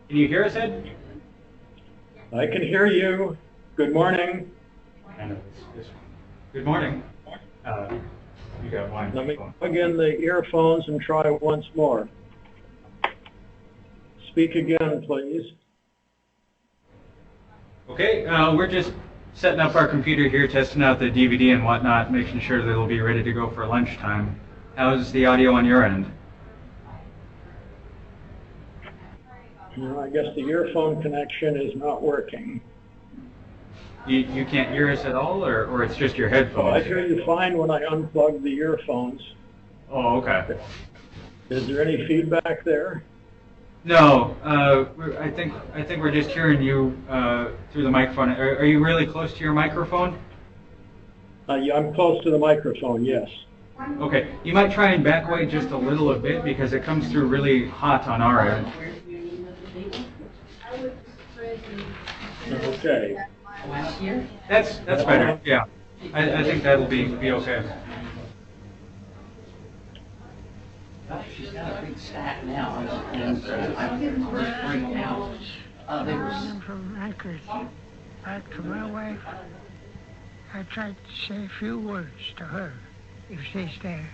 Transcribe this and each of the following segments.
Can you hear us, Ed? I can hear you. Good morning. I know this one. Good morning. You got one. Let me plug in the earphones and try once more. Speak again, please. Okay, we're just setting up our computer here, testing out the DVD and whatnot, making sure that it'll be ready to go for lunchtime. How's the audio on your end? No, I guess the earphone connection is not working. You can't hear us at all, or it's just your headphones? Oh, I hear you fine when I unplug the earphones. Oh, okay. Is there any feedback there? No, I think we're just hearing you through the microphone. Are you really close to your microphone? Yeah, I'm close to the microphone, yes. Okay, you might try and back away just a little bit because it comes through really hot on our end. Okay. That's better. Yeah, I think that'll be okay. She's got a big stack now, and I'm first bring out. They were from Anchorage back to my wife. I tried to say a few words to her, if she's there.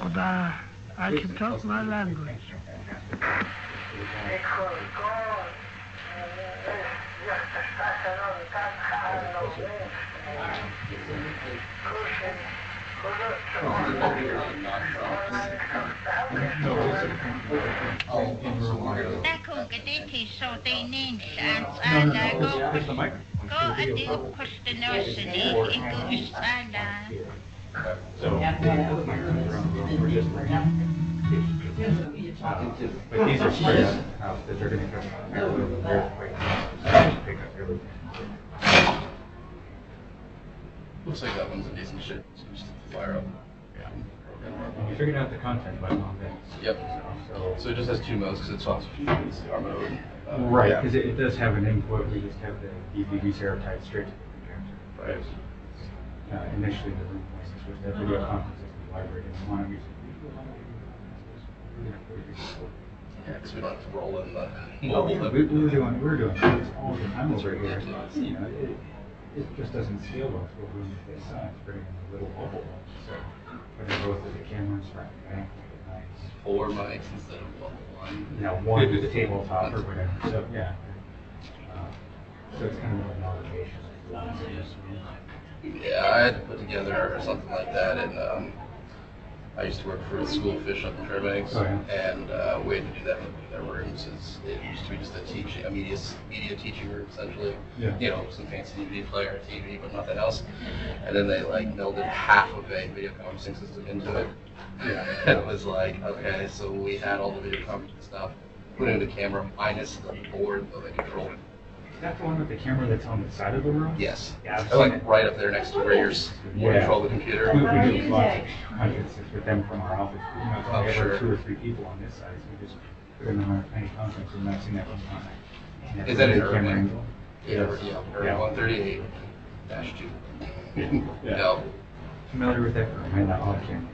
But I can talk my language. But these are spread out that they're going to come. Looks like that one's a decent shit. So just fire up. Yeah. You figured out the content button on this. Yep. So it just has two modes because it's also VCR mode. Right, because it does have an input. We just have the DVD server tied straight to the projector. Right. Initially, the room was that video conference in the library didn't want to use it. Yeah, because we don't have to roll in the mobile. mobile. We were doing this all the time over here. You know, it just doesn't scale well to a room this size, putting in a little mobile. So, putting both of the cameras front and back, nice. 4 mics instead of one. You know, one to the tabletop or whatever. So yeah. So it's kind of an obligation. Yeah, I had to put together something like that, and I used to work for the school of fish up in Fairbanks, and we had to do that in their rooms. It used to be just a media teaching room essentially. Yeah. You know, some fancy DVD player, TV, but nothing else. And then they like melded half of a video conferencing system into it. Yeah. And it was like, okay, so we had all the video conferencing stuff, put in the camera minus the board that they controlled. Is that the one with the camera that's on the side of the room? Yes. Yeah, like right up there next to where you control the computer. We do lots of hundreds with them from our office. You know, we have like 2 or 3 people on this side, so we just put them in our tiny conference room. I've seen that one time. Is that in Irving? Yeah, Irving 138-2. No. Familiar with that? I know, I can't.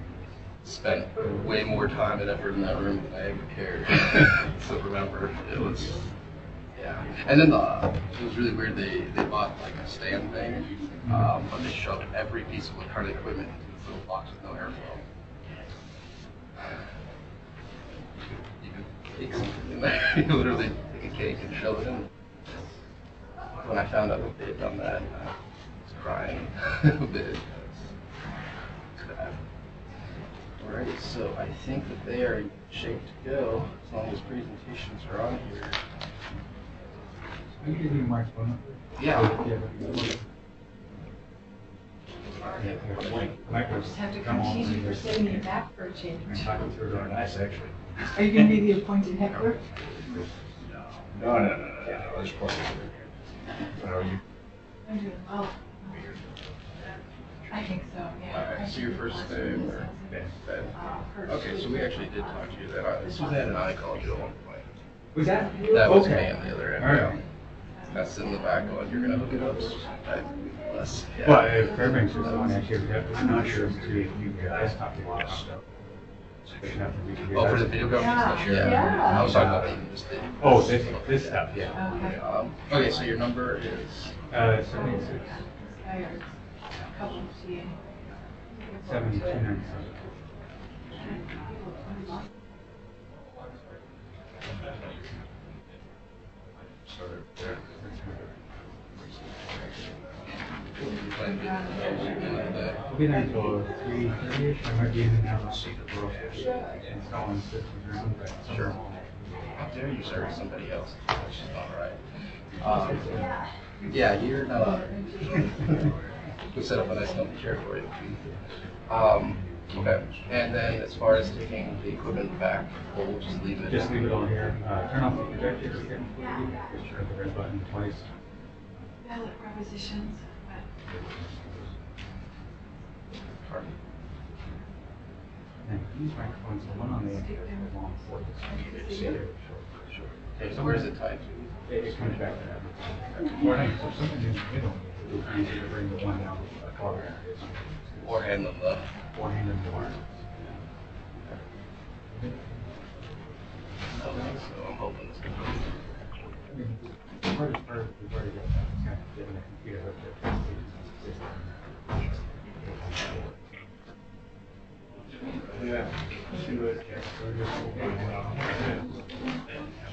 Spent way more time and effort in that room than I ever cared. So remember, it was. Yeah, and then it was really weird. They bought like a stand thing, but they shoved every piece of electronic equipment into this little box with no airflow. You could take something in there. You could literally take a cake and shove it in. When I found out that they had done that, I was crying a bit. It's bad. Alright, so I think that they are in shape to go as long as presentations are on here. Are you using Mark's phone? Yeah. Just have to come teach you for sitting in the back for a change. Nice, actually. Are you going to be the appointed heckler? No. There's plenty. How are you? I'm doing well. I think so, yeah. Alright, so your first name or Ben? Okay, so we actually did talk to you then. Suzanne and I called you at one point. Was that? That was me on the other end. Alright. that's in the back one, you're gonna hook it up, less. Yeah. Well, if Fairbanks is on, actually, I'm not sure if you desktop you want to. Oh, for the video conference? Yeah. I was talking about even just the. Oh, this stuff, yeah. Okay, so your number is? 76. Couple of 7297. We'll be there until 3:30ish. I might be in and out of installing systems around, but Sure. How dare you serve somebody else? That's just not right. Yeah, you're not. We'll set up a nice comfy chair for you. Okay. And then as far as taking the equipment back, we'll just leave it. Just leave it on here. Turn off the projector if you can. Just hit the red button twice. ballot propositions. Pardon? And these microphones, the one on the end here is the long cord. Okay, so where is it tied to? It comes back to that. Or no, so something in the middle, it's easier to bring the one out farther. Or hand them the. Or hand them the wire. So I'm hoping this can go. I mean, the hardest part, we've already got that, it's kind of getting the computer hooked up. Yeah.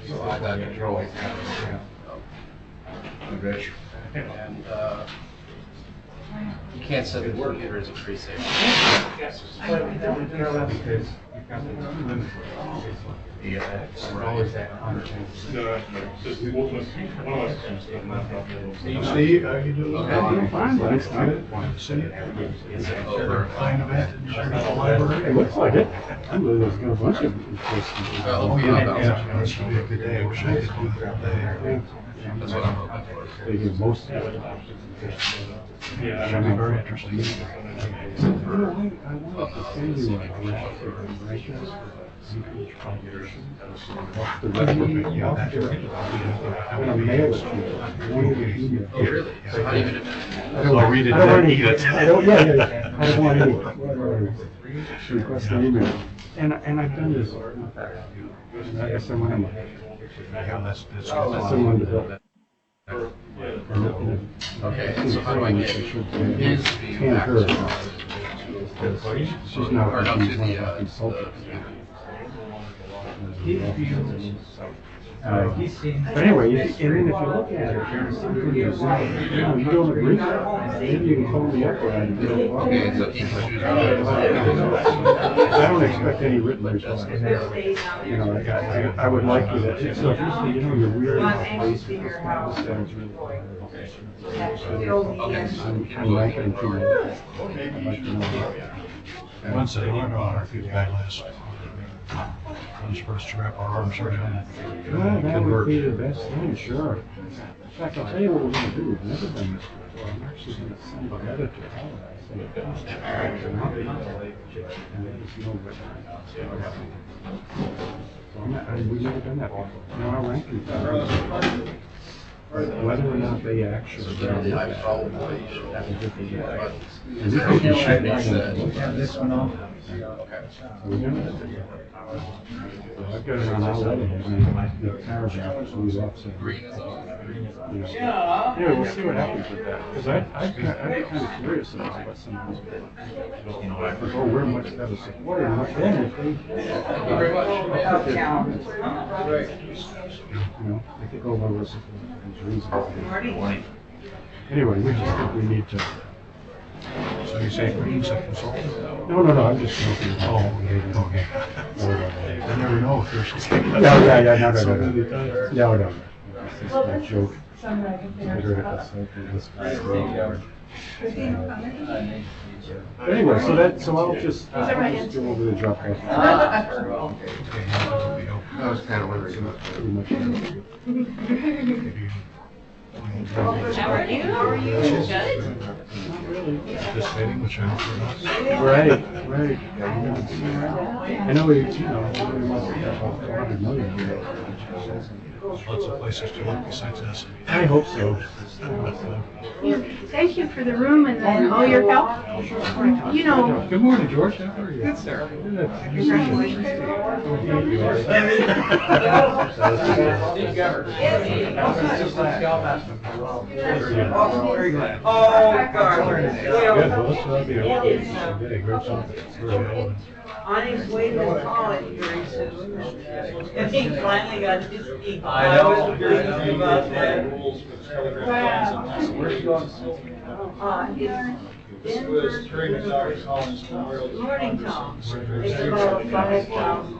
So I got control. Yeah. And you can't set the computer as a preset. Because you've got the limit. Yeah. So we're always at 100. Steve, how you doing? I'm fine, thanks. Is it over? Fine event in the library. It looks like it. I believe there's got a bunch of Oh, yeah. This should be a good day. I wish I could do that day. That's what I'm hoping for. They give most of it. Should be very interesting. I wanted to send you a list of regulations. The record. Yeah, I'm gonna mail it to you. Oh, really? So how do you get it? I don't I'll read it I don't and want eat any- it. I don't, yeah. I don't want any, request an email. And I've done this in the past. I asked someone, Yeah, that's someone to build that. Okay, so how do I get his view Can't back hurt. to? She's not, Or no, she's to one the, of our consultants. He's seen. But anyway, and then if you look at it, you don't agree, maybe you can phone me up or I can. Okay, so he can choose. I don't expect any written response. You know, I would like you to, so if you know, you're weird about places, that is really. I'm liking to. I'd like to know. Once I learned on our good guy last. I'm supposed to wrap our arms around. Well, that would be the best thing, sure. In fact, I'll tell you what we're gonna do, we've never done this before, I'm actually gonna send a letter to all of us. And there's no record. So we've never done that before. Now, our ranking, whether or not they actually. I probably should have to do the buttons. And we could be shooting Makes sense. Have this one off. Okay. We're gonna. So I've got it on our letterhead, and the paragraph is on the offset. Green is on. Yeah, we'll see what happens with that, because I'm kind of curious about what some of those, you know, like, oh, we're much better supported, and then if they. Thank you very much. Put their comments, you know, they could go over those reasons. Anyway, we just think we need to. So you say Green's a consultant? No, I'm just joking. Oh, okay. I never know if there's. No, no. It's just a joke. I heard it at this But anyway, so I'll just go over the drop off. That was kind of what it was. Pretty much. How are you? Good? This meeting, which I for us. Right. I know we, everybody wants to have about 400 million. lots of places to look besides this. I hope so. Thank you for the room and then all your help. You know, Good morning, George. How are you? Good, sir. congratulations to Very glad. Oh, God. Good, well, this will be a great song. On his way to college very soon. And he finally got his equal. I know. was dreaming about that. Where's he going? It's Denver. Morning, Tom. It's about 5,000.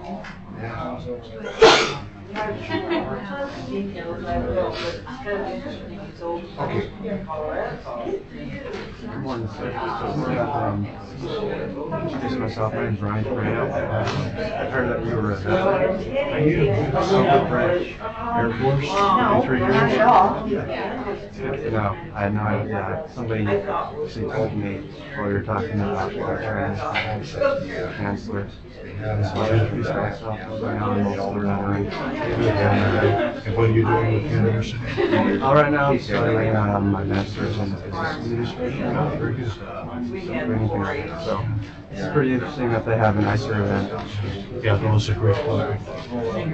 Details I will, but it's kind of interesting. He's old. Good morning, sir. Introduce myself. My name's Ryan Ferrano. I've heard that you were a Silver Branch Air Force for 3 years. No, I had no idea. Somebody actually told me while you were talking about training counselors. So I introduced myself as my honorable veteran. And what are you doing with the university? Right now I'm studying my master's in business administration. Very good. So it's pretty interesting that they have an ISER event. Yeah, that was a great program.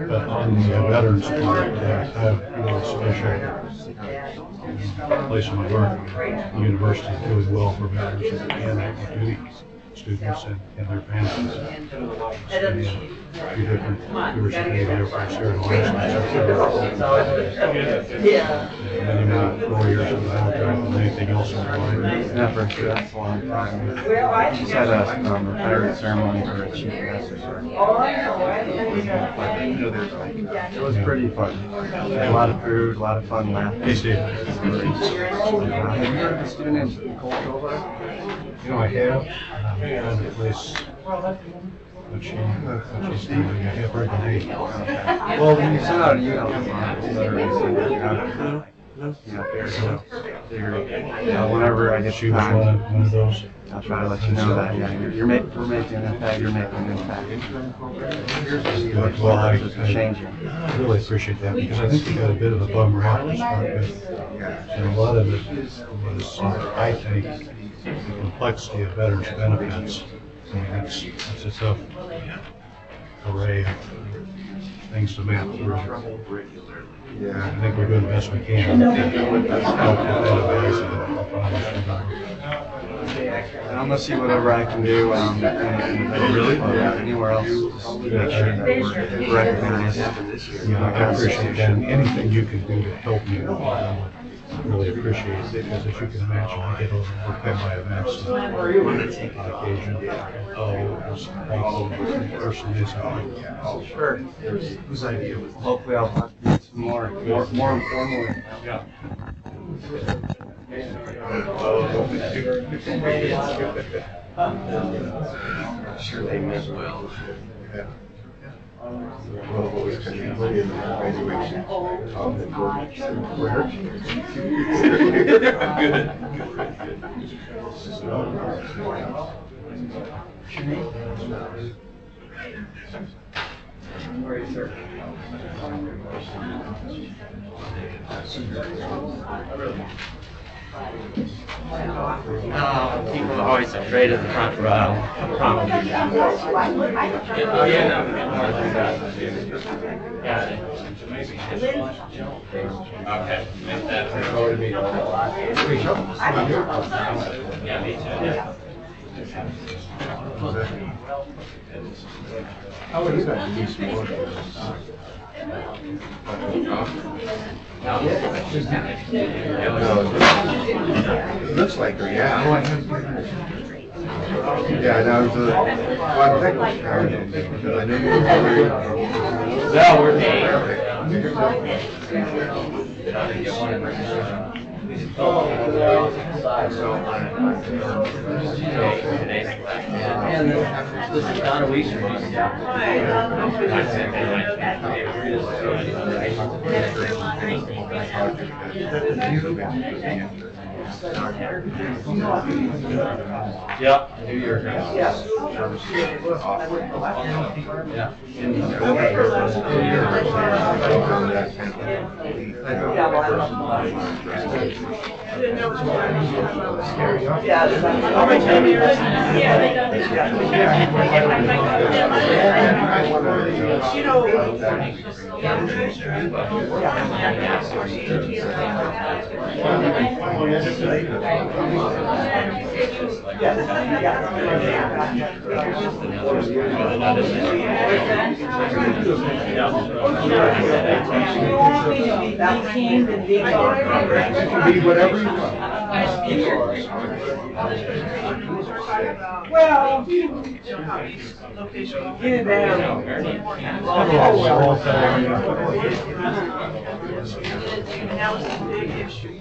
But on the veterans part, I have really special place in my work. The university is doing well for veterans and active duty students and their families. And a few different university Air Force here in Alaska. Many 4 years of the military and anything else in your life. Never, that's a long time. Just had a retirement ceremony for a chief master. It was pretty fun. A lot of food, a lot of fun laughing. Hey, Steve. Have you heard of a student named Nicole Silva? You know, I have. Found a place. But she's doing. I have her today. Well, when you send out an email, whenever I get She was time, one of those. I'll try to let you know that, yeah, we're making an impact, you're making an impact. Well, I Changing. really appreciate that because I think we got a bit of a bum rap to start with. And a lot of it was, I think, the complexity of veterans benefits. I mean, it's a tough array of things to map through. Yeah. I think we're doing the best we can. I'm gonna see whatever I can do, anywhere else, just to make sure that we're recognized. Yeah, I appreciate that. And anything you can do to help me, I really appreciate it because as you can imagine, I get overworked by my events on occasion. Oh, it's thankful for the person is out. Sure. Whose idea was? Hopefully I'll talk to you some more informally. Yeah. Sure they meant well. People are always afraid of the front row. Probably. Oh, yeah, no. Got it. Okay. Make that. Yeah, me too. How are you guys? It looks like her, yeah. Yeah, that was well, I think it was because I knew you were No, we're And this is Donna Weiser. Yeah. New Year. Yeah. Be whatever you want. Well, either that that was a big issue, you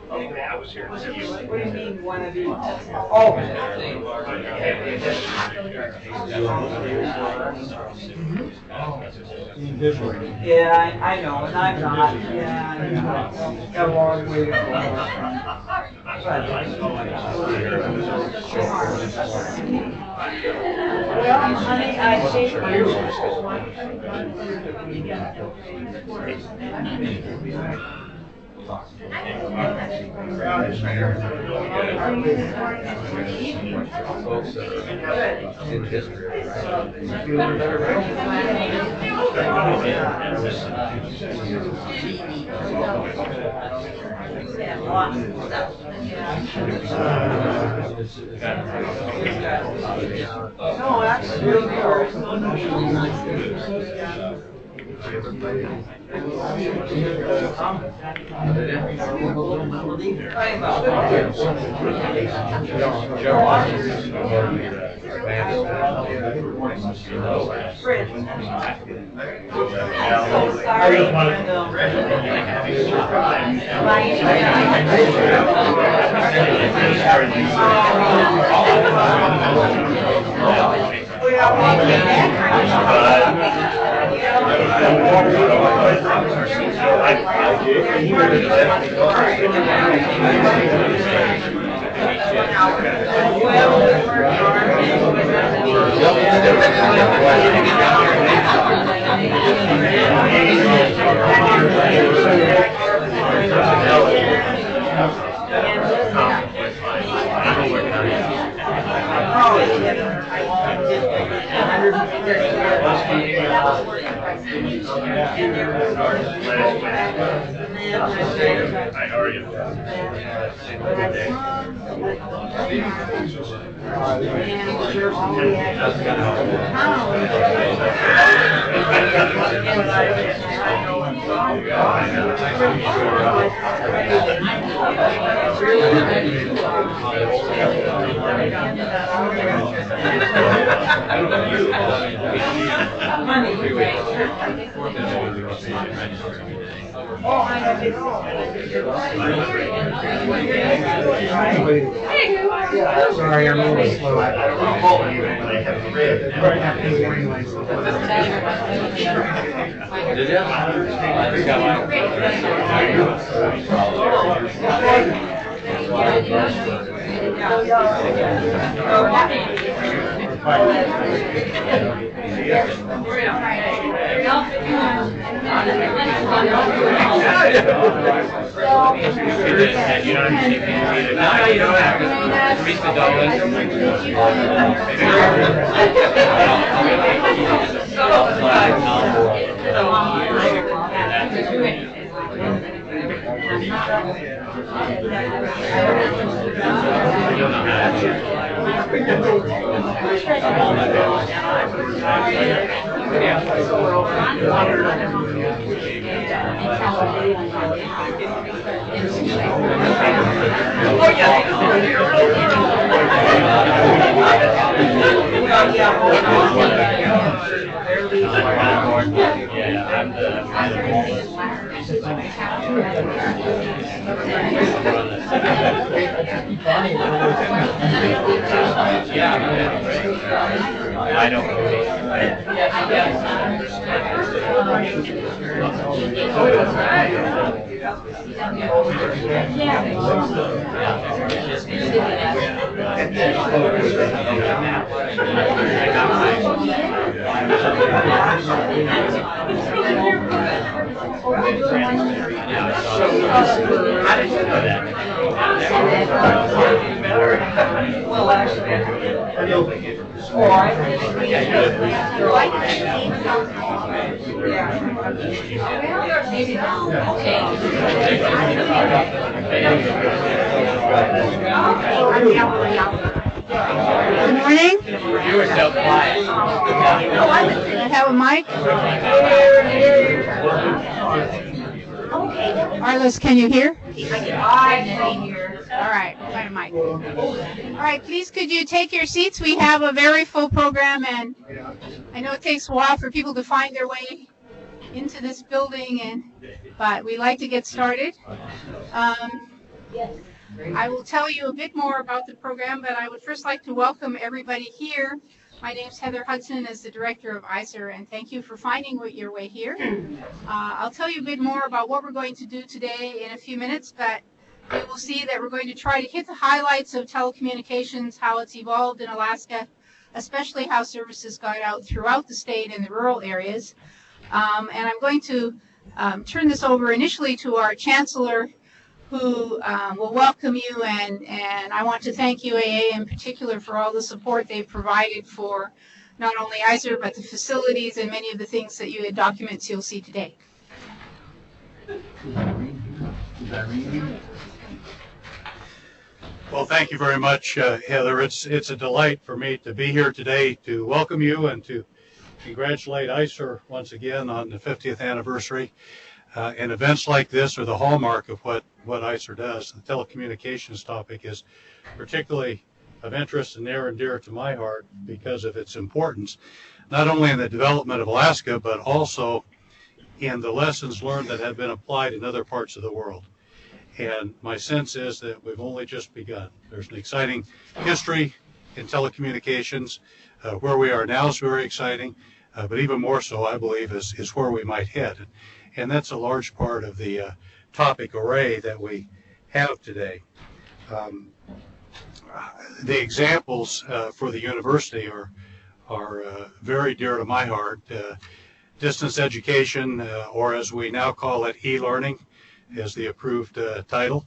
What do you mean, one of these? Oh. Yeah, I know, and I'm not, yeah, I know. Got a long way to go. Well, honey, I think in history. no, actually, there's Sorry, I'm a little slow. Did you? I know. Well, actually, Good morning. You were so quiet. Do I have a mic? Arliss, can you hear? I can hear. All right, find a mic. All right, please could you take your seats? We have a very full program, and I know it takes a while for people to find their way into this building, but we like to get started. I will tell you a bit more about the program, but I would first like to welcome everybody here. My name is Heather Hudson, as the director of ISER, and thank you for finding your way here. I'll tell you a bit more about what we're going to do today in a few minutes, but you will see that we're going to try to hit the highlights of telecommunications, how it's evolved in Alaska, especially how services got out throughout the state in the rural areas. And I'm going to turn this over initially to our chancellor, who will welcome you, and I want to thank UAA in particular for all the support they've provided for not only ISER, but the facilities and many of the things that you had documents you'll see today. Well, thank you very much, Heather. It's a delight for me to be here today to welcome you and to congratulate ISER once again on the 50th anniversary. And events like this are the hallmark of what ISER does. The telecommunications topic is particularly of interest and near and dear to my heart because of its importance, not only in the development of Alaska, but also in the lessons learned that have been applied in other parts of the world. And my sense is that we've only just begun. There's an exciting history in telecommunications. Where we are now is very exciting, but even more so, I believe, is where we might head. And that's a large part of the topic array that we have today. The examples for the university are very dear to my heart. Distance education, or as we now call it, e-learning, is the approved title,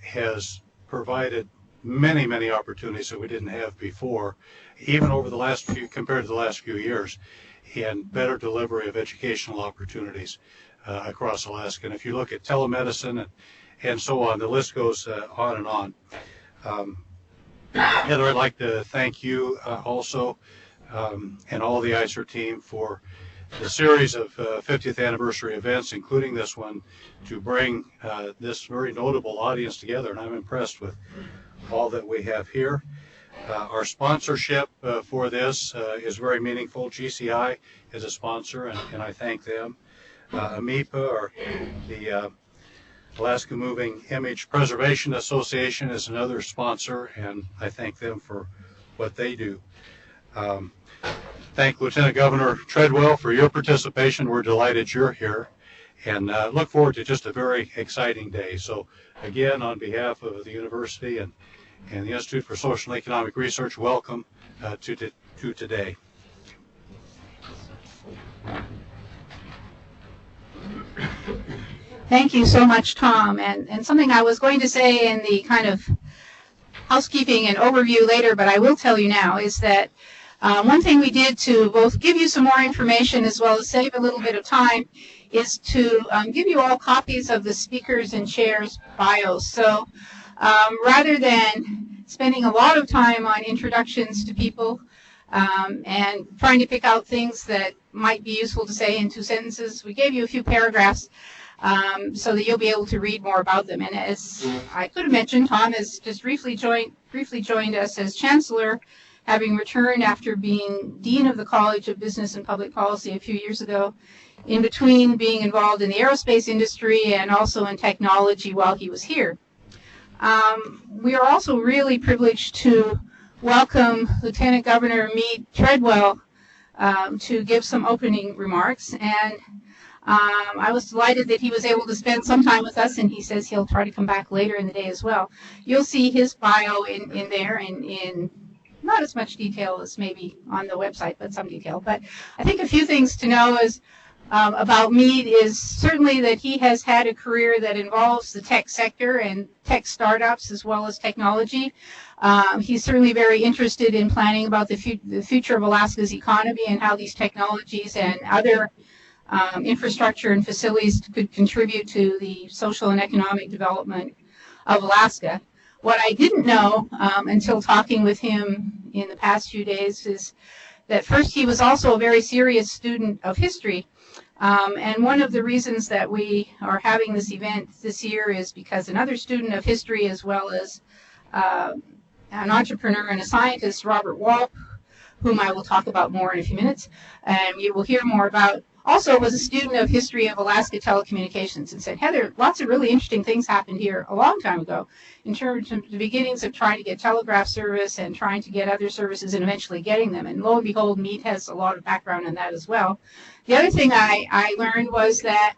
has provided many opportunities that we didn't have before, even over the last compared to the last few years, and better delivery of educational opportunities across Alaska. And if you look at telemedicine and so on, the list goes on and on. Heather, I'd like to thank you also and all the ISER team for the series of 50th anniversary events, including this one, to bring this very notable audience together. And I'm impressed with all that we have here. Our sponsorship for this is very meaningful. GCI is a sponsor, and I thank them. AMIPA, or the Alaska Moving Image Preservation Association, is another sponsor, and I thank them for what they do. Thank Lieutenant Governor Treadwell for your participation. We're delighted you're here, and look forward to just a very exciting day. So again, on behalf of the university and the Institute for Social and Economic Research, welcome to today. Thank you so much, Tom. And something I was going to say in the kind of housekeeping and overview later, but I will tell you now, is that one thing we did to both give you some more information as well as save a little bit of time is to give you all copies of the speakers and chairs bios. So rather than spending a lot of time on introductions to people and trying to pick out things that might be useful to say in 2 sentences, we gave you a few paragraphs so that you'll be able to read more about them. And as I could have mentioned, Tom has just briefly joined us as Chancellor, having returned after being Dean of the College of Business and Public Policy a few years ago, in between being involved in the aerospace industry and also in technology while he was here. We are also really privileged to welcome Lieutenant Governor Meade Treadwell to give some opening remarks. And I was delighted that he was able to spend some time with us, and he says he'll try to come back later in the day as well. You'll see his bio in there, and in not as much detail as maybe on the website, but some detail. But I think a few things to know is about Mead is certainly that he has had a career that involves the tech sector and tech startups as well as technology. He's certainly very interested in planning about the future of Alaska's economy and how these technologies and other infrastructure and facilities could contribute to the social and economic development of Alaska. What I didn't know until talking with him in the past few days is that first he was also a very serious student of history. And one of the reasons that we are having this event this year is because another student of history, as well as an entrepreneur and a scientist, Robert Walp, whom I will talk about more in a few minutes, and you will hear more about, also was a student of history of Alaska Telecommunications, and said, Heather, lots of really interesting things happened here a long time ago in terms of the beginnings of trying to get telegraph service and trying to get other services and eventually getting them. And lo and behold, Mead has a lot of background in that as well. The other thing I learned was that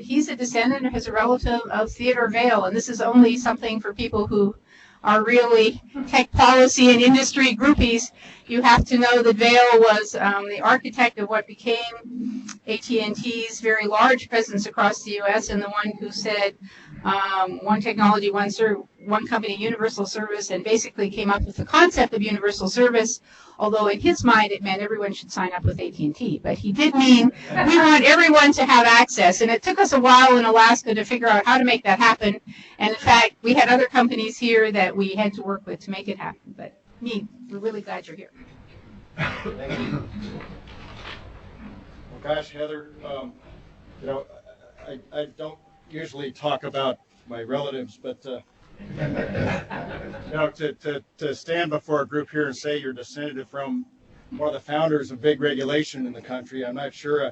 he's a descendant or is a relative of Theodore Vail, and this is only something for people who are really tech policy and industry groupies. You have to know that Vail was the architect of what became AT&T's very large presence across the U.S. and the one who said one technology, one company, universal service, and basically came up with the concept of universal service, although in his mind it meant everyone should sign up with AT&T. But he did mean we want everyone to have access, and it took us a while in Alaska to figure out how to make that happen. And in fact, we had other companies here that we had to work with to make it happen. But Mead, we're really glad you're here. Thank you. Well, gosh, Heather, I don't usually talk about my relatives, but to stand before a group here and say you're descended from one of the founders of big regulation in the country, I'm not sure.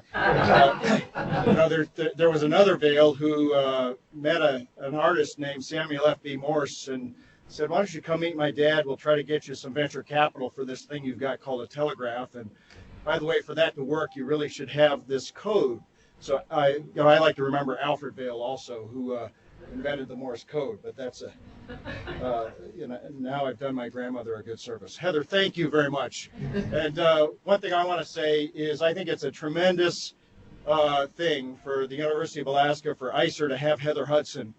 There was another Vail who met an artist named Samuel F.B. Morse and said, why don't you come meet my dad? We'll try to get you some venture capital for this thing you've got called a telegraph. And by the way, for that to work, you really should have this code. So I like to remember Alfred Vail also, who invented the Morse code. But that's now I've done my grandmother a good service. Heather, thank you very much. And one thing I want to say is I think it's a tremendous thing for the University of Alaska, for ISER, to have Heather Hudson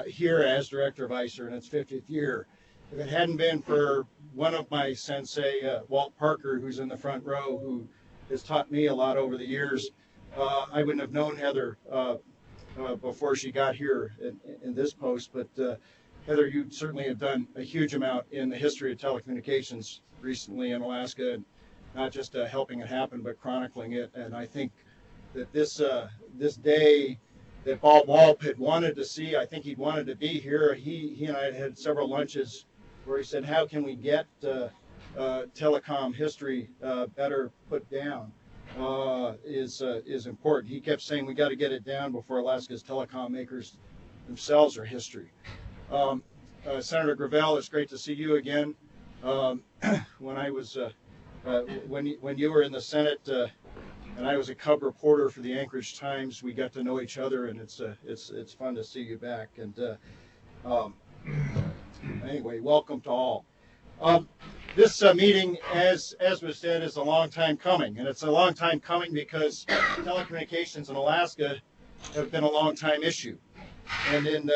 here as director of ISER in its 50th year. If it hadn't been for one of my sensei, Walt Parker, who's in the front row, who has taught me a lot over the years, I wouldn't have known Heather before she got here in this post. But Heather, you certainly have done a huge amount in the history of telecommunications recently in Alaska, and not just helping it happen, but chronicling it. And I think that this day that Bob Walp had wanted to see, I think he'd wanted to be here. He and I had several lunches where he said, how can we get telecom history better put down is important. He kept saying we got to get it down before Alaska's telecom makers themselves are history. Senator Gravel, it's great to see you again. When I was when you were in the Senate and I was a cub reporter for the Anchorage Times, we got to know each other, and it's fun to see you back. And anyway, welcome to all. This meeting, as was said, is a long time coming, and it's a long time coming because telecommunications in Alaska have been a long time issue. And in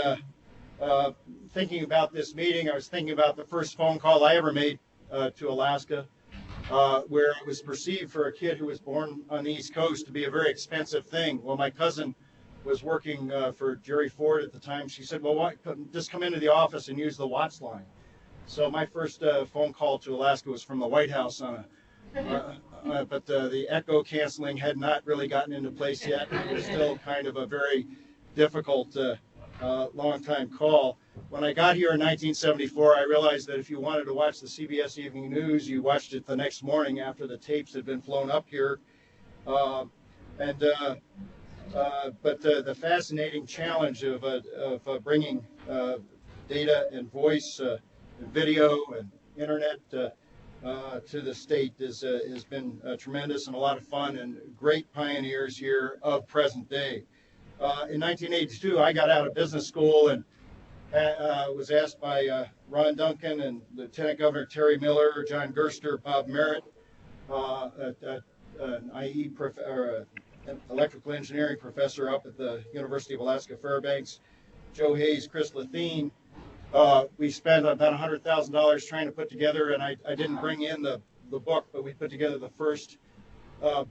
thinking about this meeting, I was thinking about the first phone call I ever made to Alaska, where it was perceived for a kid who was born on the East Coast to be a very expensive thing. Well, my cousin was working for Jerry Ford at the time. She said, well, why, just come into the office and use the Watts line. So my first phone call to Alaska was from the White House on but the echo canceling had not really gotten into place yet. It was still kind of a very difficult, long time call. When I got here in 1974, I realized that if you wanted to watch the CBS Evening News, you watched it the next morning after the tapes had been flown up here. But the fascinating challenge of bringing data and voice and video and internet to the state has been tremendous and a lot of fun, and great pioneers here of present day. In 1982, I got out of business school and was asked by Ron Duncan and Lieutenant Governor Terry Miller, John Gerster, Bob Merritt, an an electrical engineering professor up at the University of Alaska Fairbanks, Joe Hayes, Chris Lathine. We spent about $100,000 trying to put together, and I didn't bring in the book, but we put together the first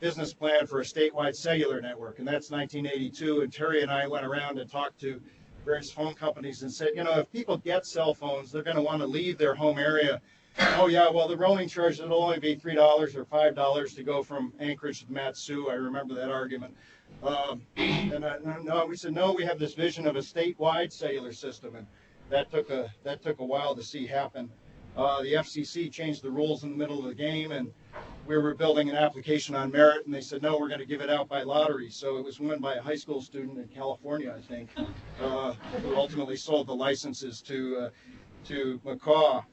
business plan for a statewide cellular network, and that's 1982. And Terry and I went around and talked to various phone companies and said, you know, if people get cell phones, they're going to want to leave their home area. Oh yeah, well the roaming charge will only be $3 or $5 to go from Anchorage to Mat-Su. I remember that argument. We said no. We have this vision of a statewide cellular system, and that took a while to see happen. The FCC changed the rules in the middle of the game, and we were building an application on merit, and they said no, we're going to give it out by lottery. So it was won by a high school student in California, I think, who ultimately sold the licenses to McCaw.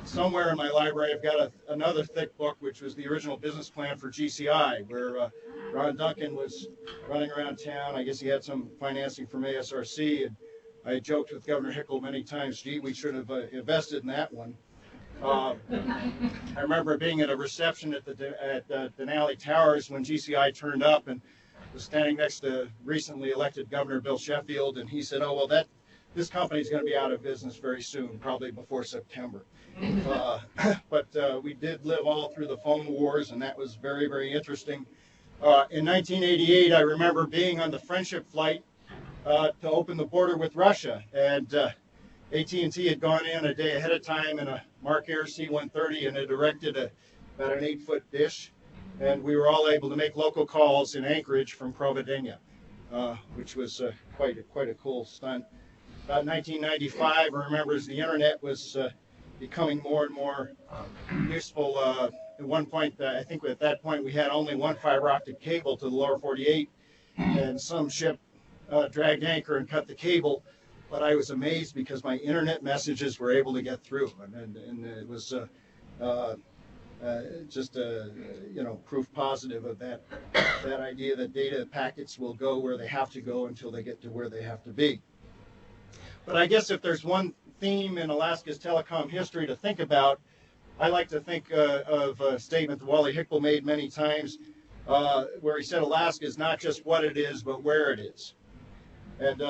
Somewhere in my library, I've got another thick book, which was the original business plan for GCI, where Ron Duncan was running around town. I guess he had some financing from ASRC, and I joked with Governor Hickel many times, gee, we should have invested in that one. I remember being at a reception at Denali Towers when GCI turned up, and was standing next to recently elected Governor Bill Sheffield, and he said, oh, well, this company's going to be out of business very soon, probably before September. But we did live all through the phone wars, and that was very, very interesting. In 1988, I remember being on the Friendship flight to open the border with Russia, and AT&T had gone in a day ahead of time in a Mark Air C-130 and had erected about an 8-foot dish, and we were all able to make local calls in Anchorage from Providenia, which was quite a cool stunt. About 1995, I remember as the internet was becoming more and more useful. At one point, I think at that point we had only one fiber optic cable to the lower 48, and some ship dragged anchor and cut the cable. But I was amazed because my internet messages were able to get through, and it was just proof positive of that idea that data packets will go where they have to go until they get to where they have to be. But I guess if there's one theme in Alaska's telecom history to think about, I like to think of a statement that Wally Hickel made many times, where he said Alaska is not just what it is, but where it is. And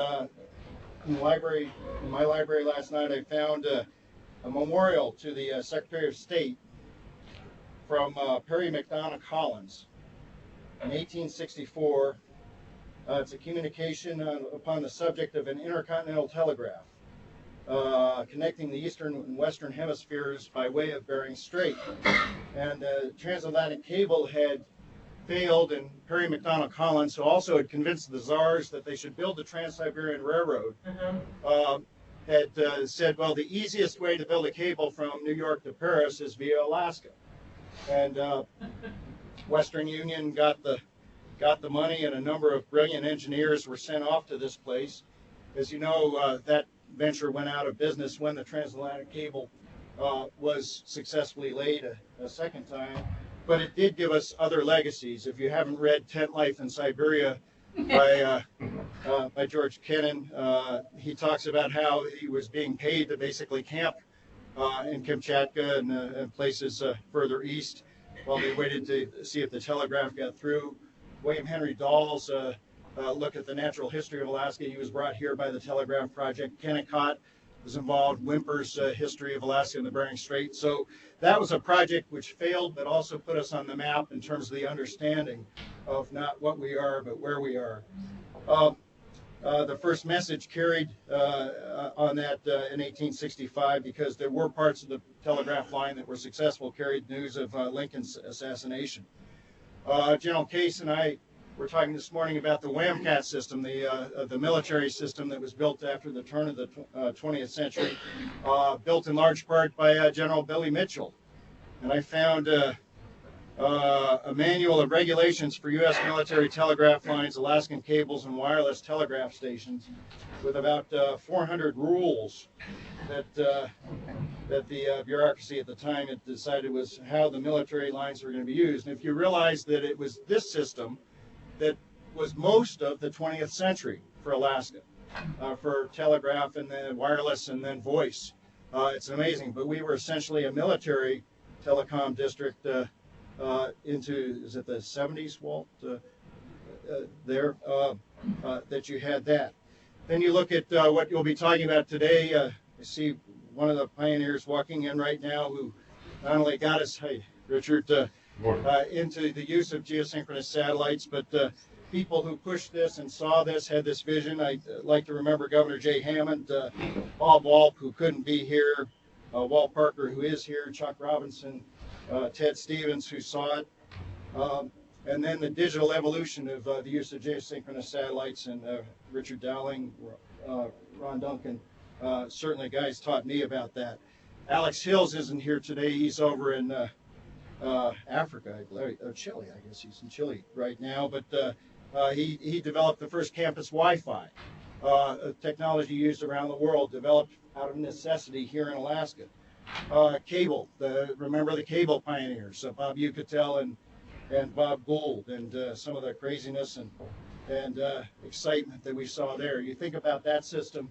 in my library last night, I found a memorial to the Secretary of State from Perry McDonough Collins in 1864. It's a communication upon the subject of an intercontinental telegraph connecting the eastern and western hemispheres by way of Bering Strait. And the transatlantic cable had failed, and Perry McDonough Collins, who also had convinced the czars that they should build the Trans-Siberian Railroad, had said, well, the easiest way to build a cable from New York to Paris is via Alaska. And Western Union got the money, and a number of brilliant engineers were sent off to this place. As you know, that venture went out of business when the transatlantic cable was successfely laid a second time. But it did give us other legacies. If you haven't read Tent Life in Siberia by George Kennan, he talks about how he was being paid to basically camp in Kamchatka and places further east while they waited to see if the telegraph got through. William Henry Dahl's look at the natural history of Alaska. He was brought here by the Telegraph Project. Kennecott was involved. Whymper's history of Alaska and the Bering Strait. So that was a project which failed, but also put us on the map in terms of the understanding of not what we are, but where we are. The first message carried on that in 1865, because there were parts of the telegraph line that were successful, carried news of Lincoln's assassination. General Case and I were talking this morning about the WAMCAT system, the military system that was built after the turn of the 20th century, built in large part by General Billy Mitchell. And I found a manual of regulations for U.S. military telegraph lines, Alaskan cables, and wireless telegraph stations, with about 400 rules that the bureaucracy at the time had decided was how the military lines were going to be used. And if you realize that it was this system that was most of the 20th century for Alaska, for telegraph and then wireless and then voice, it's amazing. But we were essentially a military telecom district into, is it the 70s, Walt, there, that you had that. Then you look at what you'll be talking about today. You see one of the pioneers walking in right now who not only got us, hey, Richard, into the use of geosynchronous satellites, but people who pushed this and saw this, had this vision. I like to remember Governor Jay Hammond, Bob Walp, who couldn't be here, Walt Parker, who is here, Chuck Robinson, Ted Stevens, who saw it. And then the digital evolution of the use of geosynchronous satellites, and Richard Dowling, Ron Duncan, certainly guys taught me about that. Alex Hills isn't here today. He's over in Africa, Chile, I guess he's in Chile right now. But he developed the first campus Wi-Fi, a technology used around the world, developed out of necessity here in Alaska. Cable, remember the cable pioneers, Bob Ucatel and Bob Gould, and some of the craziness and excitement that we saw there. You think about that system,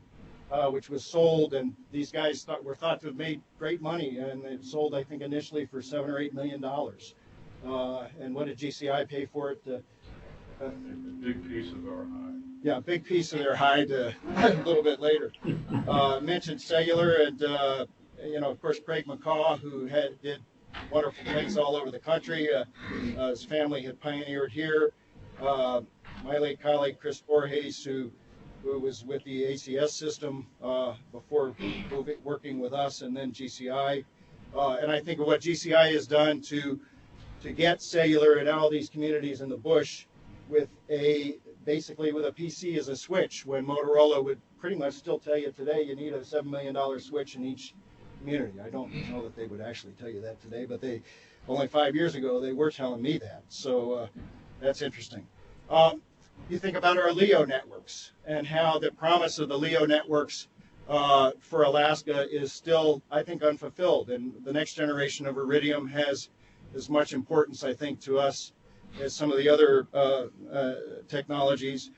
which was sold, and these guys were thought to have made great money, and it sold, I think, initially for $7 or $8 million. And what did GCI pay for it? A big piece of our hide. Yeah, a big piece of their hide a little bit later. Mentioned cellular, and of course, Craig McCaw, who did wonderful things all over the country. His family had pioneered here. My late colleague Chris Borges, who was with the ACS system before working with us, and then GCI. And I think of what GCI has done to get cellular in all these communities in the bush with basically with a PC as a switch, when Motorola would pretty much still tell you today you need a $7 million switch in each community. I don't know that they would actually tell you that today, but only 5 years ago they were telling me that. So that's interesting. You think about our LEO networks and how the promise of the LEO networks for Alaska is still, I think, unfulfilled. And the next generation of Iridium has as much importance, I think, to us as some of the other technologies,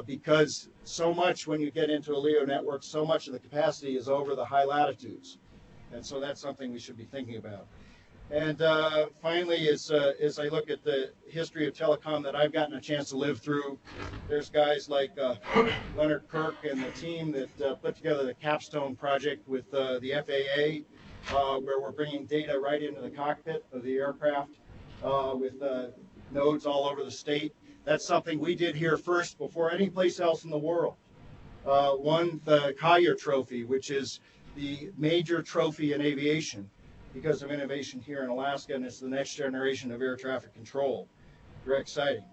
because so much, when you get into a LEO network, so much of the capacity is over the high latitudes. And so that's something we should be thinking about. And finally, as I look at the history of telecom that I've gotten a chance to live through, there's guys like Leonard Kirk and the team that put together the Capstone project with the FAA, where we're bringing data right into the cockpit of the aircraft with nodes all over the state. That's something we did here first before any place else in the world. Won the Collier Trophy, which is the major trophy in aviation because of innovation here in Alaska, and it's the next generation of air traffic control. Very exciting.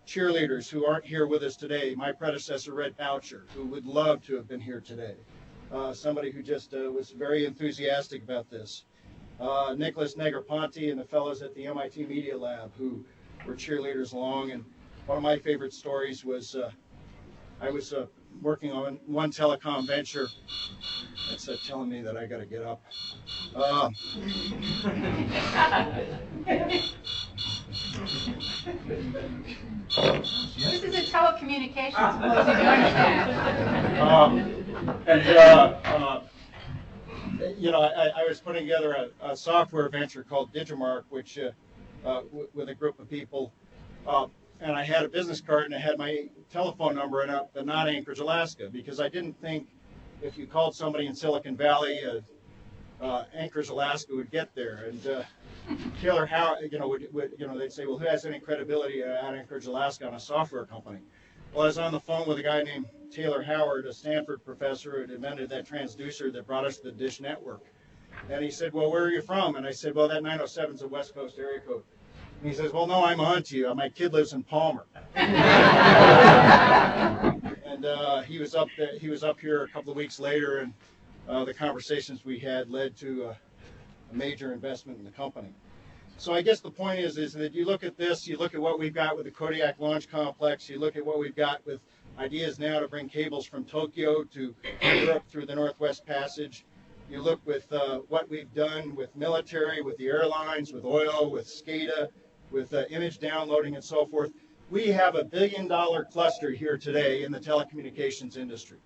Cheerleaders who aren't here with us today, my predecessor, Red Boucher, who would love to have been here today. Somebody who just was very enthusiastic about this. Nicholas Negroponte and the fellows at the MIT Media Lab who were cheerleaders along. And one of my favorite stories was I was working on one telecom venture. That's telling me that I got to get up. This is a telecommunications symposium, you understand. I was putting together a software venture called Digimark, which with a group of people, and I had a business card and I had my telephone number in it, but not Anchorage, Alaska, because I didn't think if you called somebody in Silicon Valley, Anchorage, Alaska would get there. And Taylor Howard, they'd say, well, who has any credibility at Anchorage, Alaska on a software company? Well, I was on the phone with a guy named Taylor Howard, a Stanford professor who had invented that transducer that brought us the Dish Network. And he said, well, where are you from? And I said, well, that 907 is a West Coast area code. And he says, well, no, I'm on to you. My kid lives in Palmer. And he was up here a couple of weeks later, and the conversations we had led to a major investment in the company. So I guess the point is that you look at this, you look at what we've got with the Kodiak Launch Complex, you look at what we've got with ideas now to bring cables from Tokyo to Europe through the Northwest Passage. You look with what we've done with military, with the airlines, with oil, with SCADA, with image downloading and so forth. We have $1 billion cluster here today in the telecommunications industry.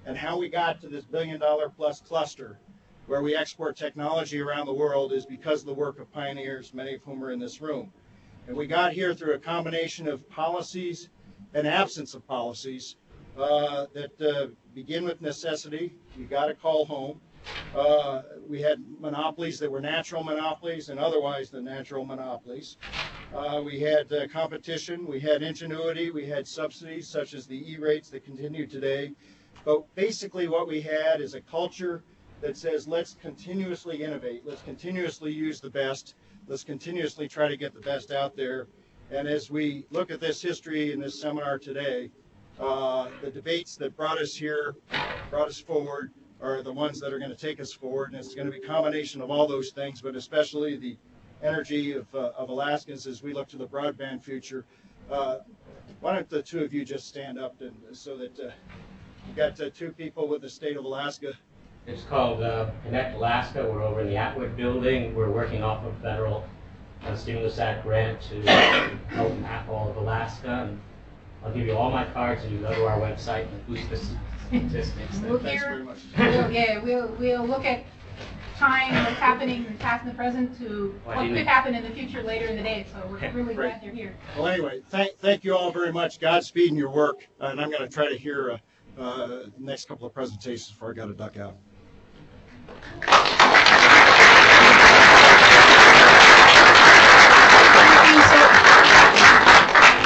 And how we got to this $1 billion plus cluster where we export technology around the world is because of the work of pioneers, many of whom are in this room. And we got here through a combination of policies and absence of policies that begin with necessity. You got to call home. We had monopolies that were natural monopolies and otherwise the natural monopolies. We had competition, we had ingenuity, we had subsidies such as the E-rates that continue today. But basically what we had is a culture that says let's continuously innovate, let's continuously use the best, let's continuously try to get the best out there. And as we look at this history in this seminar today, the debates that brought us here, brought us forward, are the ones that are going to take us forward. And it's going to be a combination of all those things, but especially the energy of Alaskans as we look to the broadband future. Why don't the two of you just stand up so that we've got two people with the state of Alaska. It's called Connect Alaska. We're over in the Atwood building. We're working off of federal stimulus act grant to help map all of Alaska. And I'll give you all my cards and you go to our website and boost the statistics. We'll look at time, what's happening in the past and the present to what could happen in the future later in the day. So we're really glad they're here. Well, anyway, thank you all very much. Godspeed in your work. And I'm going to try to hear the next couple of presentations before I got to duck out.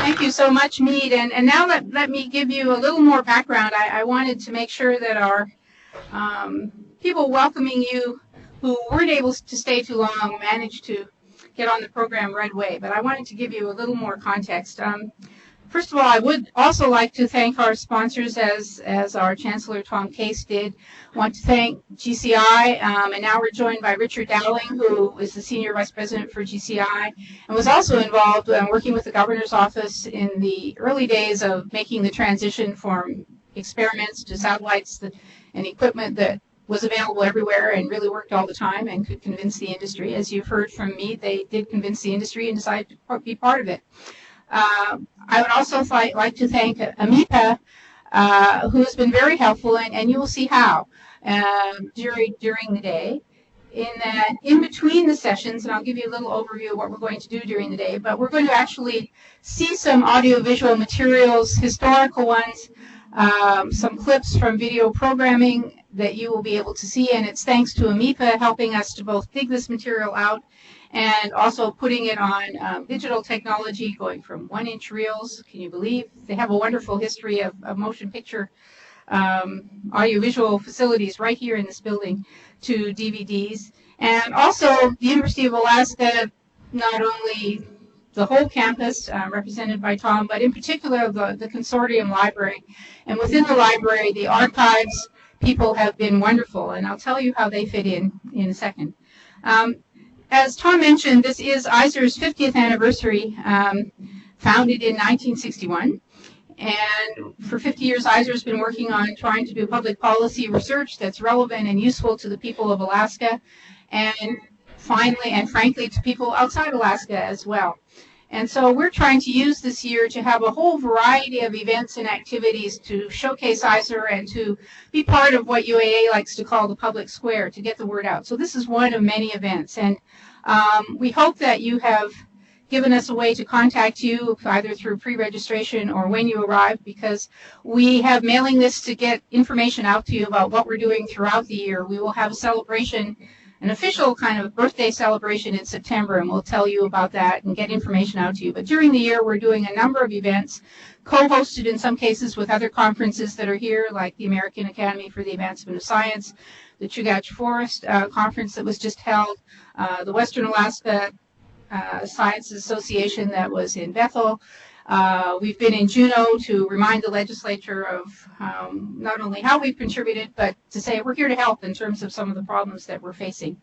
Thank you so much, Mead. And now let me give you a little more background. I wanted to make sure that our people welcoming you who weren't able to stay too long managed to get on the program right away. But I wanted to give you a little more context. First of all, I would also like to thank our sponsors, as our Chancellor Tom Case did. I want to thank GCI, and now we're joined by Richard Dowling, who is the Senior Vice President for GCI, and was also involved working with the Governor's Office in the early days of making the transition from experiments to satellites and equipment that was available everywhere and really worked all the time and could convince the industry. As you've heard from me, they did convince the industry and decided to be part of it. I would also like to thank AMIPA, who has been very helpful, and you will see how during the day. In between the sessions, and I'll give you a little overview of what we're going to do during the day, but we're going to actually see some audiovisual materials, historical ones, some clips from video programming that you will be able to see, and it's thanks to AMIPA helping us to both dig this material out and also putting it on digital technology, going from 1-inch reels, can you believe? They have a wonderful history of motion picture audiovisual facilities right here in this building, to DVDs. And also the University of Alaska, not only the whole campus represented by Tom, but in particular the consortium library. And within the library, the archives people have been wonderful, and I'll tell you how they fit in a second. As Tom mentioned, this is ISER's 50th anniversary, founded in 1961. And for 50 years, ISER has been working on trying to do public policy research that's relevant and useful to the people of Alaska, and finally and frankly to people outside Alaska as well. And so we're trying to use this year to have a whole variety of events and activities to showcase ISER and to be part of what UAA likes to call the public square, to get the word out. So this is one of many events. And we hope that you have given us a way to contact you either through pre-registration or when you arrive, because we have mailing lists to get information out to you about what we're doing throughout the year. We will have a celebration, an official kind of birthday celebration in September, and we'll tell you about that and get information out to you. But during the year, we're doing a number of events, co-hosted in some cases with other conferences that are here, like the American Academy for the Advancement of Science, the Chugach Forest Conference that was just held, the Western Alaska Science Association that was in Bethel. We've been in Juneau to remind the legislature of not only how we've contributed, but to say we're here to help in terms of some of the problems that we're facing.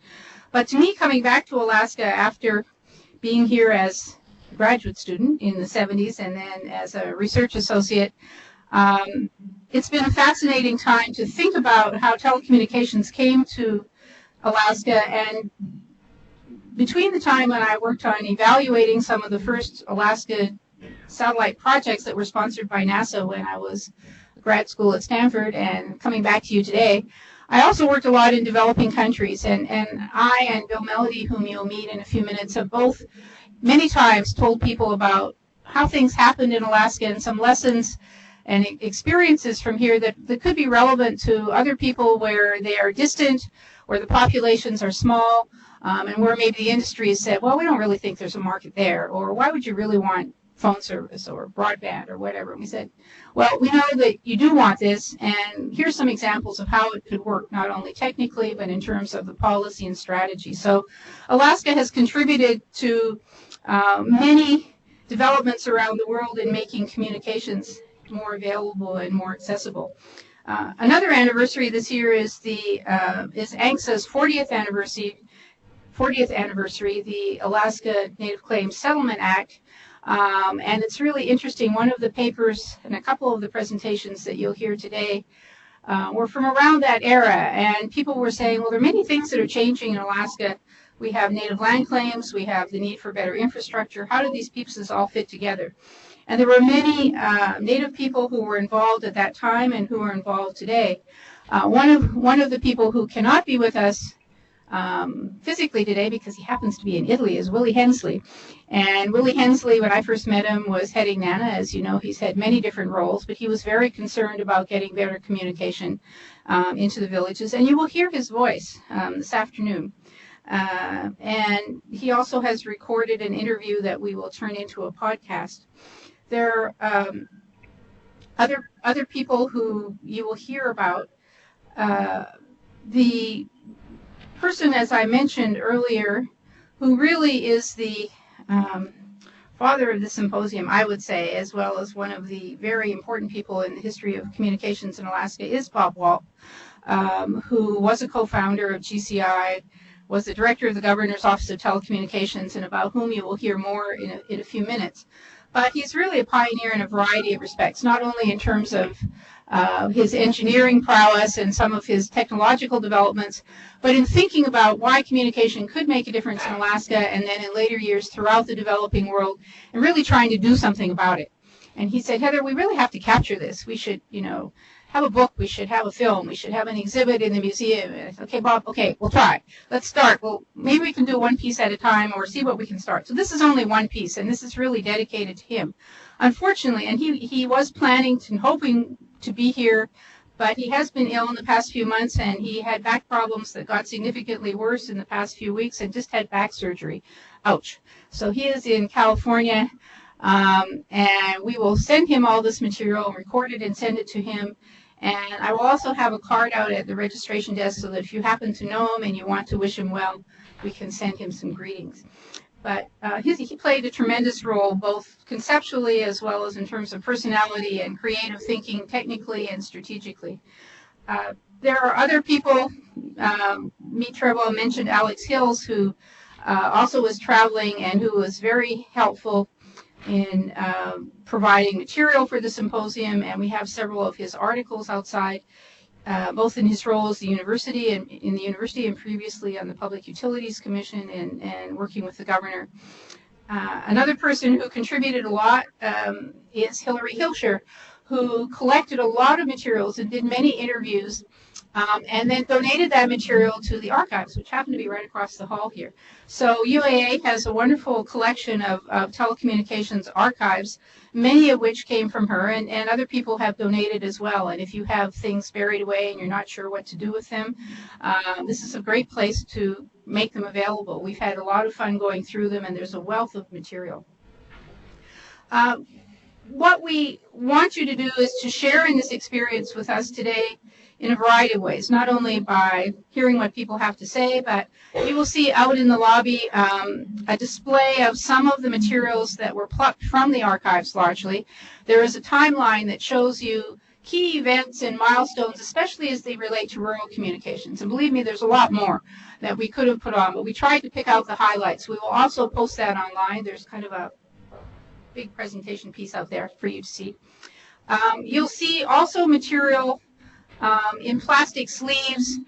But to me, coming back to Alaska after being here as a graduate student in the 70s and then as a research associate, it's been a fascinating time to think about how telecommunications came to Alaska. And between the time when I worked on evaluating some of the first Alaska satellite projects that were sponsored by NASA when I was a grad school at Stanford and coming back to you today, I also worked a lot in developing countries. And I and Bill Melody, whom you'll meet in a few minutes, have both many times told people about how things happened in Alaska and some lessons and experiences from here that could be relevant to other people where they are distant, where the populations are small, and where maybe the industry has said, well, we don't really think there's a market there, or why would you really want phone service or broadband or whatever. And we said, well, we know that you do want this, and here's some examples of how it could work, not only technically, but in terms of the policy and strategy. So Alaska has contributed to many developments around the world in making communications more available and more accessible. Another anniversary this year is ANCSA's 40th anniversary, the Alaska Native Claims Settlement Act. And it's really interesting. One of the papers and a couple of the presentations that you'll hear today were from around that era. And people were saying, well, there are many things that are changing in Alaska. We have native land claims. We have the need for better infrastructure. How do these pieces all fit together? And there were many Native people who were involved at that time and who are involved today. One of the people who cannot be with us physically today because he happens to be in Italy is Willie Hensley. And Willie Hensley, when I first met him, was heading NANA. As you know, he's had many different roles, but he was very concerned about getting better communication into the villages. And you will hear his voice this afternoon. And he also has recorded an interview that we will turn into a podcast. There are other people who you will hear about. The person, as I mentioned earlier, who really is the father of the symposium, I would say, as well as one of the very important people in the history of communications in Alaska, is Bob Walt, who was a co-founder of GCI, was the director of the Governor's Office of Telecommunications, and about whom you will hear more in a few minutes. But he's really a pioneer in a variety of respects, not only in terms of his engineering prowess and some of his technological developments, but in thinking about why communication could make a difference in Alaska and then in later years throughout the developing world, and really trying to do something about it. And he said, Heather, we really have to capture this. We should, have a book. We should have a film. We should have an exhibit in the museum. And I said, okay, Bob, okay, we'll try. Let's start. Well, maybe we can do one piece at a time or see what we can start. So this is only one piece, and this is really dedicated to him. Unfortunately, and he was planning and hoping to be here, but he has been ill in the past few months, and he had back problems that got significantly worse in the past few weeks and just had back surgery. Ouch. So he is in California, and we will send him all this material, record it, and send it to him. And I will also have a card out at the registration desk so that if you happen to know him and you want to wish him well, we can send him some greetings. But he played a tremendous role, both conceptually as well as in terms of personality and creative thinking, technically and strategically. There are other people. Meet Treble mentioned Alex Hills, who also was traveling and who was very helpful in providing material for the symposium, and we have several of his articles outside, both in his role as the university and in the university and previously on the Public Utilities Commission and working with the governor. Another person who contributed a lot is Hillary Hilscher, who collected a lot of materials and did many interviews, and then donated that material to the archives, which happen to be right across the hall here. So UAA has a wonderful collection of telecommunications archives, many of which came from her, and other people have donated as well. And if you have things buried away and you're not sure what to do with them, this is a great place to make them available. We've had a lot of fun going through them, and there's a wealth of material. What we want you to do is to share in this experience with us today in a variety of ways, not only by hearing what people have to say, but you will see out in the lobby a display of some of the materials that were plucked from the archives largely. There is a timeline that shows you key events and milestones, especially as they relate to rural communications. And believe me, there's a lot more that we could have put on, but we tried to pick out the highlights. We will also post that online. There's kind of a big presentation piece out there for you to see. You'll see also material in plastic sleeves,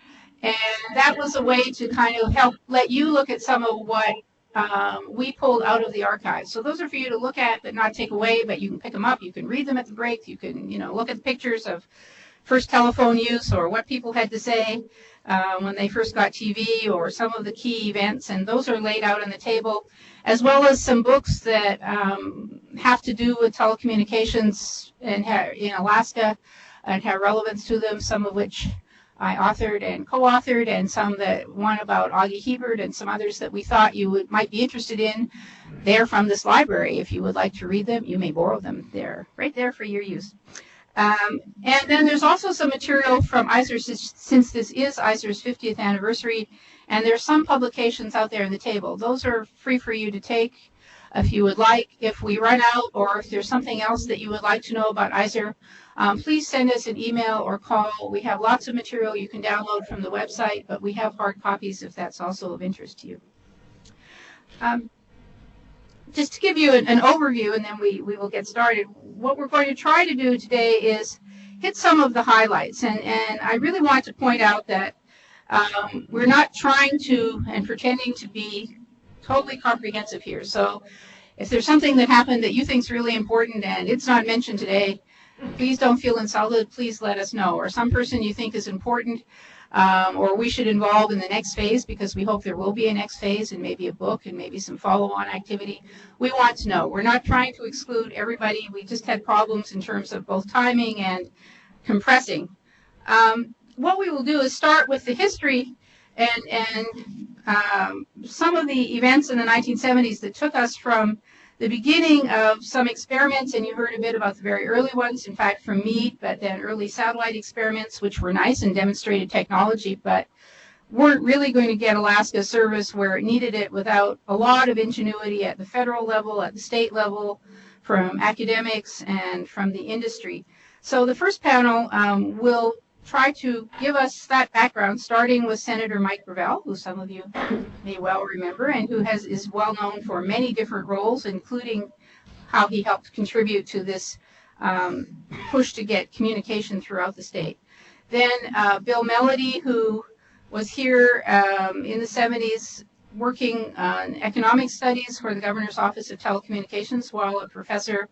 and that was a way to kind of help let you look at some of what we pulled out of the archives. So those are for you to look at but not take away, but you can pick them up, you can read them at the break, you can, look at the pictures of first telephone use or what people had to say when they first got TV or some of the key events, and those are laid out on the table, as well as some books that have to do with telecommunications and in Alaska and have relevance to them, some of which I authored and co-authored, and some one about Augie Hebert and some others that we thought you might be interested in. They're from this library. If you would like to read them, you may borrow them. They're right there for your use. And then there's also some material from ISER, since this is ISER's 50th anniversary, and there's some publications out there in the table. Those are free for you to take if you would like. If we run out or if there's something else that you would like to know about ISER, please send us an email or call. We have lots of material you can download from the website, but we have hard copies if that's also of interest to you. Just to give you an overview, and then we will get started. What we're going to try to do today is hit some of the highlights. And I really want to point out that we're not trying to and pretending to be totally comprehensive here. So if there's something that happened that you think is really important and it's not mentioned today, please don't feel insulted. Please let us know. Or some person you think is important or we should involve in the next phase, because we hope there will be a next phase and maybe a book and maybe some follow-on activity. We want to know. We're not trying to exclude everybody. We just had problems in terms of both timing and compressing. What we will do is start with the history and some of the events in the 1970s that took us from the beginning of some experiments, and you heard a bit about the very early ones, in fact, from me, but then early satellite experiments, which were nice and demonstrated technology, but weren't really going to get Alaska service where it needed it without a lot of ingenuity at the federal level, at the state level, from academics and from the industry. So the first panel will try to give us that background, starting with Senator Mike Gravel, who some of you may well remember, and who is well known for many different roles, including how he helped contribute to this push to get communication throughout the state. Then Bill Melody, who was here in the 70s working on economic studies for the Governor's Office of Telecommunications while a professor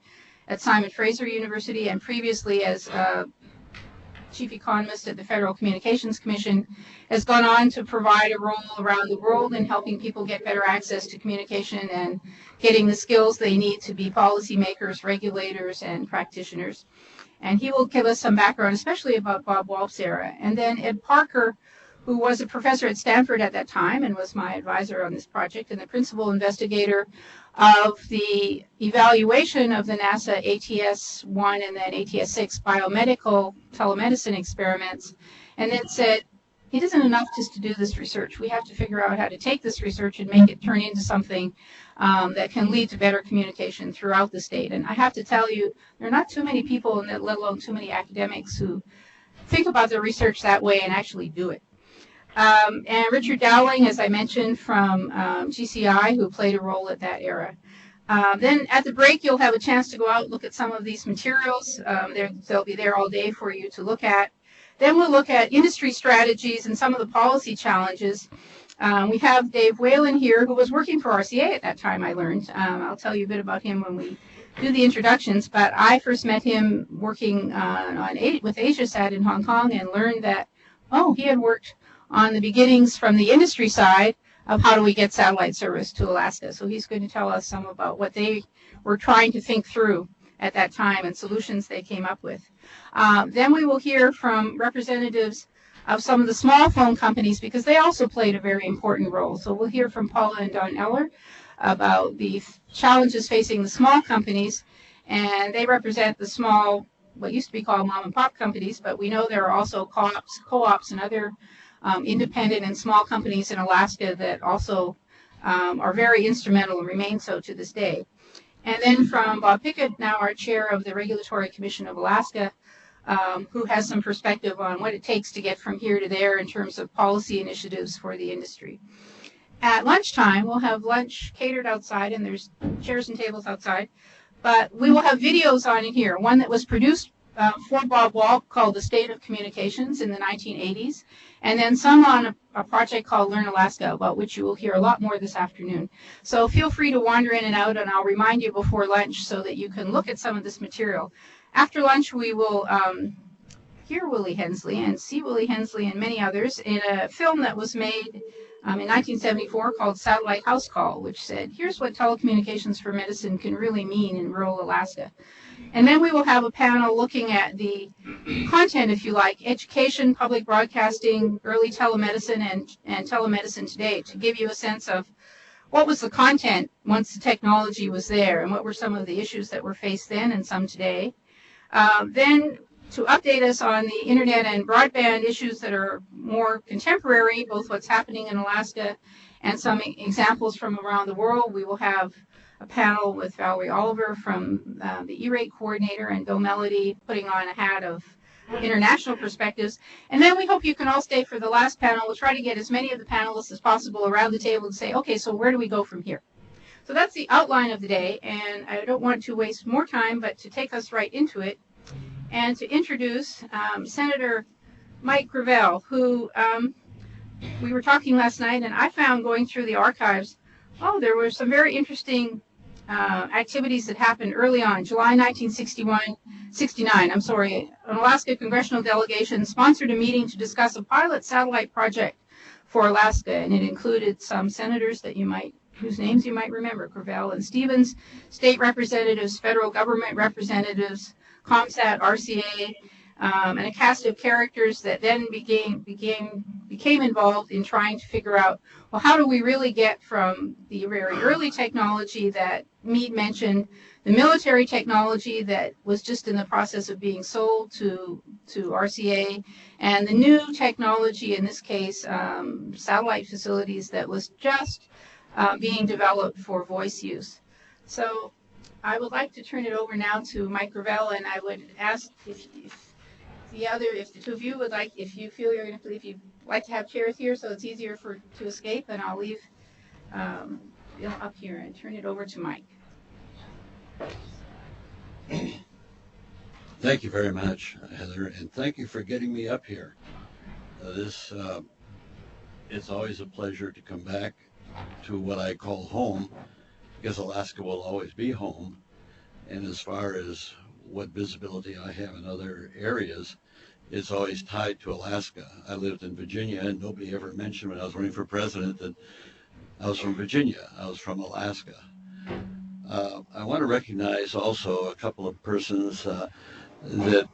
at Simon Fraser University, and previously as chief economist at the Federal Communications Commission, has gone on to provide a role around the world in helping people get better access to communication and getting the skills they need to be policymakers, regulators, and practitioners. And he will give us some background, especially about Bob Wolf's era. And then Ed Parker, who was a professor at Stanford at that time and was my advisor on this project and the principal investigator of the evaluation of the NASA ATS-1 and then ATS-6 biomedical telemedicine experiments, and then said, it isn't enough just to do this research. We have to figure out how to take this research and make it turn into something that can lead to better communication throughout the state. And I have to tell you, there are not too many people, let alone too many academics, who think about their research that way and actually do it. And Richard Dowling, as I mentioned, from GCI, who played a role at that era. Then at the break, you'll have a chance to go out and look at some of these materials. They'll be there all day for you to look at. Then we'll look at industry strategies and some of the policy challenges. We have Dave Whalen here, who was working for RCA at that time, I learned. I'll tell you a bit about him when we do the introductions, but I first met him working with AsiaSat in Hong Kong and learned that, he had worked on the beginnings from the industry side of how do we get satellite service to Alaska. So he's going to tell us some about what they were trying to think through at that time and solutions they came up with. Then we will hear from representatives of some of the small phone companies, because they also played a very important role. So we'll hear from Paula and Don Eller about the challenges facing the small companies, and they represent the small, what used to be called mom and pop companies, but we know there are also co-ops and other independent and small companies in Alaska that also are very instrumental and remain so to this day. And then from Bob Pickett, now our chair of the Regulatory Commission of Alaska, who has some perspective on what it takes to get from here to there in terms of policy initiatives for the industry. At lunchtime, we'll have lunch catered outside, and there's chairs and tables outside. But we will have videos on in here. One that was produced for Bob Wall called The State of Communications in the 1980s, and then some on a project called Learn Alaska, about which you will hear a lot more this afternoon. So feel free to wander in and out, and I'll remind you before lunch so that you can look at some of this material. After lunch, we will hear Willie Hensley and see Willie Hensley and many others in a film that was made in 1974 called Satellite House Call, which said, here's what telecommunications for medicine can really mean in rural Alaska. And then we will have a panel looking at the content, if you like, education, public broadcasting, early telemedicine, and telemedicine today, to give you a sense of what was the content once the technology was there, and what were some of the issues that were faced then and some today. Then to update us on the internet and broadband issues that are more contemporary, both what's happening in Alaska and some examples from around the world. We will have a panel with Valerie Oliver from the E-rate coordinator, and Bill Melody putting on a hat of international perspectives. And then we hope you can all stay for the last panel. We'll try to get as many of the panelists as possible around the table and say, okay, so where do we go from here? So that's the outline of the day, and I don't want to waste more time, but to take us right into it, and to introduce Senator Mike Gravel, who we were talking last night, and I found going through the archives, there were some very interesting activities that happened early on. July 1969, an Alaska congressional delegation sponsored a meeting to discuss a pilot satellite project for Alaska, and it included some senators that whose names you might remember, Gravel and Stevens, state representatives, federal government representatives, ComSat, RCA, and a cast of characters that then became involved in trying to figure out, well, how do we really get from the very early technology that Meade mentioned, the military technology that was just in the process of being sold to RCA, and the new technology, in this case, satellite facilities that was just being developed for voice use. So I would like to turn it over now to Mike Gravel, and I would ask if the two of you would like, if you feel you'd like to have chairs here so it's easier to escape, then I'll leave Bill up here and turn it over to Mike. Thank you very much, Heather, and thank you for getting me up here. It's always a pleasure to come back to what I call home, because Alaska will always be home. And as far as what visibility I have in other areas, it's always tied to Alaska. I lived in Virginia, and nobody ever mentioned when I was running for president that I was from Virginia. I was from Alaska. I want to recognize also a couple of persons that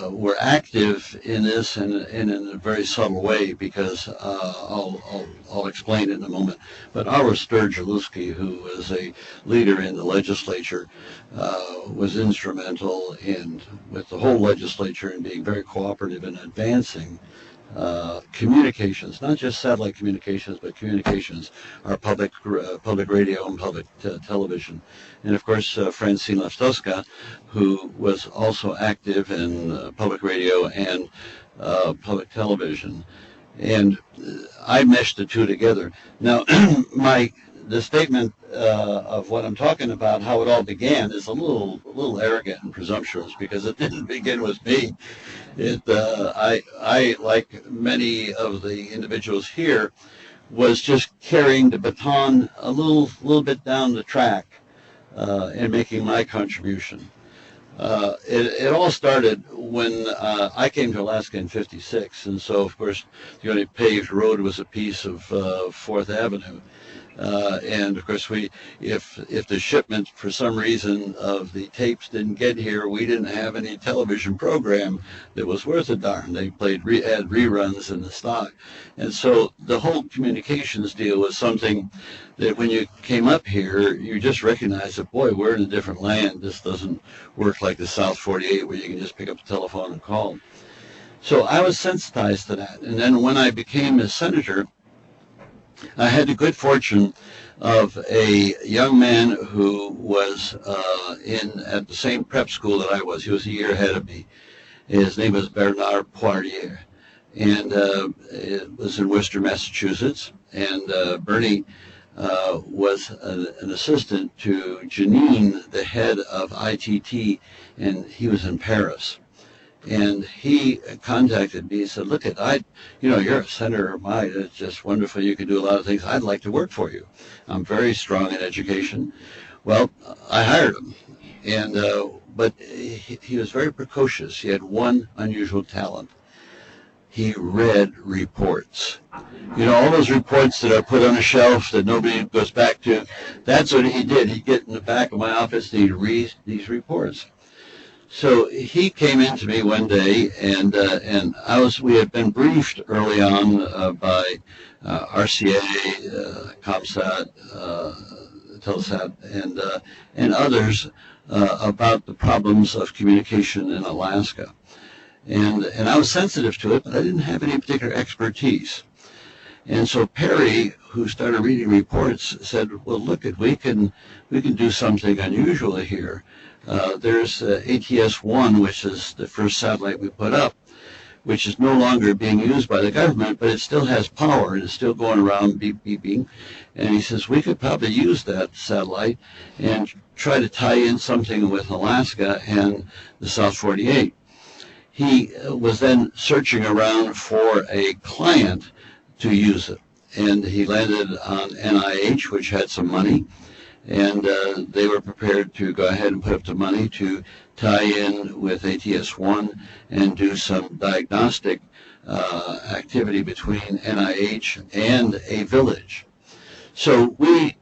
were active in this and in a very subtle way, because I'll explain it in a moment. But Ara Sturgielewski, who was a leader in the legislature, was instrumental with the whole legislature in being very cooperative in advancing communications, not just satellite communications, but communications, our public radio and public television. And of course, Francine Leftoska, who was also active in public radio and public television. And I meshed the two together. Now, the statement of what I'm talking about, how it all began, is a little arrogant and presumptuous, because it didn't begin with me. I, like many of the individuals here, was just carrying the baton a little bit down the track and making my contribution. It all started when I came to Alaska in '56, and so of course the only paved road was a piece of 4th Avenue. And of course, if the shipment for some reason of the tapes didn't get here, we didn't have any television program that was worth a darn. They had reruns in the stock, and so the whole communications deal was something that when you came up here, you just recognized that, boy, we're in a different land. This doesn't work like the South 48, where you can just pick up the telephone and call. So I was sensitized to that, and then when I became a senator, I had the good fortune of a young man who was at the same prep school that I was. He was a year ahead of me. His name was Bernard Poirier, and it was in Worcester, Massachusetts. And Bernie was an assistant to Janine, the head of ITT, and he was in Paris. And he contacted me. He said, "Look, you're a senator of mine. It's just wonderful. You can do a lot of things. I'd like to work for you. I'm very strong in education." Well, I hired him, and but he was very precocious. He had one unusual talent. He read reports. All those reports that are put on a shelf that nobody goes back to. That's what he did. He'd get in the back of my office and he'd read these reports. So he came in to me one day, and we had been briefed early on by RCA, ComSat, Telesat, and others about the problems of communication in Alaska. And I was sensitive to it, but I didn't have any particular expertise. And so Perry, who started reading reports, said, "Well, look, we can do something unusual here. There's ATS-1, which is the first satellite we put up, which is no longer being used by the government, but it still has power and it's still going around beeping." And he says, "We could probably use that satellite and try to tie in something with Alaska and the South 48. He was then searching around for a client to use it, and he landed on NIH, which had some money, and they were prepared to go ahead and put up the money to tie in with ATS-1 and do some diagnostic activity between NIH and a village. So we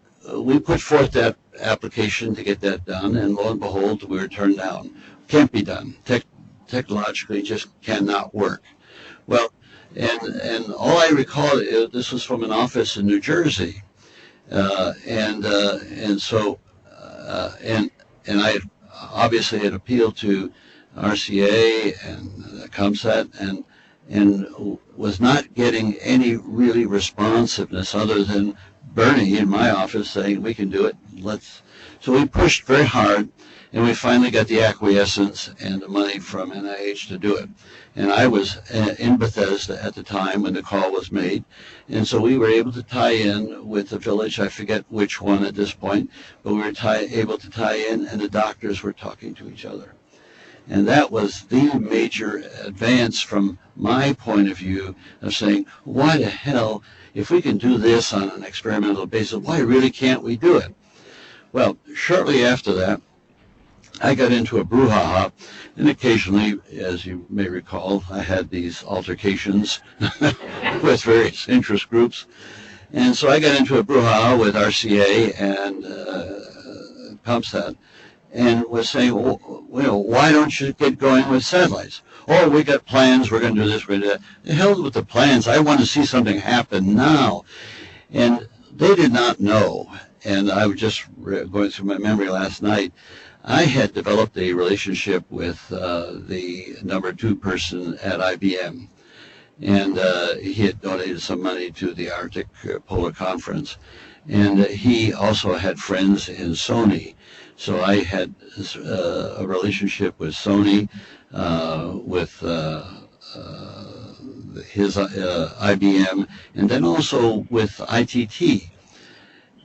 put forth that application to get that done, and lo and behold, we were turned down. Can't be done. Technologically, just cannot work. Well, and all I recall, this was from an office in New Jersey, and I obviously had appealed to RCA and ComSat and was not getting any really responsiveness other than Bernie in my office saying, "We can do it. So we pushed very hard, and we finally got the acquiescence and the money from NIH to do it. And I was in Bethesda at the time when the call was made, and so we were able to tie in with the village. I forget which one at this point, but we were able to tie in, and the doctors were talking to each other. And that was the major advance from my point of view of saying, why the hell, if we can do this on an experimental basis, why really can't we do it? Well, shortly after that, I got into a brouhaha, and occasionally, as you may recall, I had these altercations with various interest groups. And so I got into a brouhaha with RCA and ComSat, and was saying, well, why don't you get going with satellites? Oh, we got plans, we're going to do this, we're going to do that. The hell with the plans, I want to see something happen now. And they did not know, and I was just going through my memory last night, I had developed a relationship with the number 2 person at IBM, and he had donated some money to the Arctic Polar Conference, and he also had friends in Sony. So I had a relationship with Sony, with his IBM, and then also with ITT.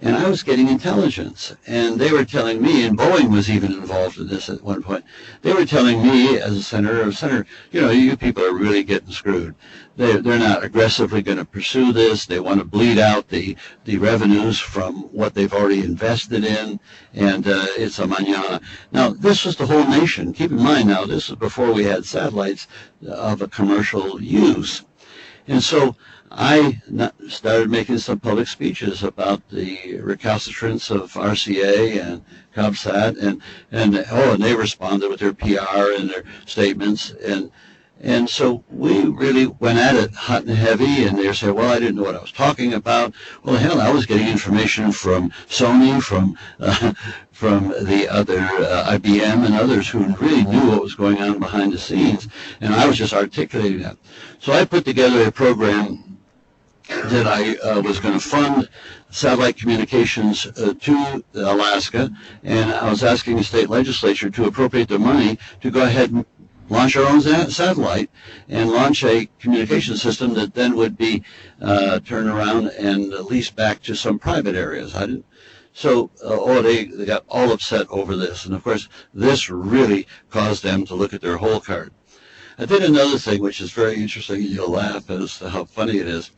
And I was getting intelligence, and they were telling me, and Boeing was even involved in this at one point, they were telling me as a senator, you people are really getting screwed. They're not aggressively going to pursue this. They want to bleed out the revenues from what they've already invested in, and it's a mañana. Now, this was the whole nation. Keep in mind now, this was before we had satellites of a commercial use. And so I started making some public speeches about the recalcitrance of RCA and ComSat, and they responded with their PR and their statements, and so we really went at it hot and heavy, and they said, well, I didn't know what I was talking about. Well, hell, I was getting information from Sony, from the other IBM and others who really knew what was going on behind the scenes, and I was just articulating that. So I put together a program that I was going to fund satellite communications to Alaska, and I was asking the state legislature to appropriate the money to go ahead and launch our own satellite and launch a communication system that then would be turned around and leased back to some private areas. So they got all upset over this. And of course, this really caused them to look at their whole card. I did another thing which is very interesting, and you'll laugh as to how funny it is.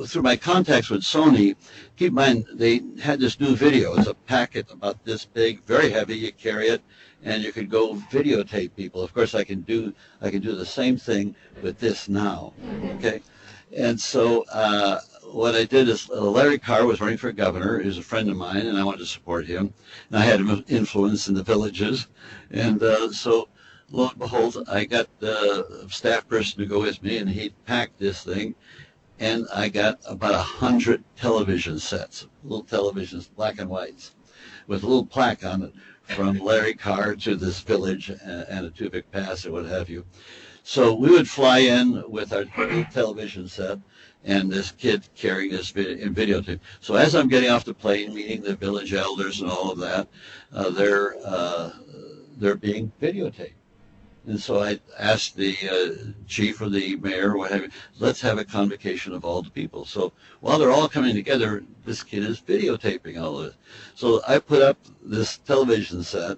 Through my contacts with Sony, keep in mind, they had this new video. It's a packet about this big, very heavy. You carry it, and you could go videotape people. Of course, I can do the same thing with this now. Okay, and so what I did is Larry Carr was running for governor. He was a friend of mine, and I wanted to support him. And I had influence in the villages, and so lo and behold, I got a staff person to go with me, and he packed this thing. And I got about 100 television sets, little televisions, black and whites, with a little plaque on it from Larry Carr to this village and a Tubic Pass or what have you. So we would fly in with our television set and this kid carrying this videotape. So as I'm getting off the plane, meeting the village elders and all of that, they're being videotaped. And so I asked the chief or the mayor or what have you, let's have a convocation of all the people. So while they're all coming together, this kid is videotaping all of it. So I put up this television set,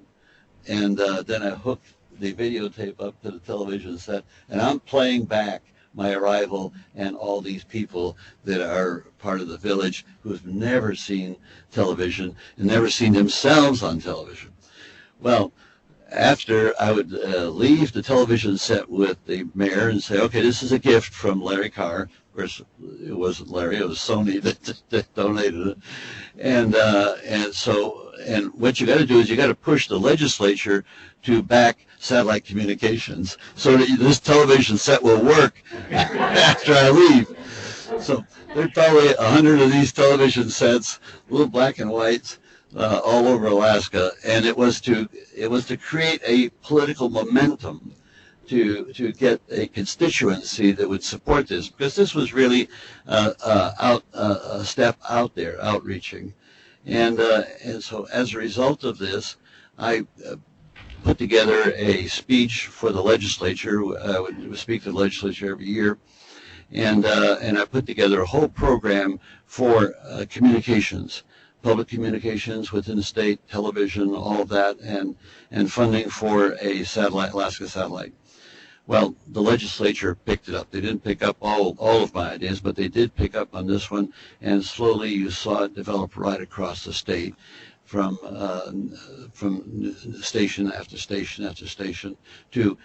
and then I hooked the videotape up to the television set, and I'm playing back my arrival and all these people that are part of the village who've never seen television and never seen themselves on television. Well, after I would leave the television set with the mayor and say, okay, this is a gift from Larry Carr. Of course, it wasn't Larry, it was Sony that donated it. And what you got to do is you got to push the legislature to back satellite communications so that this television set will work after I leave. So there are probably 100 of these television sets, little black and whites, all over Alaska, and it was to create a political momentum to get a constituency that would support this, because this was really a step out there, outreaching, and so as a result of this, I put together a speech for the legislature. I would speak to the legislature every year, and I put together a whole program for communications. Public communications within the state, television, all of that, and funding for a satellite, Alaska satellite. Well, the legislature picked it up. They didn't pick up all of my ideas, but they did pick up on this one, and slowly you saw it develop right across the state, from station after station after station, to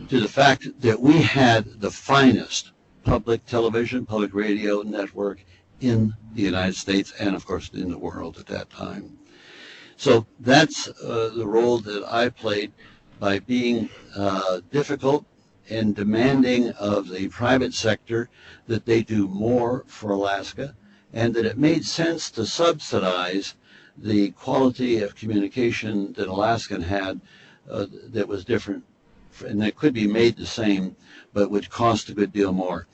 the fact that we had the finest public television, public radio network in the United States and, of course, in the world at that time. So that's the role that I played by being difficult and demanding of the private sector that they do more for Alaska, and that it made sense to subsidize the quality of communication that Alaskan had that was different, and that could be made the same, but would cost a good deal more.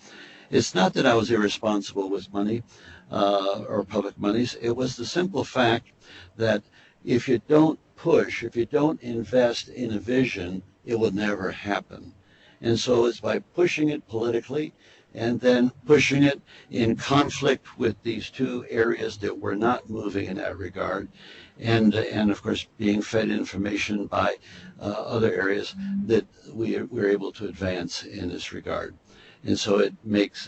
It's not that I was irresponsible with money or public monies. It was the simple fact that if you don't push, if you don't invest in a vision, it will never happen. And so it's by pushing it politically and then pushing it in conflict with these two areas that were not moving in that regard, and of course being fed information by other areas, that we're able to advance in this regard. And so it makes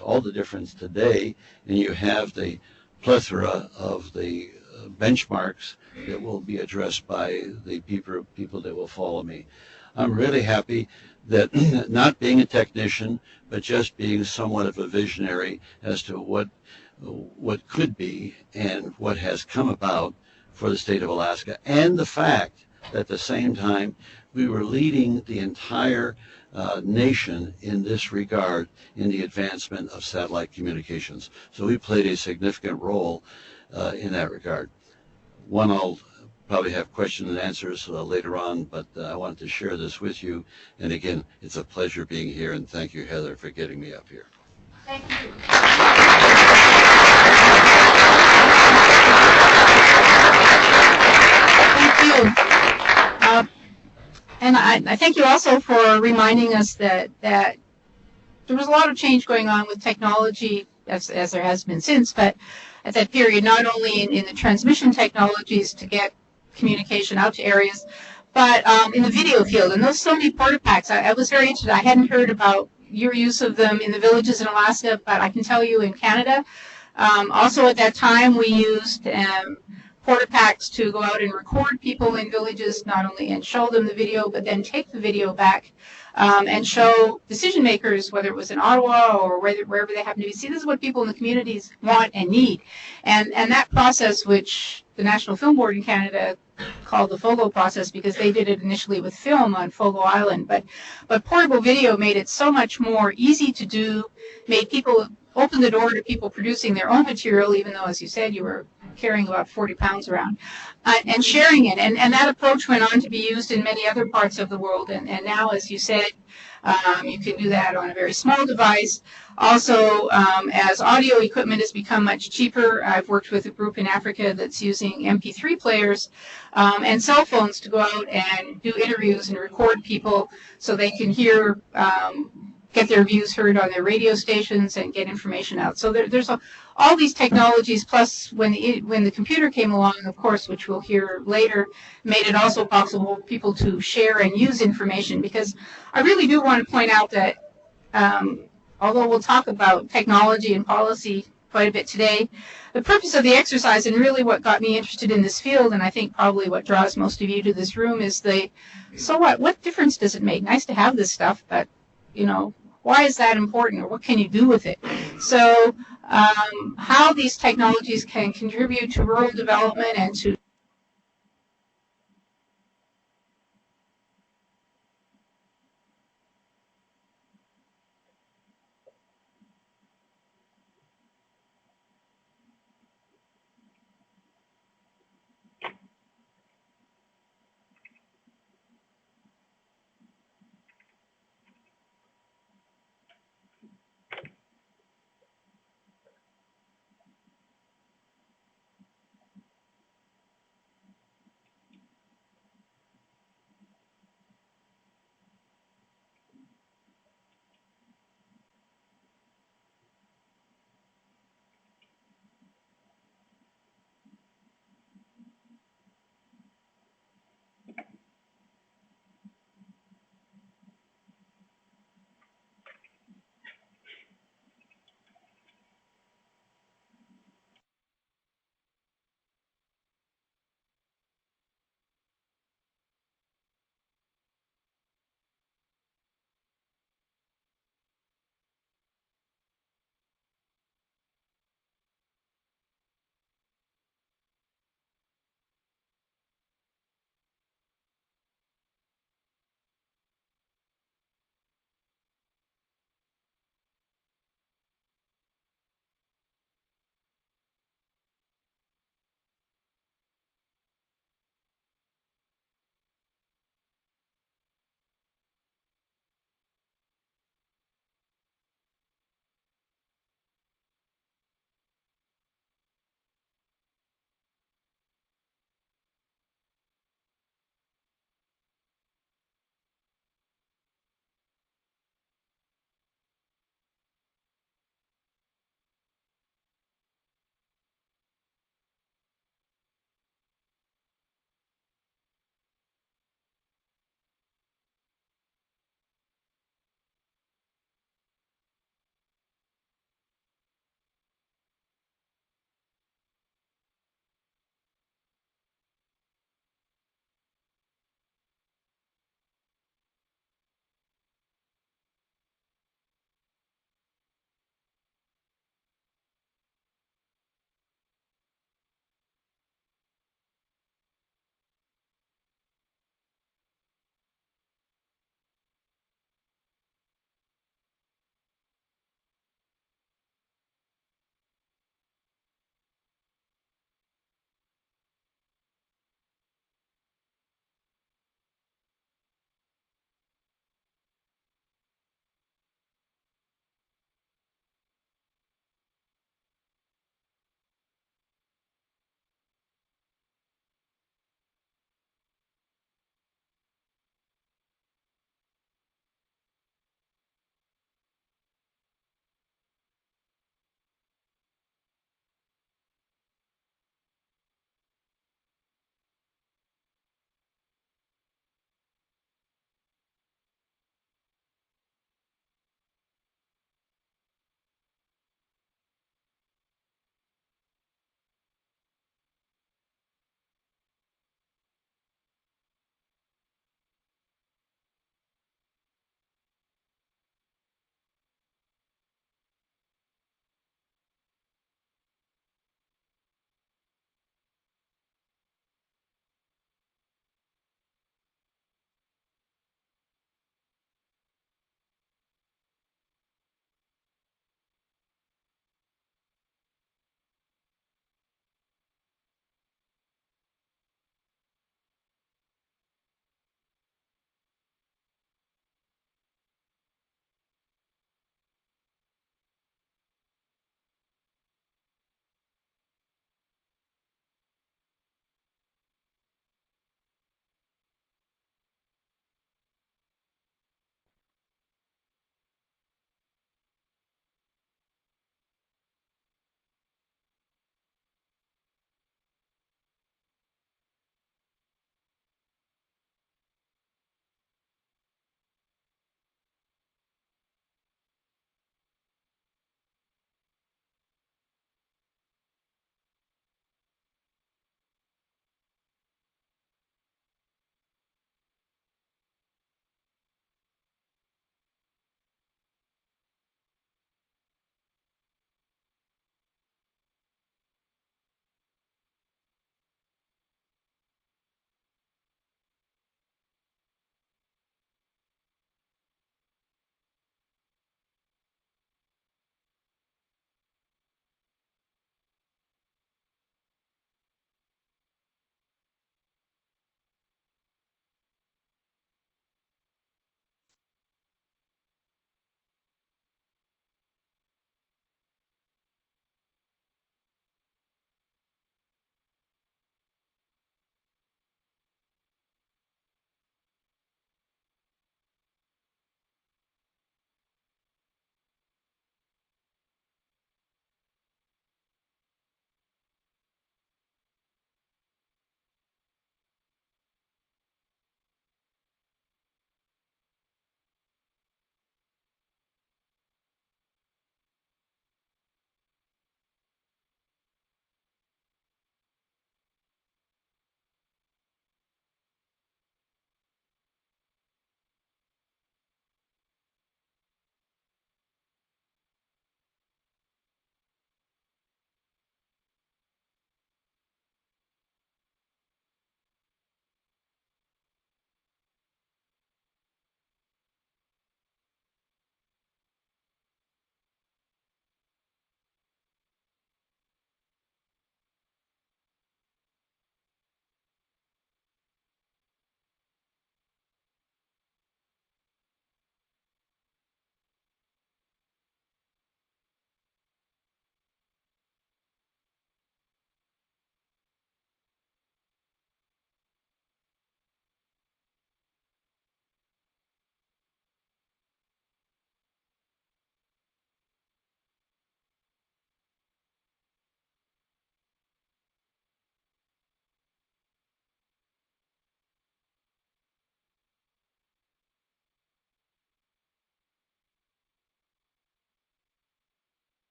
all the difference today, and you have the plethora of the benchmarks that will be addressed by the people that will follow me. I'm really happy that not being a technician, but just being somewhat of a visionary as to what could be and what has come about for the state of Alaska, and the fact that at the same time we were leading the entire nation in this regard in the advancement of satellite communications. So we played a significant role in that regard. One, I'll probably have questions and answers later on, but I wanted to share this with you. And again, it's a pleasure being here, and thank you, Heather, for getting me up here. Thank you. Thank you. And I thank you also for reminding us that there was a lot of change going on with technology, as there has been since, but at that period, not only in the transmission technologies to get communication out to areas, but in the video field. And those so many porta packs, I was very interested. I hadn't heard about your use of them in the villages in Alaska, but I can tell you in Canada, also at that time, we used porta packs to go out and record people in villages, not only and show them the video, but then take the video back and show decision makers, whether it was in Ottawa or wherever they happen to be. See, this is what people in the communities want and need. And that process, which the National Film Board in Canada called the FOGO process, because they did it initially with film on Fogo Island, but portable video made it so much more easy to do, made people open the door to people producing their own material, even though, as you said, you were carrying about 40 pounds around, and sharing it. And that approach went on to be used in many other parts of the world. And now, as you said, you can do that on a very small device. Also, as audio equipment has become much cheaper, I've worked with a group in Africa that's using MP3 players and cell phones to go out and do interviews and record people so they can hear, get their views heard on their radio stations and get information out. So there's all these technologies, plus when the computer came along, of course, which we'll hear later, made it also possible for people to share and use information. Because I really do want to point out that although we'll talk about technology and policy quite a bit today, the purpose of the exercise and really what got me interested in this field, and I think probably what draws most of you to this room, is so what difference does it make? Nice to have this stuff, but, why is that important, or what can you do with it? So how these technologies can contribute to rural development and to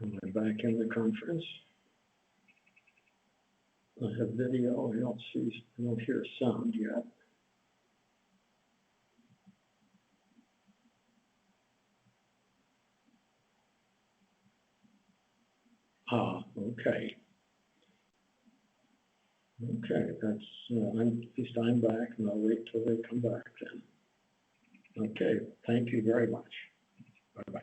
Am I back in the conference? I have video. I don't hear sound yet. Ah, okay. Okay, that's, at least I'm back, and I'll wait till they come back then. Okay, thank you very much. Bye-bye.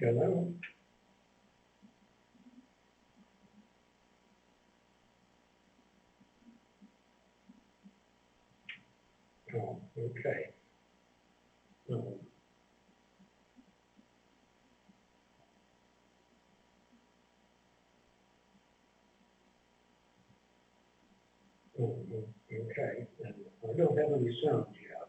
Hello? Oh, okay. Oh. Okay, and I don't have any sound yet.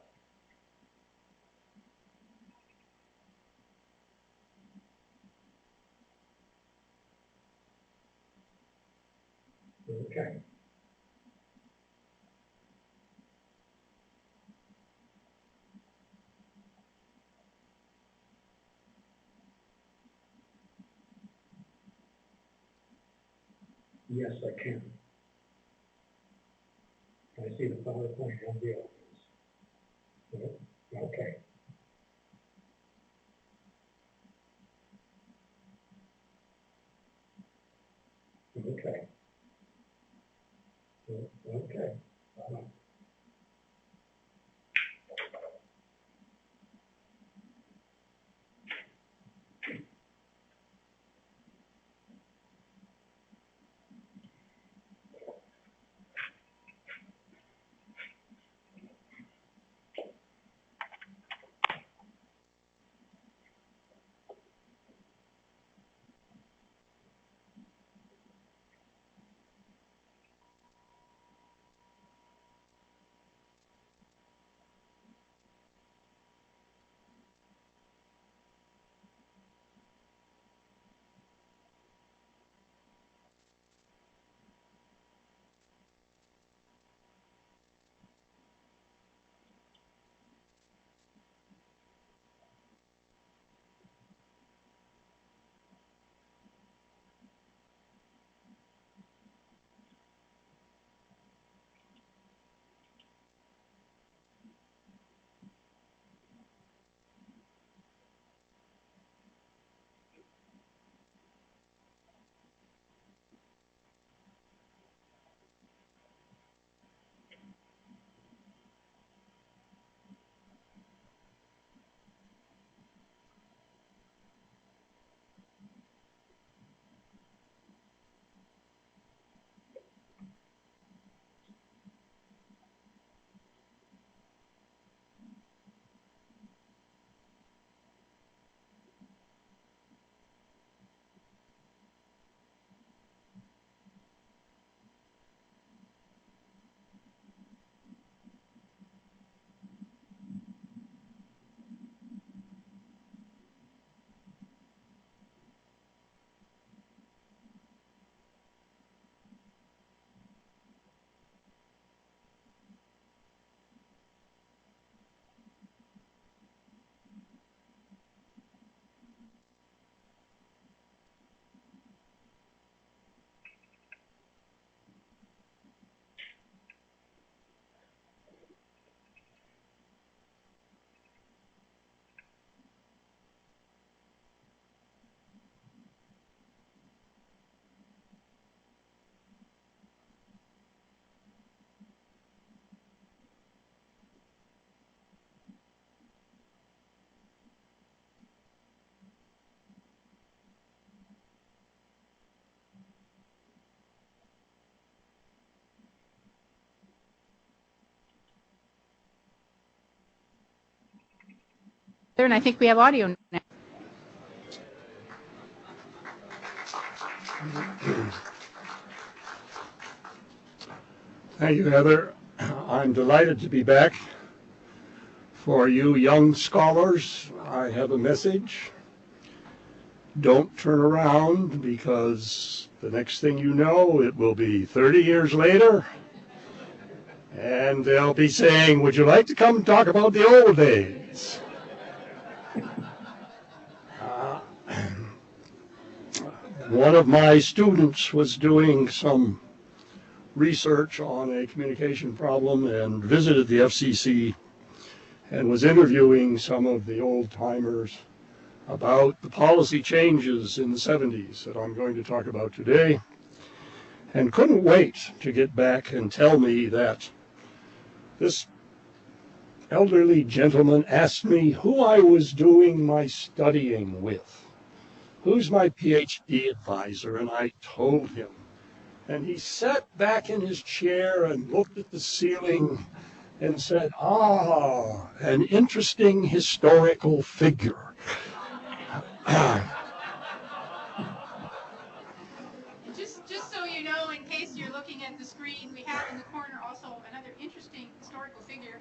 Okay. Yes, I can. I see the PowerPoint on the office. Okay. Okay. Okay. And I think we have audio now. Thank you, Heather. I'm delighted to be back. For you young scholars, I have a message. Don't turn around, because the next thing you know, it will be 30 years later, and they'll be saying, would you like to come talk about the old days? One of my students was doing some research on a communication problem and visited the FCC and was interviewing some of the old timers about the policy changes in the 70s that I'm going to talk about today, and couldn't wait to get back and tell me that this elderly gentleman asked me who I was doing my studying with. who's my PhD advisor? And I told him. And he sat back in his chair and looked at the ceiling and said, "Ah, an interesting historical figure." Just so you know, in case you're looking at the screen, we have in the corner also another interesting historical figure,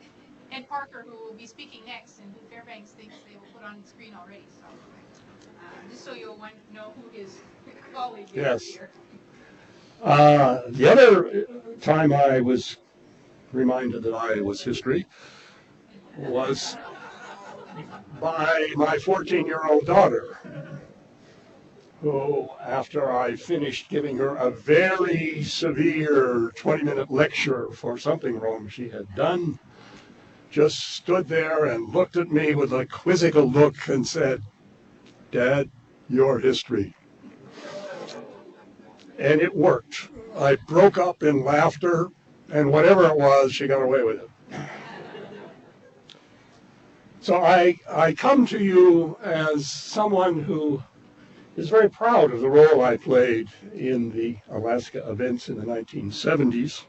Ed Parker, who will be speaking next, and who Fairbanks thinks they will put on the screen already. So, just so you'll know who his colleague is here. The other time I was reminded that I was history was by my 14-year-old daughter, who, after I finished giving her a very severe 20-minute lecture for something wrong she had done, just stood there and looked at me with a quizzical look and said, "Dad, you're history." And it worked. I broke up in laughter, and whatever it was, she got away with it. So I come to you as someone who is very proud of the role I played in the Alaska events in the 1970s.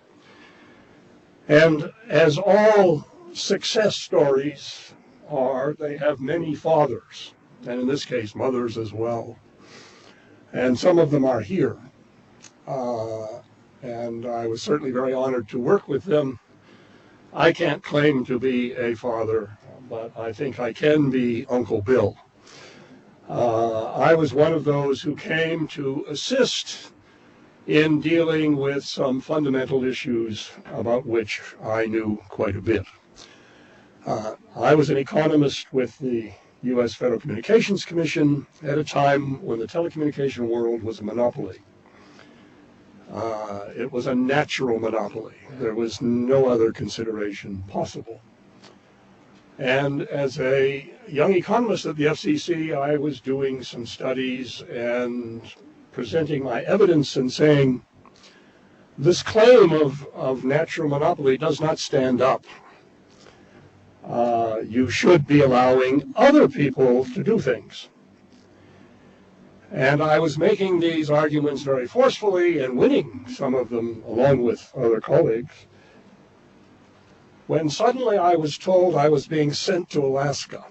And as all success stories are, they have many fathers, and in this case, mothers as well. And some of them are here. And I was certainly very honored to work with them. I can't claim to be a father, but I think I can be Uncle Bill. I was one of those who came to assist in dealing with some fundamental issues about which I knew quite a bit. I was an economist with the U.S. Federal Communications Commission at a time when the telecommunication world was a monopoly. It was a natural monopoly. There was no other consideration possible. And as a young economist at the FCC, I was doing some studies and presenting my evidence and saying, this claim of natural monopoly does not stand up. You should be allowing other people to do things. And I was making these arguments very forcefully and winning some of them along with other colleagues, when suddenly I was told I was being sent to Alaska.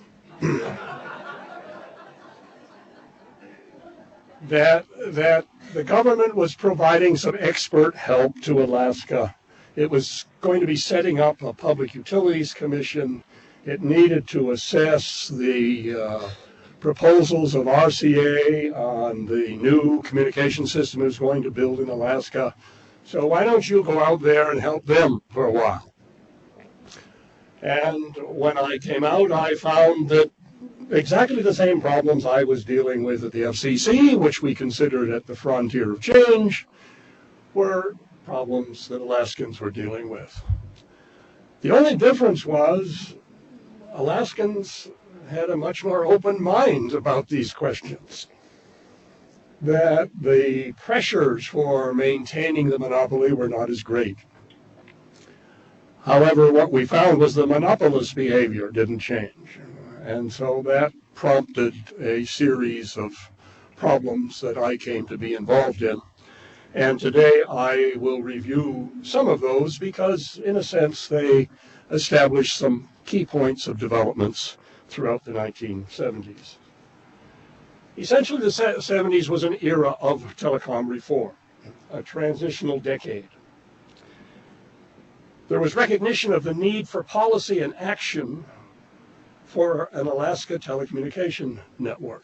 that the government was providing some expert help to Alaska. It was going to be setting up a public utilities commission. It needed to assess the proposals of RCA on the new communication system it was going to build in Alaska. So why don't you go out there and help them for a while? And when I came out, I found that exactly the same problems I was dealing with at the FCC, which we considered at the frontier of change, were problems that Alaskans were dealing with. The only difference was Alaskans had a much more open mind about these questions, that the pressures for maintaining the monopoly were not as great. However, what we found was the monopolist behavior didn't change. And so that prompted a series of problems that I came to be involved in. And today I will review some of those because, in a sense, they establish some key points of developments throughout the 1970s. Essentially, the 70s was an era of telecom reform, a transitional decade. There was recognition of the need for policy and action for an Alaska telecommunication network.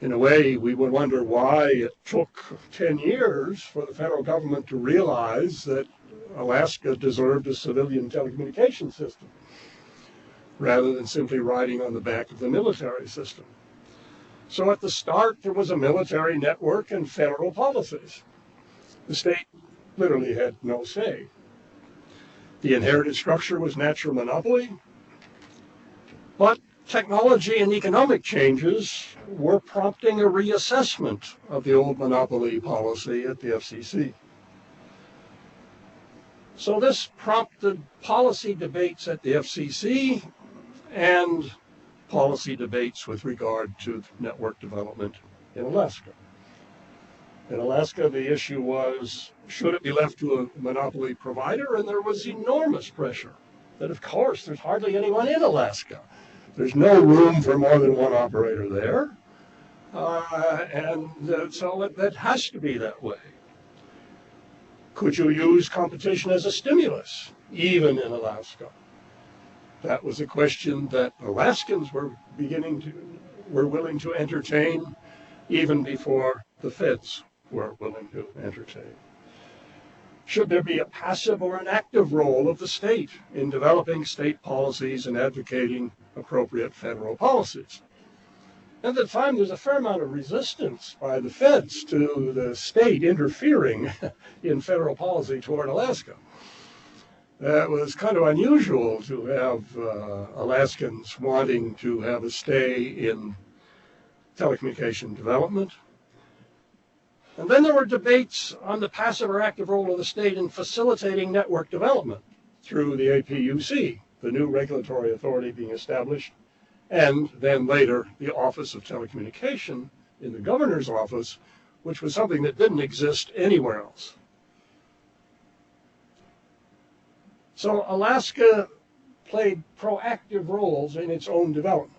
In a way, we would wonder why it took 10 years for the federal government to realize that Alaska deserved a civilian telecommunication system, rather than simply riding on the back of the military system. So at the start, there was a military network and federal policies. The state literally had no say. The inherited structure was natural monopoly, but technology and economic changes were prompting a reassessment of the old monopoly policy at the FCC. So this prompted policy debates at the FCC and policy debates with regard to network development in Alaska. In Alaska, the issue was, should it be left to a monopoly provider? And there was enormous pressure that, of course, there's hardly anyone in Alaska. There's no room for more than one operator there. So that has to be that way. Could you use competition as a stimulus, even in Alaska? That was a question that Alaskans were willing to entertain even before the feds were willing to entertain. Should there be a passive or an active role of the state in developing state policies and advocating appropriate federal policies? At the time, there's a fair amount of resistance by the feds to the state interfering in federal policy toward Alaska. It was kind of unusual to have Alaskans wanting to have a stay in telecommunication development. And then there were debates on the passive or active role of the state in facilitating network development through the APUC, the new regulatory authority being established, and then later the Office of Telecommunication in the governor's office, which was something that didn't exist anywhere else. So Alaska played proactive roles in its own development.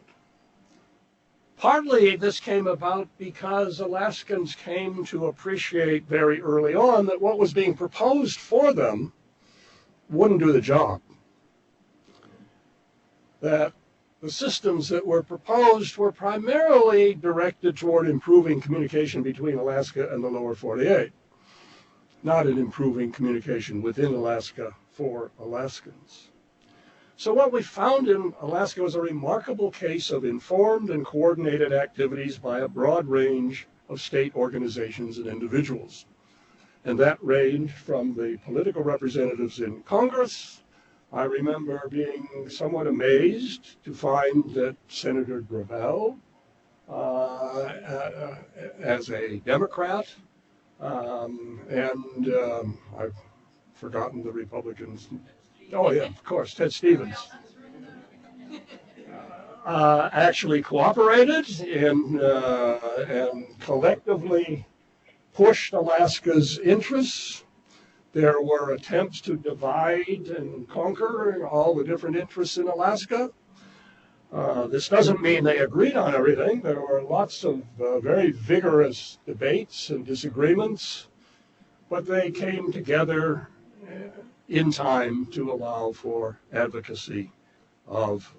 Partly this came about because Alaskans came to appreciate very early on that what was being proposed for them wouldn't do the job. That the systems that were proposed were primarily directed toward improving communication between Alaska and the lower 48, not in improving communication within Alaska for Alaskans. So what we found in Alaska was a remarkable case of informed and coordinated activities by a broad range of state organizations and individuals. And that ranged from the political representatives in Congress. I remember being somewhat amazed to find that Senator Gravel, as a Democrat, I've forgotten the Republicans. Oh yeah, of course, Ted Stevens. Actually cooperated and collectively pushed Alaska's interests. There were attempts to divide and conquer all the different interests in Alaska. This doesn't mean they agreed on everything. There were lots of very vigorous debates and disagreements, but they came together in time to allow for advocacy of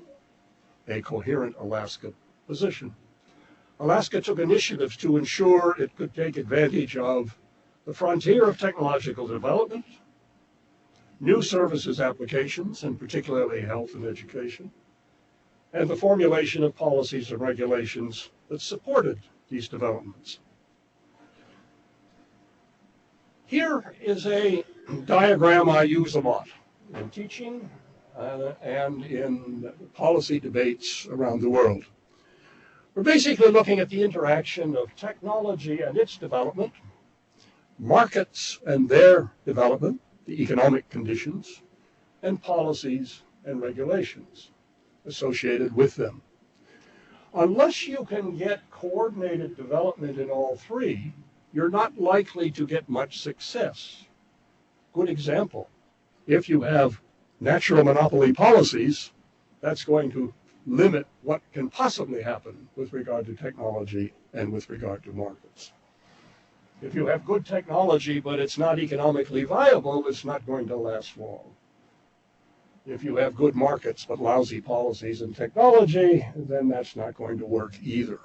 a coherent Alaska position. Alaska took initiatives to ensure it could take advantage of the frontier of technological development, new services applications, and particularly health and education, and the formulation of policies and regulations that supported these developments. Here is a diagram I use a lot in teaching and in policy debates around the world. We're basically looking at the interaction of technology and its development, markets and their development, the economic conditions, and policies and regulations associated with them. Unless you can get coordinated development in all three, you're not likely to get much success. Good example, if you have natural monopoly policies, that's going to limit what can possibly happen with regard to technology and with regard to markets. If you have good technology, but it's not economically viable, it's not going to last long. If you have good markets, but lousy policies and technology, then that's not going to work either.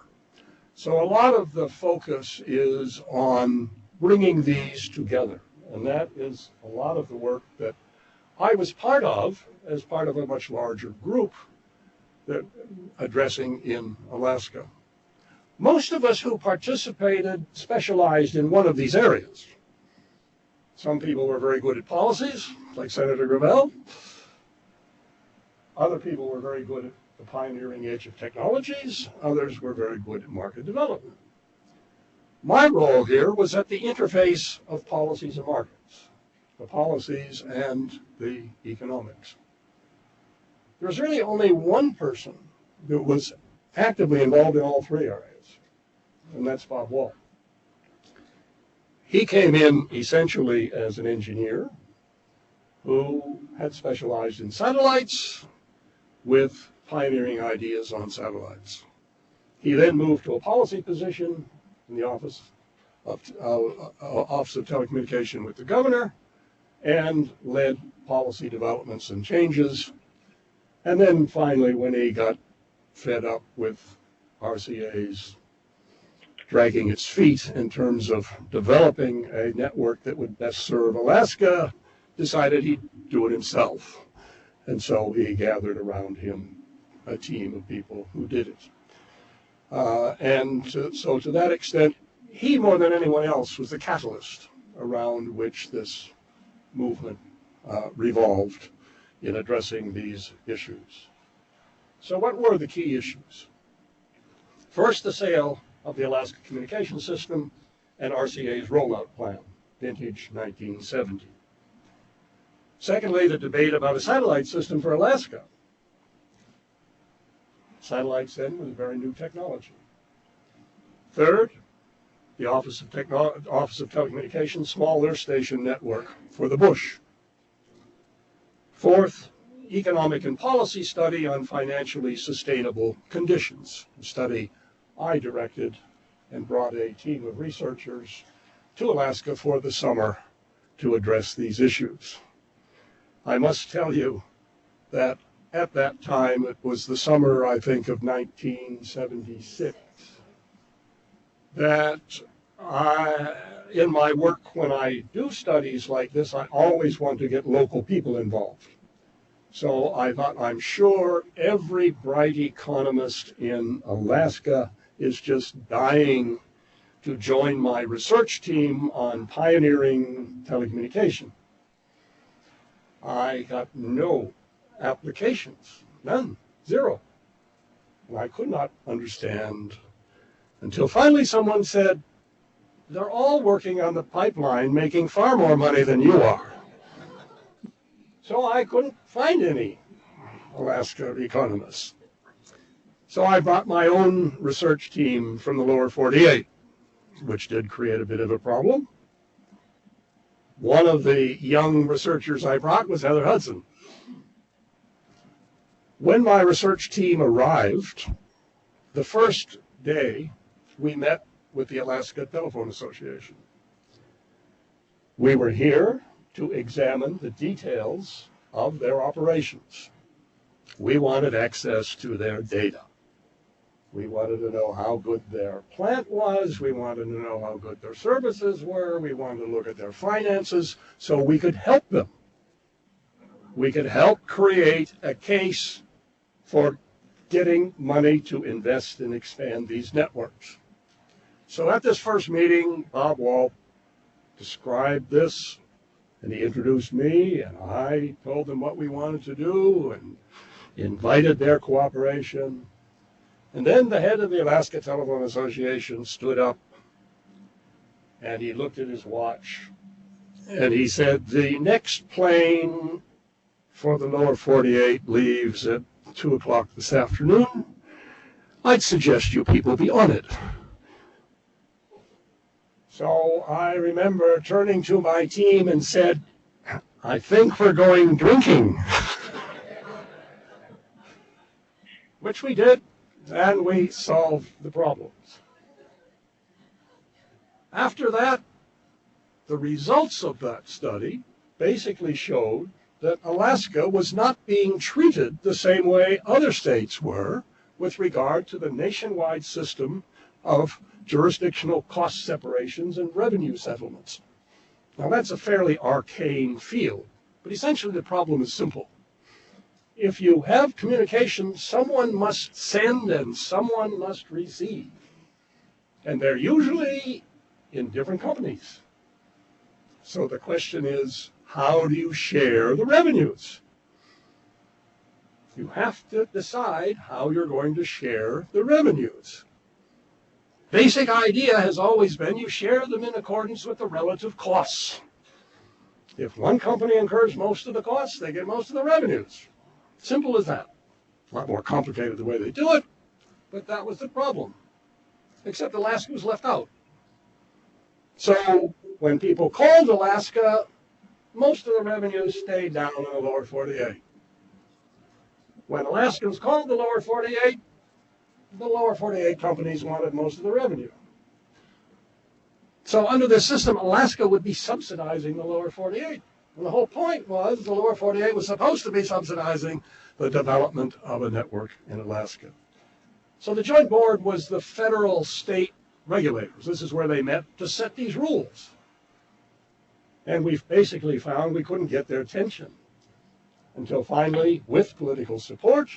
So a lot of the focus is on bringing these together. And that is a lot of the work that I was part of as part of a much larger group that addressing in Alaska. Most of us who participated specialized in one of these areas. Some people were very good at policies, like Senator Gravel. Other people were very good at the pioneering edge of technologies. Others were very good at market development. My role here was at the interface of policies and markets, the policies and the economics. There was really only one person that was actively involved in all three areas, and that's Bob Wall. He came in essentially as an engineer who had specialized in satellites with pioneering ideas on satellites. He then moved to a policy position in the Office of Telecommunications with the governor and led policy developments and changes. And then finally, when he got fed up with RCA's dragging its feet in terms of developing a network that would best serve Alaska, decided he'd do it himself. And so he gathered around him a team of people who did it. So to that extent, he more than anyone else was the catalyst around which this movement revolved in addressing these issues. So what were the key issues? First, the sale of the Alaska Communication System and RCA's rollout plan, vintage 1970. Secondly, the debate about a satellite system for Alaska. Satellites then was a very new technology. Third, the Office of Telecommunications Small Earth Station Network for the bush. Fourth, economic and policy study on financially sustainable conditions, a study I directed and brought a team of researchers to Alaska for the summer to address these issues. I must tell you that at that time, it was the summer, I think, of 1976, that in my work, when I do studies like this, I always want to get local people involved. So I thought, I'm sure every bright economist in Alaska is just dying to join my research team on pioneering telecommunication. I got no applications, none, zero. And I could not understand until finally someone said, they're all working on the pipeline making far more money than you are. So I couldn't find any Alaska economists. So I brought my own research team from the lower 48, which did create a bit of a problem. One of the young researchers I brought was Heather Hudson. When my research team arrived, the first day we met with the Alaska Telephone Association. We were here to examine the details of their operations. We wanted access to their data. We wanted to know how good their plant was. We wanted to know how good their services were. We wanted to look at their finances so we could help them. We could help create a case for getting money to invest and expand these networks. So at this first meeting, Bob Wall described this, and he introduced me, and I told them what we wanted to do and invited their cooperation. And then the head of the Alaska Telephone Association stood up, and he looked at his watch, and he said, the next plane for the lower 48 leaves at 2 o'clock this afternoon. I'd suggest you people be on it. So I remember turning to my team and said, I think we're going drinking. Which we did, and we solved the problems. After that, the results of that study basically showed that Alaska was not being treated the same way other states were with regard to the nationwide system of jurisdictional cost separations and revenue settlements. Now that's a fairly arcane field, but essentially the problem is simple. If you have communication, someone must send and someone must receive. And they're usually in different companies. So the question is, how do you share the revenues? You have to decide how you're going to share the revenues. Basic idea has always been you share them in accordance with the relative costs. If one company incurs most of the costs, they get most of the revenues. Simple as that. a lot more complicated the way they do it, but that was the problem. Except Alaska was left out. So when people called Alaska, most of the revenue stayed down in the lower 48. When Alaskans called the lower 48 companies wanted most of the revenue. So under this system, Alaska would be subsidizing the lower 48. And the whole point was the lower 48 was supposed to be subsidizing the development of a network in Alaska. So the Joint Board was the federal state regulators. This is where they met to set these rules. And we basically found we couldn't get their attention until finally, with political support,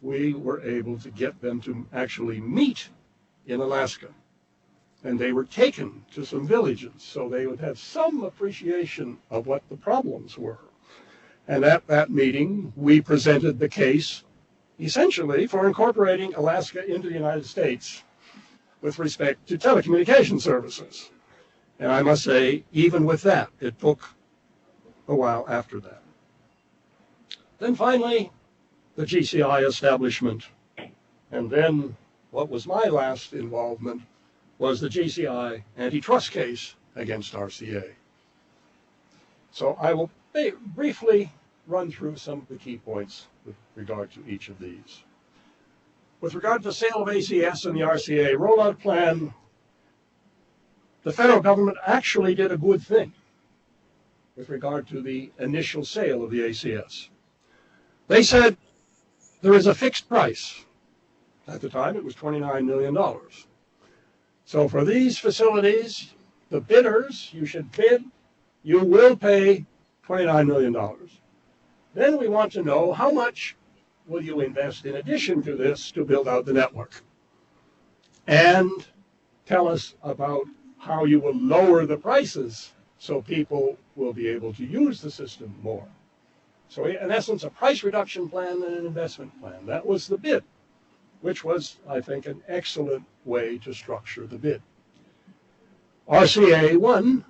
we were able to get them to actually meet in Alaska. And they were taken to some villages so they would have some appreciation of what the problems were. And at that meeting, we presented the case essentially for incorporating Alaska into the United States with respect to telecommunication services. And I must say, even with that, it took a while after that. Then finally, the GCI establishment. And then what was my last involvement was the GCI antitrust case against RCA. So I will briefly run through some of the key points with regard to each of these. With regard to the sale of ACS and the RCA rollout plan, the federal government actually did a good thing with regard to the initial sale of the ACS. They said there is a fixed price. At the time, it was $29 million. So for these facilities, the bidders, you should bid, you will pay $29 million. Then we want to know how much will you invest in addition to this to build out the network? And tell us about how you will lower the prices so people will be able to use the system more. So in essence, a price reduction plan and an investment plan. That was the bid, which was, I think, an excellent way to structure the bid. RCA won,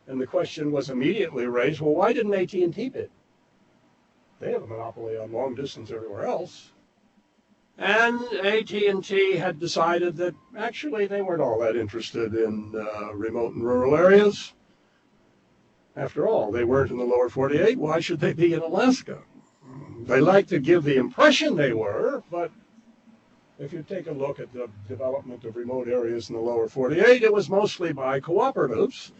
and the question was immediately raised, well, why didn't AT&T bid? They have a monopoly on long distance everywhere else. And AT&T had decided that actually they weren't all that interested in remote and rural areas. After all, they weren't in the lower 48. Why should they be in Alaska? They like to give the impression they were, but if you take a look at the development of remote areas in the lower 48, it was mostly by cooperatives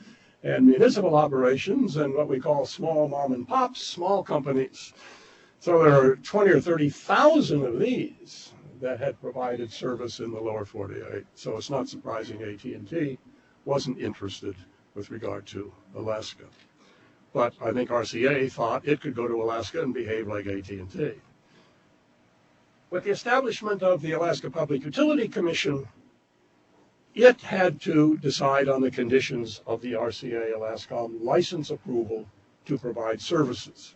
and municipal operations and what we call small mom and pops, small companies. So there are 20 or 30,000 of these that had provided service in the lower 48. So it's not surprising AT&T wasn't interested with regard to Alaska. But I think RCA thought it could go to Alaska and behave like AT&T. With the establishment of the Alaska Public Utility Commission, it had to decide on the conditions of the RCA Alascom license approval to provide services.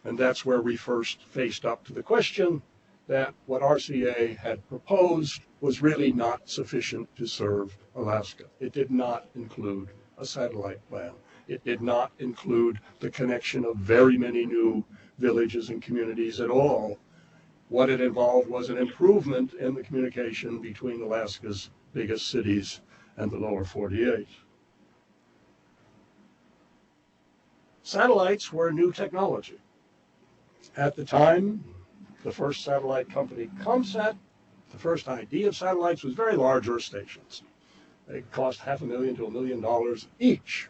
And that's where we first faced up to the question that what RCA had proposed was really not sufficient to serve Alaska. It did not include a satellite plan. It did not include the connection of very many new villages and communities at all. What it involved was an improvement in the communication between Alaska's biggest cities and the lower 48. Satellites were new technology. At the time, the first satellite company, ComSat, the first idea of satellites was very large earth stations. They cost $500,000 to $1 million each.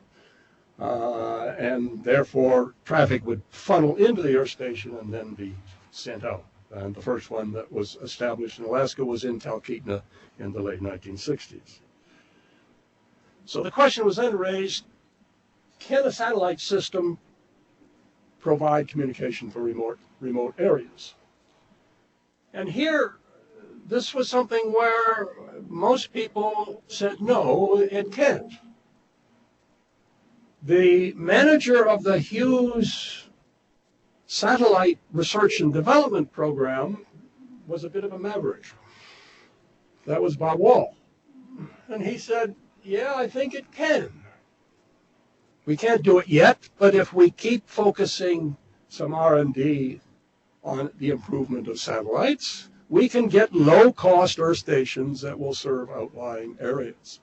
And therefore, traffic would funnel into the earth station and then be sent out. And the first one that was established in Alaska was in Talkeetna in the late 1960s. So the question was then raised, can a satellite system provide communication for remote areas? And here, this was something where most people said, no, it can't. The manager of the Hughes Satellite Research and Development Program was a bit of a maverick. That was Bob Wall. And he said, yeah, I think it can. We can't do it yet, but if we keep focusing some R&D on the improvement of satellites, we can get low-cost earth stations that will serve outlying areas.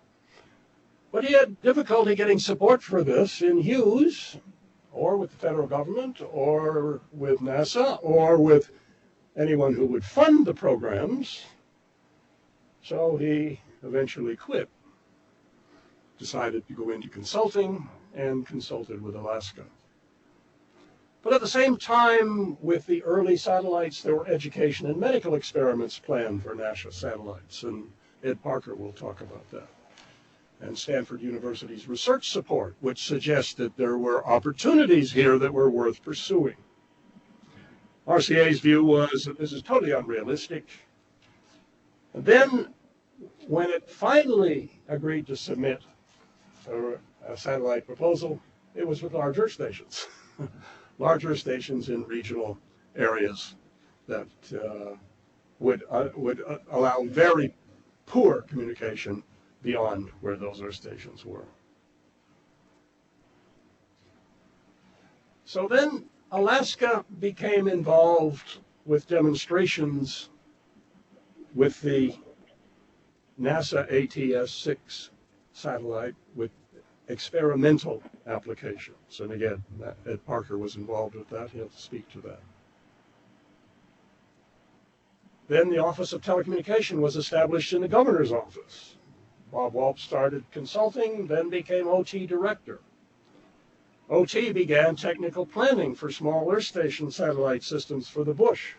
But he had difficulty getting support for this in Hughes, or with the federal government, or with NASA, or with anyone who would fund the programs. So he eventually quit, decided to go into consulting, and consulted with Alaska. But at the same time, with the early satellites, there were education and medical experiments planned for NASA satellites, and Ed Parker will talk about that. And Stanford University's research support, which suggested there were opportunities here that were worth pursuing. RCA's view was that this is totally unrealistic. And then, when it finally agreed to submit a satellite proposal, it was with large earth stations. Large earth stations in regional areas that would allow very poor communication beyond where those earth stations were. So then Alaska became involved with demonstrations with the NASA ATS-6 satellite with experimental applications. And again, Ed Parker was involved with that. He'll speak to that. Then the Office of Telecommunications was established in the governor's office. Bob Walp started consulting, then became OT director. OT began technical planning for small earth station satellite systems for the Bush,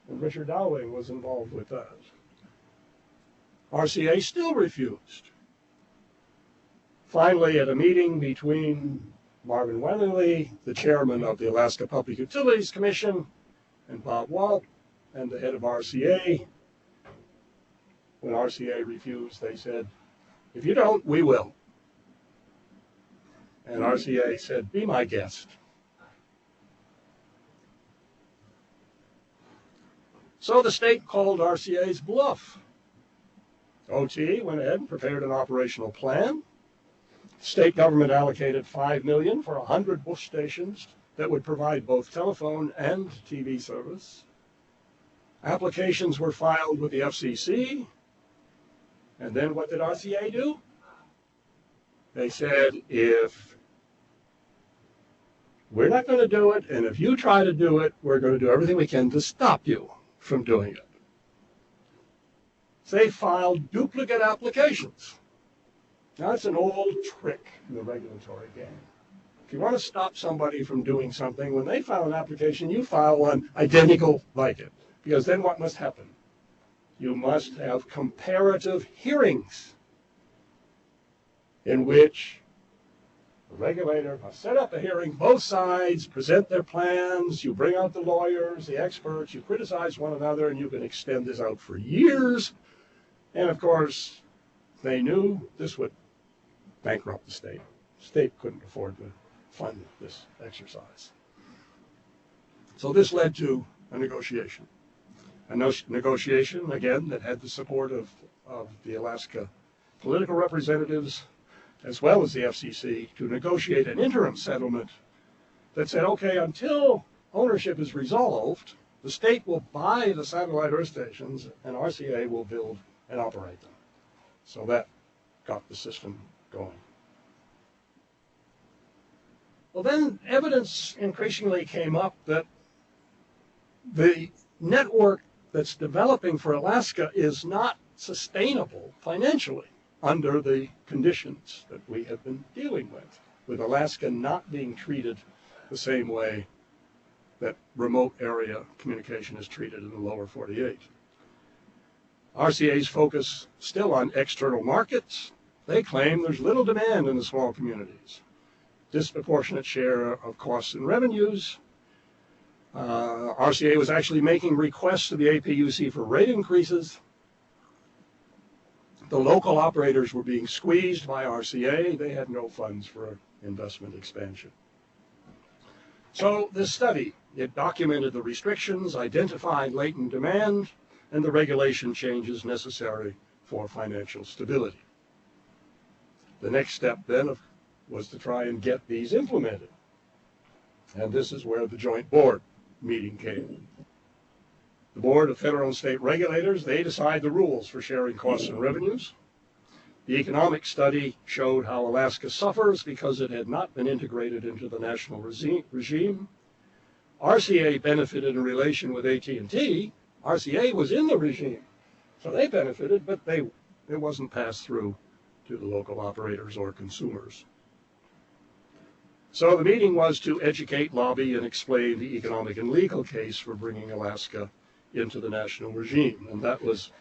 and Richard Dowling was involved with that. RCA still refused. Finally, at a meeting between Marvin Weatherly, the chairman of the Alaska Public Utilities Commission, and Bob Walp, and the head of RCA, when RCA refused, they said, "If you don't, we will." And RCA said, "Be my guest." So the state called RCA's bluff. OT went ahead and prepared an operational plan. State government allocated $5 million for 100 Bush stations that would provide both telephone and TV service. Applications were filed with the FCC. And then what did RCA do? They said, if we're not going to do it, and if you try to do it, we're going to do everything we can to stop you from doing it. They filed duplicate applications. Now, that's an old trick in the regulatory game. If you want to stop somebody from doing something, when they file an application, you file one identical like it. Because then what must happen? You must have comparative hearings in which the regulator must set up a hearing, both sides present their plans, you bring out the lawyers, the experts, you criticize one another, and you can extend this out for years. And of course, they knew this would bankrupt the state. The state couldn't afford to fund this exercise. So this led to a negotiation. A negotiation, again, that had the support of the Alaska political representatives as well as the FCC to negotiate an interim settlement that said, okay, until ownership is resolved, the state will buy the satellite earth stations and RCA will build and operate them. So that got the system going. Well, then evidence increasingly came up that the network that's developing for Alaska is not sustainable financially under the conditions that we have been dealing with Alaska not being treated the same way that remote area communication is treated in the lower 48. RCA's focus still on external markets. They claim there's little demand in the small communities, disproportionate share of costs and revenues. RCA was actually making requests to the APUC for rate increases. The local operators were being squeezed by RCA. They had no funds for investment expansion. So this study, it documented the restrictions, identified latent demand, and the regulation changes necessary for financial stability. The next step then was to try and get these implemented. And this is where the joint board meeting came. The Board of Federal and State Regulators, they decide the rules for sharing costs and revenues. The economic study showed how Alaska suffers because it had not been integrated into the national regime. RCA benefited in relation with AT&T. RCA was in the regime, so they benefited, but it wasn't passed through to the local operators or consumers. So the meeting was to educate, lobby, and explain the economic and legal case for bringing Alaska into the national regime, and that was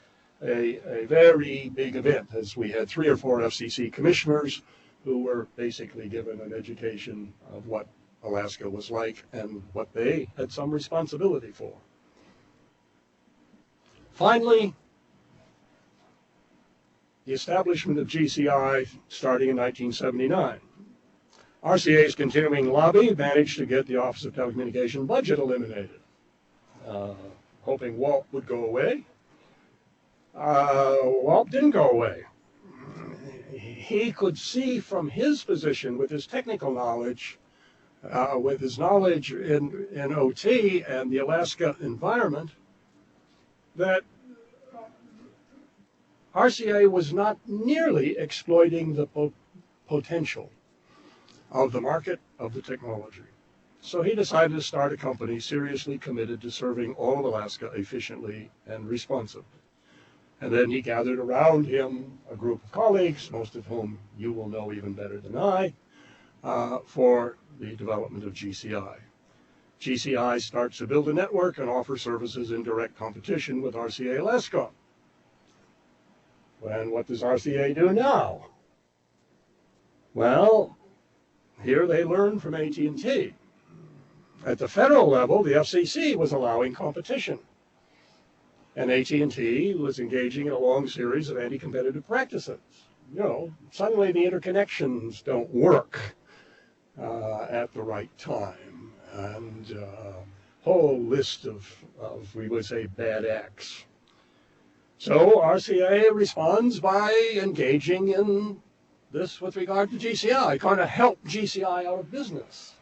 a very big event, as we had 3 or 4 FCC commissioners who were basically given an education of what Alaska was like and what they had some responsibility for. Finally, the establishment of GCI starting in 1979. RCA's continuing lobby managed to get the Office of Telecommunications budget eliminated, hoping WALT would go away. WALT didn't go away. He could see from his position, with his technical knowledge, with his knowledge in OT and the Alaska environment, that RCA was not nearly exploiting the potential of the market, of the technology. So he decided to start a company seriously committed to serving all of Alaska efficiently and responsibly. And then he gathered around him a group of colleagues, most of whom you will know even better than I, for the development of GCI. GCI starts to build a network and offer services in direct competition with RCA Alaska. And what does RCA do now? Well, here they learn from AT&T. At the federal level, the FCC was allowing competition, and AT&T was engaging in a long series of anti-competitive practices. You know, suddenly the interconnections don't work at the right time, and a whole list of, we would say, bad acts. So RCA responds by engaging in this with regard to GCI, kind of help GCI out of business.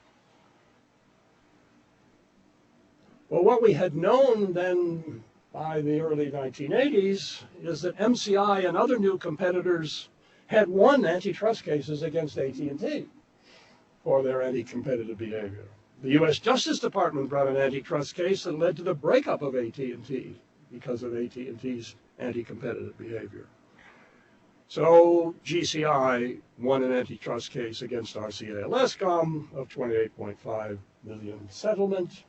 Well, what we had known then by the early 1980s is that MCI and other new competitors had won antitrust cases against AT&T for their anti-competitive behavior. The U.S. Justice Department brought an antitrust case that led to the breakup of AT&T because of AT&T's anti-competitive behavior. So GCI won an antitrust case against RCA Alascom of $28.5 million settlement.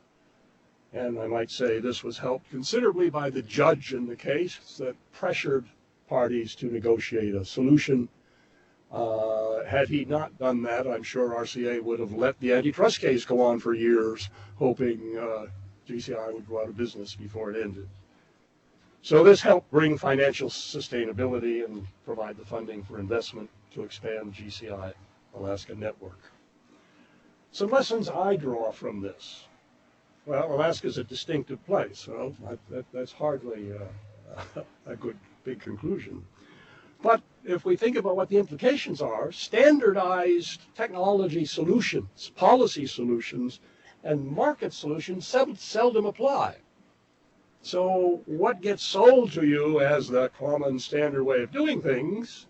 And I might say this was helped considerably by the judge in the case that pressured parties to negotiate a solution. Had he not done that, I'm sure RCA would have let the antitrust case go on for years, hoping GCI would go out of business before it ended. So this helped bring financial sustainability and provide the funding for investment to expand GCI Alaska network. Some lessons I draw from this. Well, Alaska's a distinctive place, so that's hardly a good big conclusion. But if we think about what the implications are, standardized technology solutions, policy solutions, and market solutions seldom apply. So what gets sold to you as the common standard way of doing things,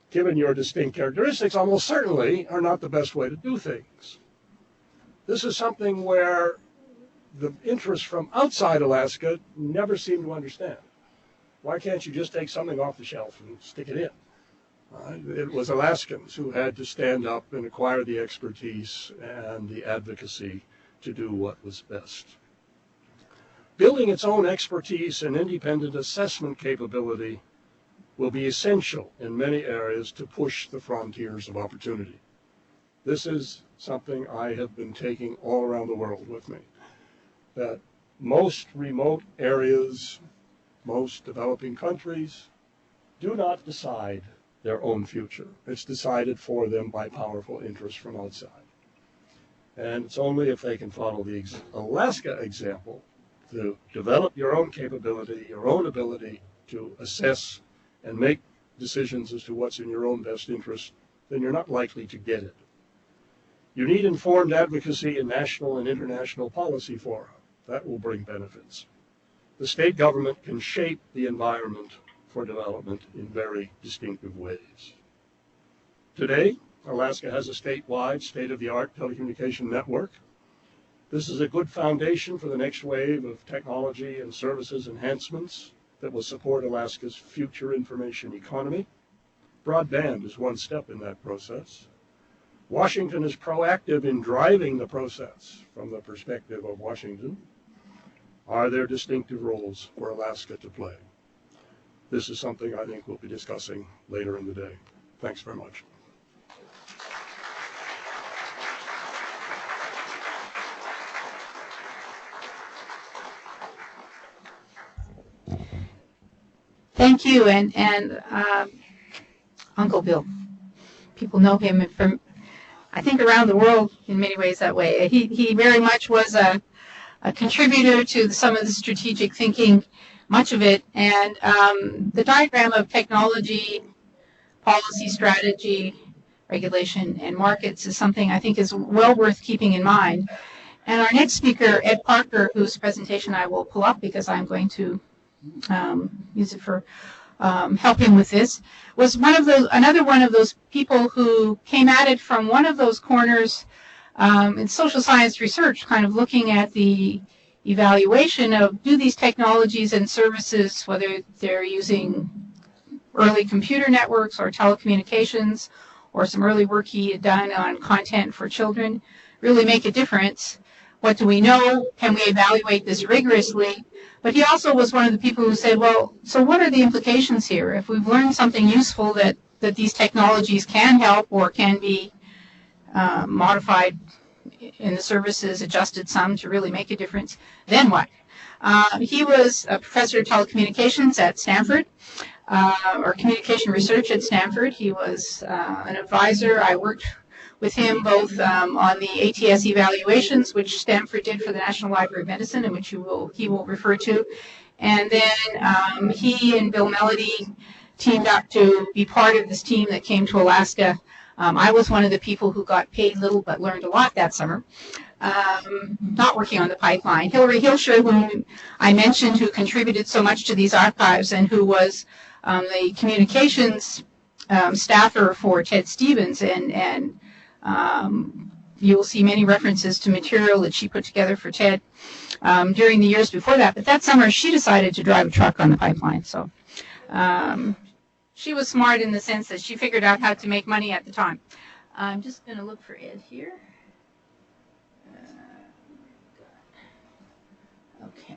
given your distinct characteristics, almost certainly are not the best way to do things. This is something where the interests from outside Alaska never seem to understand. Why can't you just take something off the shelf and stick it in? It was Alaskans who had to stand up and acquire the expertise and the advocacy to do what was best. Building its own expertise and independent assessment capability will be essential in many areas to push the frontiers of opportunity. This is something I have been taking all around the world with me, that most remote areas, most developing countries do not decide their own future. It's decided for them by powerful interests from outside. And it's only if they can follow the Alaska example to develop your own capability, your own ability to assess and make decisions as to what's in your own best interest, then you're not likely to get it. You need informed advocacy in national and international policy fora. That will bring benefits. The state government can shape the environment for development in very distinctive ways. Today, Alaska has a statewide, state-of-the-art telecommunication network. This is a good foundation for the next wave of technology and services enhancements that will support Alaska's future information economy. Broadband is one step in that process. Washington is proactive in driving the process from the perspective of Washington. Are there distinctive roles for Alaska to play? This is something I think we'll be discussing later in the day. Thanks very much. Thank you, and Uncle Bill. People know him from, I think, around the world in many ways that way. He very much was a contributor to some of the strategic thinking, much of it, and the diagram of technology, policy, strategy, regulation, and markets is something I think is well worth keeping in mind. And our next speaker, Ed Parker, whose presentation I will pull up because I'm going to use it for helping with this, was another one of those people who came at it from one of those corners in social science research, kind of looking at the evaluation of do these technologies and services, whether they're using early computer networks or telecommunications or some early work he had done on content for children, really make a difference. What do we know? Can we evaluate this rigorously? But he also was one of the people who said, well, so what are the implications here? If we've learned something useful that these technologies can help or can be modified in the services, adjusted some to really make a difference, then what? He was a professor of telecommunications at Stanford, or communication research at Stanford. He was an advisor. I worked with him both on the ATS evaluations, which Stanford did for the National Library of Medicine, and which he will refer to. And then he and Bill Melody teamed up to be part of this team that came to Alaska. I was one of the people who got paid little but learned a lot that summer, not working on the pipeline. Hillary Hilscher, whom I mentioned, who contributed so much to these archives and who was the communications staffer for Ted Stevens, and you will see many references to material that she put together for Ted during the years before that. But that summer, she decided to drive a truck on the pipeline. So she was smart in the sense that she figured out how to make money at the time. I'm just going to look for Ed here. Okay.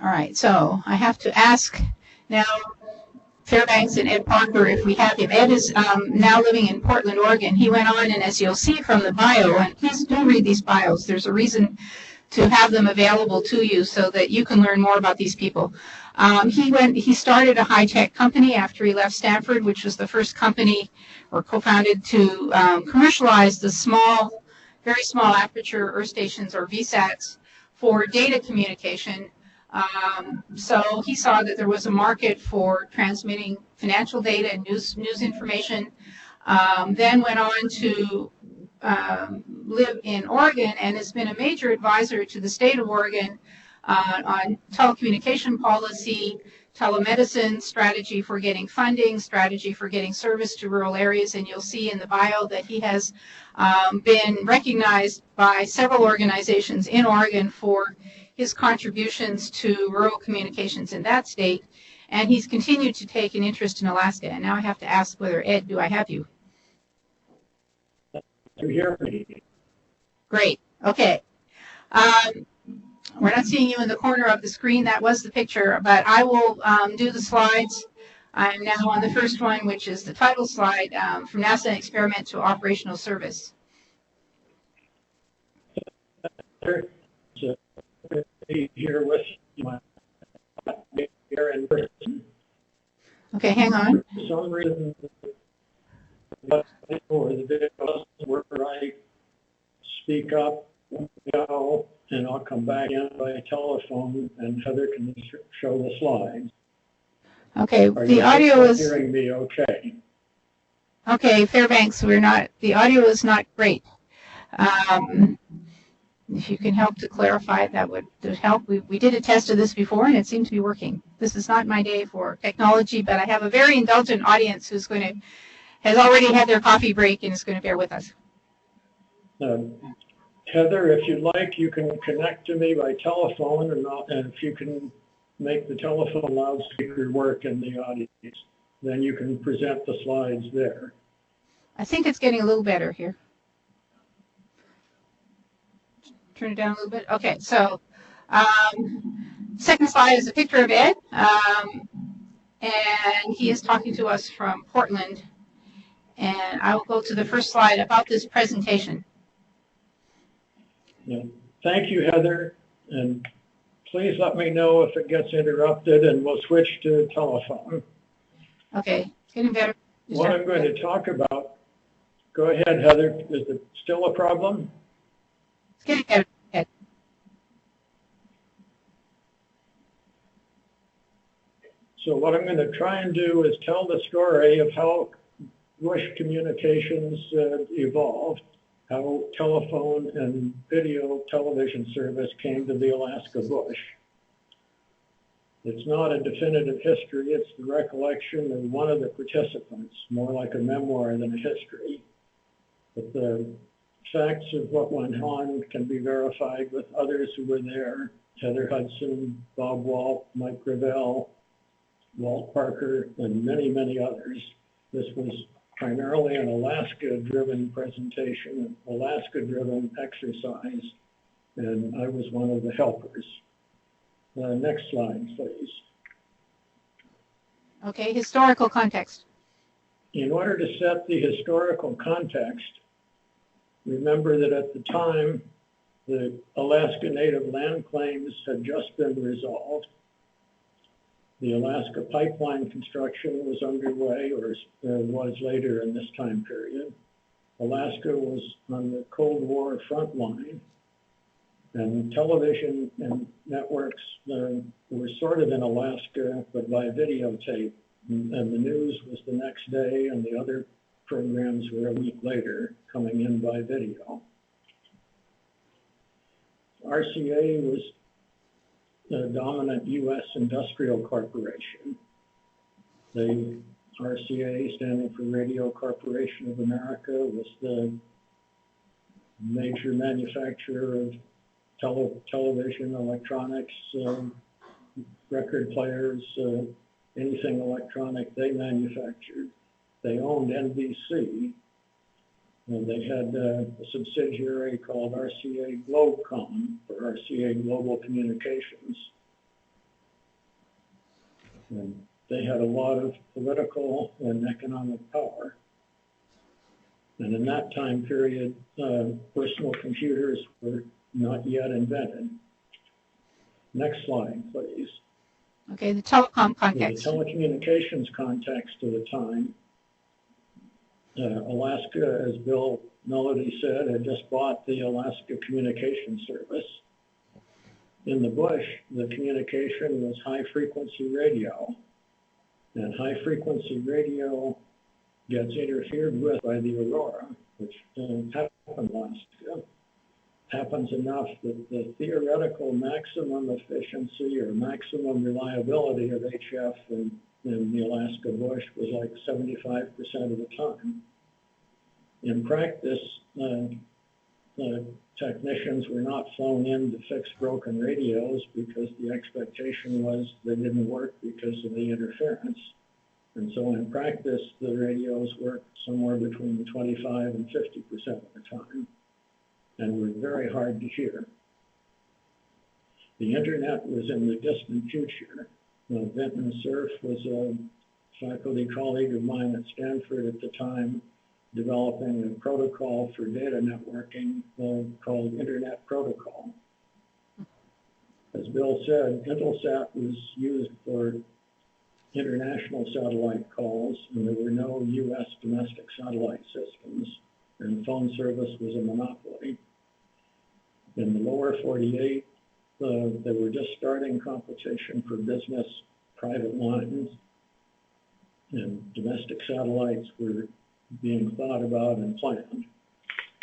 All right, so I have to ask now Fairbanks and Ed Parker if we have him. Ed is now living in Portland, Oregon. He went on, and as you'll see from the bio, and please do read these bios, there's a reason to have them available to you so that you can learn more about these people. He started a high-tech company after he left Stanford, which was the first company or co-founded to commercialize the small, very small aperture earth stations, or VSATs, for data communication. So he saw that there was a market for transmitting financial data and news information, then went on to live in Oregon and has been a major advisor to the state of Oregon on telecommunication policy, telemedicine, strategy for getting funding, strategy for getting service to rural areas. And you'll see in the bio that he has been recognized by several organizations in Oregon for his contributions to rural communications in that state. And he's continued to take an interest in Alaska. And now I have to ask whether, Ed, do I have you? You hear me? Great. Okay. We're not seeing you in the corner of the screen. That was the picture, but I will do the slides. I'm now on the first one, which is the title slide, from NASA Experiment to Operational Service. Here with my here in person. Okay, hang on. For some reason, for the video where I speak up now, and I'll come back in by telephone, and Heather can show the slides. Okay, Are the you audio is, hearing me okay? okay, Fairbanks, the audio is not great. If you can help to clarify, that would help. We did a test of this before, and it seemed to be working. This is not my day for technology, but I have a very indulgent audience has already had their coffee break and is going to bear with us. Heather, if you'd like, you can connect to me by telephone, and if you can make the telephone loudspeaker work in the audience, then you can present the slides there. I think it's getting a little better here. Turn it down a little bit. Okay, so second slide is a picture of Ed, and he is talking to us from Portland. And I will go to the first slide about this presentation. Yeah. Thank you, Heather, and please let me know if it gets interrupted, and we'll switch to telephone. Okay, it's getting better. What I'm going to talk about, go ahead, Heather. Is it still a problem? It's getting better. Okay. So what I'm going to try and do is tell the story of how Bush communications evolved, how telephone and video television service came to the Alaska bush. It's not a definitive history, it's the recollection of one of the participants, more like a memoir than a history. But the facts of what went on can be verified with others who were there: Heather Hudson, Bob Walt, Mike Gravel, Walt Parker, and many, many others. This was primarily an Alaska-driven presentation, an Alaska-driven exercise, and I was one of the helpers. Next slide, please. Okay, historical context. In order to set the historical context, remember that at the time, the Alaska Native land claims had just been resolved. The Alaska pipeline construction was underway, or was later in this time period. Alaska was on the Cold War front line, and television and networks were sort of in Alaska, but by videotape. And the news was the next day, and the other programs were a week later, coming in by video. RCA was the dominant U.S. industrial corporation. The RCA, standing for Radio Corporation of America, was the major manufacturer of television, electronics, record players, anything electronic they manufactured. They owned NBC, and they had a subsidiary called RCA Globecom, or RCA Global Communications. And they had a lot of political and economic power. And in that time period, personal computers were not yet invented. Next slide, please. Okay, the telecom context. The telecommunications context of the time. Alaska, as Bill Melody said, had just bought the Alaska Communication Service. In the bush, the communication was high-frequency radio. And high-frequency radio gets interfered with by the aurora, which happened in Alaska. Happens enough that the theoretical maximum efficiency or maximum reliability of HF in the Alaska bush was like 75% of the time. In practice, technicians were not flown in to fix broken radios because the expectation was they didn't work because of the interference. And so in practice, the radios worked somewhere between 25 and 50% of the time, and were very hard to hear. The internet was in the distant future. Vinton Cerf was a faculty colleague of mine at Stanford at the time, developing a protocol for data networking called Internet Protocol. As Bill said, Intelsat was used for international satellite calls, and there were no U.S. domestic satellite systems, and phone service was a monopoly. In the lower 48, they were just starting competition for business private lines, and domestic satellites were being thought about and planned.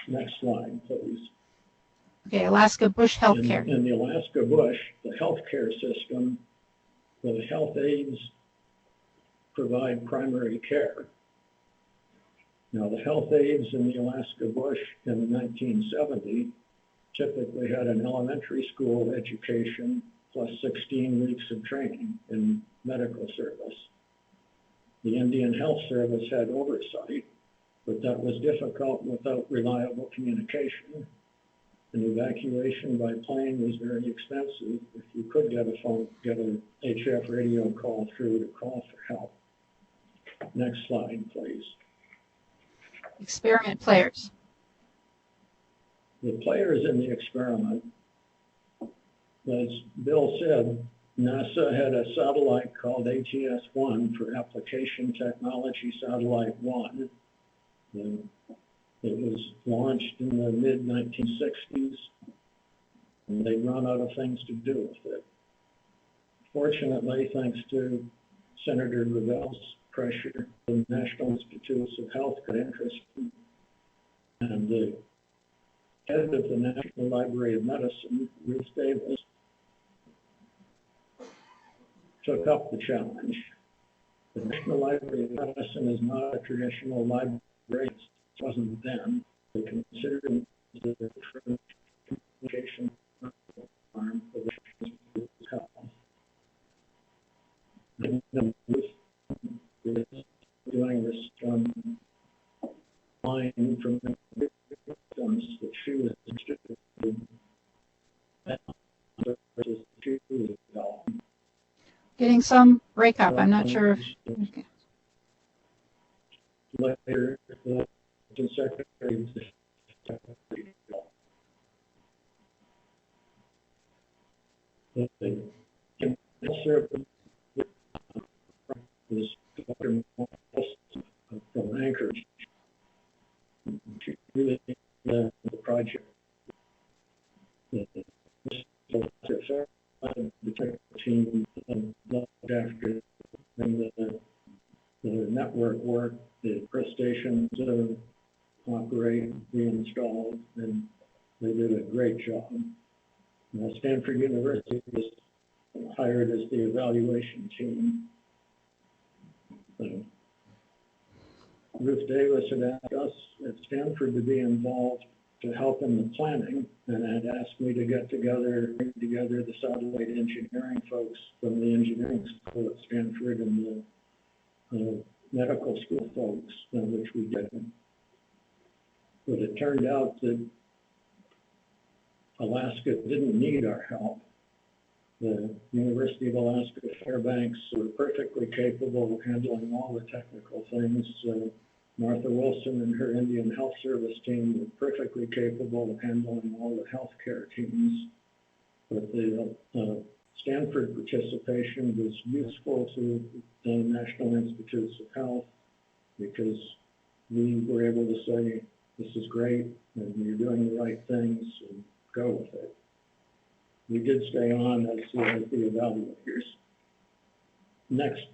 Next slide, please. Okay, Alaska Bush Healthcare. In the Alaska Bush, the healthcare system, the health aides provide primary care. Now, the health aides in the Alaska Bush in 1970 typically had an elementary school education plus 16 weeks of training in medical service. The Indian Health Service had oversight, but that was difficult without reliable communication. An evacuation by plane was very expensive if you could get a HF radio call through to call for help. Next slide, please. Experiment players. The players in the experiment, as Bill said, NASA had a satellite called ATS-1 for Application Technology Satellite 1. And it was launched in the mid-1960s, and they'd run out of things to do with it. Fortunately, thanks to Senator Gravel's pressure, the National Institutes of Health got interested, and the head of the National Library of Medicine, Ruth Davis, took up the challenge. The National Library of Medicine is not a traditional library. It wasn't then. They considered it the communication arm of the Institute of Health. And Ruth is doing this line from victims that she was interested in. Getting some breakup. I'm not sure if. Okay. Later, the Secretary from Anchorage. She really the project. The team looked after and the network work, the stations operate, be installed, and they did a great job. Now, Stanford University was hired as the evaluation team. Ruth Davis had asked us at Stanford to be involved to help in the planning, and had asked me to bring together the satellite engineering folks from the engineering school at Stanford and the medical school folks, which we did. But it turned out that Alaska didn't need our help. The University of Alaska Fairbanks were perfectly capable of handling all the technical things. Martha Wilson and her Indian Health Service team were perfectly capable of handling all the healthcare teams. But the Stanford participation was useful to the National Institutes of Health because we were able to say, this is great, and you're doing the right things, and go with it. We did stay on as the evaluators. Next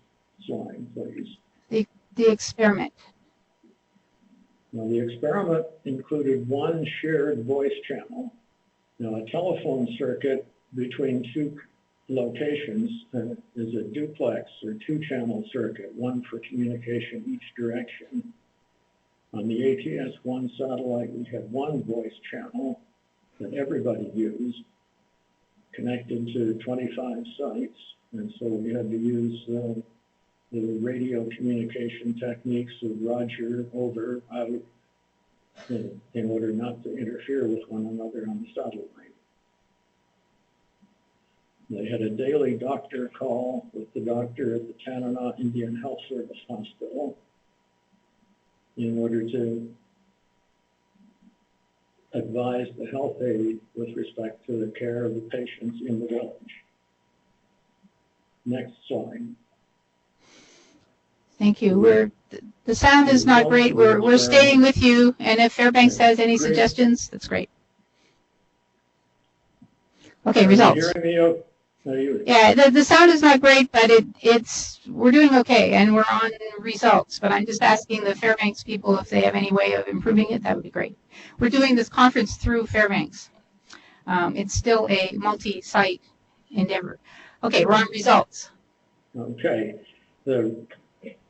slide, please. The experiment. Now, the experiment included one shared voice channel. Now, a telephone circuit between two locations is a duplex or two-channel circuit, one for communication each direction. On the ATS-1 satellite, we had one voice channel that everybody used, connected to 25 sites, and so we had to use the radio communication techniques of Roger, over, out, in order not to interfere with one another on the satellite. They had a daily doctor call with the doctor at the Tanana Indian Health Service Hospital in order to advise the health aide with respect to the care of the patients in the village. Next slide. Thank you. The sound is not great. We're staying with you, and if Fairbanks has any suggestions, that's great. Okay, results. Yeah, the sound is not great, but we're doing okay, and we're on results. But I'm just asking the Fairbanks people if they have any way of improving it. That would be great. We're doing this conference through Fairbanks. It's still a multi-site endeavor. Okay, we're on results. Okay, the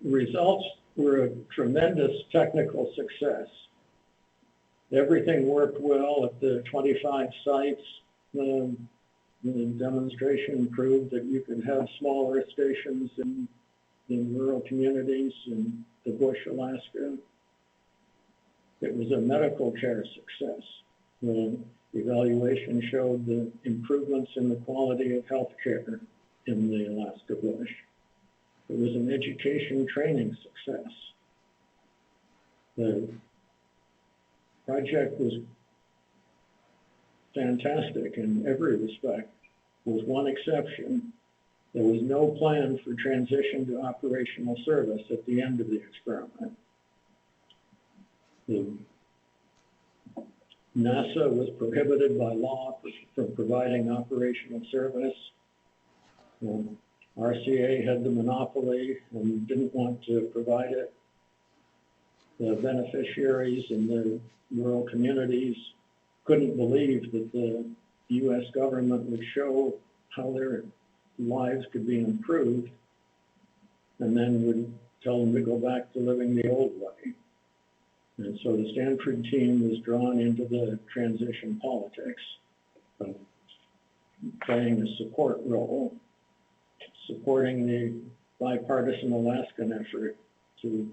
results were a tremendous technical success. Everything worked well at the 25 sites. The demonstration proved that you can have small earth stations in rural communities in the bush, Alaska. It was a medical care success. The evaluation showed the improvements in the quality of health care in the Alaska bush. It was an education training success. The project was fantastic in every respect, with one exception. There was no plan for transition to operational service at the end of the experiment. NASA was prohibited by law from providing operational service. RCA had the monopoly and didn't want to provide it. The beneficiaries in the rural communities couldn't believe that the U.S. government would show how their lives could be improved and then would tell them to go back to living the old way. And so the Stanford team was drawn into the transition politics of playing a support role, supporting the bipartisan Alaskan effort to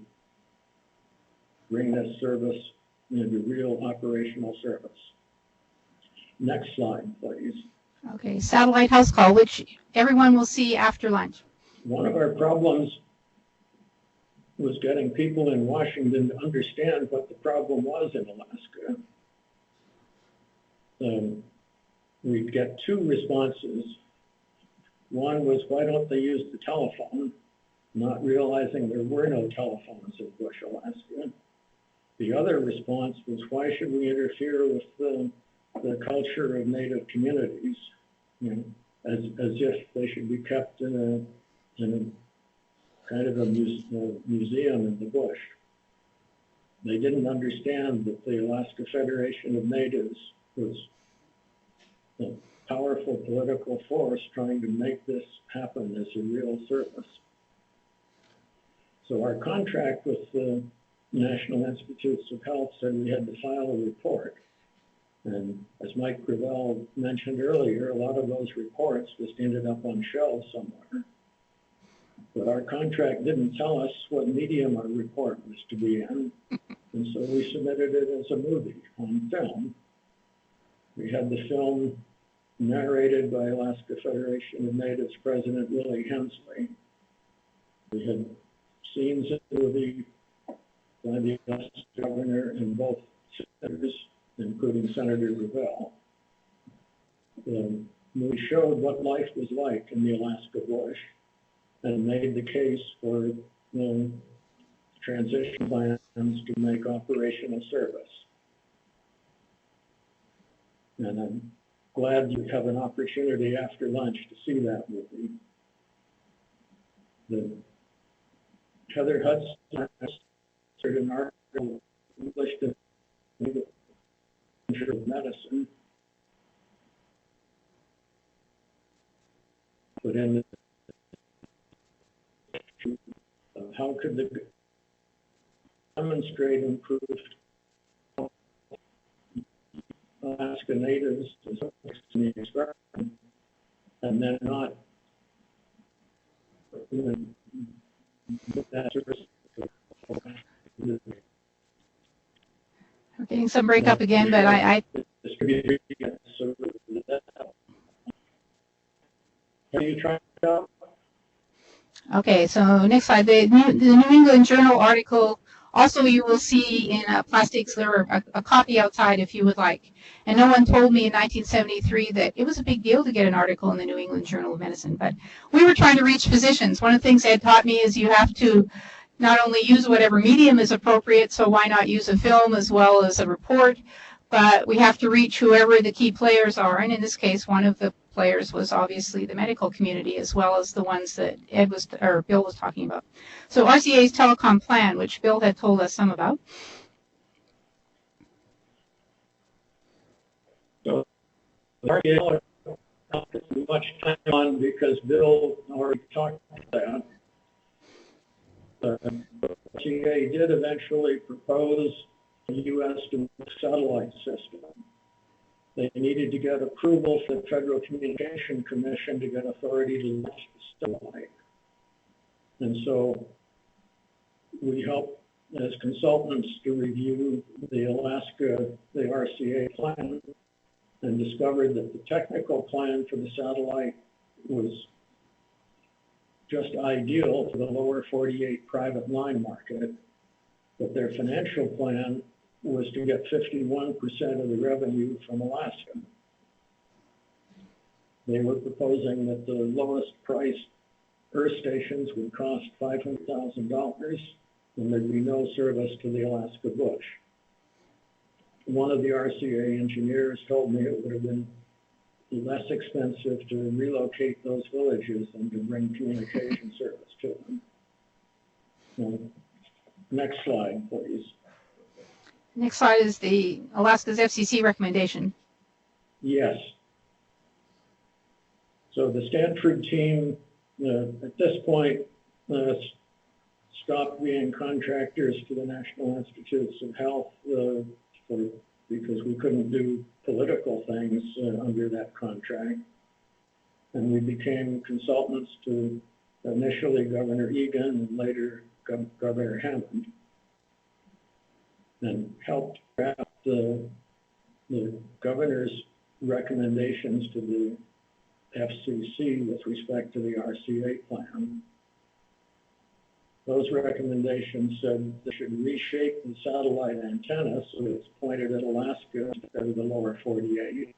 bring this service into real operational service. Next slide, please. Okay, satellite house call, which everyone will see after lunch. One of our problems was getting people in Washington to understand what the problem was in Alaska. We'd get two responses. One was, why don't they use the telephone? Not realizing there were no telephones in bush, Alaska. The other response was, why should we interfere with the culture of native communities? You know, as if they should be kept in a kind of a museum in the bush. They didn't understand that the Alaska Federation of Natives was a powerful political force trying to make this happen as a real service. So our contract with the National Institutes of Health said we had to file a report. And as Mike Gravel mentioned earlier, a lot of those reports just ended up on shelves somewhere. But our contract didn't tell us what medium our report was to be in. And so we submitted it as a movie on film. We had the film narrated by Alaska Federation of Natives President Willie Hensley. We had scenes in the movie by the Alaska governor and both senators, including Senator Gravel. We showed what life was like in the Alaska bush and made the case for transition plans to make operational service. And I'm glad you have an opportunity after lunch to see that movie. The Heather Hudson answered an article published in of Medicine, put in how could the demonstrate improved Alaska natives in the experiment, and then not that service. We're getting some breakup again, but I Are you trying to out? Okay, so next slide. The New England Journal article, also you will see in plastics, there are a copy outside if you would like. And no one told me in 1973 that it was a big deal to get an article in the New England Journal of Medicine. But we were trying to reach physicians. One of the things Ed taught me is you have to not only use whatever medium is appropriate, so why not use a film as well as a report, but we have to reach whoever the key players are. And in this case, one of the players was obviously the medical community, as well as the ones that Bill was talking about. So RCA's telecom plan, which Bill had told us some about. So RCA not too much time on because Bill already talked about that. RCA did eventually propose a U.S. satellite system. They needed to get approval from the Federal Communications Commission to get authority to launch the satellite. And so we helped as consultants to review the RCA plan, and discovered that the technical plan for the satellite was just ideal for the lower 48 private line market, but their financial plan was to get 51% of the revenue from Alaska. They were proposing that the lowest priced Earth stations would cost $500,000 and there'd be no service to the Alaska bush. One of the RCA engineers told me it would have been less expensive to relocate those villages than to bring communication service to them. Next slide, please. Next slide is the Alaska's FCC recommendation. Yes. So the Stanford team, at this point, stopped being contractors to the National Institutes of Health because we couldn't do political things under that contract. And we became consultants to initially Governor Egan and later Governor Hammond, and helped draft the governor's recommendations to the FCC with respect to the RCA plan. Those recommendations said they should reshape the satellite antenna so it's pointed at Alaska instead of the lower 48.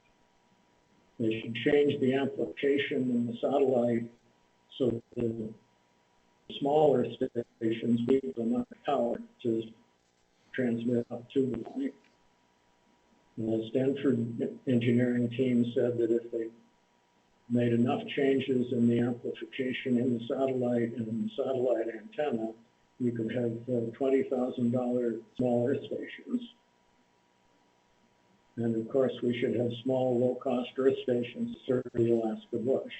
They should change the amplification in the satellite so the smaller stations need enough power to transmit up to the line. And the Stanford engineering team said that if they made enough changes in the amplification in the satellite and in the satellite antenna, you could have $20,000 smaller stations. And of course, we should have small, low-cost Earth stations to serve the Alaska bush.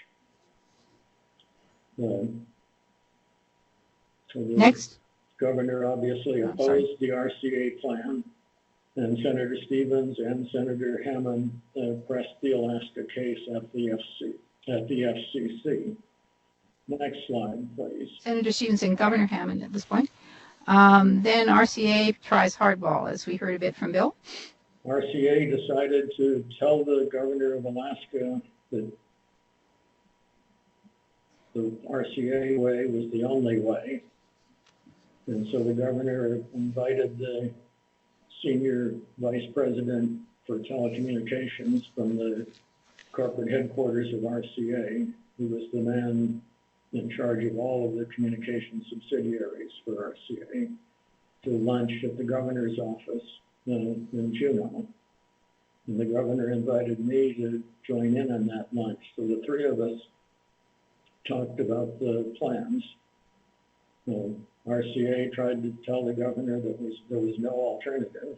So the Next. governor obviously opposed the RCA plan, and Senator Stevens and Senator Hammond pressed the Alaska case at the FCC. Next slide, please. Senator Stevens and Governor Hammond at this point. Then RCA tries hardball, as we heard a bit from Bill. RCA decided to tell the governor of Alaska that the RCA way was the only way. And so the governor invited the senior vice president for telecommunications from the corporate headquarters of RCA, who was the man in charge of all of the communication subsidiaries for RCA, to lunch at the governor's office in Juneau. And the governor invited me to join in on that lunch. So the three of us talked about the plans. RCA tried to tell the governor that there was no alternative.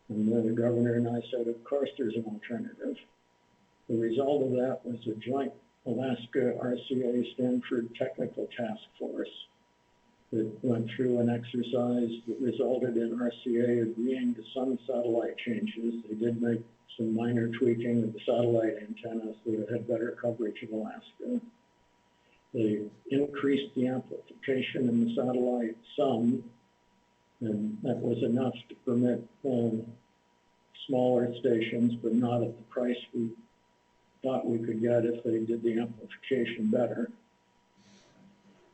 And then the governor and I said, of course there's an alternative. The result of that was a joint Alaska RCA Stanford technical task force that went through an exercise that resulted in RCA agreeing to some satellite changes. They did make some minor tweaking of the satellite antenna so it had better coverage of Alaska. They increased the amplification in the satellite some, and that was enough to permit smaller stations, but not at the price we thought we could get if they did the amplification better.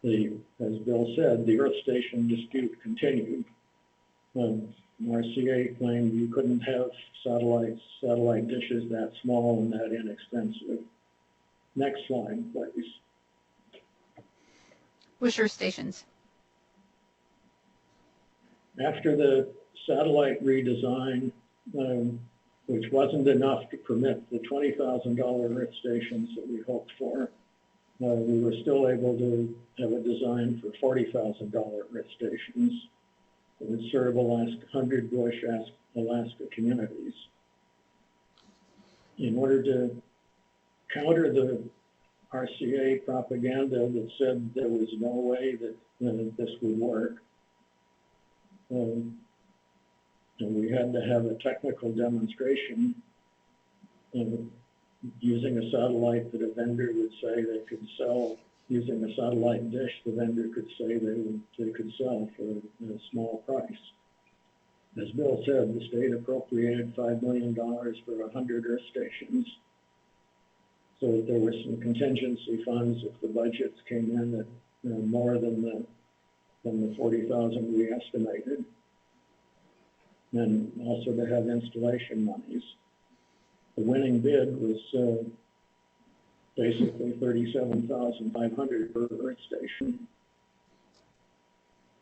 As Bill said, the Earth station dispute continued. RCA claimed you couldn't have satellite dishes that small and that inexpensive. Next slide, please. Which Earth stations? After the satellite redesign, which wasn't enough to permit the $20,000 earth stations that we hoped for. We were still able to have a design for $40,000 earth stations that would serve 100 bush Alaska communities. In order to counter the RCA propaganda that said there was no way that this would work, and we had to have a technical demonstration using a satellite that a vendor would say they could sell. Using a satellite dish, the vendor could say they could sell for a small price. As Bill said, the state appropriated $5 million for 100 earth stations, so that there were some contingency funds if the budgets came in at more than the 40,000 we estimated, and also to have installation monies. The winning bid was basically $37,500 per earth station.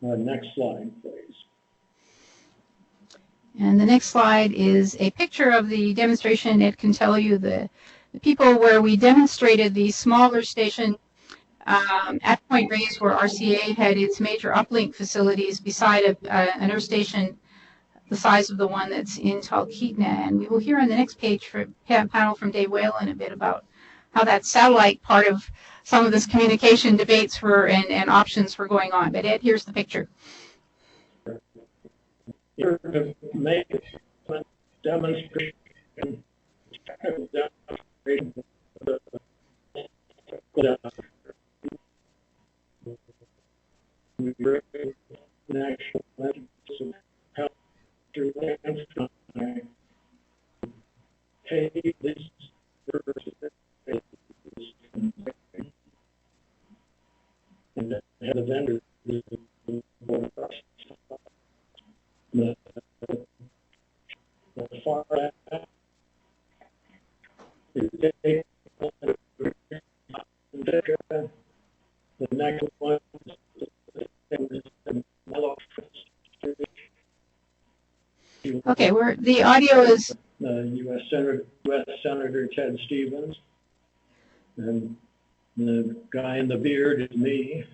Next slide, please. And the next slide is a picture of the demonstration. It can tell you the people where we demonstrated the smaller station at Point Reyes, where RCA had its major uplink facilities beside an earth station the size of the one that's in Talkeetna. And we will hear on the next page for panel from Dave Whalen a bit about how that satellite part of some of this communication debates were and options were going on. But Ed, here's the picture. Here to make a demonstration, and had a vendor the far back, the next one, okay, the audio is U.S. Senator Ted Stevens, and the guy in the beard is me,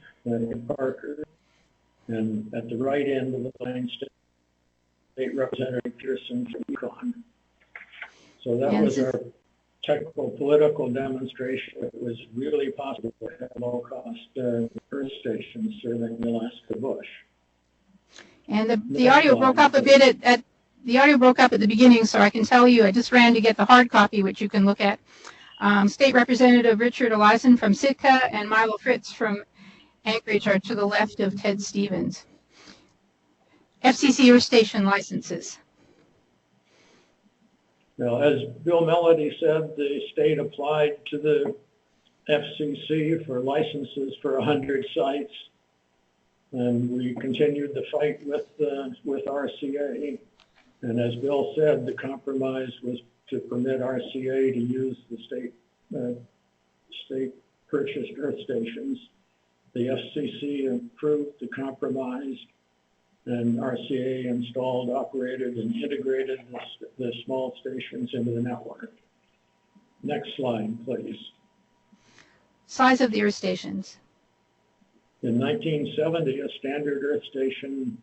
Parker, and at the right end of the line, State Representative Pearson from Yukon. So that was our technical political demonstration. It was really possible to have low-cost earth stations serving the Alaska bush. And the audio broke up a bit at the audio broke up at the beginning, so I can tell you I just ran to get the hard copy, which you can look at. State Representative Richard Eliason from Sitka and Milo Fritz from Anchorage are to the left of Ted Stevens. FCC Earth Station licenses. Now, as Bill Melody said, the state applied to the FCC for licenses for 100 sites, and we continued the fight with RCA. And as Bill said, the compromise was to permit RCA to use the state purchased earth stations. The FCC approved the compromise, and RCA installed, operated, and integrated the small stations into the network. Next slide, please. Size of the earth stations. In 1970, a standard earth station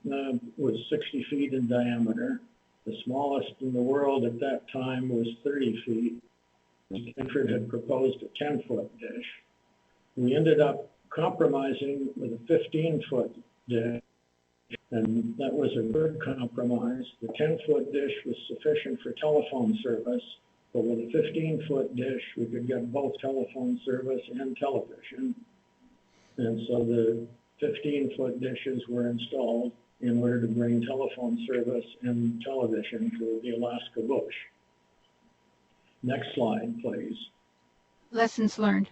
was 60 feet in diameter. The smallest in the world at that time was 30 feet. Stanford had proposed a 10-foot dish. We ended up compromising with a 15-foot dish, and that was a good compromise. The 10-foot dish was sufficient for telephone service, but with a 15-foot dish, we could get both telephone service and television. And so the 15-foot dishes were installed in order to bring telephone service and television to the Alaska bush. Next slide, please. Lessons learned.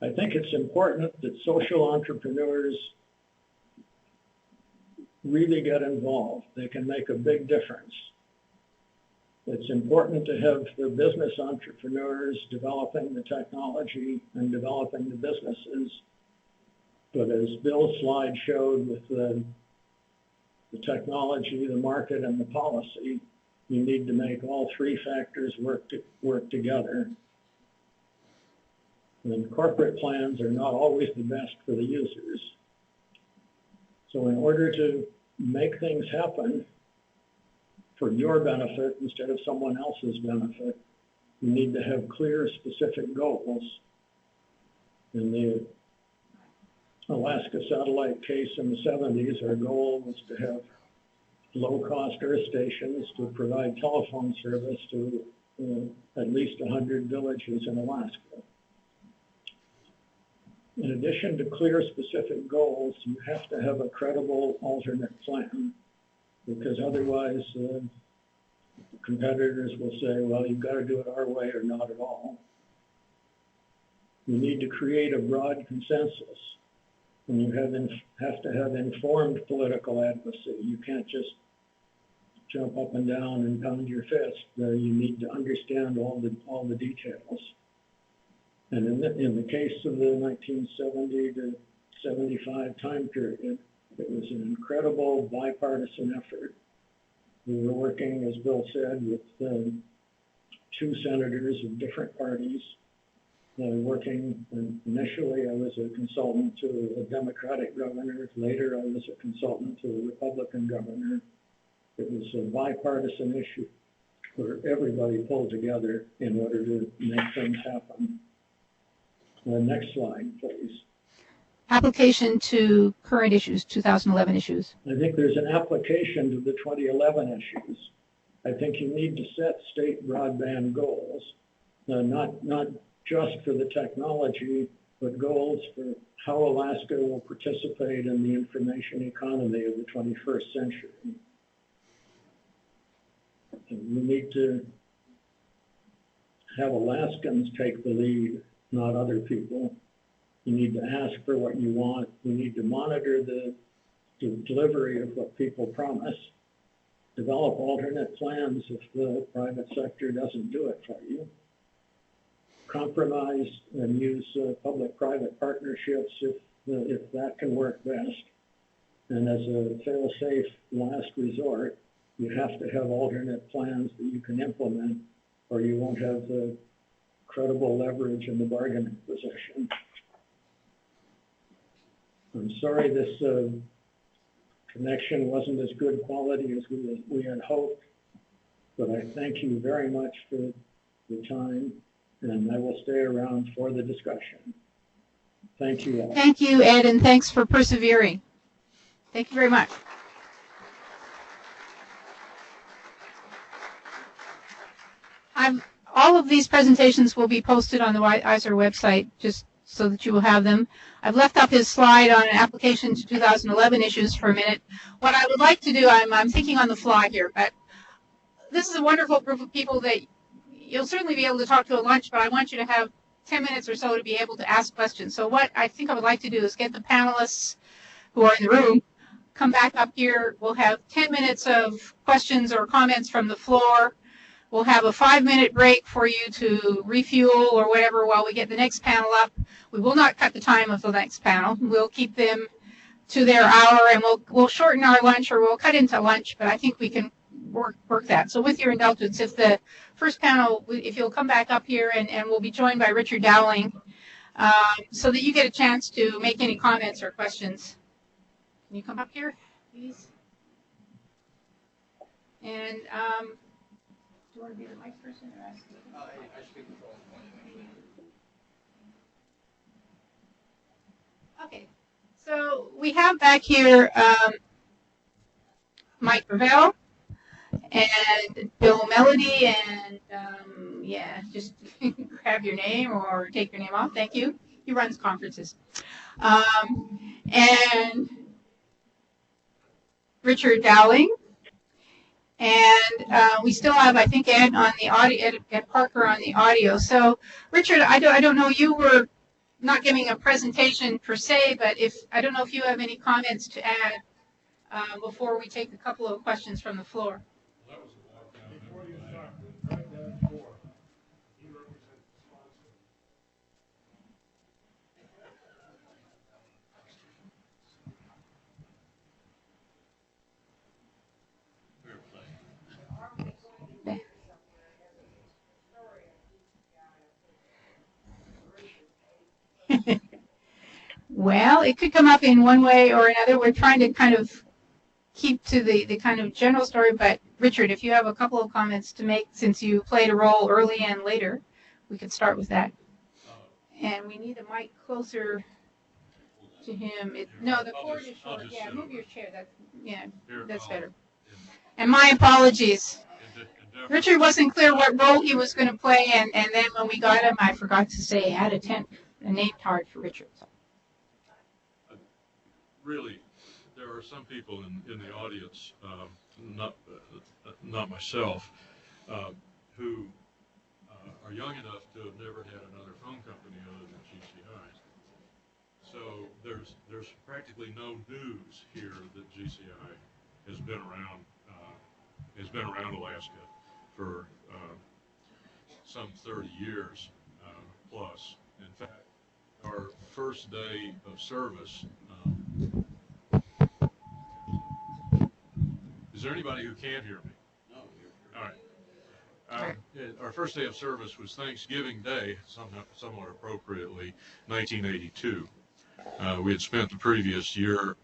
I think it's important that social entrepreneurs really get involved. They can make a big difference. It's important to have the business entrepreneurs developing the technology and developing the businesses. But as Bill's slide showed with the the technology, the market, and the policy. You need to make all three factors work together. And corporate plans are not always the best for the users. So in order to make things happen for your benefit instead of someone else's benefit, you need to have clear, specific goals. In the Alaska satellite case in the 70s, our goal was to have low-cost earth stations to provide telephone service to at least 100 villages in Alaska. In addition to clear, specific goals, you have to have a credible alternate plan, because otherwise competitors will say, well, you've got to do it our way or not at all. You need to create a broad consensus, and you have to have informed political advocacy. You can't just jump up and down and pound your fist. You need to understand all the details. And in the case of the 1970 to 75 time period, it was an incredible bipartisan effort. We were working, as Bill said, with two senators of different parties. Working, initially I was a consultant to a Democratic governor. Later I was a consultant to a Republican governor. It was a bipartisan issue where everybody pulled together in order to make things happen. Next slide, please. Application to current issues, 2011 issues. I think there's an application to the 2011 issues. I think you need to set state broadband goals, not just for the technology, but goals for how Alaska will participate in the information economy of the 21st century. And we need to have Alaskans take the lead, not other people. You need to ask for what you want. You need to monitor the delivery of what people promise. Develop alternate plans if the private sector doesn't do it for you. Compromise and use public-private partnerships if that can work best. And as a fail-safe last resort, you have to have alternate plans that you can implement, or you won't have the credible leverage in the bargaining position. I'm sorry this connection wasn't as good quality as we had hoped, but I thank you very much for the time, and I will stay around for the discussion. Thank you all. Thank you, Ed, and thanks for persevering. Thank you very much. All of these presentations will be posted on the ISER website just so that you will have them. I've left up his slide on an application to 2011 issues for a minute. What I would like to do, I'm thinking on the fly here, but this is a wonderful group of people that you'll certainly be able to talk to at lunch, but I want you to have 10 minutes or so to be able to ask questions. So what I think I would like to do is get the panelists who are in the room, come back up here. We'll have 10 minutes of questions or comments from the floor. We'll have a 5-minute break for you to refuel or whatever while we get the next panel up. We will not cut the time of the next panel. We'll keep them to their hour, and we'll shorten our lunch, or we'll cut into lunch, but I think we can work that. So with your indulgence, if the first panel, if you'll come back up here, and we'll be joined by Richard Dowling, so that you get a chance to make any comments or questions. Can you come up here, please? And do you want to be the mic person or ask you? I speak with all. Okay, so we have back here Mike Gravel and Bill Melody, and yeah, just grab your name or take your name off. Thank you. He runs conferences. And Richard Dowling. And we still have, I think, Ed on the audio, Ed Parker on the audio. So, Richard, I don't know, you were not giving a presentation per se, but I don't know if you have any comments to add before we take a couple of questions from the floor. Before you start, right down four. He represents the sponsor. Well, it could come up in one way or another. We're trying to kind of keep to the kind of general story, but Richard, if you have a couple of comments to make, since you played a role early and later, we could start with that. And we need the mic closer to him. No, the cord is short. Yeah, move your chair. That's better. And my apologies. Richard wasn't clear what role he was going to play, and then when we got him, I forgot to say add a name card for Richard. So. Really, there are some people in the audience, not myself, who are young enough to have never had another phone company other than GCI. So there's practically no news here that GCI has been around Alaska for some 30 years plus. In fact, our first day of service. Is there anybody who can't hear me? No. All right. Our first day of service was Thanksgiving Day, somewhat appropriately, 1982. We had spent the previous year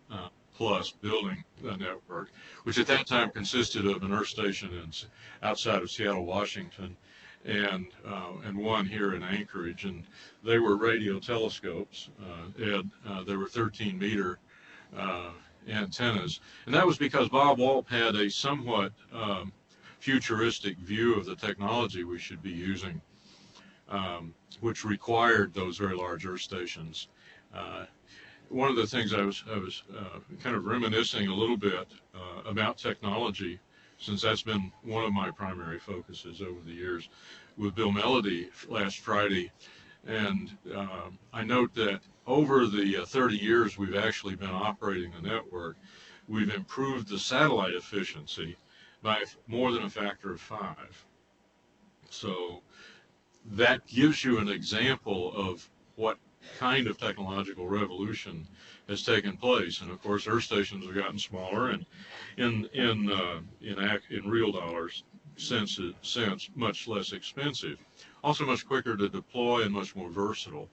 plus building the network, which at that time consisted of an earth station outside of Seattle, Washington, and one here in Anchorage. And they were radio telescopes. They were 13-meter antennas. And that was because Bob Walt had a somewhat futuristic view of the technology we should be using, which required those very large earth stations. One of the things I was kind of reminiscing a little bit about technology, since that's been one of my primary focuses over the years, with Bill Melody last Friday. And I note that over the 30 years we've actually been operating the network, we've improved the satellite efficiency by more than a factor of 5. So that gives you an example of what kind of technological revolution has taken place. And of course, earth stations have gotten smaller, and in real dollars sense much less expensive. Also much quicker to deploy and much more versatile.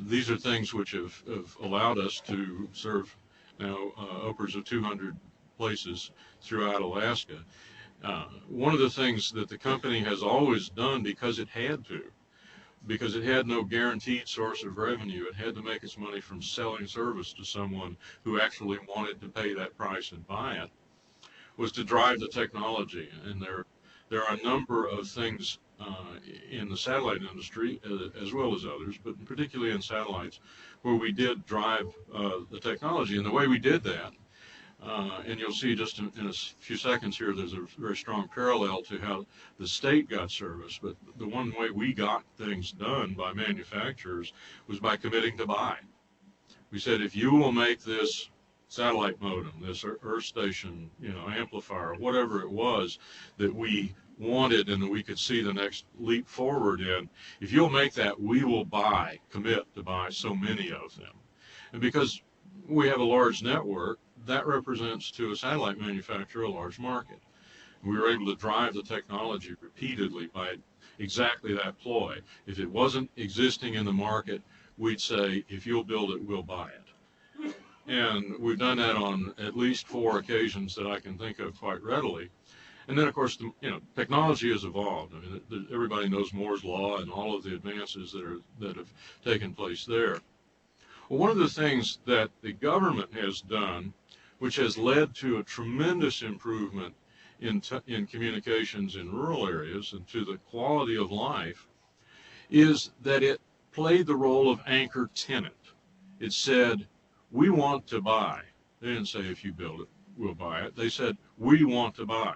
These are things which have allowed us to serve now upwards of 200 places throughout Alaska. One of the things that the company has always done, because it had to, because it had no guaranteed source of revenue, it had to make its money from selling service to someone who actually wanted to pay that price and buy it, was to drive the technology. And there are a number of things in the satellite industry, as well as others, but particularly in satellites, where we did drive the technology. And the way we did that, and you'll see just in a few seconds here, there's a very strong parallel to how the state got service. But the one way we got things done by manufacturers was by committing to buy. We said, if you will make this satellite modem, this earth station, amplifier, whatever it was that we wanted and that we could see the next leap forward in, if you'll make that, we will commit to buy so many of them. And because we have a large network, that represents to a satellite manufacturer a large market. We were able to drive the technology repeatedly by exactly that ploy. If it wasn't existing in the market, we'd say, if you'll build it, we'll buy it. And we've done that on at least 4 occasions that I can think of quite readily. And then, of course, technology has evolved. I mean, everybody knows Moore's Law and all of the advances that have taken place there. Well, one of the things that the government has done, which has led to a tremendous improvement in communications in rural areas and to the quality of life, is that it played the role of anchor tenant. It said, we want to buy. They didn't say, if you build it, we'll buy it. They said, we want to buy.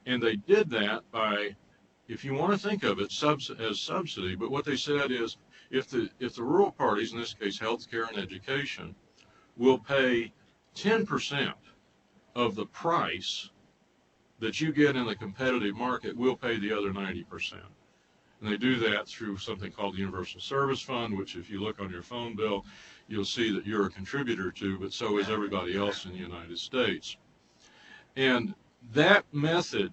And they did that by, if you want to think of it as subsidy, but what they said is, if the rural parties, in this case healthcare and education, will pay 10% of the price that you get in the competitive market, we'll pay the other 90%. And they do that through something called the Universal Service Fund, which if you look on your phone bill, you'll see that you're a contributor to, but so is everybody else in the United States. And that method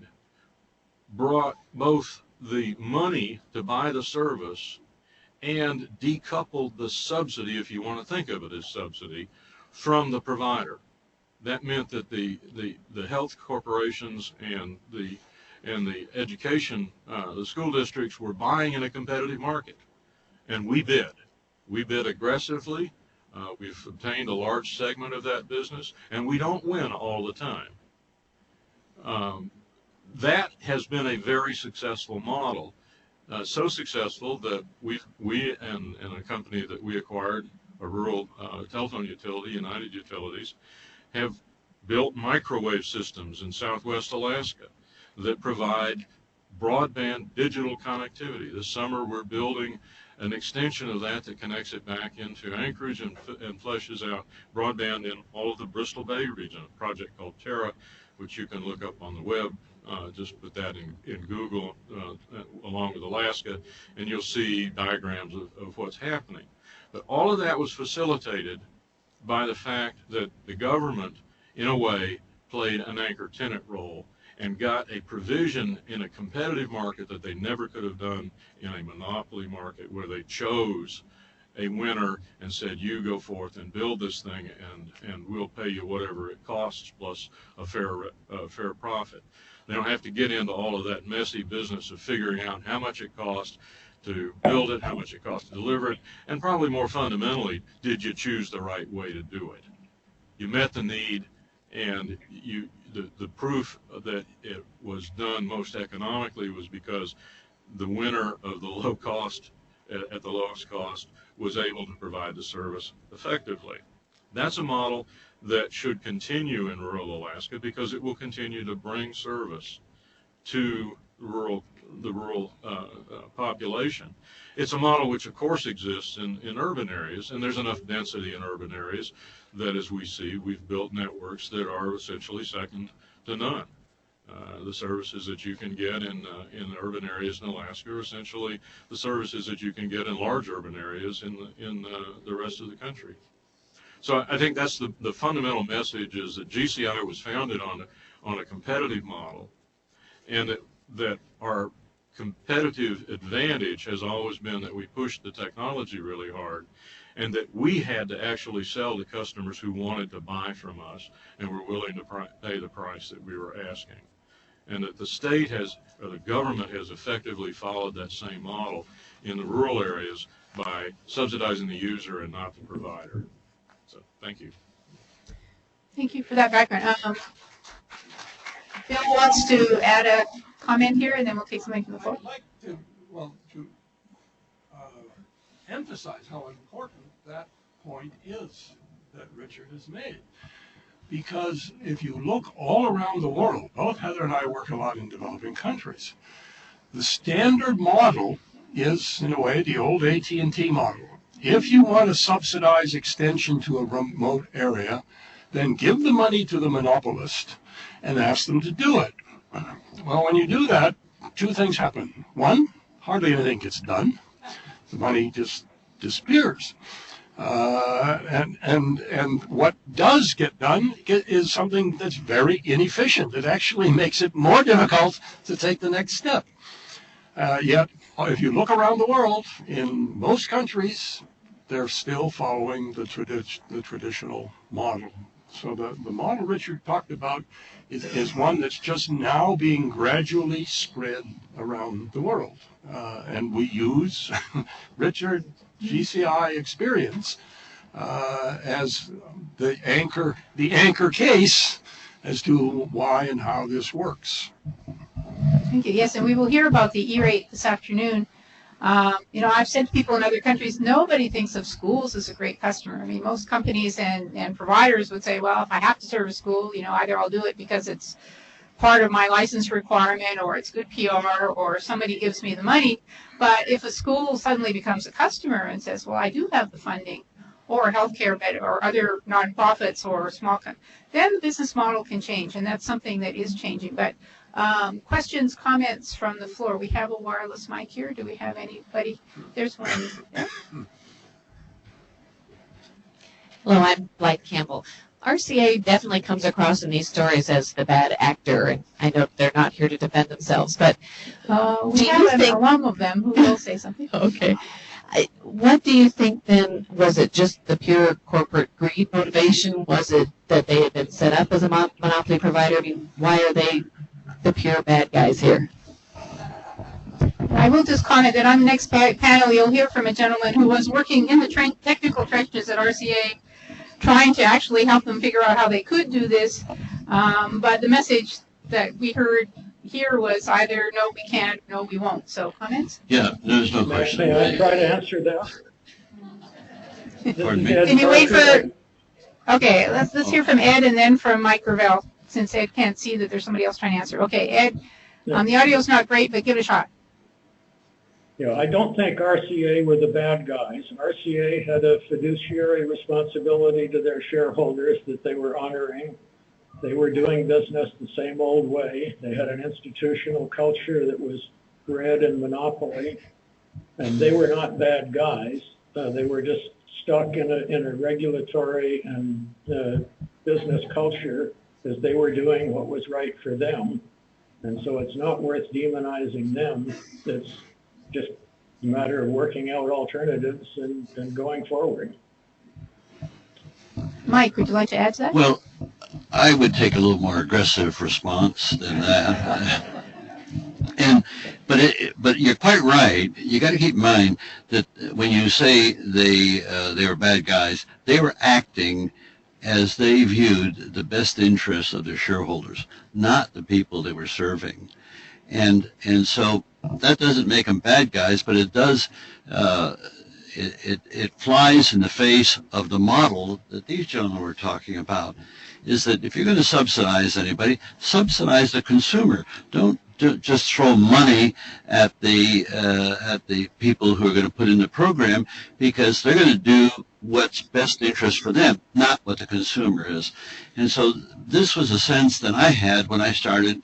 brought both the money to buy the service and decoupled the subsidy, if you want to think of it as subsidy, from the provider. That meant that the health corporations and the education, the school districts were buying in a competitive market, and we bid. We bid aggressively. We've obtained a large segment of that business, and we don't win all the time. That has been a very successful model, so successful that we and a company that we acquired, a rural telephone utility, United Utilities, have built microwave systems in Southwest Alaska that provide broadband digital connectivity. This summer we're building an extension of that connects it back into Anchorage and fleshes out broadband in all of the Bristol Bay region, a project called Terra, which you can look up on the web. Just put that in Google along with Alaska, and you'll see diagrams of what's happening. But all of that was facilitated by the fact that the government, in a way, played an anchor tenant role and got a provision in a competitive market that they never could have done in a monopoly market, where they chose a winner and said, you go forth and build this thing, and we'll pay you whatever it costs plus a fair profit. They don't have to get into all of that messy business of figuring out how much it costs to build it, how much it costs to deliver it, and probably more fundamentally, did you choose the right way to do it? You met the need, and the proof that it was done most economically was because the winner of the low cost at the lowest cost was able to provide the service effectively. That's a model that should continue in rural Alaska because it will continue to bring service to the rural population. It's a model which of course exists in urban areas, and there's enough density in urban areas that, as we see, we've built networks that are essentially second to none. The services that you can get in urban areas in Alaska are essentially the services that you can get in large urban areas in the rest of the country. So I think that's the fundamental message, is that GCI was founded on a competitive model, and that our competitive advantage has always been that we pushed the technology really hard, and that we had to actually sell to customers who wanted to buy from us and were willing to pay the price that we were asking. And that the state or the government has effectively followed that same model in the rural areas by subsidizing the user and not the provider. So, thank you. Thank you for that background. Bill wants to add a comment here, and then we'll take something from the floor. I'd like to emphasize how important that point is that Richard has made. Because if you look all around the world, both Heather and I work a lot in developing countries, the standard model is, in a way, the old AT&T model. If you want to subsidize extension to a remote area, then give the money to the monopolist and ask them to do it. Well, when you do that, two things happen. One, hardly anything gets done. The money just disappears. And what does get done is something that's very inefficient. It actually makes it more difficult to take the next step. Yet, if you look around the world, in most countries, they're still following the traditional model. So the model Richard talked about is one that's just now being gradually spread around the world. And we use Richard GCI experience as the anchor case as to why and how this works. Thank you. Yes, and we will hear about the E-rate this afternoon. I've said to people in other countries, nobody thinks of schools as a great customer. I mean, most companies and providers would say, well, if I have to serve a school, either I'll do it because it's part of my license requirement, or it's good PR, or somebody gives me the money. But if a school suddenly becomes a customer and says, well, I do have the funding, or healthcare bed, or other nonprofits, or small, then the business model can change, and that's something that is changing. But questions, comments from the floor. We have a wireless mic here. Do we have anybody? There's one. Yeah. Hello, I'm Blythe Campbell. RCA definitely comes across in these stories as the bad actor, and I know they're not here to defend themselves, but we have an alum of them who will say something. Okay. What do you think then? Was it just the pure corporate greed motivation? Was it that they had been set up as a monopoly provider? I mean, why are they the pure bad guys here? I will just comment that on the next panel you'll hear from a gentleman who was working in the technical trenches at RCA, trying to actually help them figure out how they could do this. But the message that we heard here was either no, we can't, no, we won't. So comments? Yeah, there's no question. May I try to answer that? Pardon me? Can you wait for? Okay, let's hear from Ed and then from Mike Gravel, since Ed can't see that there's somebody else trying to answer. Okay, Ed, the audio's not great, but give it a shot. Yeah, I don't think RCA were the bad guys. RCA had a fiduciary responsibility to their shareholders that they were honoring. They were doing business the same old way. They had an institutional culture that was bred in monopoly, and they were not bad guys. They were just stuck in a regulatory and business culture because they were doing what was right for them. And so it's not worth demonizing them. It's just a matter of working out alternatives and going forward. Mike, would you like to add to that? Well, I would take a little more aggressive response than that. But you're quite right. You got to keep in mind that when you say they were bad guys, they were acting as they viewed the best interests of their shareholders, not the people they were serving. And so that doesn't make them bad guys, but it does. It flies in the face of the model that these gentlemen were talking about. Is that if you're going to subsidize anybody, subsidize the consumer. Don't just throw money at the people who are going to put in the program, because they're going to do what's best interest for them, not what the consumer is. And so this was a sense that I had when I started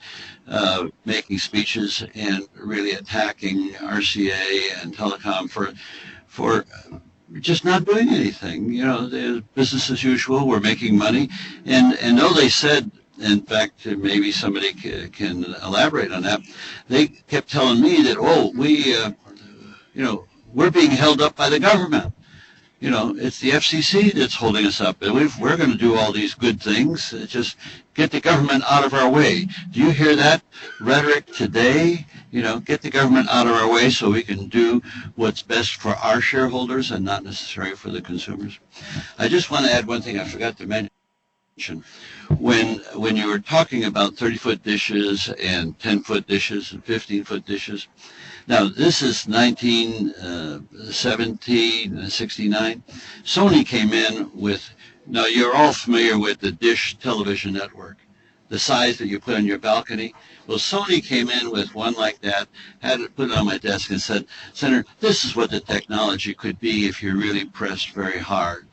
making speeches and really attacking RCA and Telecom for just not doing anything. You know, business as usual. We're making money, and though they said, in fact, maybe somebody can elaborate on that, they kept telling me that, we're being held up by the government. You know, it's the FCC that's holding us up, and we're going to do all these good things. Just get the government out of our way. Do you hear that rhetoric today? You know, get the government out of our way so we can do what's best for our shareholders and not necessarily for the consumers. I just want to add one thing I forgot to mention. When you were talking about 30-foot dishes and 10-foot dishes and 15-foot dishes, now this is 1969. Sony came in with, now you're all familiar with the Dish television network, the size that you put on your balcony. Well, Sony came in with one like that, had it put it on my desk and said, Senator, this is what the technology could be if you really pressed very hard.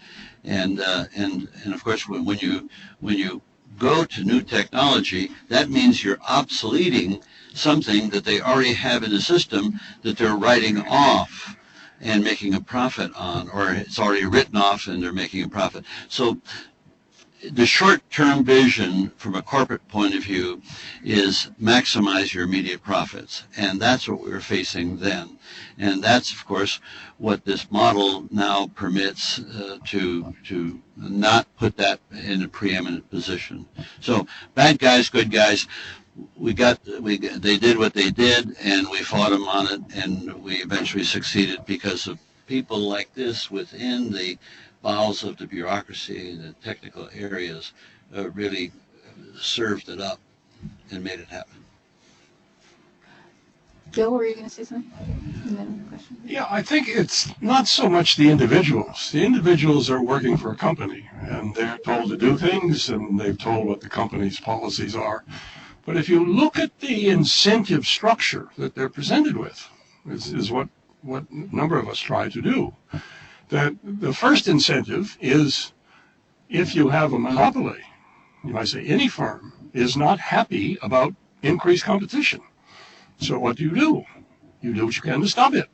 And of course, when you go to new technology, that means you're obsoleting something that they already have in the system that they're writing off and making a profit on, or it's already written off and they're making a profit. So the short-term vision from a corporate point of view is maximize your immediate profits, and that's what we were facing then. And that's, of course, what this model now permits to not put that in a preeminent position. So bad guys, good guys, they did what they did, and we fought them on it, and we eventually succeeded because of people like this within the bowels of the bureaucracy, the technical areas, really served it up and made it happen. Bill, were you going to say something? And then a question. Yeah, I think it's not so much the individuals. The individuals are working for a company, and they're told to do things, and they're told what the company's policies are. But if you look at the incentive structure that they're presented with, is what a number of us try to do, that the first incentive is if you have a monopoly, you might say any firm is not happy about increased competition. So what do? You do what you can to stop it.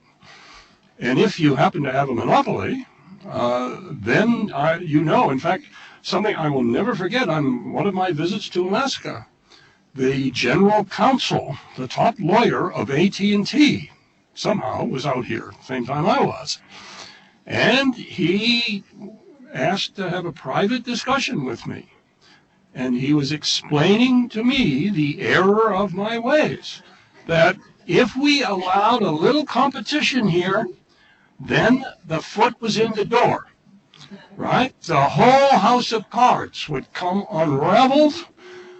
And if you happen to have a monopoly, then in fact, something I will never forget on one of my visits to Alaska, the general counsel, the top lawyer of AT&T, somehow was out here at the same time I was. And he asked to have a private discussion with me. And he was explaining to me the error of my ways, that if we allowed a little competition here, then the foot was in the door, right? The whole house of cards would come unraveled.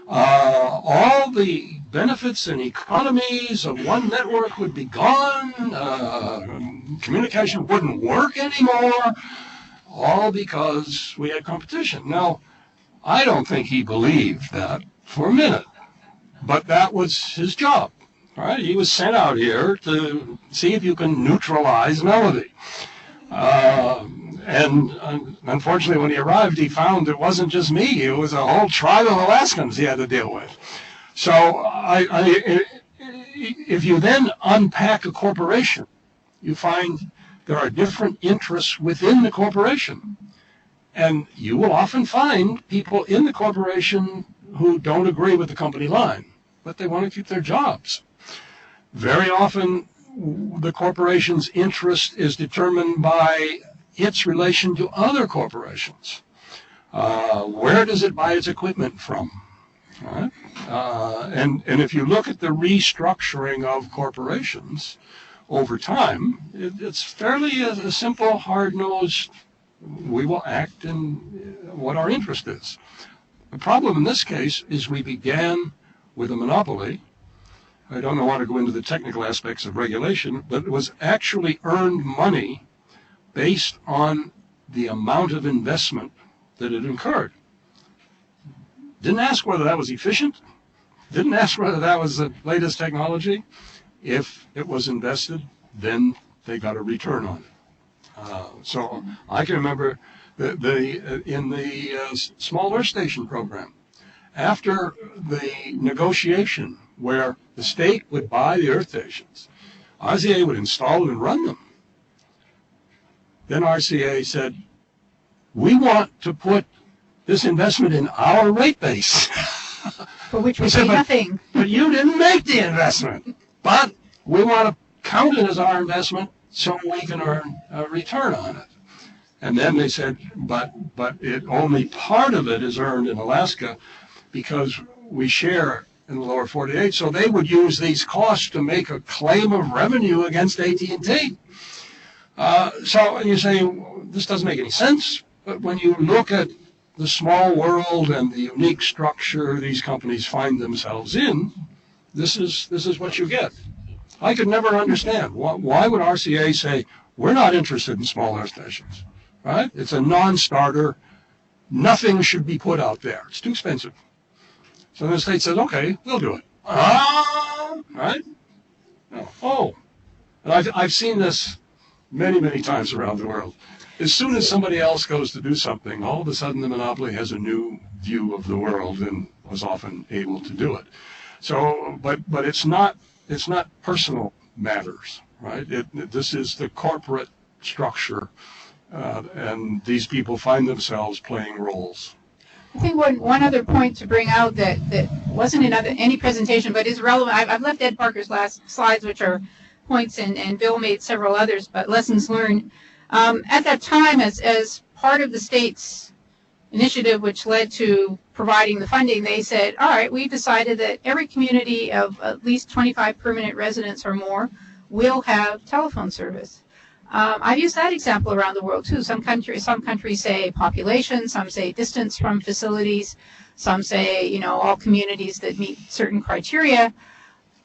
All the benefits and economies of one network would be gone. Communication wouldn't work anymore, all because we had competition. Now, I don't think he believed that for a minute, but that was his job, right? He was sent out here to see if you can neutralize Melody. And unfortunately, when he arrived, he found it wasn't just me. It was a whole tribe of Alaskans he had to deal with. So if you then unpack a corporation, you find there are different interests within the corporation. And you will often find people in the corporation who don't agree with the company line, but they want to keep their jobs. Very often, the corporation's interest is determined by its relation to other corporations. Where does it buy its equipment from? Right? And if you look at the restructuring of corporations over time, it's fairly a simple, hard-nosed, we will act in what our interest is. The problem in this case is we began with a monopoly. I don't want to go into the technical aspects of regulation, but it was actually earned money based on the amount of investment that it incurred. Didn't ask whether that was efficient. Didn't ask whether that was the latest technology. If it was invested, then they got a return on it. So I can remember in the small earth station program, after the negotiation where the state would buy the earth stations, RCA would install them and run them. Then RCA said, we want to put this investment in our rate base. For which we pay nothing. But you didn't make the investment. But we want to count it as our investment so we can earn a return on it. And then they said, but only part of it is earned in Alaska because we share in the lower 48. So they would use these costs to make a claim of revenue against AT&T. So you say, this doesn't make any sense. But when you look at the small world and the unique structure these companies find themselves in, this is what you get. I could never understand. Why would RCA say, we're not interested in small earth stations, right? It's a non-starter. Nothing should be put out there. It's too expensive. So the state says, okay, we'll do it. Right? No. Oh. And I've seen this many, many times around the world. As soon as somebody else goes to do something, all of a sudden the monopoly has a new view of the world and was often able to do it. So, but it's not personal matters, right? This is the corporate structure, and these people find themselves playing roles. I think one other point to bring out that wasn't in any presentation but is relevant. I've left Ed Parker's last slides, which are points, and Bill made several others, but lessons learned. At that time, as part of the state's initiative, which led to providing the funding, they said, all right, we've decided that every community of at least 25 permanent residents or more will have telephone service. I've used that example around the world too. Some countries say population, some say distance from facilities, some say, all communities that meet certain criteria.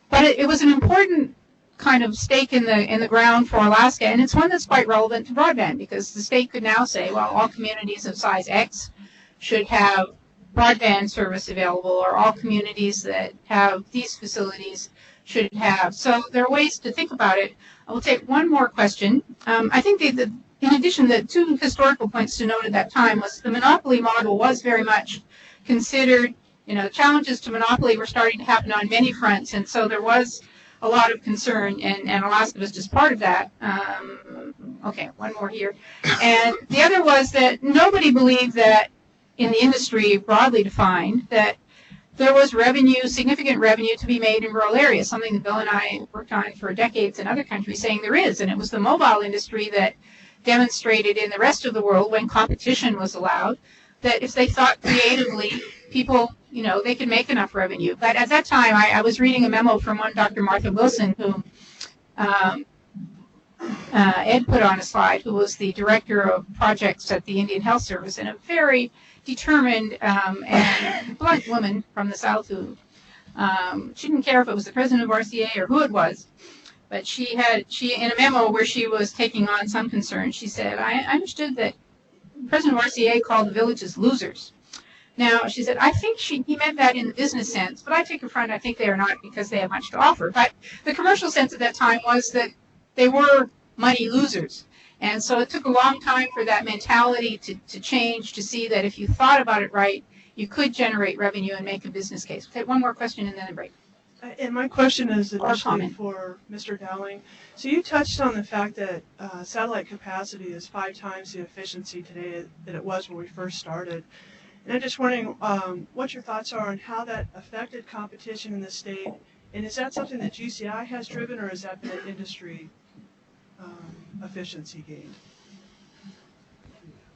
But it was an important kind of stake in the ground for Alaska, and it's one that's quite relevant to broadband, because the state could now say, well, all communities of size X should have broadband service available, or all communities that have these facilities should have. So there are ways to think about it. I will take one more question. I think in addition, the two historical points to note at that time was the monopoly model was very much considered, challenges to monopoly were starting to happen on many fronts, and so there was a lot of concern, and Alaska was just part of that. Okay, one more here. And the other was that nobody believed that in the industry, broadly defined, that there was revenue, significant revenue to be made in rural areas, something that Bill and I worked on for decades in other countries, saying there is. And it was the mobile industry that demonstrated in the rest of the world, when competition was allowed, that if they thought creatively, people, they could make enough revenue. But at that time, I was reading a memo from one Dr. Martha Wilson, who Ed put on a slide, who was the director of projects at the Indian Health Service, and a very determined and blunt woman from the South who she didn't care if it was the president of RCA or who it was, but she in a memo where she was taking on some concerns, she said, I understood that the president of RCA called the villages losers. Now, she said, I think he meant that in the business sense, but I take affront, I think they are not, because they have much to offer. But the commercial sense at that time was that they were money losers. And so it took a long time for that mentality to change, to see that if you thought about it right, you could generate revenue and make a business case. We'll take one more question and then a break. And my question is initially for Mr. Dowling. So you touched on the fact that satellite capacity is 5 times the efficiency today that it was when we first started. And I'm just wondering what your thoughts are on how that affected competition in the state. And is that something that GCI has driven, or has that been an industry efficiency gain?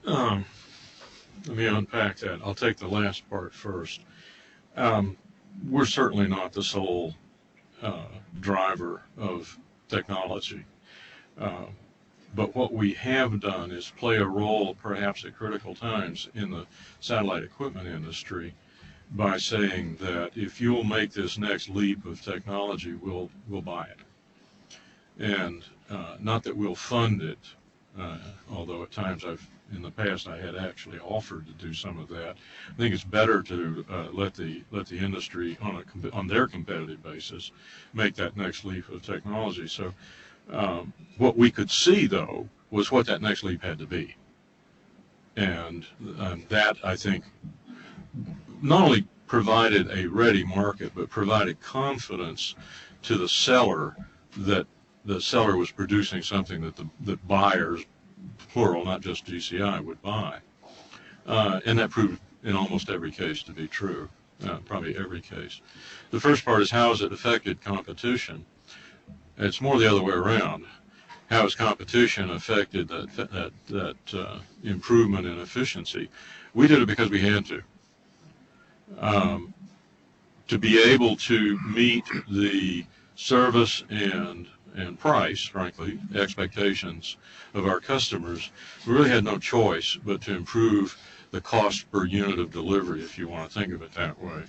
Let me unpack that. I'll take the last part first. We're certainly not the sole driver of technology. But what we have done is play a role, perhaps at critical times, in the satellite equipment industry by saying that if you'll make this next leap of technology, we'll buy it. And not that we'll fund it, although at times in the past I had actually offered to do some of that. I think it's better to let the industry on their competitive basis make that next leap of technology. So what we could see, though, was what that next leap had to be. And that, I think, not only provided a ready market, but provided confidence to the seller that the seller was producing something that buyers, plural, not just GCI, would buy. And that proved in almost every case to be true, probably every case. The first part is, how has it affected competition? It's more the other way around. How has competition affected that improvement in efficiency? We did it because we had to. To be able to meet the service and price, frankly, expectations of our customers, we really had no choice but to improve the cost per unit of delivery, if you want to think of it that way.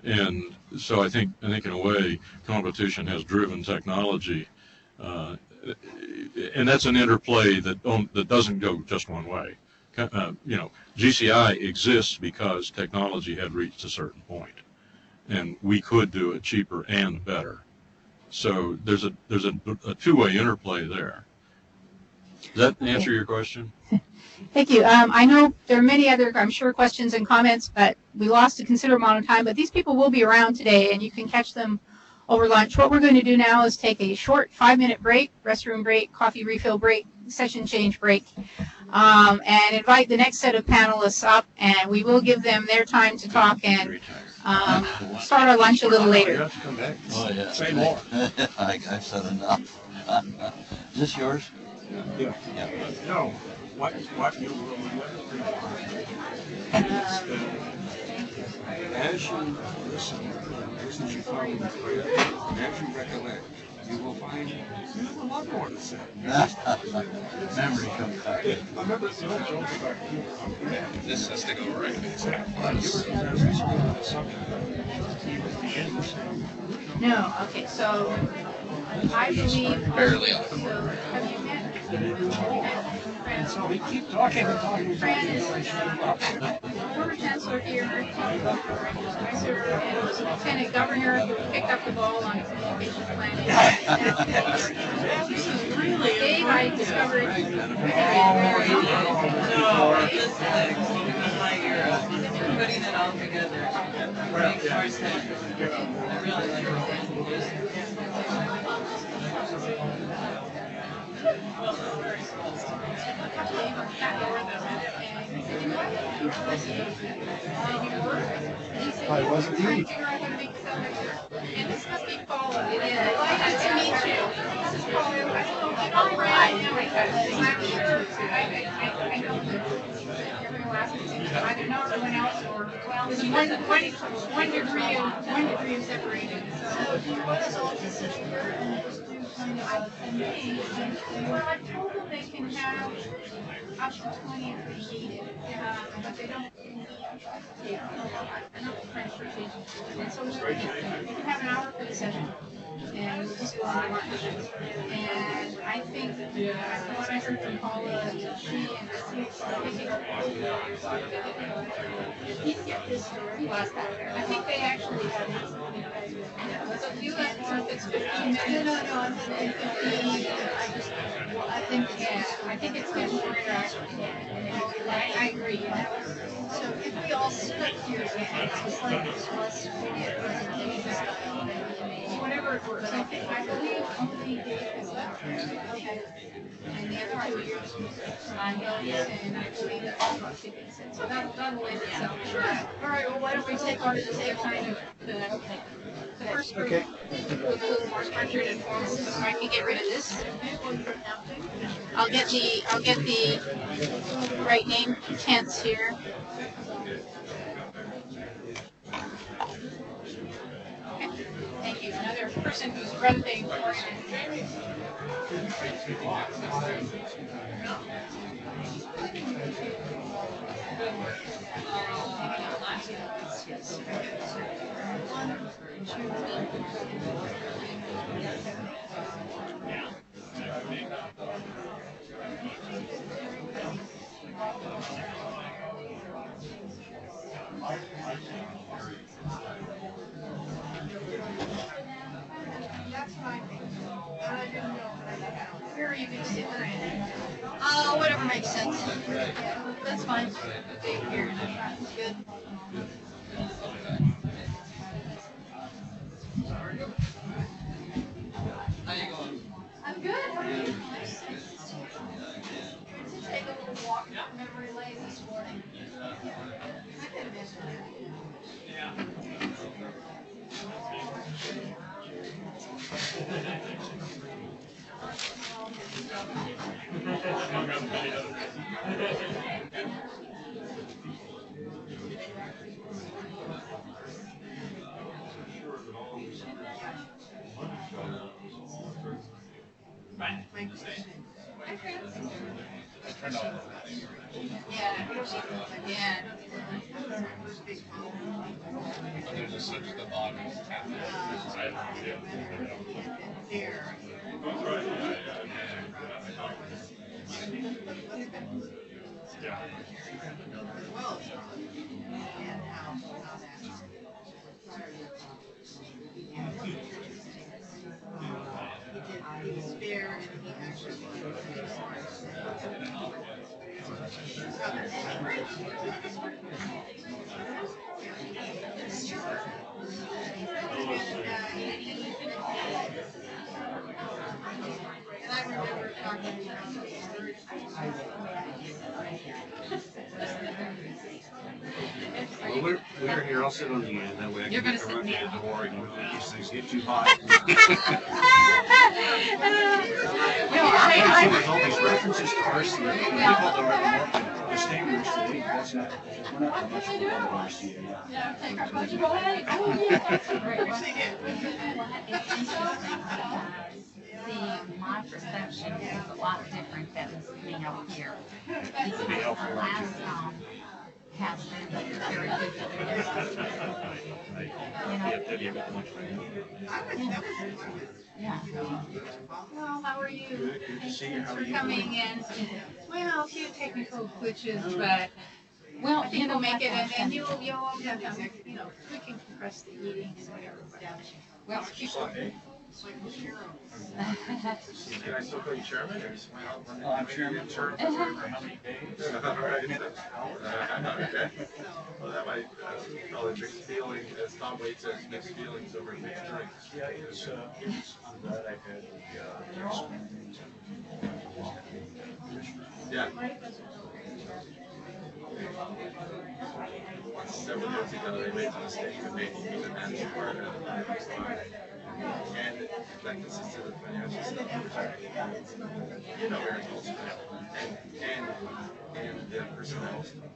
And so I think in a way, competition has driven technology, and that's an interplay that doesn't go just one way. GCI exists because technology had reached a certain point, and we could do it cheaper and better. So there's a two-way interplay there. Does that answer your question? Thank you. I know there are many other, I'm sure, questions and comments, but we lost a considerable amount of time. But these people will be around today, and you can catch them over lunch. What we're going to do now is take a short 5-minute break, restroom break, coffee refill break, session change break, and invite the next set of panelists up, and we will give them their time to talk and start our lunch a little later. Oh, yeah. Say more. I've said enough. Is this yours? Yeah. No. What you will as you listen, as you follow the prayer, and as you recollect, you will find you have a lot more to say. Memory comes back. I remember the old joke about you. This has to go right. Exactly. You were transitioning to something that he was the end. No, okay, so I believe. Barely on. So have you met? And so we keep talking and talking. Fran is former chancellor here, ISER, and was a lieutenant governor who picked up the ball on communications planning. Dave, I discovered. No, this is my era. Putting it all together makes more sense. I really like it. I wasn't me. And this must be Paula. It is. Nice to meet you. This is Paula. I don't know if I'm right. I'm sure. I know that every last either know someone else or well, there's one degree of separation. Well, I told them they can have up to 20 if they need it, but they don't. And so we can have an hour for the session, and we'll just go on lunch. And I think that from what I heard from Paula, she and he was back there. I think they actually have. So if you guys want, if it's 15 minutes. No, I'm saying 15. I think it's much more interactive. I agree. So if we all stood here, it's just like less presentation style. Whatever it works. I believe only Dave is left. Okay. And the other two years on Hill's, and I believe that's what she said. So that'll lend itself. Sure. All right, well, why don't we take on the same kind of the first group with a little more structured and formal, so I can get rid of this. I'll get the right name tense here. Okay. Thank you. Another person who's run things for That's my thing. I didn't know. Where are you going to sit? Whatever makes sense. That's fine. Here. Good. How you going? I'm good. How are you? Good to take a little walk down memory lane this morning. I can imagine that. Yeah. Just switch the bottom. He was fair and he actually and I remember talking to him. Well, we're here. I'll sit on the end. That way I can run to the door and these things get too hot. There's all these references to RCA. People don't ever distinguish the that's not. We're not that much of RCA. My perception is a lot different than being out here. Because the last has been very good for yeah. Well, how are you? Good to see you. Thanks for coming in. Well, a few technical glitches, but well, you know, make it, and then you'll all have them. You know, we can compress the meeting and whatever. Well, keep going. Can I still call you chairman? I'm chairman. For how many days? All right. Okay. Well, that might probably mixed feeling, as Tom Waite says, mixed feelings over mixed drinks. Yeah, it was. I'm glad I had the experience. Yeah. several years ago, they made the mistake of making me the managing partner of the and that consisted of financial stuff, which you know very close to and the personnel stuff,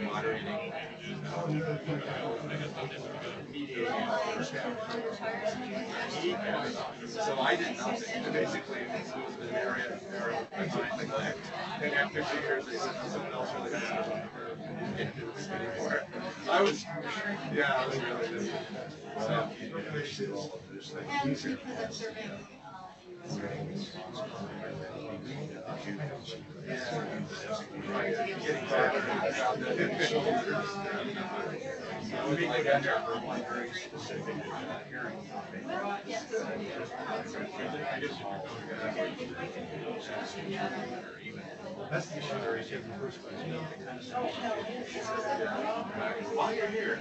moderating, mediating, so I did nothing. Basically, it was an area of neglect. And after 2 years, they said someone else really has to can't do this anymore. I was really busy. So, That's the issue there is in the first place. While you're here,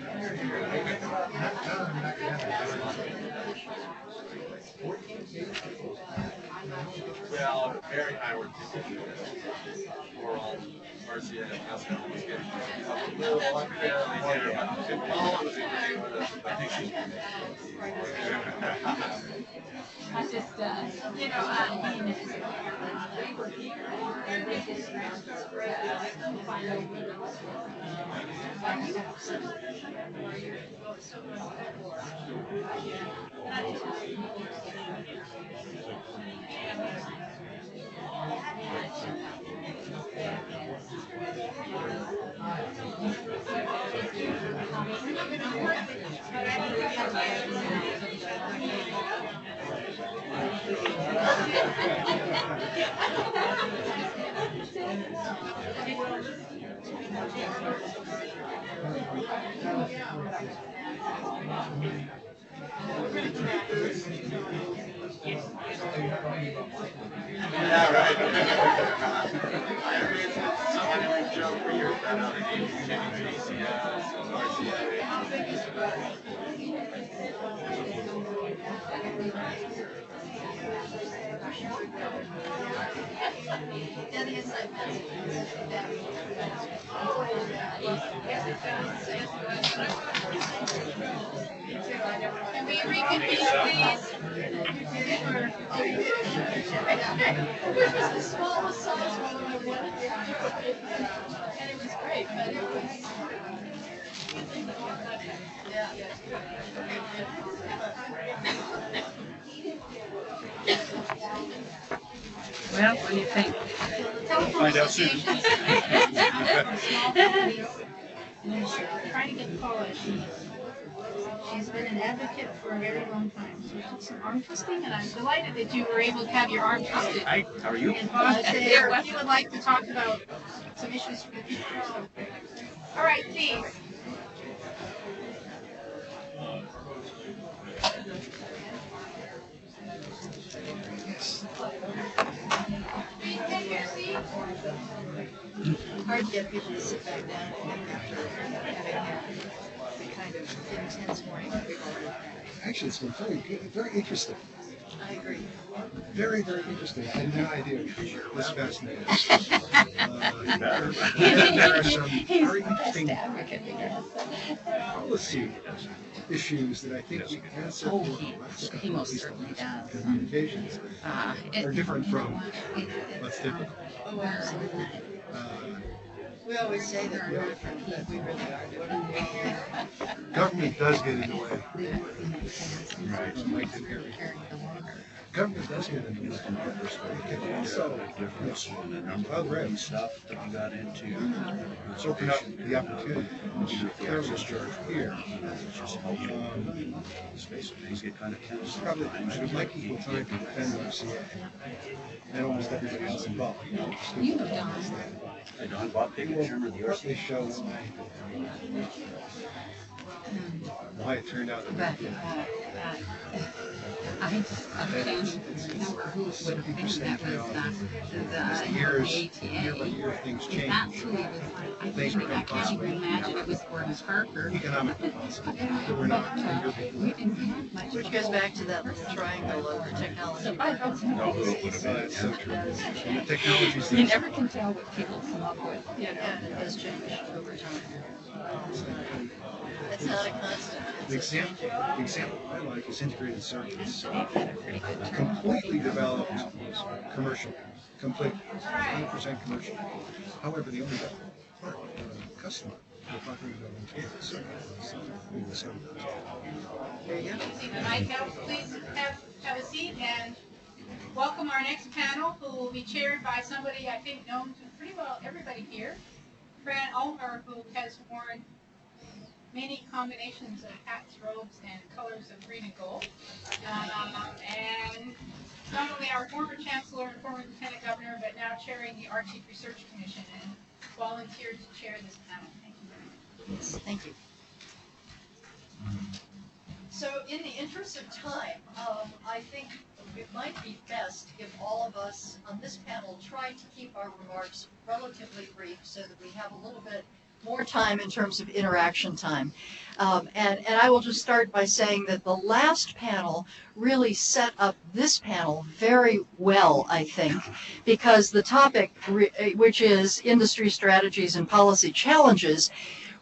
well, Mary and I were for all RCA and Pascal was getting a little unfairly here, but Paul was agreeing with us. I think she's I just, you know, they were here, and they just Yeah, right. I mean, someone who joke for years about how they need ACS and RCA. Can we reconvene, please? Which was the smallest size one I wanted. And it was great, but it was. Well, what do you think? Find out soon. Trying to get Paula. She's been an advocate for a very long time. So we did some arm twisting, and I'm delighted that you were able to have your arm twisted. Hi, how are you? And if you would like to talk about some issues for the future. So. All right, please. Please take your seat. Hard to get people to sit back down after having the kind of intense morning that we've already had. Actually, it's been very good, very interesting. I agree. Very, very interesting. I had no idea this fascinating. There are some very interesting policy issues that I think you can answer for Alaska, he most certainly does. Communications are different from what's typical. Oh, absolutely. We always say that we're different, but we really are different. Government does get in the way. Right. Government does get in the way. It can also, other stuff that we got into. It's opened up the opportunity. Clearly charge here. Things get kind of tense. Probably, I would like equal time to defend RCA and almost everybody else involved. You know Don. Don Bob, chairman of the RCA show why it turned out that way. I can't remember who would have been, that was the ATA. Things If change. that's who he was, I can't even imagine it was Gordon Parker. Economic that we're not We didn't have much. Which goes back to that triangle of technology. No, it would have been. It's so true. And the technologies You never can tell what people come up with. Yeah, it does change over time. It's not a constant. The example I like is integrated circuits. Completely developed commercial. Completely. 100% commercial. However, the only customer. We're talking about circuit. There you go. Please have a seat and welcome our next panel, who will be chaired by somebody I think known to pretty well everybody here, Fran Ulmer, who has worn many combinations of hats, robes, and colors of green and gold. And not only our former chancellor and former lieutenant governor, but now chairing the Arctic Research Commission, and volunteered to chair this panel. Thank you very much. Yes, thank you. So in the interest of time, I think it might be best if all of us on this panel try to keep our remarks relatively brief so that we have a little bit more time in terms of interaction time. And I will just start by saying that the last panel really set up this panel very well, I think, because the topic, which is industry strategies and policy challenges,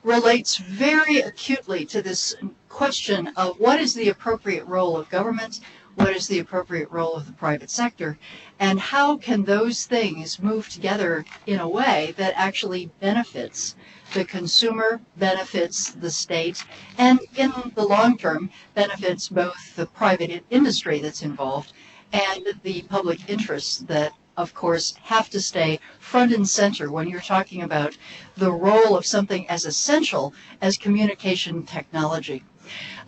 relates very acutely to this question of what is the appropriate role of government, what is the appropriate role of the private sector, and how can those things move together in a way that actually benefits the consumer, benefits the state, and in the long term benefits both the private industry that's involved and the public interests that, of course, have to stay front and center when you're talking about the role of something as essential as communication technology.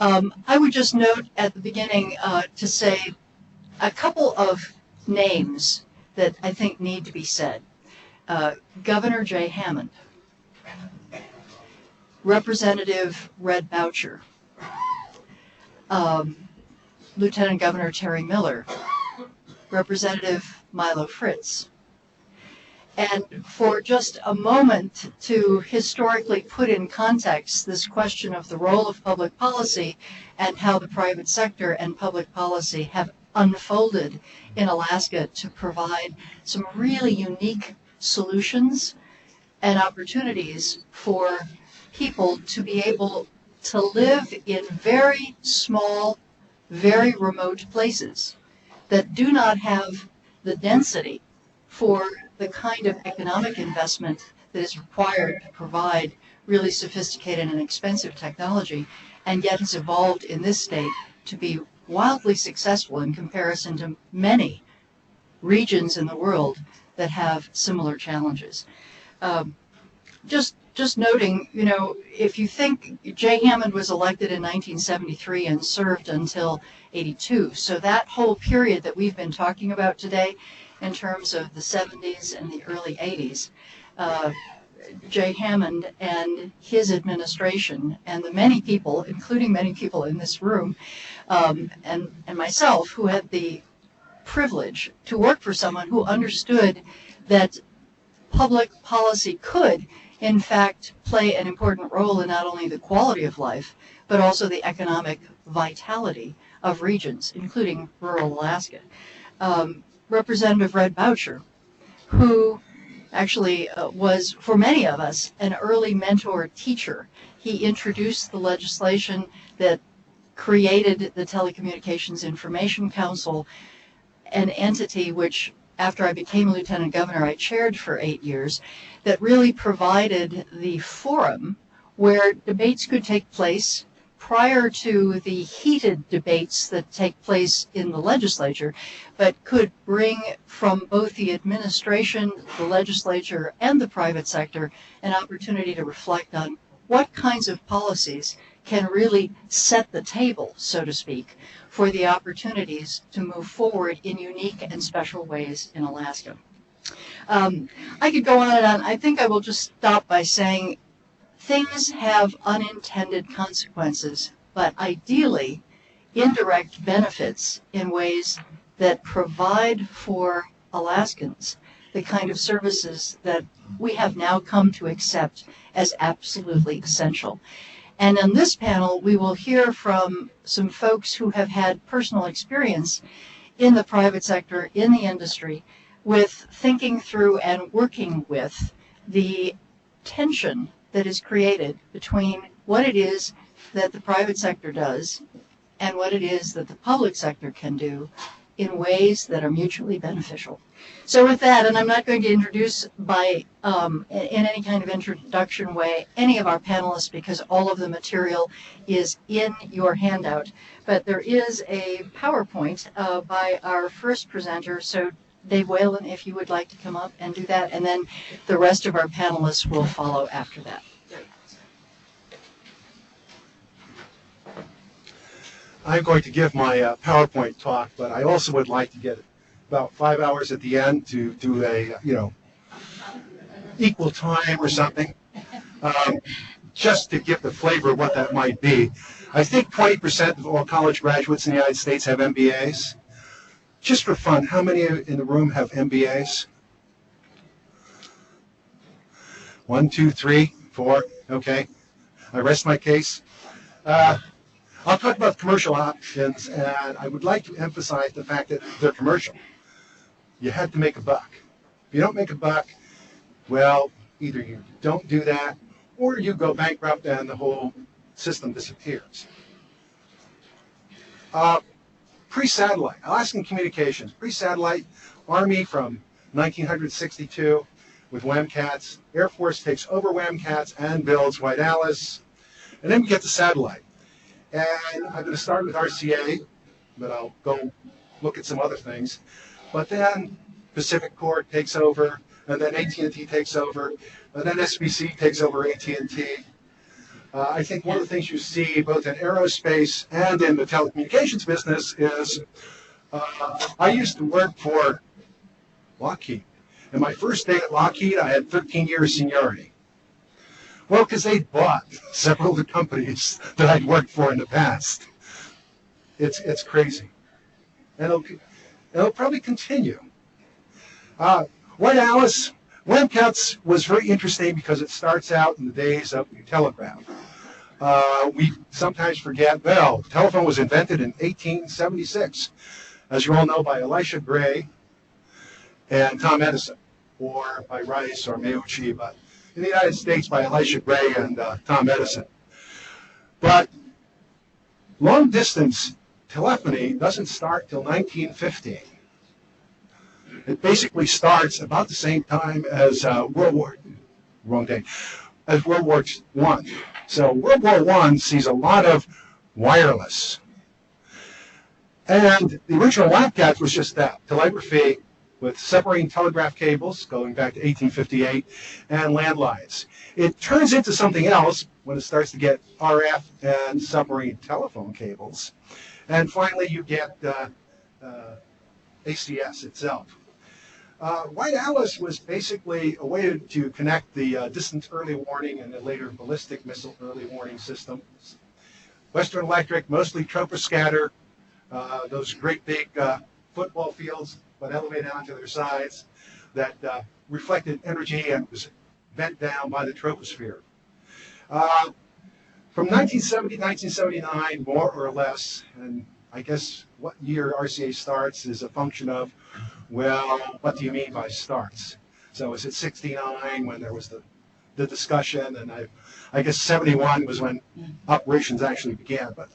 I would just note at the beginning to say a couple of names that I think need to be said. Governor Jay Hammond, Representative Red Boucher, Lieutenant Governor Terry Miller, Representative Milo Fritz. And for just a moment to historically put in context this question of the role of public policy and how the private sector and public policy have unfolded in Alaska to provide some really unique solutions and opportunities for people to be able to live in very small, very remote places that do not have the density for the kind of economic investment that is required to provide really sophisticated and expensive technology, and yet has evolved in this state to be wildly successful in comparison to many regions in the world that have similar challenges. Just noting, you know, if you think Jay Hammond was elected in 1973 and served until 82, so that whole period that we've been talking about today in terms of the 70s and the early 80s, Jay Hammond and his administration and the many people, including many people in this room, and myself, who had the privilege to work for someone who understood that public policy could, in fact, play an important role in not only the quality of life, but also the economic vitality of regions, including rural Alaska. Representative Red Boucher, who actually was, for many of us, an early mentor teacher. He introduced the legislation that created the Telecommunications Information Council, an entity which, after I became lieutenant governor, I chaired for 8 years, that really provided the forum where debates could take place prior to the heated debates that take place in the legislature, but could bring from both the administration, the legislature, and the private sector an opportunity to reflect on what kinds of policies can really set the table, so to speak, for the opportunities to move forward in unique and special ways in Alaska. I could go on and on. I think I will just stop by saying things have unintended consequences, but ideally, indirect benefits in ways that provide for Alaskans the kind of services that we have now come to accept as absolutely essential. And in this panel, we will hear from some folks who have had personal experience in the private sector, in the industry, with thinking through and working with the tension that is created between what it is that the private sector does and what it is that the public sector can do in ways that are mutually beneficial. So with that, and I'm not going to introduce in any kind of introduction way any of our panelists because all of the material is in your handout, but there is a PowerPoint by our first presenter. So Dave Whalen, if you would like to come up and do that, and then the rest of our panelists will follow after that. I'm going to give my PowerPoint talk, but I also would like to get about 5 hours at the end to do a, equal time or something, just to give the flavor of what that might be. I think 20% of all college graduates in the United States have MBAs. Just for fun, how many in the room have MBAs? 1, 2, 3, 4. Okay. I rest my case. I'll talk about commercial options, and I would like to emphasize the fact that they're commercial. You have to make a buck. If you don't make a buck, well, either you don't do that, or you go bankrupt and the whole system disappears. Pre-satellite, Alaskan Communications, pre-satellite, Army from 1962 with WAMCATs. Air Force takes over WAMCATs and builds White Alice. And then we get to satellite. And I'm going to start with RCA, but I'll go look at some other things. But then Pacific Core takes over, and then AT&T takes over, and then SBC takes over AT&T. I think one of the things you see both in aerospace and in the telecommunications business is I used to work for Lockheed. And my first day at Lockheed, I had 13 years seniority. Well, because they bought several of the companies that I'd worked for in the past. It's crazy. And it'll probably continue. White Alice, WAMCATs was very interesting because it starts out in the days of the telegraph. We sometimes forget, well, the telephone was invented in 1876, as you all know, by Elisha Gray and Tom Edison, or by Rice or Meucci, but in the United States by Elisha Gray and Tom Edison. But long-distance telephony doesn't start till 1915. It basically starts about the same time as World War I. So World War I sees a lot of wireless. And the original WAMCAT was just that, telegraphy with submarine telegraph cables going back to 1858 and landlines. It turns into something else when it starts to get RF and submarine telephone cables. And finally you get ACS itself. White Alice was basically a way to connect the distant early warning and the later ballistic missile early warning systems. Western Electric, mostly troposcatter, those great big football fields but elevated onto their sides that reflected energy and was bent down by the troposphere. From 1970 to 1979, more or less, and I guess what year RCA starts is a function of, well, what do you mean by starts? So is it 69 when there was the discussion, and I guess 71 was when operations actually began. But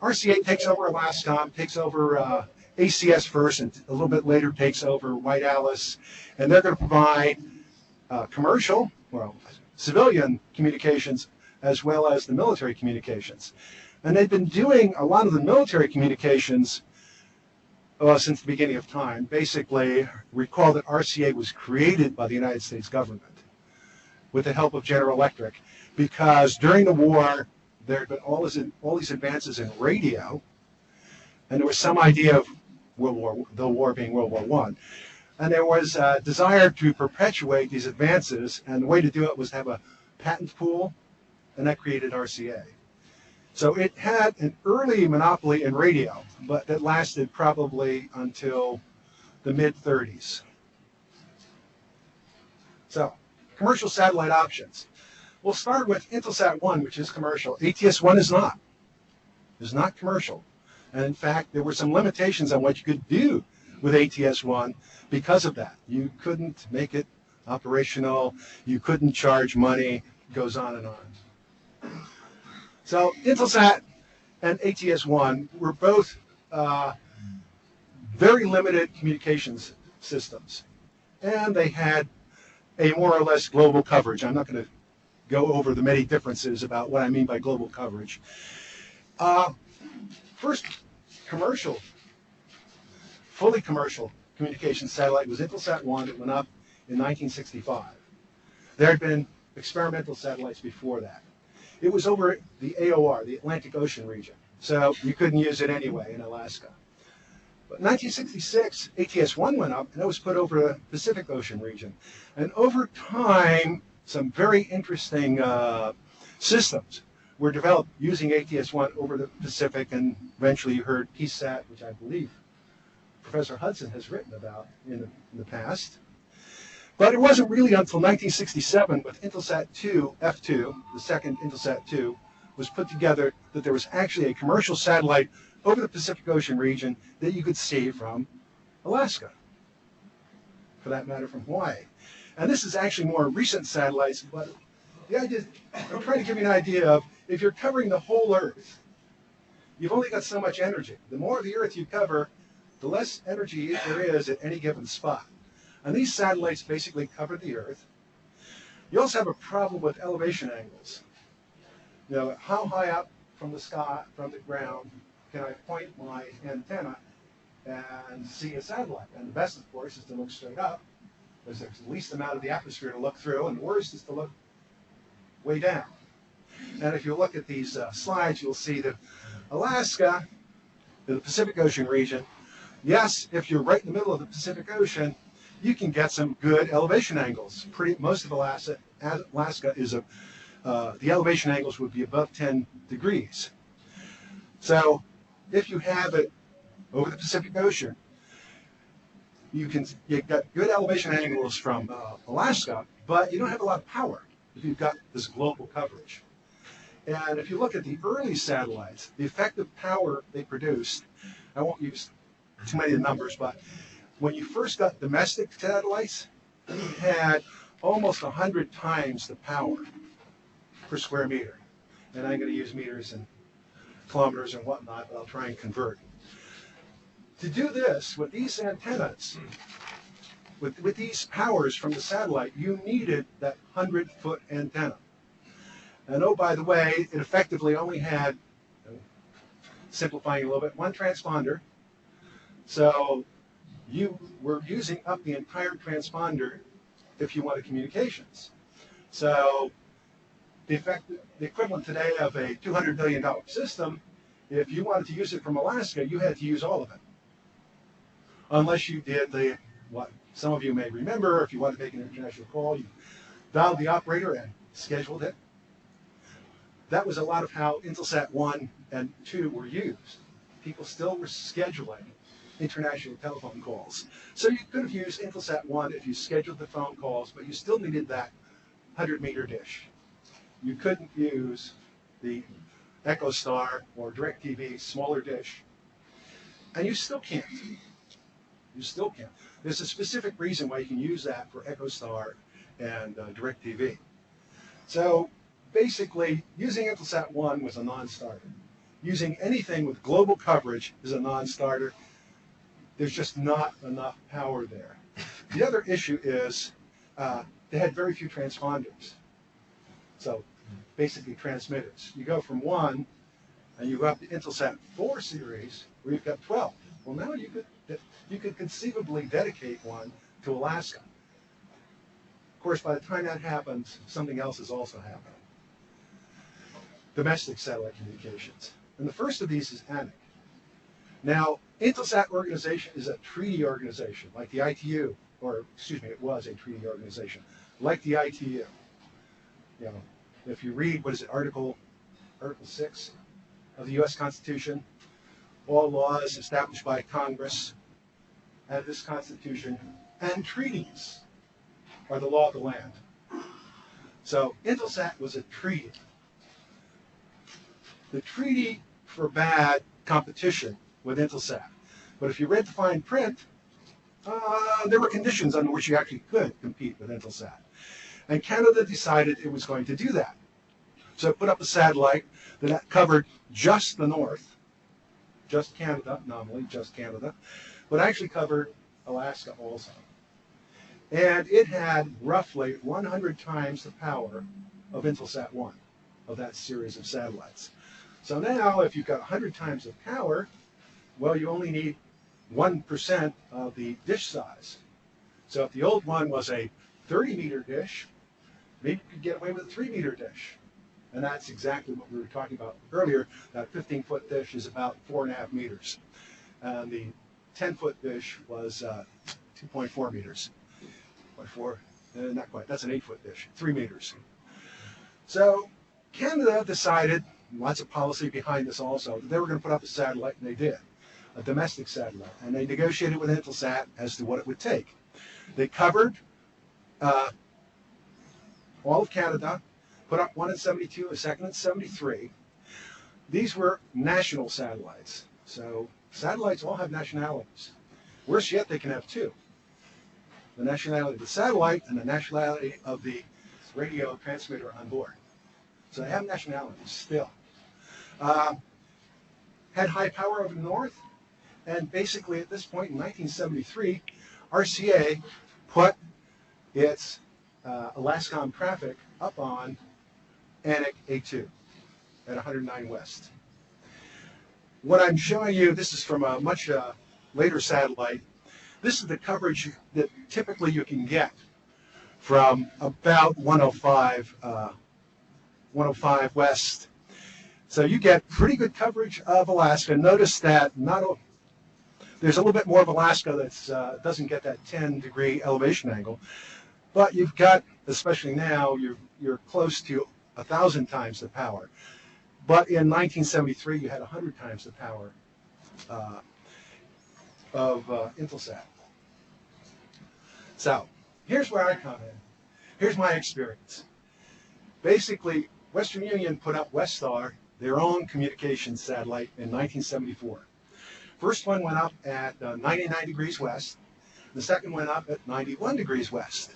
RCA takes over Alaska, takes over ACS first, and a little bit later takes over White Alice, and they're going to provide commercial, well, civilian communications as well as the military communications. And they've been doing a lot of the military communications since the beginning of time. Basically, recall that RCA was created by the United States government with the help of General Electric, because during the war, there had been all these advances in radio, and there was some idea of the war being World War I. And there was a desire to perpetuate these advances, and the way to do it was to have a patent pool, and that created RCA. So it had an early monopoly in radio, but that lasted probably until the mid-30s. So, commercial satellite options. We'll start with Intelsat 1, which is commercial. ATS-1 is not. It's not commercial. And in fact, there were some limitations on what you could do with ATS-1 because of that. You couldn't make it operational. You couldn't charge money. It goes on and on. So Intelsat and ATS-1 were both very limited communications systems. And they had a more or less global coverage. I'm not going to go over the many differences about what I mean by global coverage. First commercial, fully commercial communications satellite was Intelsat 1. It went up in 1965. There had been experimental satellites before that. It was over the AOR, the Atlantic Ocean region, so you couldn't use it anyway in Alaska. But in 1966, ATS-1 went up, and it was put over the Pacific Ocean region. And over time, some very interesting systems were developed using ATS-1 over the Pacific, and eventually you heard PSAT, which I believe Professor Hudson has written about in the past. But it wasn't really until 1967 with Intelsat 2, F2, the second Intelsat 2, was put together that there was actually a commercial satellite over the Pacific Ocean region that you could see from Alaska, for that matter from Hawaii. And this is actually more recent satellites, but the idea, I'm trying to give you an idea of if you're covering the whole Earth, you've only got so much energy. The more of the Earth you cover, the less energy there is at any given spot. And these satellites basically cover the Earth. You also have a problem with elevation angles. You know, how high up from the sky, from the ground, can I point my antenna and see a satellite? And the best, of course, is to look straight up, because there's the least amount of the atmosphere to look through, and the worst is to look way down. And if you look at these slides, you'll see that Alaska, the Pacific Ocean region, yes, if you're right in the middle of the Pacific Ocean, you can get some good elevation angles. Most of Alaska is the elevation angles would be above 10 degrees. So if you have it over the Pacific Ocean, you've got good elevation angles from Alaska, but you don't have a lot of power if you've got this global coverage. And if you look at the early satellites, the effective power they produced, I won't use too many of the numbers, but when you first got domestic satellites, you had almost 100 times the power per square meter. And I'm going to use meters and kilometers and whatnot, but I'll try and convert. To do this with these antennas, with these powers from the satellite, you needed that 100-foot antenna. And oh, by the way, it effectively only had, simplifying a little bit, one transponder. So you were using up the entire transponder if you wanted communications. So the equivalent today of a $200 million system, if you wanted to use it from Alaska, you had to use all of it. Unless you did what some of you may remember, if you wanted to make an international call, you dialed the operator and scheduled it. That was a lot of how Intelsat 1 and 2 were used. People still were scheduling international telephone calls. So you could have used Intelsat 1 if you scheduled the phone calls, but you still needed that 100-meter dish. You couldn't use the EchoStar or DirecTV smaller dish. And you still can't. You still can't. There's a specific reason why you can use that for EchoStar and DirecTV. So basically, using Intelsat 1 was a non-starter. Using anything with global coverage is a non-starter. There's just not enough power there. The other issue is they had very few transponders. So basically transmitters. You go from 1 and you go up to Intelsat 4 series where you've got 12. Well, now you could conceivably dedicate one to Alaska. Of course, by the time that happens, something else is also happening. Domestic satellite communications. And the first of these is ANIC. Now, Intelsat organization is a treaty organization, like the ITU, or excuse me, it was a treaty organization, like the ITU. You know, if you read, what is it, Article 6 of the U.S. Constitution, all laws established by Congress and this Constitution, and treaties are the law of the land. So Intelsat was a treaty. The treaty forbade competition with Intelsat. But if you read the fine print, there were conditions under which you actually could compete with Intelsat. And Canada decided it was going to do that. So it put up a satellite that covered just the north, just Canada, nominally just Canada, but actually covered Alaska also. And it had roughly 100 times the power of Intelsat 1, of that series of satellites. So now, if you've got 100 times the power, well, you only need 1% of the dish size. So if the old one was a 30-meter dish, maybe you could get away with a 3-meter dish. And that's exactly what we were talking about earlier. That 15-foot dish is about 4.5 meters. And the 10-foot dish was 2.4 meters. 0.4, not quite, that's an 8-foot dish, 3 meters. So Canada decided, lots of policy behind this also, that they were going to put up a satellite, and they did, a domestic satellite. And they negotiated with Intelsat as to what it would take. They covered all of Canada, put up one in 72, a second in 73. These were national satellites. So satellites all have nationalities. Worse yet, they can have two. The nationality of the satellite and the nationality of the radio transmitter on board. So they have nationalities still. Had high power over the north, and basically at this point in 1973, RCA put its Alaskan traffic up on Anik A2 at 109 West. What I'm showing you, this is from a much later satellite. This is the coverage that typically you can get from about 105 West. So you get pretty good coverage of Alaska. Notice that there's a little bit more of Alaska that doesn't get that 10-degree elevation angle, but you've got, especially now, you're close to 1,000 times the power. But in 1973, you had 100 times the power of Intelsat. So here's where I come in. Here's my experience. Basically, Western Union put up Westar, their own communications satellite, in 1974. First one went up at 99 degrees west. The second went up at 91 degrees west.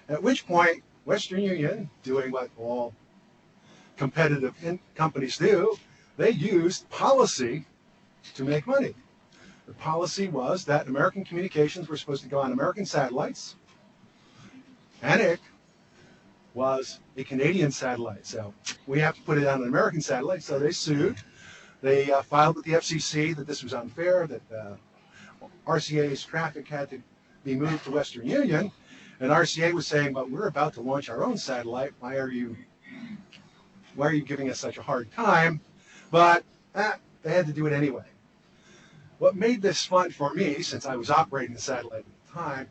At which point, Western Union, doing what all competitive companies do, they used policy to make money. The policy was that American communications were supposed to go on American satellites. Anik was a Canadian satellite, so we have to put it on an American satellite, so they sued. They filed with the FCC that this was unfair, that RCA's traffic had to be moved to Western Union, and RCA was saying, but we're about to launch our own satellite, why are you giving us such a hard time? But they had to do it anyway. What made this fun for me, since I was operating the satellite at the time,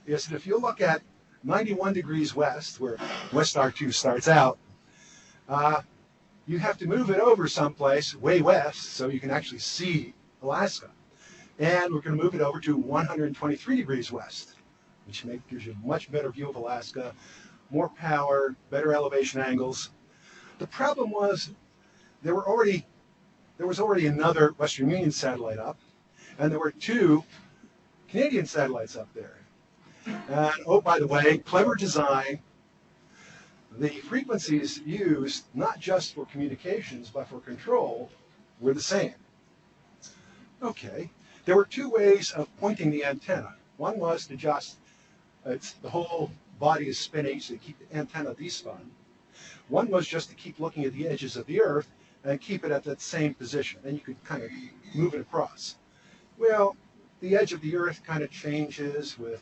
is that if you look at 91 degrees west, where Westar 2 starts out, you have to move it over someplace way west so you can actually see Alaska. And we're going to move it over to 123 degrees west, which gives you a much better view of Alaska, more power, better elevation angles. The problem was there was already another Western Union satellite up, and there were two Canadian satellites up there. And oh, by the way, clever design. The frequencies used, not just for communications, but for control, were the same. Okay. There were two ways of pointing the antenna. One was to just, the whole body is spinning, so you keep the antenna de-spun. One was just to keep looking at the edges of the Earth and keep it at that same position. Then you could kind of move it across. Well, the edge of the Earth kind of changes with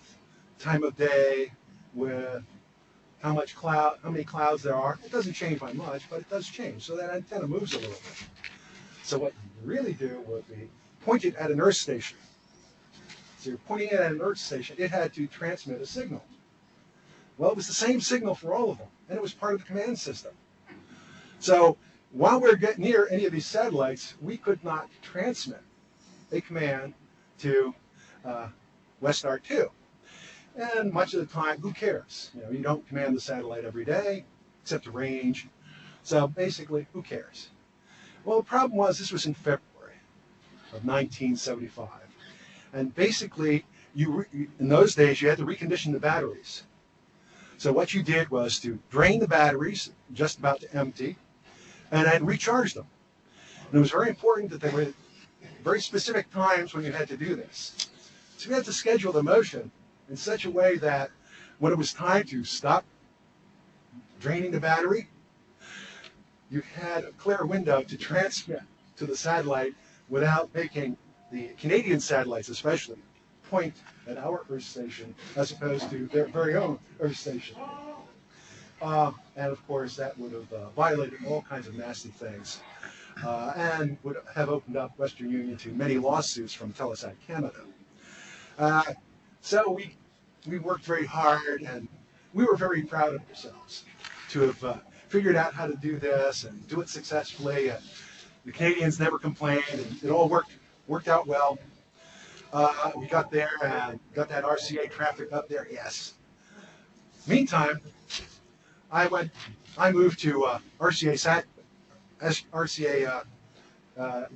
time of day, with how many clouds there are. It doesn't change by much, but it does change. So that antenna moves a little bit. So what you really do would be point it at an Earth station. So you're pointing it at an Earth station. It had to transmit a signal. Well, it was the same signal for all of them, and it was part of the command system. So while we're getting near any of these satellites, we could not transmit a command to Westar 2. And much of the time, who cares? You don't command the satellite every day, except to range. So basically, who cares? Well, the problem was this was in February of 1975. And basically, in those days, you had to recondition the batteries. So what you did was to drain the batteries, just about to empty, and then recharge them. And it was very important that there were very specific times when you had to do this. So we had to schedule the motion in such a way that when it was time to stop draining the battery, you had a clear window to transmit to the satellite without making the Canadian satellites especially point at our Earth station as opposed to their very own Earth station. And of course that would have violated all kinds of nasty things and would have opened up Western Union to many lawsuits from Telesat Canada. So we worked very hard, and we were very proud of ourselves to have figured out how to do this and do it successfully. The Canadians never complained, and it all worked out well. We got there and got that RCA traffic up there, yes. Meantime, I moved to RCA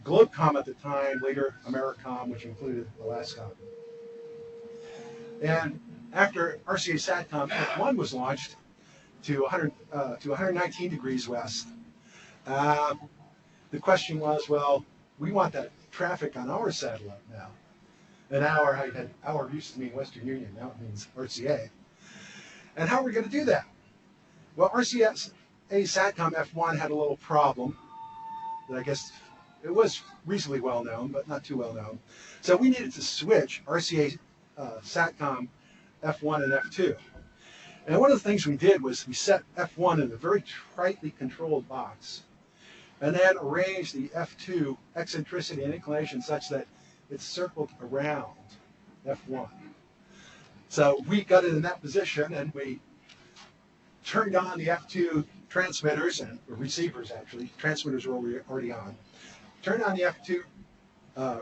Globecom at the time, later Americom, which included Alaska. And after RCA Satcom F1 was launched to 119 degrees west, the question was, well, we want that traffic on our satellite now. And our used to mean Western Union, now it means RCA. And how are we going to do that? Well, RCA Satcom F1 had a little problem that I guess it was reasonably well known, but not too well known. So we needed to switch RCA Satcom F1 and F2. And one of the things we did was we set F1 in a very tightly controlled box and then arranged the F2 eccentricity and inclination such that it circled around F1. So we got it in that position and we turned on the F2 transmitters and receivers actually. Transmitters were already on. Turned on the F2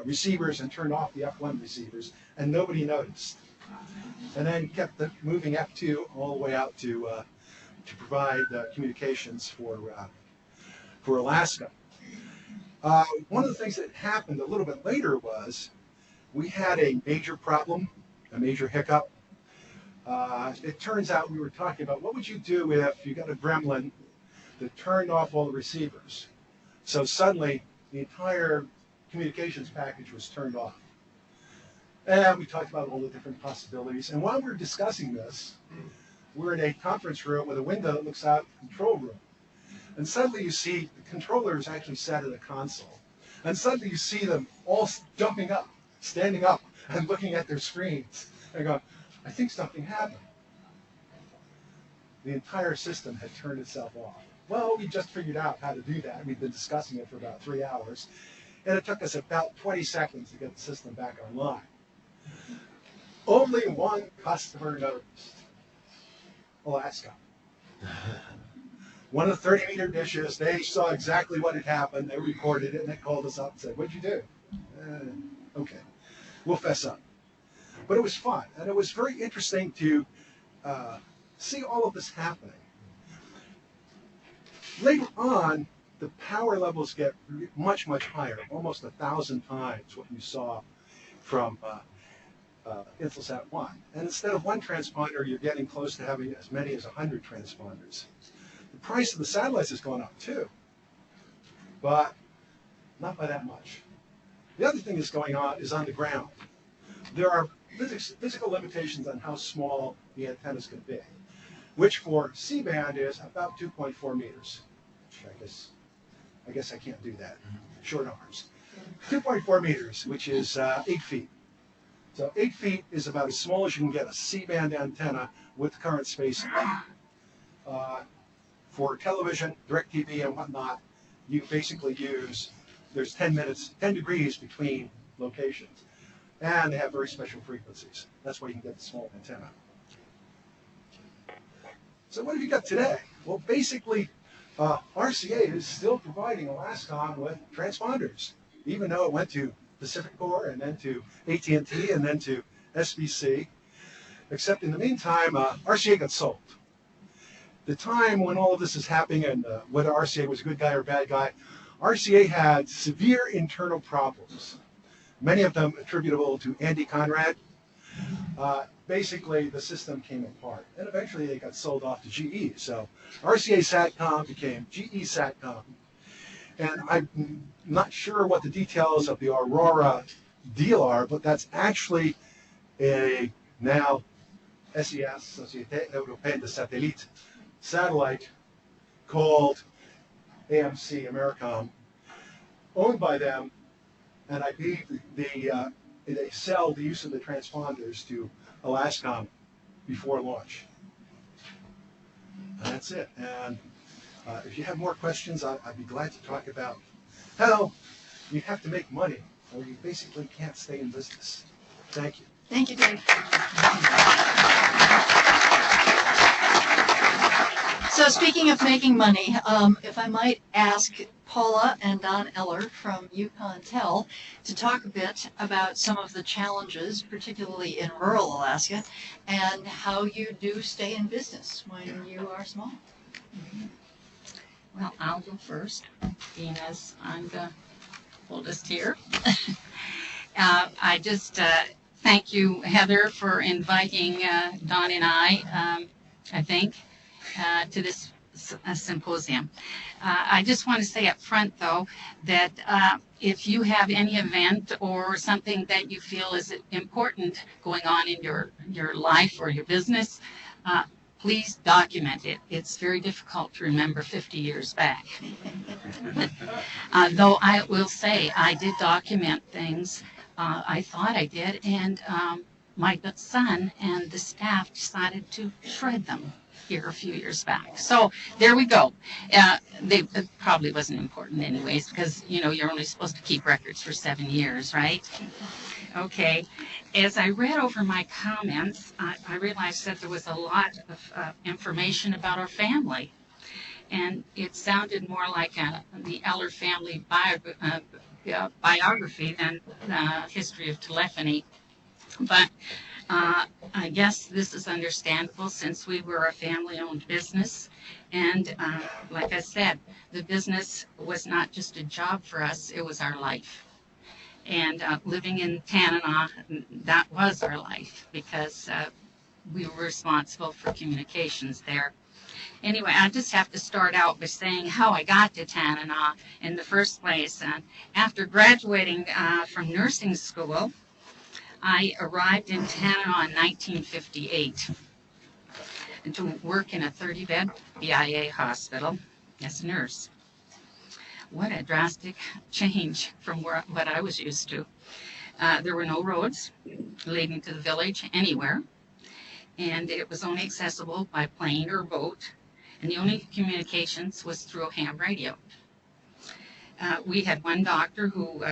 receivers and turned off the F1 receivers, and nobody noticed. And then kept moving F2 all the way out to provide communications for Alaska. One of the things that happened a little bit later was we had a major problem, a major hiccup. It turns out we were talking about what would you do if you got a gremlin that turned off all the receivers. So suddenly the entire communications package was turned off. And we talked about all the different possibilities. And while we were discussing this, we're in a conference room with a window that looks out the control room. And suddenly you see the controllers actually sat at a console. And suddenly you see them all jumping up, standing up, and looking at their screens. And going, I think something happened. The entire system had turned itself off. Well, we just figured out how to do that. We've been discussing it for about 3 hours. And it took us about 20 seconds to get the system back online. Only one customer noticed. Alaska. One of the 30-meter dishes, they saw exactly what had happened. They recorded it, and they called us up and said, what'd you do? Okay, we'll fess up. But it was fun, and it was very interesting to see all of this happening. Later on, the power levels get much, much higher, almost 1,000 times what you saw from Intelsat 1. And instead of one transponder, you're getting close to having as many as 100 transponders. The price of the satellites has gone up too, but not by that much. The other thing that's going on is on the ground. There are physical limitations on how small the antennas can be, which for C-band is about 2.4 meters. I guess I can't do that. Short arms. 2.4 meters, which is 8 feet. So 8 feet is about as small as you can get a C-band antenna with current spacing. For television, DirecTV, and whatnot, you basically use, there's 10 degrees between locations. And they have very special frequencies. That's why you can get the small antenna. So what have you got today? Well, basically, RCA is still providing Alascom with transponders, even though it went to Pacificor and then to AT&T and then to SBC. Except in the meantime, RCA got sold. The time when all of this is happening and whether RCA was a good guy or a bad guy, RCA had severe internal problems, many of them attributable to Andy Conrad. Basically, the system came apart, and eventually they got sold off to GE. So RCA Satcom became GE Satcom. And I'm not sure what the details of the Aurora deal are, but that's actually a now SES, Société Européenne de Satellite, satellite called AMC, Americom, owned by them, and I believe they sell the use of the transponders to Alascom before launch. And that's it. And if you have more questions, I'd be glad to talk about how you have to make money or you basically can't stay in business. Thank you. Thank you, Dave. So speaking of making money, if I might ask Paula and Don Eller from UConn to talk a bit about some of the challenges, particularly in rural Alaska, and how you do stay in business when you are small. Well, I'll go first, being as I'm the oldest here. I just thank you, Heather, for inviting Don and I think, to this symposium. I just want to say up front, though, that if you have any event or something that you feel is important going on in your life or your business, please document it. It's very difficult to remember 50 years back. Though I will say I did document things. I thought I did, and my son and the staff decided to shred them here a few years back. So there we go. It probably wasn't important anyways, because you're only supposed to keep records for 7 years, right? Okay. As I read over my comments, I realized that there was a lot of information about our family, and it sounded more like the Eller family biography than the history of telephony. But I guess this is understandable since we were a family-owned business. And like I said, the business was not just a job for us, it was our life. And living in Tanana, that was our life because we were responsible for communications there. Anyway, I just have to start out by saying how I got to Tanana in the first place. After graduating from nursing school, I arrived in Tanana in 1958 to work in a 30-bed BIA hospital as a nurse. What a drastic change from what I was used to. There were no roads leading to the village anywhere, and it was only accessible by plane or boat, and the only communications was through a ham radio. We had one doctor who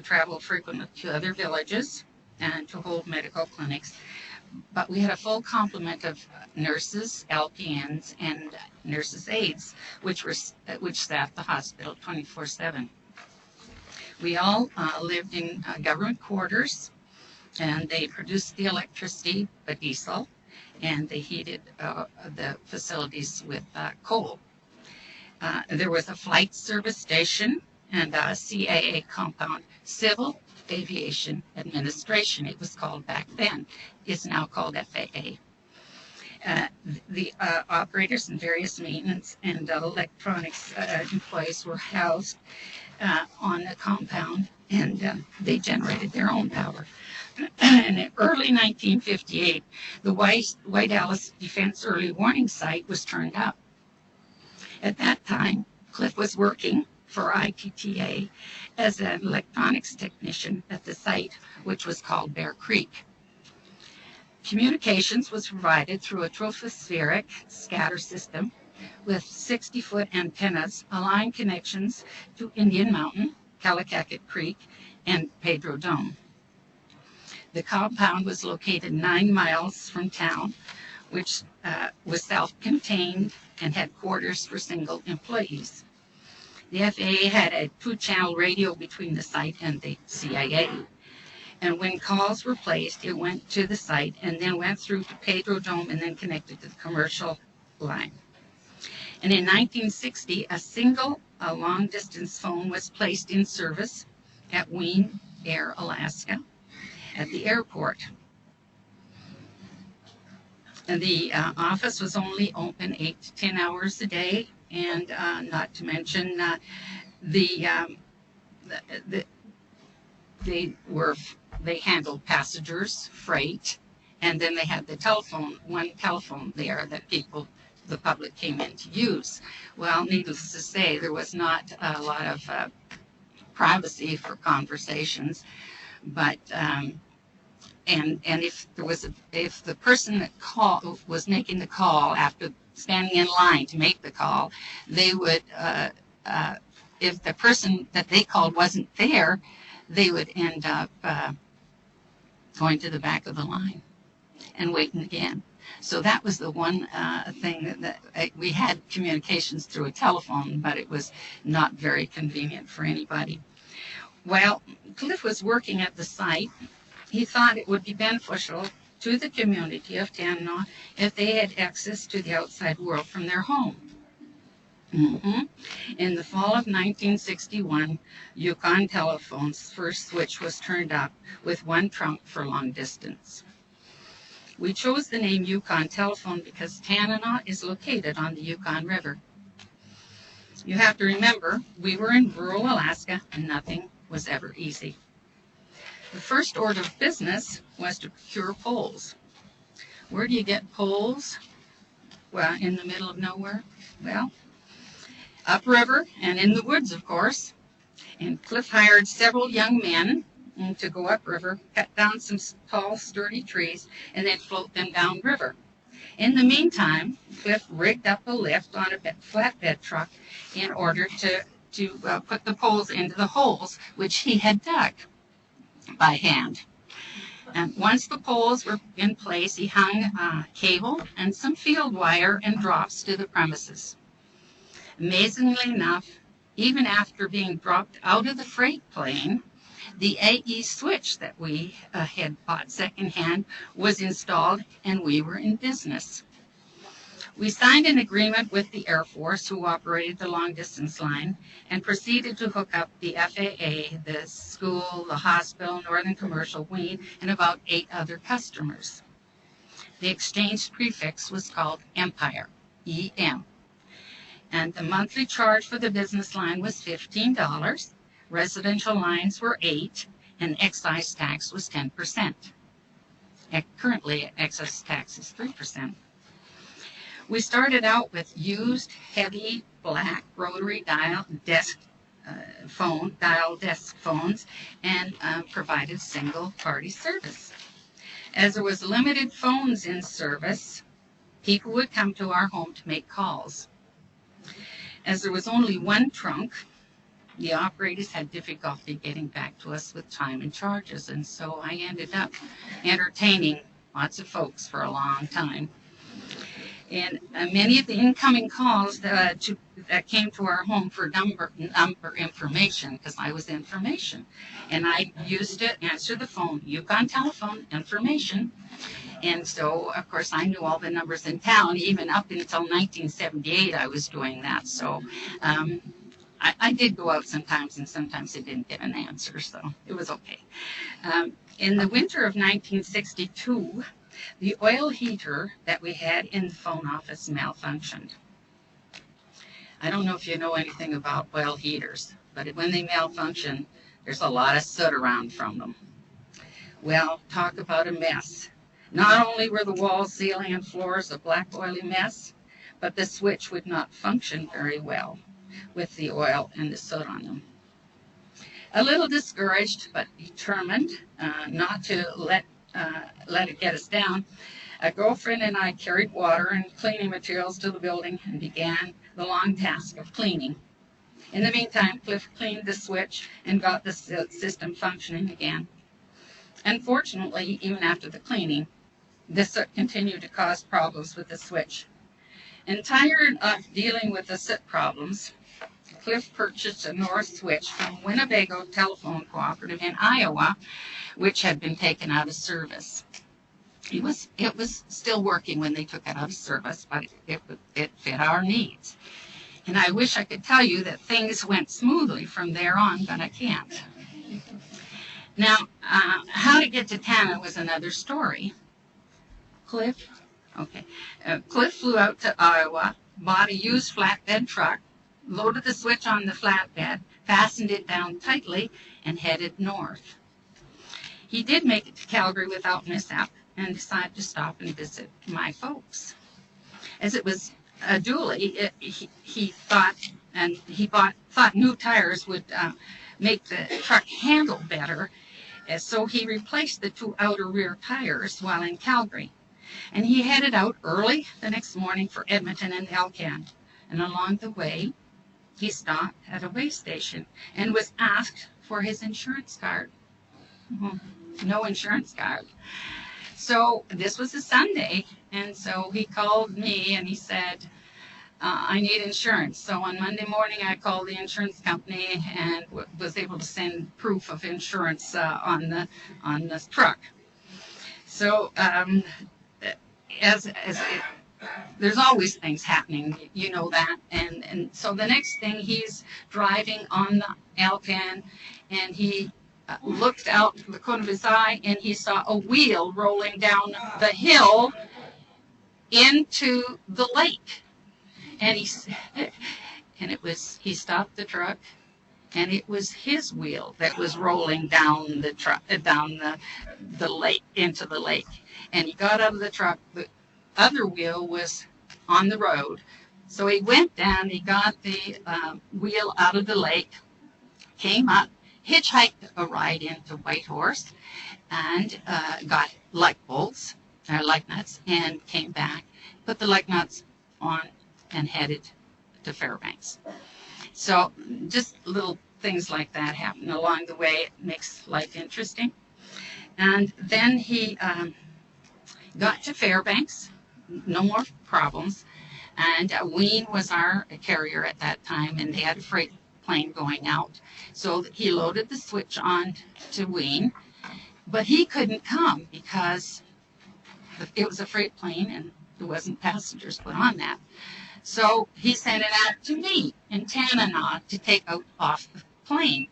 traveled frequently to other villages and to hold medical clinics, but we had a full complement of nurses, LPNs, and nurses' aides, which staffed the hospital 24/7. We all lived in government quarters, and they produced the electricity by diesel, and they heated the facilities with coal. There was a flight service station and a CAA compound, Civil Aviation Administration, it was called back then. It's now called FAA. The operators and various maintenance and electronics employees were housed on the compound, and they generated their own power. And in early 1958, the White Alice Defense Early Warning Site was turned up. At that time, Cliff was working for ITTA as an electronics technician at the site, which was called Bear Creek. Communications was provided through a tropospheric scatter system with 60-foot antennas, allowing connections to Indian Mountain, Calicacket Creek, and Pedro Dome. The compound was located 9 miles from town, which was self-contained and had quarters for single employees. The FAA had a 2-channel radio between the site and the CIA. And when calls were placed, it went to the site and then went through to Pedro Dome and then connected to the commercial line. And in 1960, a single long-distance phone was placed in service at Wien Air, Alaska, at the airport. And the office was only open 8 to 10 hours a day, and not to mention they handled passengers, freight, and then they had the one telephone there that the public came in to use. Well, needless to say, there was not a lot of privacy for conversations, but and if the person that was making the call after standing in line to make the call, they would if the person that they called wasn't there, they would end up going to the back of the line and waiting again. So that was the one thing that we had communications through a telephone, but it was not very convenient for anybody. While Cliff was working at the site, he thought it would be beneficial to the community of Tanana if they had access to the outside world from their home. In the fall of 1961, Yukon Telephone's first switch was turned up with 1 trunk for long distance. We chose the name Yukon Telephone because Tanana is located on the Yukon River. You have to remember, we were in rural Alaska and nothing was ever easy. The first order of business was to procure poles. Where do you get poles? Well, in the middle of nowhere? Well, upriver and in the woods, of course. And Cliff hired several young men to go upriver, cut down some tall, sturdy trees, and then float them downriver. In the meantime, Cliff rigged up a lift on a flatbed truck in order to put the poles into the holes, which he had dug by hand. And once the poles were in place, he hung cable and some field wire and drops to the premises. Amazingly enough, even after being dropped out of the freight plane, the AE switch that we had bought secondhand was installed and we were in business. We signed an agreement with the Air Force, who operated the long-distance line, and proceeded to hook up the FAA, the school, the hospital, Northern Commercial, Wien, and about 8 other customers. The exchange prefix was called Empire, EM. And the monthly charge for the business line was $15, residential lines were $8, and excise tax was 10%. Currently, excise tax is 3%. We started out with used, heavy, black, rotary dial desk phones, and provided single-party service. As there was limited phones in service, people would come to our home to make calls. As there was only 1 trunk, the operators had difficulty getting back to us with time and charges, and so I ended up entertaining lots of folks for a long time. And many of the incoming calls that came to our home for number information, because I was information, and I used to answer the phone, Yukon Telephone, information. And so, of course, I knew all the numbers in town. Even up until 1978, I was doing that. So I did go out sometimes, and sometimes I didn't get an answer, so it was okay. In the winter of 1962, the oil heater that we had in the phone office malfunctioned. I don't know if you know anything about oil heaters, but when they malfunction, there's a lot of soot around from them. Well, talk about a mess. Not only were the walls, ceiling, and floors a black oily mess, but the switch would not function very well with the oil and the soot on them. A little discouraged, but determined not to let it get us down, a girlfriend and I carried water and cleaning materials to the building and began the long task of cleaning. In the meantime, Cliff cleaned the switch and got the system functioning again. Unfortunately, even after the cleaning, This continued to cause problems with the switch. And tired of dealing with the SIP problems, Cliff purchased a north switch from Winnebago Telephone Cooperative in Iowa, which had been taken out of service. It was still working when they took it out of service, but it fit our needs. And I wish I could tell you that things went smoothly from there on, but I can't. Now, how to get to Tana was another story. Cliff flew out to Iowa, bought a used flatbed truck, loaded the switch on the flatbed, fastened it down tightly, and headed north. He did make it to Calgary without mishap and decided to stop and visit my folks. As it was a dually, he thought new tires would make the truck handle better, so he replaced the 2 outer rear tires while in Calgary. And he headed out early the next morning for Edmonton and Elkan. And along the way, he stopped at a way station and was asked for his insurance card. No insurance card. So this was a Sunday, and so he called me and he said, I need insurance. So on Monday morning, I called the insurance company and was able to send proof of insurance on the truck. So there's always things happening, you know that. And so the next thing, he's driving on the Alcan, and he looked out the corner of his eye, and he saw a wheel rolling down the hill into the lake. And he stopped the truck, and it was his wheel that was rolling down the truck, down the lake, into the lake. And he got out of the truck. The other wheel was on the road. So he went down, he got the wheel out of the lake, came up, hitchhiked a ride into Whitehorse, and got light nuts, and came back, put the light nuts on, and headed to Fairbanks. So just little things like that happen along the way. It makes life interesting. And then he got to Fairbanks, no more problems. And Wien was our carrier at that time, and they had a freight plane going out. So he loaded the switch on to Wien, but he couldn't come because it was a freight plane and there wasn't passengers put on that. So he sent it out to me in Tanana to take out off the plane.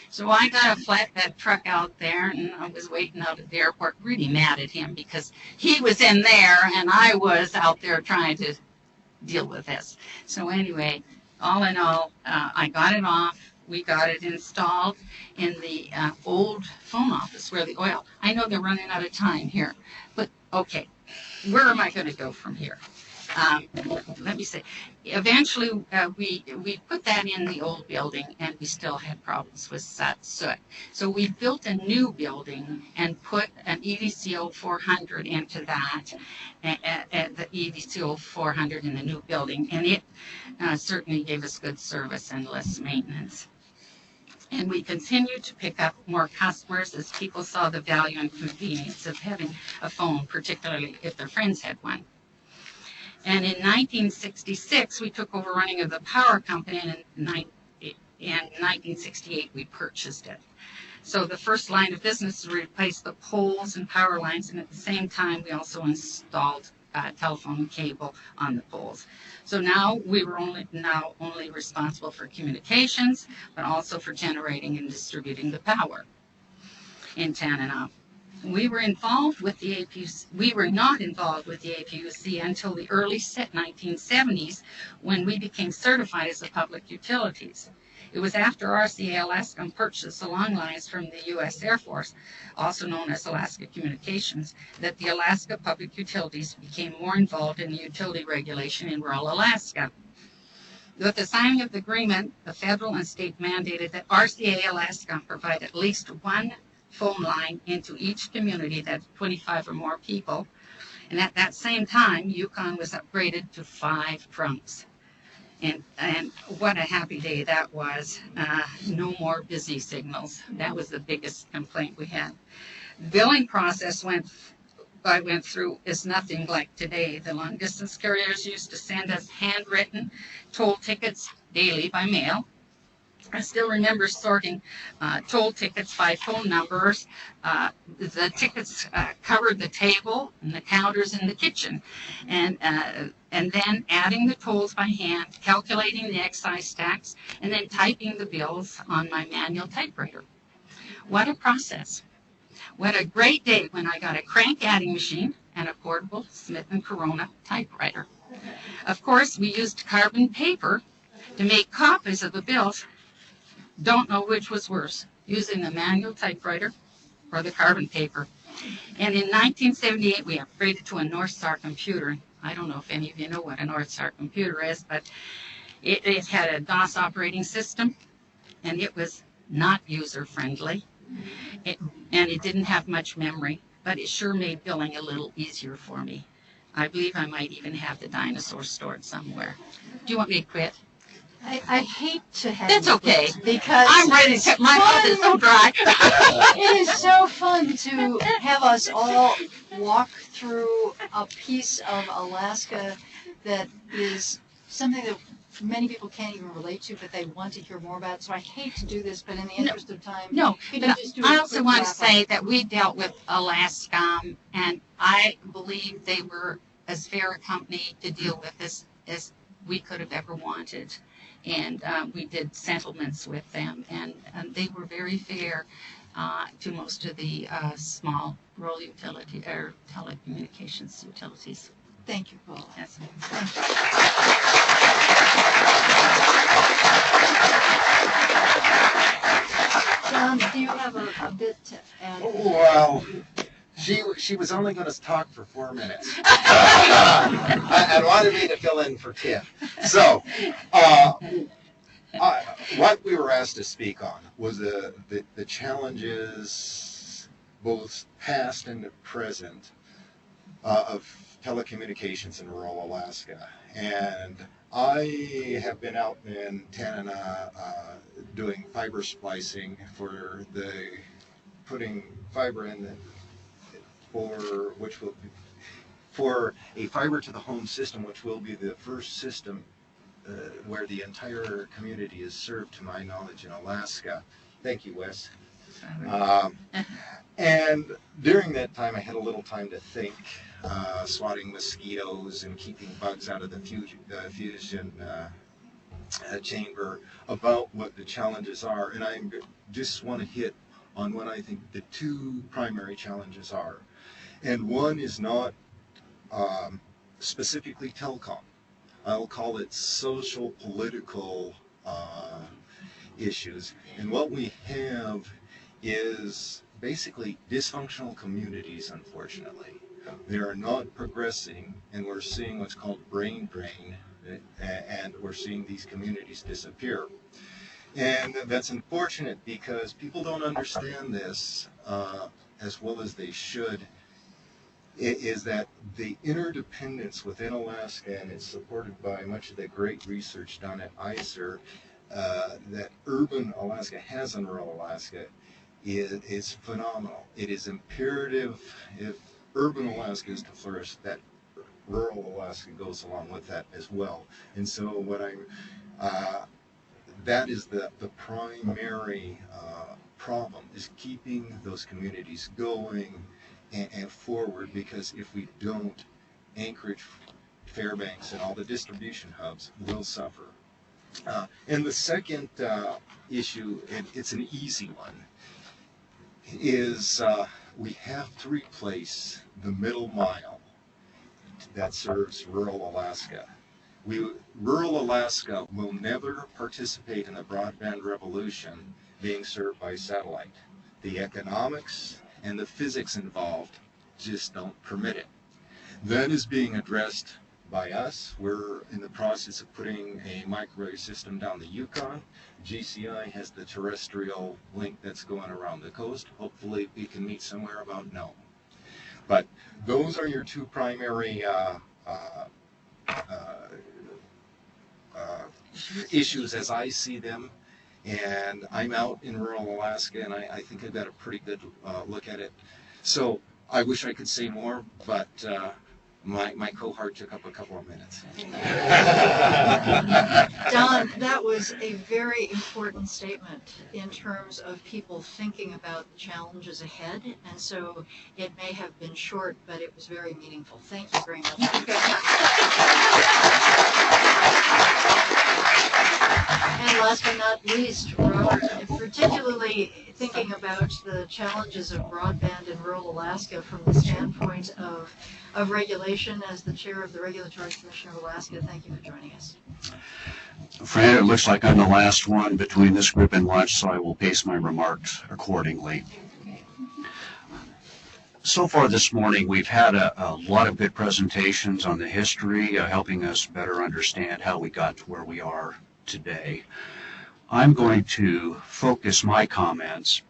So I got a flatbed truck out there, and I was waiting out at the airport, really mad at him because he was in there and I was out there trying to deal with this. So anyway, all in all, I got it off. We got it installed in the old phone office where the oil. I know they're running out of time here, but okay, where am I going to go from here? Let me see. Eventually, we put that in the old building, and we still had problems with soot. So we built a new building and put an EDCO 400 into that, the EDCO 400 in the new building, and it certainly gave us good service and less maintenance. And we continued to pick up more customers as people saw the value and convenience of having a phone, particularly if their friends had one. And in 1966, we took over running of the power company, and in 1968, we purchased it. So the first line of business is to replace the poles and power lines, and at the same time, we also installed telephone cable on the poles. So now we were only responsible for communications, but also for generating and distributing the power in Tanana. We were involved with the APUC. We were not involved with the APUC until the early 1970s, when we became certified as a public utilities. It was after RCA Alaska purchased the long lines from the U.S. Air Force, also known as Alaska Communications, that the Alaska Public Utilities became more involved in the utility regulation in rural Alaska. With the signing of the agreement, the federal and state mandated that RCA Alaska provide at least one phone line into each community that 25 or more people. And at that same time, Yukon was upgraded to 5 trunks. And what a happy day that was. No more busy signals. That was the biggest complaint we had. The billing process went I went through is nothing like today. The long distance carriers used to send us handwritten toll tickets daily by mail. I still remember sorting toll tickets by phone numbers. The tickets covered the table and the counters in the kitchen, and then adding the tolls by hand, calculating the excise tax, and then typing the bills on my manual typewriter. What a process! What a great day when I got a crank adding machine and a portable Smith & Corona typewriter. Of course, we used carbon paper to make copies of the bills. Don't know which was worse, using the manual typewriter or the carbon paper. And in 1978, we upgraded to a North Star computer. I don't know if any of you know what a North Star computer is, but it had a DOS operating system, and it was not user-friendly. And it didn't have much memory, but it sure made billing a little easier for me. I believe I might even have the dinosaur stored somewhere. Do you want me to quit? I hate to have That's you okay. quit because I'm ready to my mouth is so dry. it is so fun to have us all walk through a piece of Alaska that is something that many people can't even relate to, but they want to hear more about. So I hate to do this, but in the interest of time, No, could but you just do a I also quick want to wrap-up? say that we dealt with Alaska, and I believe they were as fair a company to deal with as we could have ever wanted. And we did settlements with them, and they were very fair to most of the small rural utility or telecommunications utilities. Thank you, Paul. Yes. John, do you have a bit to add? Well, she was only going to talk for 4 minutes and wanted me to fill in for Tiff. So, what we were asked to speak on was the challenges, both past and present, of telecommunications in rural Alaska. And I have been out in Tanana doing fiber splicing for putting fiber in for a fiber to the home system, which will be the first system where the entire community is served, to my knowledge, in Alaska. Thank you, Wes. And during that time, I had a little time to think, swatting mosquitoes and keeping bugs out of the fusion chamber, about what the challenges are. And I just want to hit on what I think the two primary challenges are. And one is not specifically telecom. I'll call it social, political issues. And what we have is basically dysfunctional communities, unfortunately. They are not progressing, and we're seeing what's called brain drain, and we're seeing these communities disappear. And that's unfortunate because people don't understand this as well as they should, is that the interdependence within Alaska, and it's supported by much of the great research done at ISER, that urban Alaska has in rural Alaska is phenomenal. It is imperative, if urban Alaska is to flourish, that rural Alaska goes along with that as well. And so what that is the primary problem, is keeping those communities going and forward, because if we don't, Anchorage, Fairbanks, and all the distribution hubs will suffer. And the second issue, and it's an easy one, is we have to replace the middle mile that serves rural Alaska. Rural Alaska will never participate in the broadband revolution being served by satellite. The economics and the physics involved just don't permit it. That is being addressed by us. We're in the process of putting a microwave system down the Yukon. GCI has the terrestrial link that's going around the coast. Hopefully we can meet somewhere about Nome. But those are your two primary issues as I see them. And I'm out in rural Alaska, and I think I've got a pretty good look at it. So I wish I could say more, but my cohort took up a couple of minutes. Don, that was a very important statement in terms of people thinking about the challenges ahead, and so it may have been short, but it was very meaningful. Thank you very much. And last but not least, Robert, particularly thinking about the challenges of broadband in rural Alaska from the standpoint of regulation, as the chair of the Regulatory Commission of Alaska, thank you for joining us. Fran, it looks like I'm the last one between this group and lunch, so I will pace my remarks accordingly. So far this morning, we've had a lot of good presentations on the history, helping us better understand how we got to where we are today. I'm going to focus my comments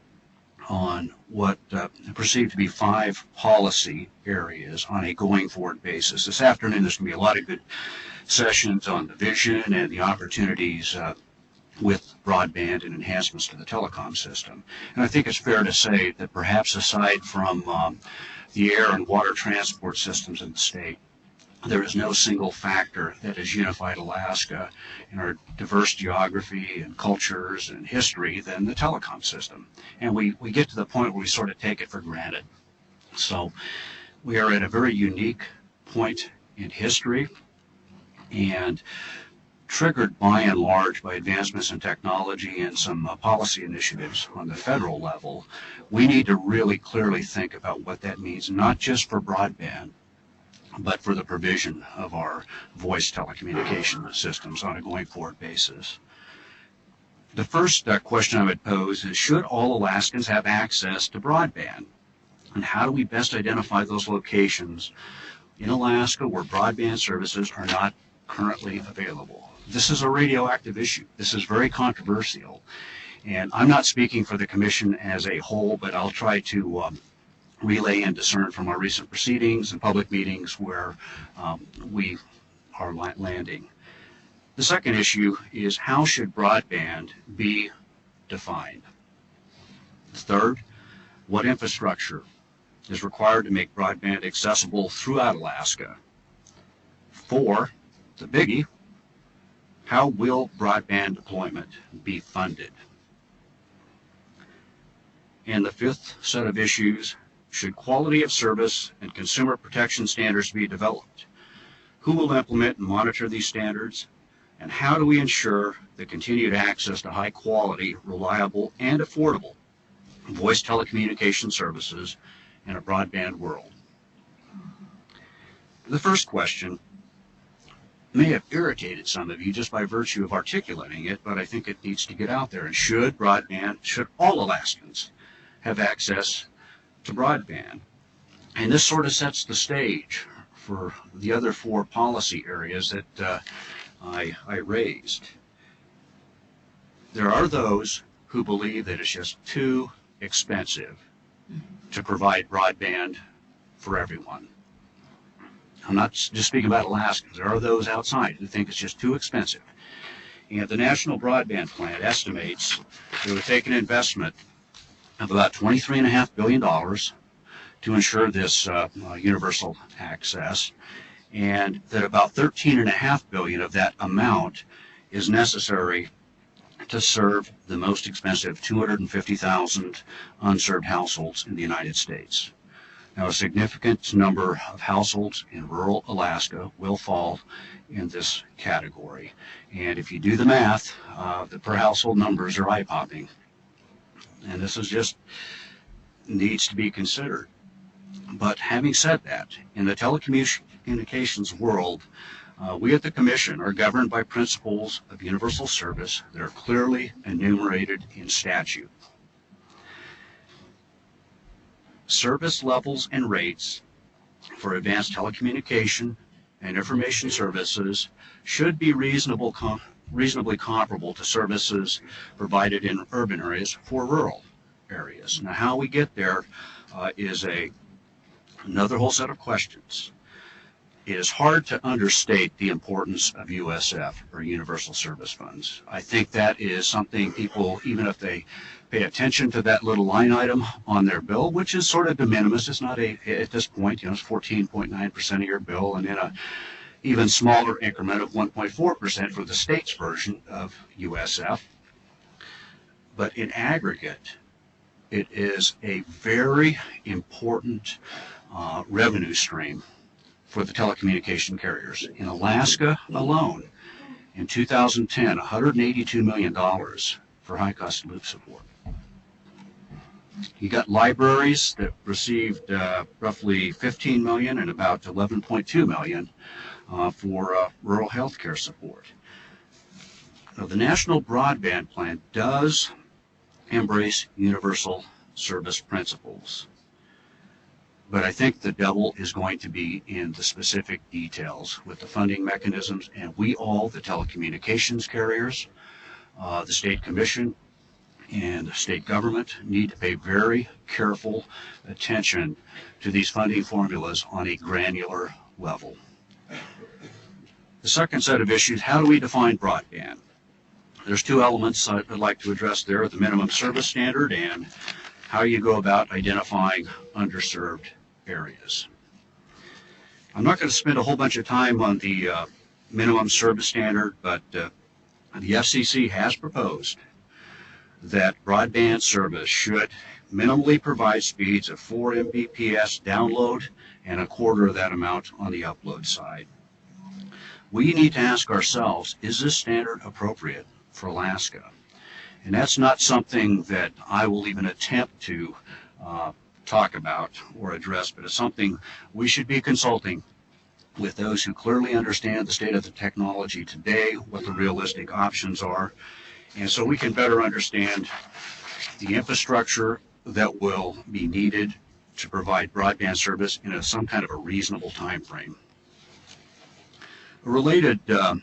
on what I perceive to be 5 policy areas on a going forward basis. This afternoon there's going to be a lot of good sessions on the vision and the opportunities with broadband and enhancements to the telecom system. And I think it's fair to say that perhaps aside from the air and water transport systems in the state, there is no single factor that has unified Alaska in our diverse geography and cultures and history than the telecom system. And we get to the point where we sort of take it for granted. So we are at a very unique point in history, and triggered by and large by advancements in technology and some policy initiatives on the federal level, we need to really clearly think about what that means, not just for broadband, but for the provision of our voice telecommunication systems on a going forward basis. The first question I would pose is, should all Alaskans have access to broadband? And how do we best identify those locations in Alaska where broadband services are not currently available? This is a radioactive issue. This is very controversial. And I'm not speaking for the Commission as a whole, but I'll try to relay and discern from our recent proceedings and public meetings where we are landing. The second issue is, how should broadband be defined? Third, what infrastructure is required to make broadband accessible throughout Alaska? 4, the biggie, how will broadband deployment be funded? And the 5th set of issues, should quality of service and consumer protection standards be developed? Who will implement and monitor these standards? And how do we ensure the continued access to high quality, reliable, and affordable voice telecommunication services in a broadband world? The first question may have irritated some of you just by virtue of articulating it, but I think it needs to get out there. And should all Alaskans have access to broadband? And this sort of sets the stage for the other 4 policy areas that I raised. There are those who believe that it's just too expensive to provide broadband for everyone. I'm not just speaking about Alaskans. There are those outside who think it's just too expensive. And the National Broadband Plan estimates it would take an investment of about $23.5 billion to ensure this universal access, and that about $13.5 billion of that amount is necessary to serve the most expensive 250,000 unserved households in the United States. Now, a significant number of households in rural Alaska will fall in this category. And if you do the math, the per household numbers are eye-popping. And this is just needs to be considered. But having said that, in the telecommunications world, we at the Commission are governed by principles of universal service that are clearly enumerated in statute. Service levels and rates for advanced telecommunication and information services should be reasonably comparable to services provided in urban areas for rural areas. Now, how we get there is another whole set of questions. it is hard to understate the importance of USF, or Universal Service Funds. I think that is something people, even if they pay attention to that little line item on their bill, which is sort of de minimis, it's not at this point, it's 14.9% of your bill, and in a even smaller increment of 1.4% for the state's version of USF. But in aggregate, it is a very important revenue stream for the telecommunication carriers. In Alaska alone, in 2010, $182 million for high-cost loop support. You got libraries that received roughly $15 million and about $11.2 million for rural health care support. Now, the National Broadband Plan does embrace universal service principles, but I think the devil is going to be in the specific details with the funding mechanisms, and we all, the telecommunications carriers, the state commission, and the state government need to pay very careful attention to these funding formulas on a granular level. The second set of issues, how do we define broadband? There's two elements I'd like to address there, the minimum service standard and how you go about identifying underserved areas. I'm not going to spend a whole bunch of time on the minimum service standard, but the FCC has proposed that broadband service should minimally provide speeds of 4 Mbps download and a quarter of that amount on the upload side. We need to ask ourselves, is this standard appropriate for Alaska? And that's not something that I will even attempt to talk about or address, but it's something we should be consulting with those who clearly understand the state of the technology today, what the realistic options are, and so we can better understand the infrastructure that will be needed to provide broadband service in some kind of a reasonable time frame. Related to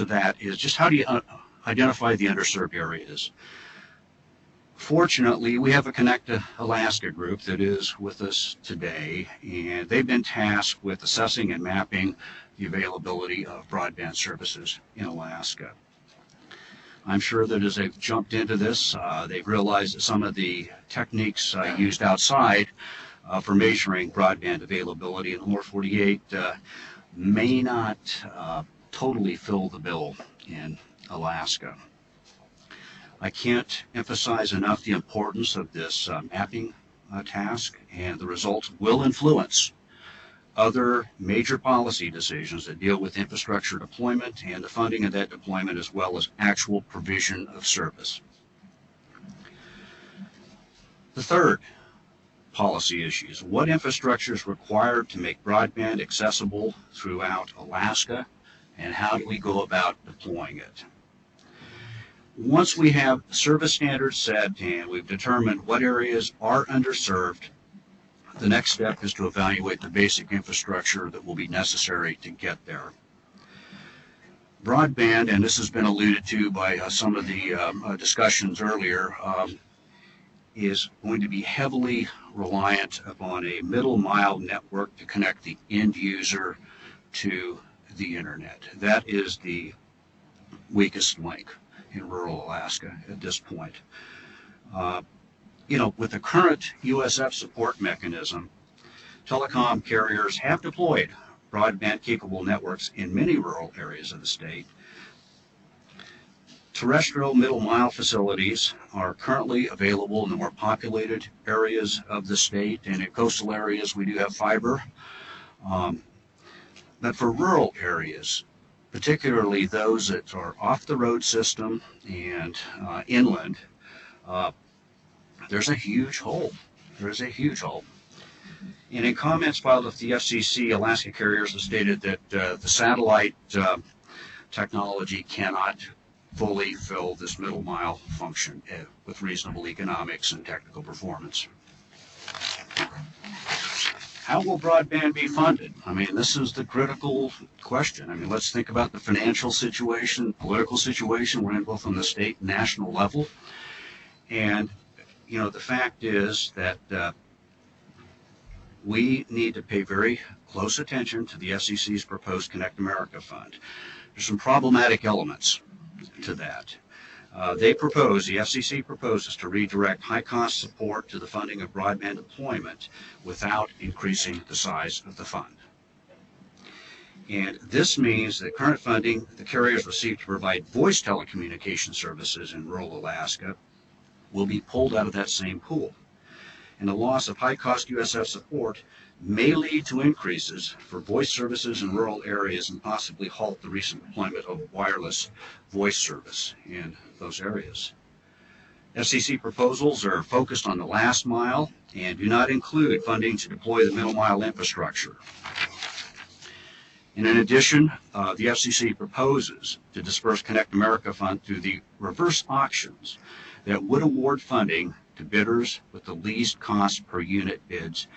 that is just how do you identify the underserved areas? Fortunately, we have a Connect Alaska group that is with us today, and they've been tasked with assessing and mapping the availability of broadband services in Alaska. I'm sure that as they've jumped into this, they've realized that some of the techniques used outside for measuring broadband availability in the lower 48 may not totally fill the bill in Alaska. I can't emphasize enough the importance of this mapping task, and the results will influence other major policy decisions that deal with infrastructure deployment and the funding of that deployment, as well as actual provision of service. The third policy issues: what infrastructure is required to make broadband accessible throughout Alaska, and how do we go about deploying it? Once we have service standards set and we've determined what areas are underserved, the next step is to evaluate the basic infrastructure that will be necessary to get there. Broadband, and this has been alluded to by some of the discussions earlier, is going to be heavily reliant upon a middle mile network to connect the end user to the internet. That is the weakest link in rural Alaska at this point. With the current USF support mechanism, telecom carriers have deployed broadband-capable networks in many rural areas of the state. Terrestrial middle-mile facilities are currently available in the more populated areas of the state, and in coastal areas we do have fiber. But for rural areas, particularly those that are off the road system and inland, there's a huge hole. There is a huge hole. And in comments filed with the FCC, Alaska carriers have stated that the satellite technology cannot fully fill this middle mile function with reasonable economics and technical performance. How will broadband be funded? I mean, this is the critical question. I mean, let's think about the financial situation, political situation we're in both on the state and national level. And, the fact is that we need to pay very close attention to the FCC's proposed Connect America Fund. There's some problematic elements to that. The FCC proposes to redirect high-cost support to the funding of broadband deployment without increasing the size of the fund. And this means that current funding the carriers receive to provide voice telecommunication services in rural Alaska will be pulled out of that same pool. And the loss of high-cost USF support may lead to increases for voice services in rural areas and possibly halt the recent deployment of wireless voice service in those areas. FCC proposals are focused on the last mile and do not include funding to deploy the middle mile infrastructure. And in addition, the FCC proposes to disperse Connect America Fund through the reverse auctions that would award funding to bidders with the least cost per unit bids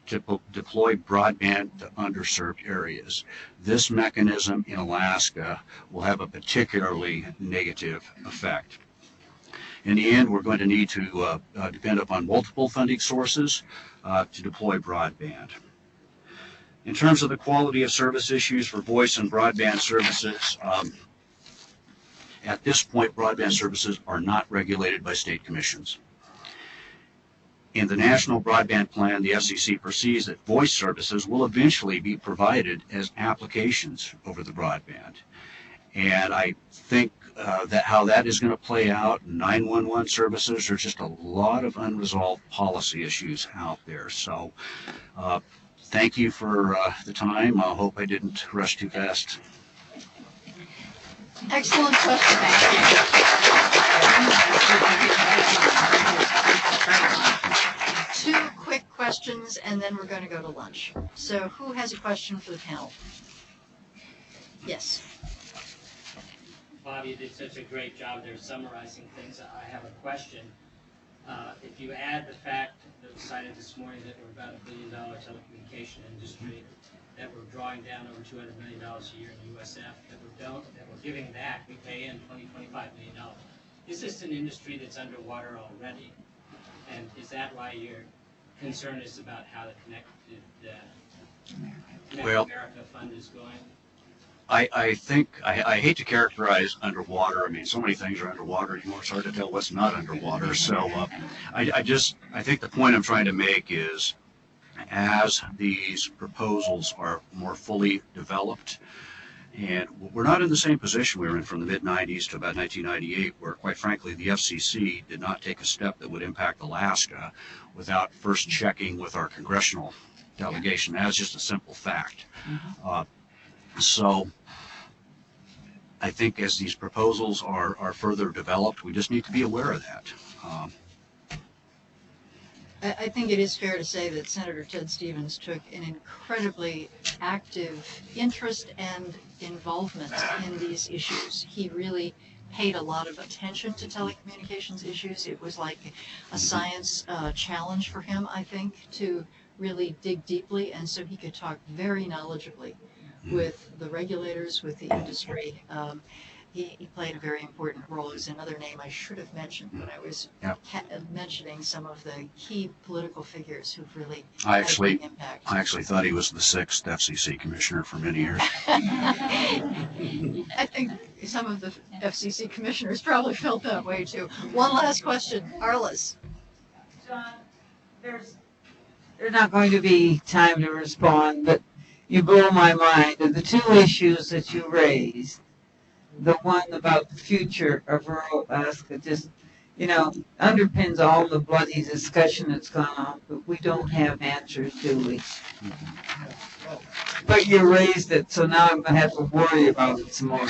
to deploy broadband to underserved areas. This mechanism in Alaska will have a particularly negative effect. In the end, we're going to need to depend upon multiple funding sources to deploy broadband. In terms of the quality of service issues for voice and broadband services, at this point, broadband services are not regulated by state commissions. In the National Broadband Plan, the FCC perceives that voice services will eventually be provided as applications over the broadband. And I think that how that is going to play out, 911 services, there's just a lot of unresolved policy issues out there. So thank you for the time. I hope I didn't rush too fast. Excellent question. Two quick questions, and then we're going to go to lunch. So who has a question for the panel? Yes. Bob, you did such a great job there summarizing things. I have a question. If you add the fact that was cited this morning that we're about $1 billion telecommunication industry, that we're drawing down over $200 million a year in USF, that we're giving back, we pay in $25 million. Is this an industry that's underwater already? And is that why your concern is about how the Connect America Fund is going? I think, I hate to characterize underwater. I mean, so many things are underwater anymore. It's hard to tell what's not underwater. So I think the point I'm trying to make is as these proposals are more fully developed, and we're not in the same position we were in from the mid-90s to about 1998, where, quite frankly, the FCC did not take a step that would impact Alaska without first checking with our congressional delegation. That's just a simple fact. So I think as these proposals are further developed, we just need to be aware of that. I think it is fair to say that Senator Ted Stevens took an incredibly active interest and involvement in these issues. He really paid a lot of attention to telecommunications issues. It was like a science challenge for him, I think, to really dig deeply, and so he could talk very knowledgeably with the regulators, with the industry. He played a very important role. It was another name I should have mentioned when I was mentioning some of the key political figures who've really had a big impact. I actually thought he was the 6th FCC commissioner for many years. I think some of the FCC commissioners probably felt that way too. One last question, Arliss. John, there's not going to be time to respond, but you blow my mind. Of the two issues that you raised, the one about the future of rural Alaska just, underpins all the bloody discussion that's gone on, but we don't have answers, do we? But you raised it, so now I'm going to have to worry about it some more.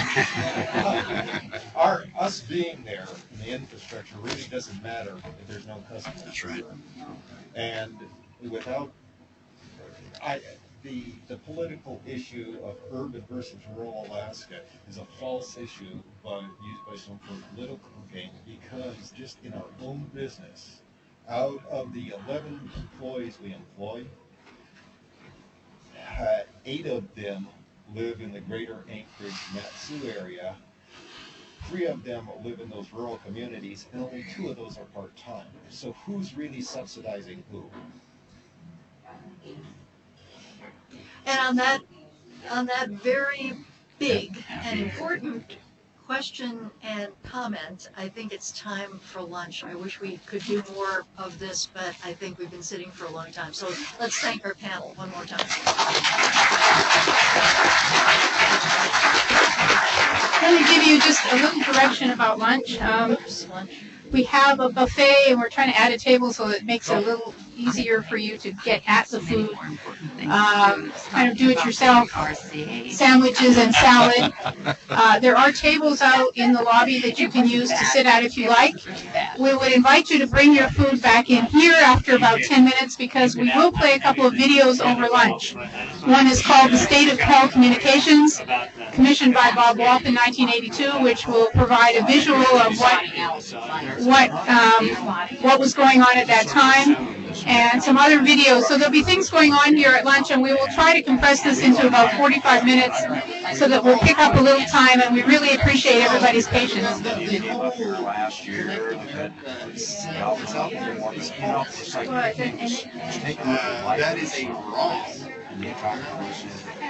Us being there in the infrastructure really doesn't matter if there's no customers. That's right. And without the political issue of urban versus rural Alaska is a false issue used by some for political gain, because just in our own business, out of the 11 employees we employ, 8 of them live in the greater Anchorage-Mat-Su area. 3 of them live in those rural communities, and only 2 of those are part-time. So who's really subsidizing who? And on that very big and important question and comment, I think it's time for lunch. I wish we could do more of this, but I think we've been sitting for a long time. So let's thank our panel one more time. Let me give you just a little direction about lunch. We have a buffet, and we're trying to add a table so it makes it a little easier for you to get at the food. Kind of do-it-yourself sandwiches and salad. There are tables out in the lobby that you can use to sit at if you like. We would invite you to bring your food back in here after about 10 minutes because we will play a couple of videos over lunch. One is called The State of Telecommunications, commissioned by Bob Wolf in 1982, which will provide a visual of what was going on at that time, and some other videos. So there'll be things going on here at lunch, and we will try to compress this into about 45 minutes so that we'll pick up a little time, and we really appreciate everybody's patience. Last year, that is a wrong.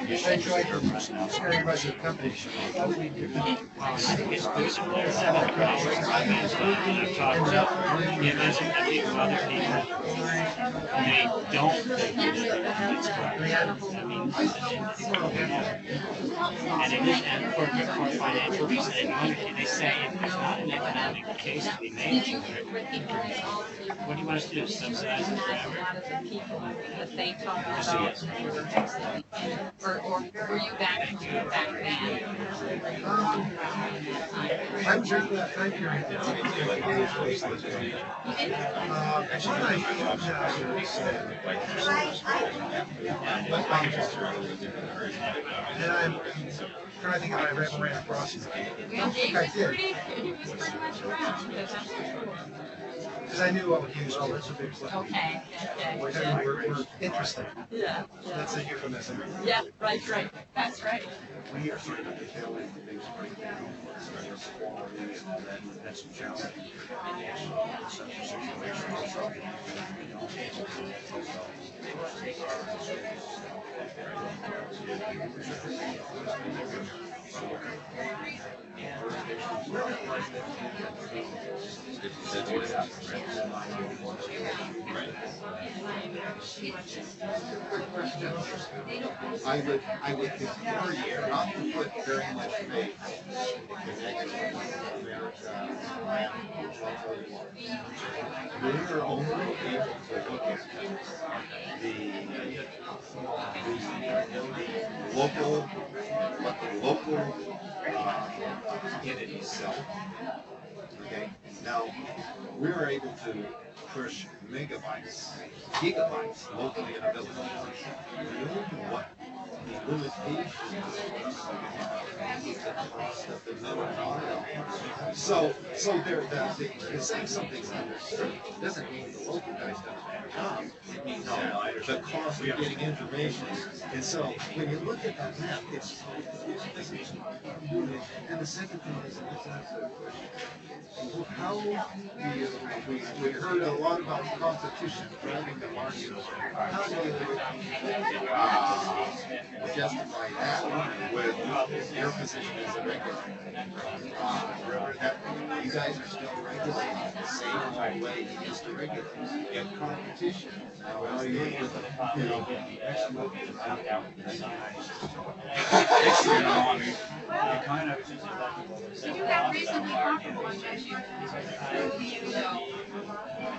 I enjoyed hearing about your company. How do we do that? There's several projects I've talked to given and people, other people. They don't think it's correct. I mean, and for financial reasons, they say there's not an economic case to be made for it. What do you want us to do? Subsidize it forever? They talk about, or were you back then? I was there for that time period. And I'm trying to think if I ever ran across him. I think I did. Because I knew what he was all this a big play. Okay. We're interested. Yeah. That's a euphemism. Yeah, right. That's right. We are sort of at the tail end of the big spring down, quality and all that, that's some challenge. I would implore you not to put very much faith in the connection America. We are only able to look at what the local entities sell. Okay, now we are able to push megabytes, gigabytes locally in a village. We don't know what the limitations of the cost of the minimum audio. So the saying something's understood doesn't mean the local guys don't have a job. It means that the cost of getting information. And so when you look at that map, it's and the second thing is how we heard a lot about competition driving the market. How do you justify that with your position as a regulator? Remember that you guys are still regulating the same way you used to regulate. You have competition. Well, you look with So you have reasonably comfortable on that you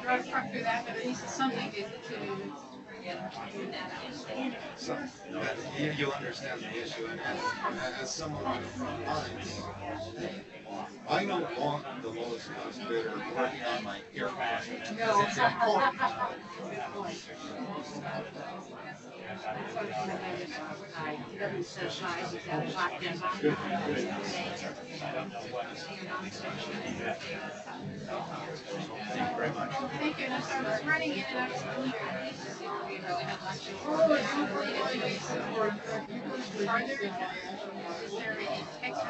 drive a truck through that, but at least it's something to So, you understand the issue, and as someone on the front lines, I don't want the lowest cost bidder working on my aircraft. It's important. Thank you. very much. Thank you. And so I was running in and out of school here. We really had lunch. Are there, is there a text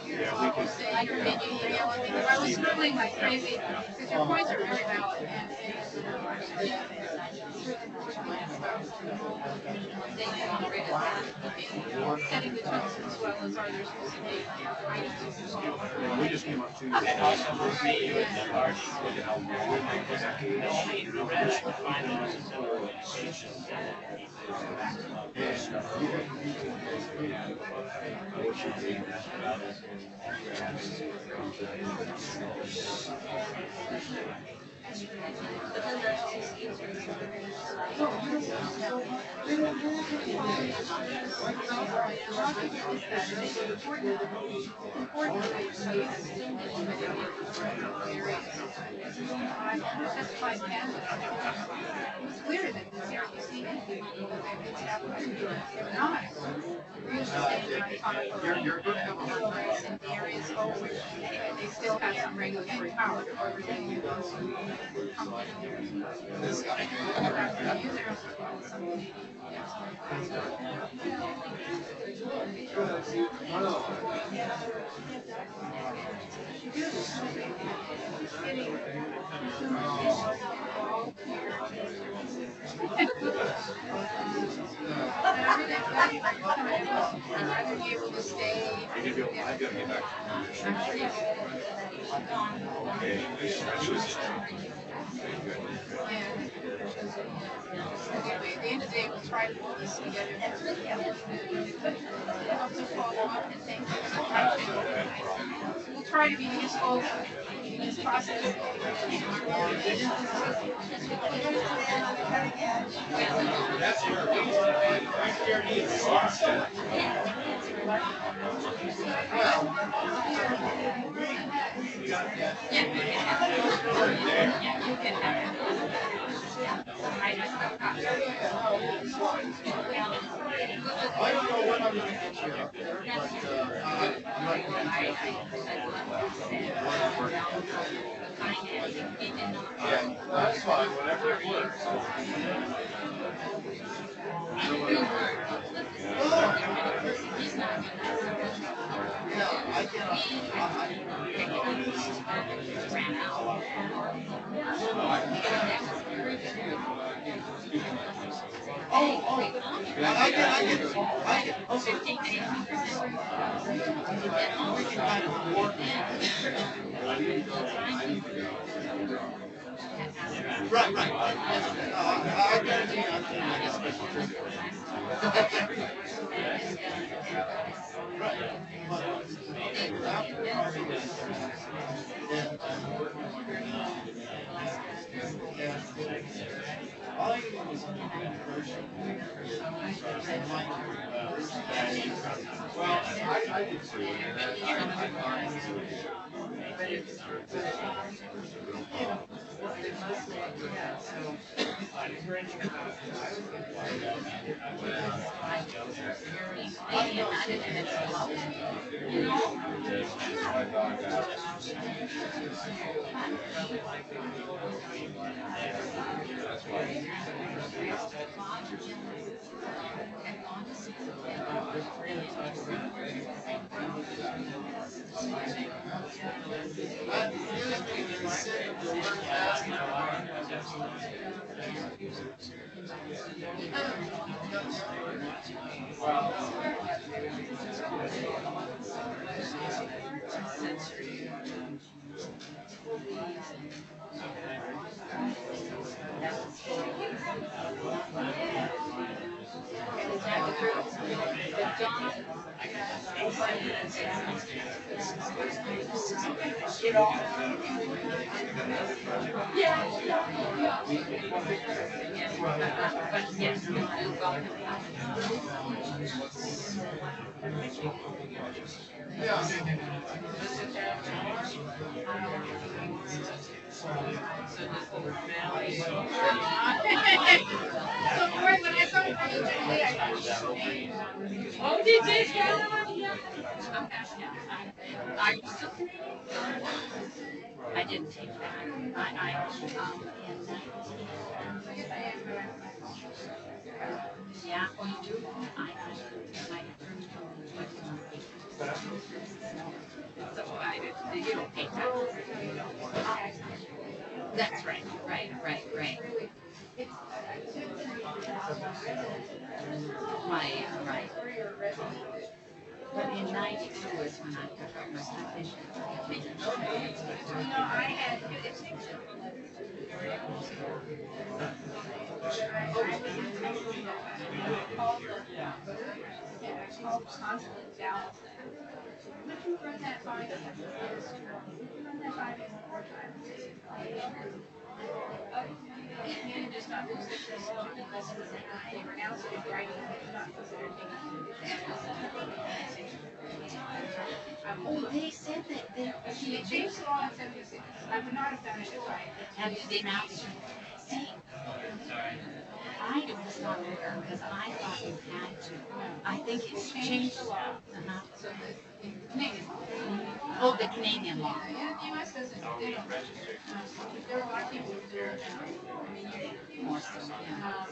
Yeah, we can. I was scribbling like crazy because your points are very valid. Setting the tones as well as are there specific items? We just came up to. And also for me, you and the party would help me find those organizations that need It's clear that the CRPC they're not. You're going to have a hard time in the areas over which they still have some regulatory power over the I'd rather be able to stay. I've got to get back Anyway, at the end of the day, we'll try to pull this together. We'll try to be useful in this process. That's where I don't know what I'm going to get you up there, but yeah, that's fine, whatever it works. I can. Right. I guarantee I'm going to make a special trip. All I can do is well, I did too, Oh, did they? Are you still Canadian? I I didn't take that. Yeah, oh, you do? So you don't pay taxes. That's right, right. Right. But in '92 was when I took out my position. I had, called consulate Dallas. Would you run that by? Would you run that by me one more time? You just not lose it. They pronounce it right. Oh, they said that they changed the law in '76. I would not have done it if I had they now. See, I was not aware because I thought you had to. I think it's changed the law. So the Canadian law. Oh, the Canadian law. Yeah, the U.S. doesn't. They don't register. There are a lot of people who do it now. I mean, more so. Yeah.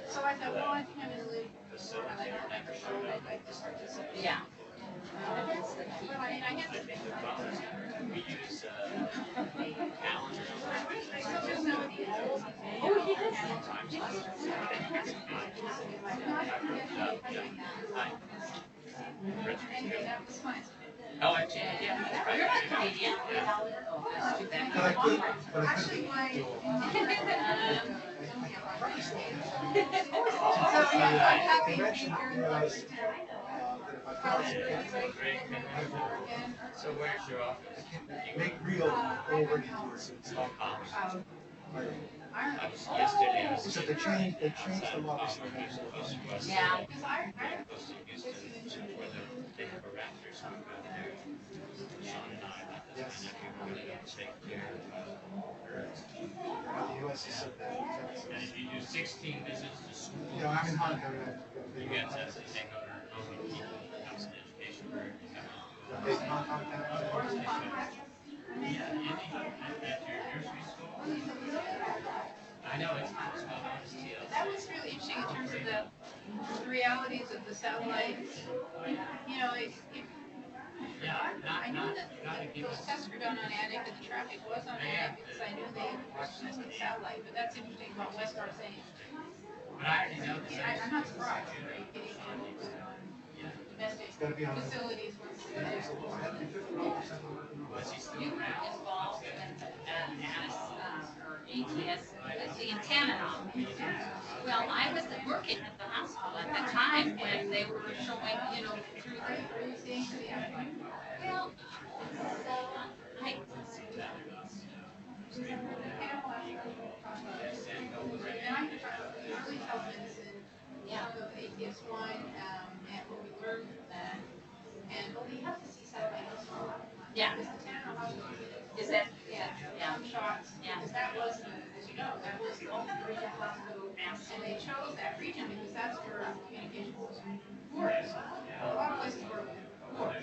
So I thought, well, I think I'm in the league. I like our microphone. I'd like to participate. Yeah. That's the key. Well, I mean, I have to think about it. We use calendar. Oh, he does. Anyway, that was fun. Oh, actually, yeah. You're not Canadian. Oh, that's too bad. Actually, my... So, I'm happy to be here in the So where's your office? Make real already towards it. Yesterday I was. Except they changed the law recently. Yeah. They have a Raptors group out there. Sean and I, my nephew, were going to take care of The U.S. is so bad. And if you do 16 visits to school, Yeah, I'm in Honduras. you get to take on how many people comes in education for Yeah, at your nursery school. I know it's not as well as TLC. That was really interesting in terms of the realities of the satellite. You know, I knew that those tests were done on Attic and the traffic was on Attic because I knew they tested the satellite, but that's interesting about Westar saying. But I already know this. I'm not surprised. Right? Getting domestic facilities were Was he still involved with ANIS or ATS, the antenna. Well, I was working at the hospital at the time when they were showing, through the. Well, ATS1, and what we learned from that, and we have to see satellites. Yeah. Is that? Yeah. Shots. Yeah. Because that was, as you know, that was the region hospital, and they chose that region because that's where communication was poorest. A lot of places were poor.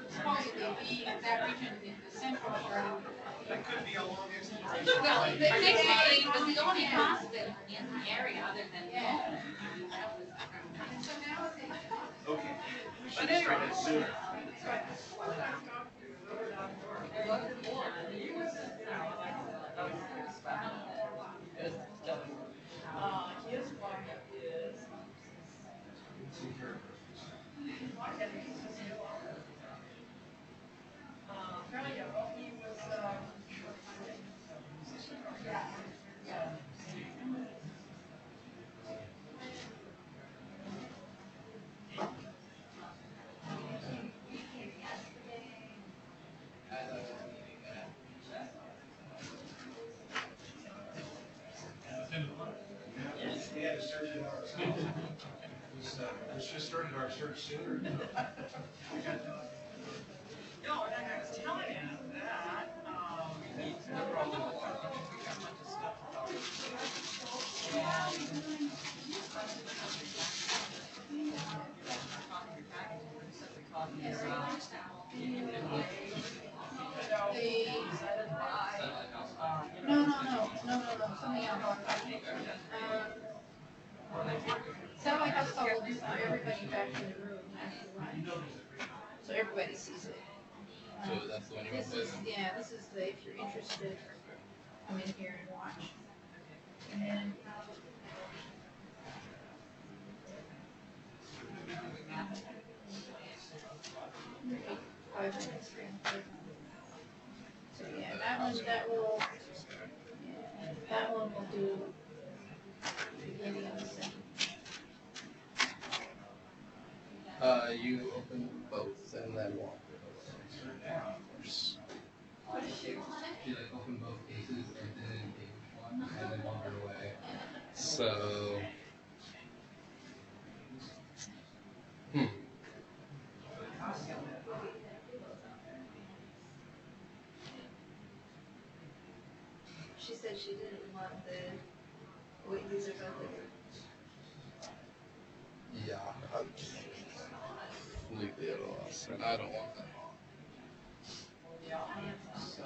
Supposedly being that region in the central part. That could be a long explanation. Well, technically, it was the only hospital in the area other than. Okay. We should have started sooner. His wife is. He was. Yeah. We should have started our search sooner. No, and I was telling him that, he's never all got a bunch of stuff about The Sound like I saw everybody back in the room after lunch, so everybody sees it. So that's the one you This want is, to yeah, this is the, if you're interested, come in here and watch. And 5 minutes. So yeah, that one will do beginning of the second. You open both and then walk. You like open both cases and then engage one and then wander away. So. She said she didn't want the, what these are both. Yeah, I'm completely at a loss, and I don't want that. So.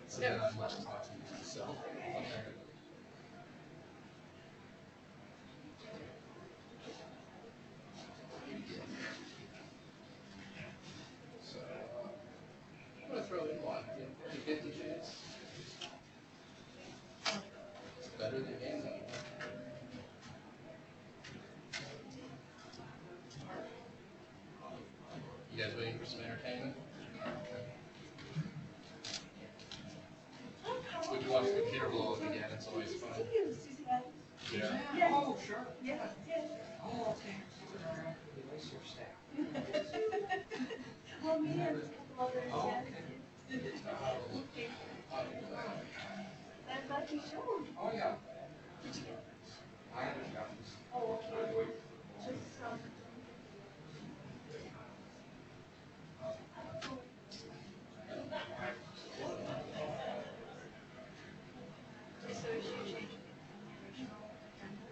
So then I'm left talking to myself. So I'm gonna throw in one. 50 chance. It's better than game though. You guys waiting for some entertainment? Would you watch the computer blow up again? It's always fun. Yeah. Oh, sure. Yeah. Oh, okay. Well, me and a couple others, yeah. I'm lucky show. Oh, yeah. Oh, okay. Just, so is she changing the original agenda?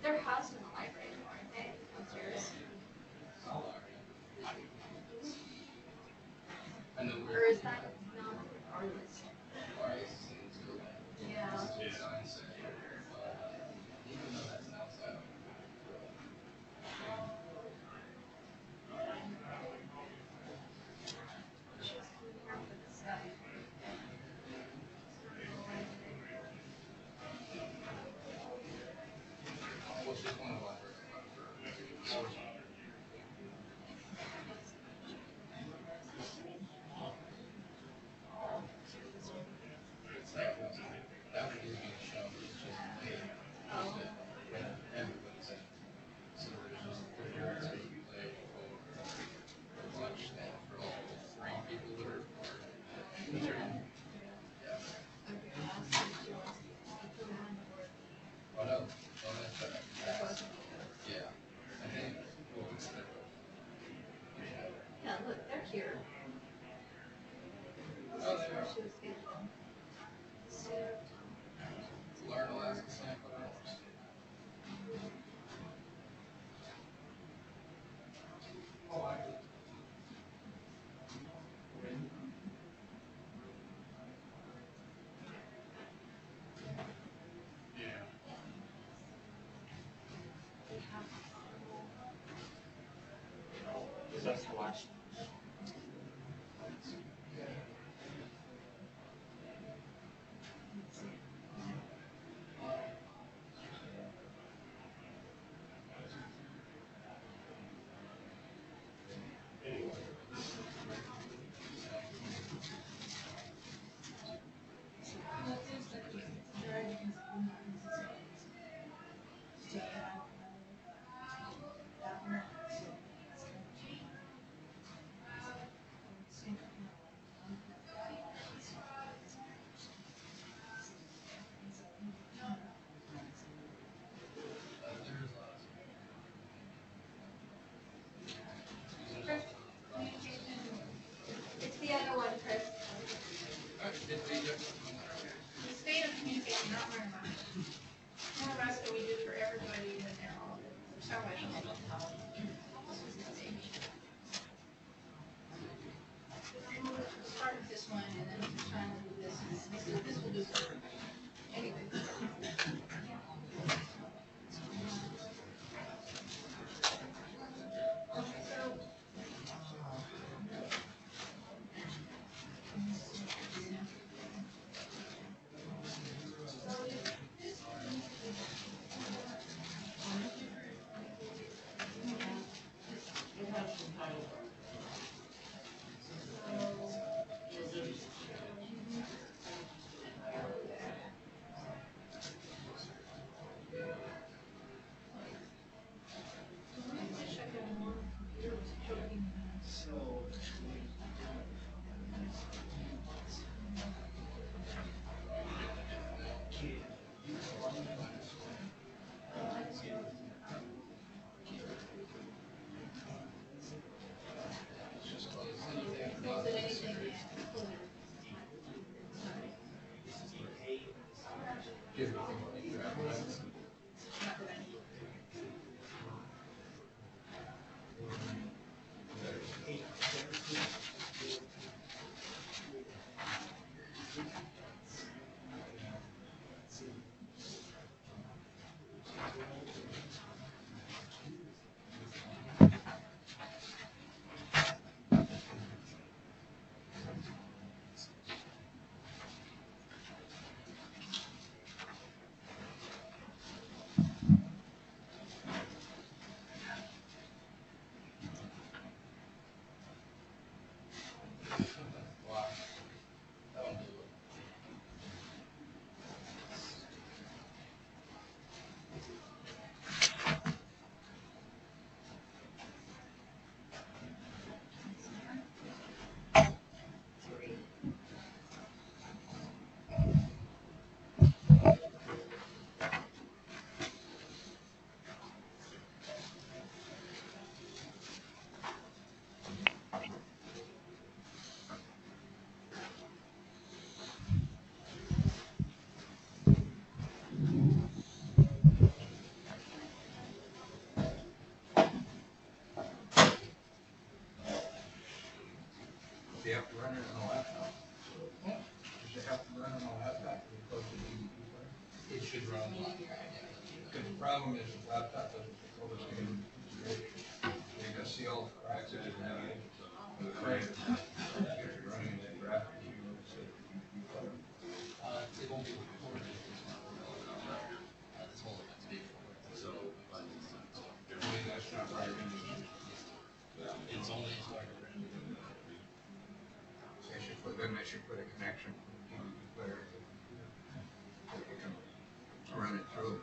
They're housed in the library, aren't they? Upstairs. Do you have to run it on a laptop? Does it have to run on a laptop? It should run. Because the problem is the laptop doesn't control the same configuration. You can see all the cracks in it and everything. The crack. Running that graphic. It won't be recorded. That's all it's big for. So, that's not right. It's only like they should put a connection to the player so you can run it through.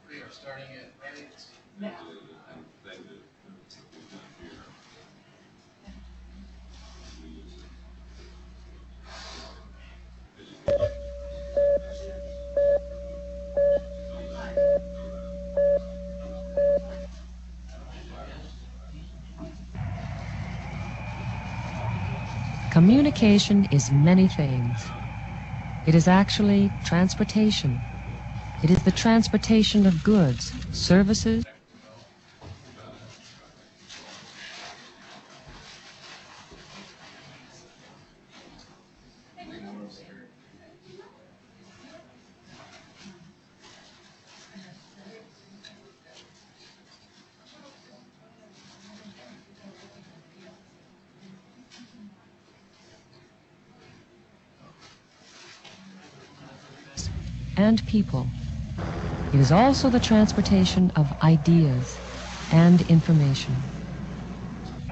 We are starting it right now. Communication is many things. It is actually transportation. It is the transportation of goods, services, and people. It is also the transportation of ideas and information.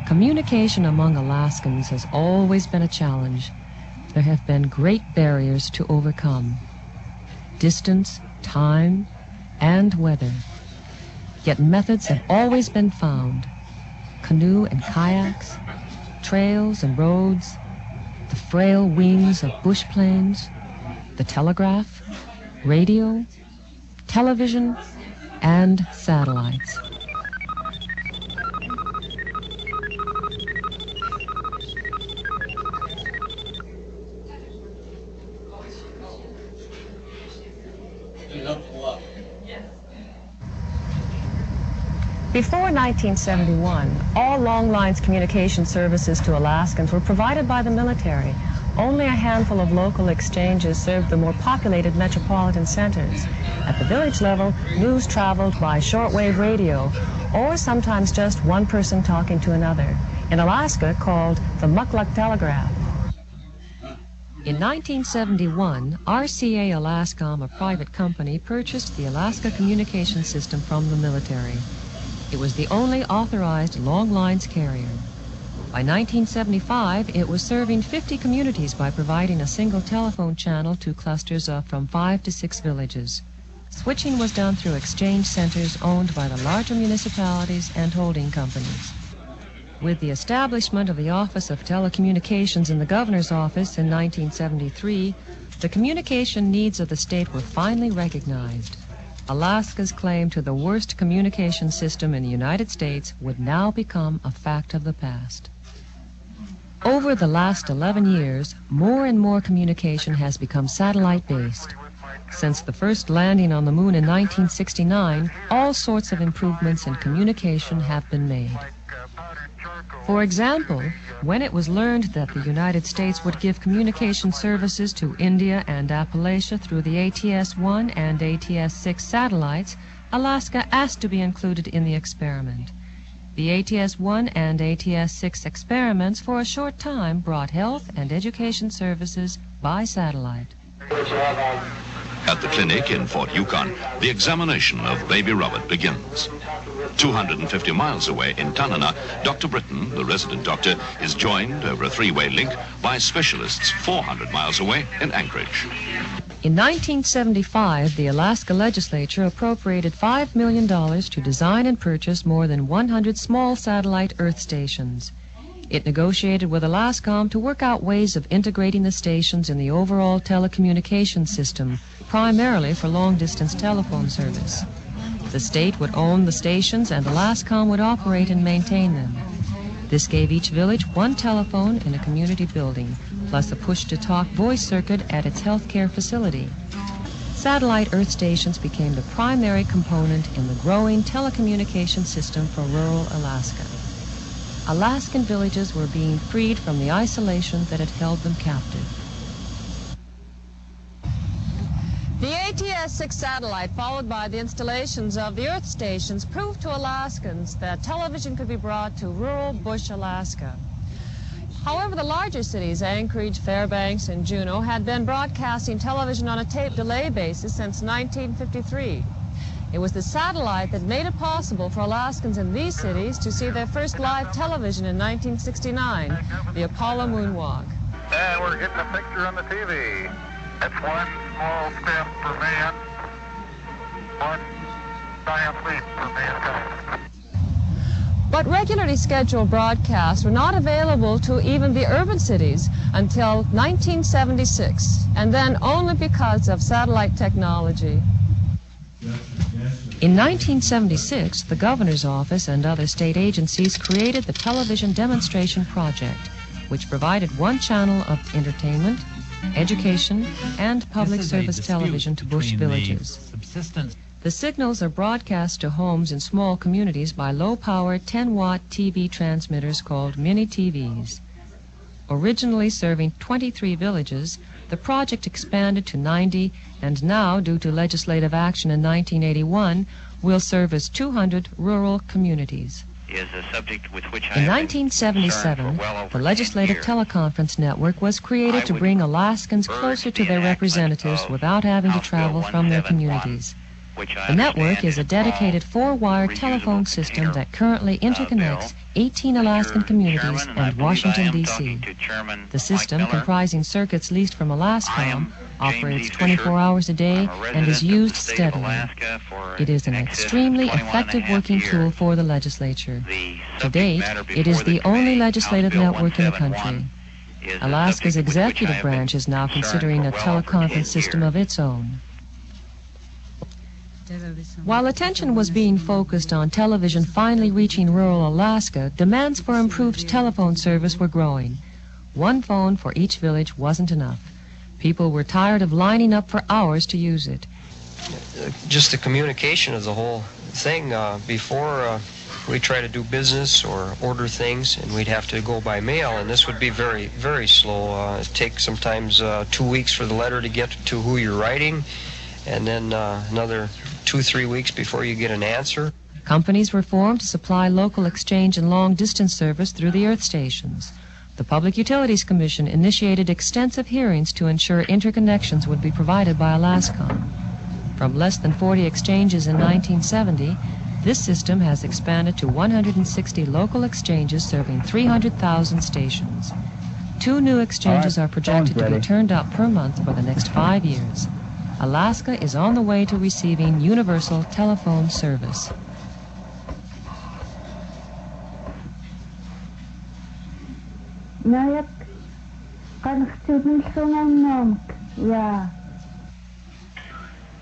Communication among Alaskans has always been a challenge. There have been great barriers to overcome: distance, time, and weather. Yet methods have always been found: canoe and kayaks, trails and roads, the frail wings of bush planes, the telegraph, radio, television, and satellites. Before 1971, all long-lines communication services to Alaskans were provided by the military. Only a handful of local exchanges served the more populated metropolitan centers. At the village level, news traveled by shortwave radio, or sometimes just one person talking to another, in Alaska called the Mukluk Telegraph. In 1971, RCA Alascom, a private company, purchased the Alaska communication system from the military. It was the only authorized long-lines carrier. By 1975, it was serving 50 communities by providing a single telephone channel to clusters of from 5 to 6 villages. Switching was done through exchange centers owned by the larger municipalities and holding companies. With the establishment of the Office of Telecommunications in the Governor's Office in 1973, the communication needs of the state were finally recognized. Alaska's claim to the worst communication system in the United States would now become a fact of the past. Over the last 11 years, more and more communication has become satellite-based. Since the first landing on the moon in 1969, all sorts of improvements in communication have been made. For example, when it was learned that the United States would give communication services to India and Appalachia through the ATS-1 and ATS-6 satellites, Alaska asked to be included in the experiment. The ATS-1 and ATS-6 experiments for a short time brought health and education services by satellite. At the clinic in Fort Yukon, the examination of baby Robert begins. 250 miles away in Tanana, Dr. Britton, the resident doctor, is joined over a three-way link by specialists 400 miles away in Anchorage. In 1975, the Alaska legislature appropriated $5 million to design and purchase more than 100 small satellite Earth stations. It negotiated with Alascom to work out ways of integrating the stations in the overall telecommunications system, primarily for long-distance telephone service. The state would own the stations and Alascom would operate and maintain them. This gave each village one telephone in a community building, plus a push-to-talk voice circuit at its healthcare facility. Satellite Earth stations became the primary component in the growing telecommunication system for rural Alaska. Alaskan villages were being freed from the isolation that had held them captive. The ATS-6 satellite, followed by the installations of the Earth stations, proved to Alaskans that television could be brought to rural bush Alaska. However, the larger cities, Anchorage, Fairbanks, and Juneau, had been broadcasting television on a tape delay basis since 1953. It was the satellite that made it possible for Alaskans in these cities to see their first live television in 1969, the Apollo moonwalk. And we're getting a picture on the TV. It's one small step for man, one giant leap for mankind. But regularly scheduled broadcasts were not available to even the urban cities until 1976, and then only because of satellite technology. In 1976, the governor's office and other state agencies created the Television Demonstration Project, which provided one channel of entertainment, education, and public service television to bush villages. The signals are broadcast to homes in small communities by low-power 10-watt TV transmitters called mini-TVs. Originally serving 23 villages, the project expanded to 90, and now, due to legislative action in 1981, will service 200 rural communities. Is a subject with which In 1977, the Legislative Teleconference Network was created to bring Alaskans closer to their representatives without having to travel from their communities. The network is a dedicated four-wire telephone system that currently interconnects 18 Alaskan communities and Washington, D.C. The system, comprising circuits leased from Alascom, operates 24 hours a day and is used steadily. It is an extremely effective working tool for the legislature. To date, it is the only legislative network in the country. Alaska's executive branch is now considering a teleconference system of its own. While attention was being focused on television finally reaching rural Alaska, demands for improved telephone service were growing. One phone for each village wasn't enough. People were tired of lining up for hours to use it. Just the communication of the whole thing. Before, we try to do business or order things, and we'd have to go by mail, and this would be very, very slow. It takes sometimes 2 weeks for the letter to get to who you're writing, and then another 2-3 weeks before you get an answer. Companies were formed to supply local exchange and long-distance service through the Earth stations. The Public Utilities Commission initiated extensive hearings to ensure interconnections would be provided by Alascom. From less than 40 exchanges in 1970, this system has expanded to 160 local exchanges serving 300,000 stations. 2 new exchanges are projected to be turned up per month for the next 5 years. Alaska is on the way to receiving universal telephone service.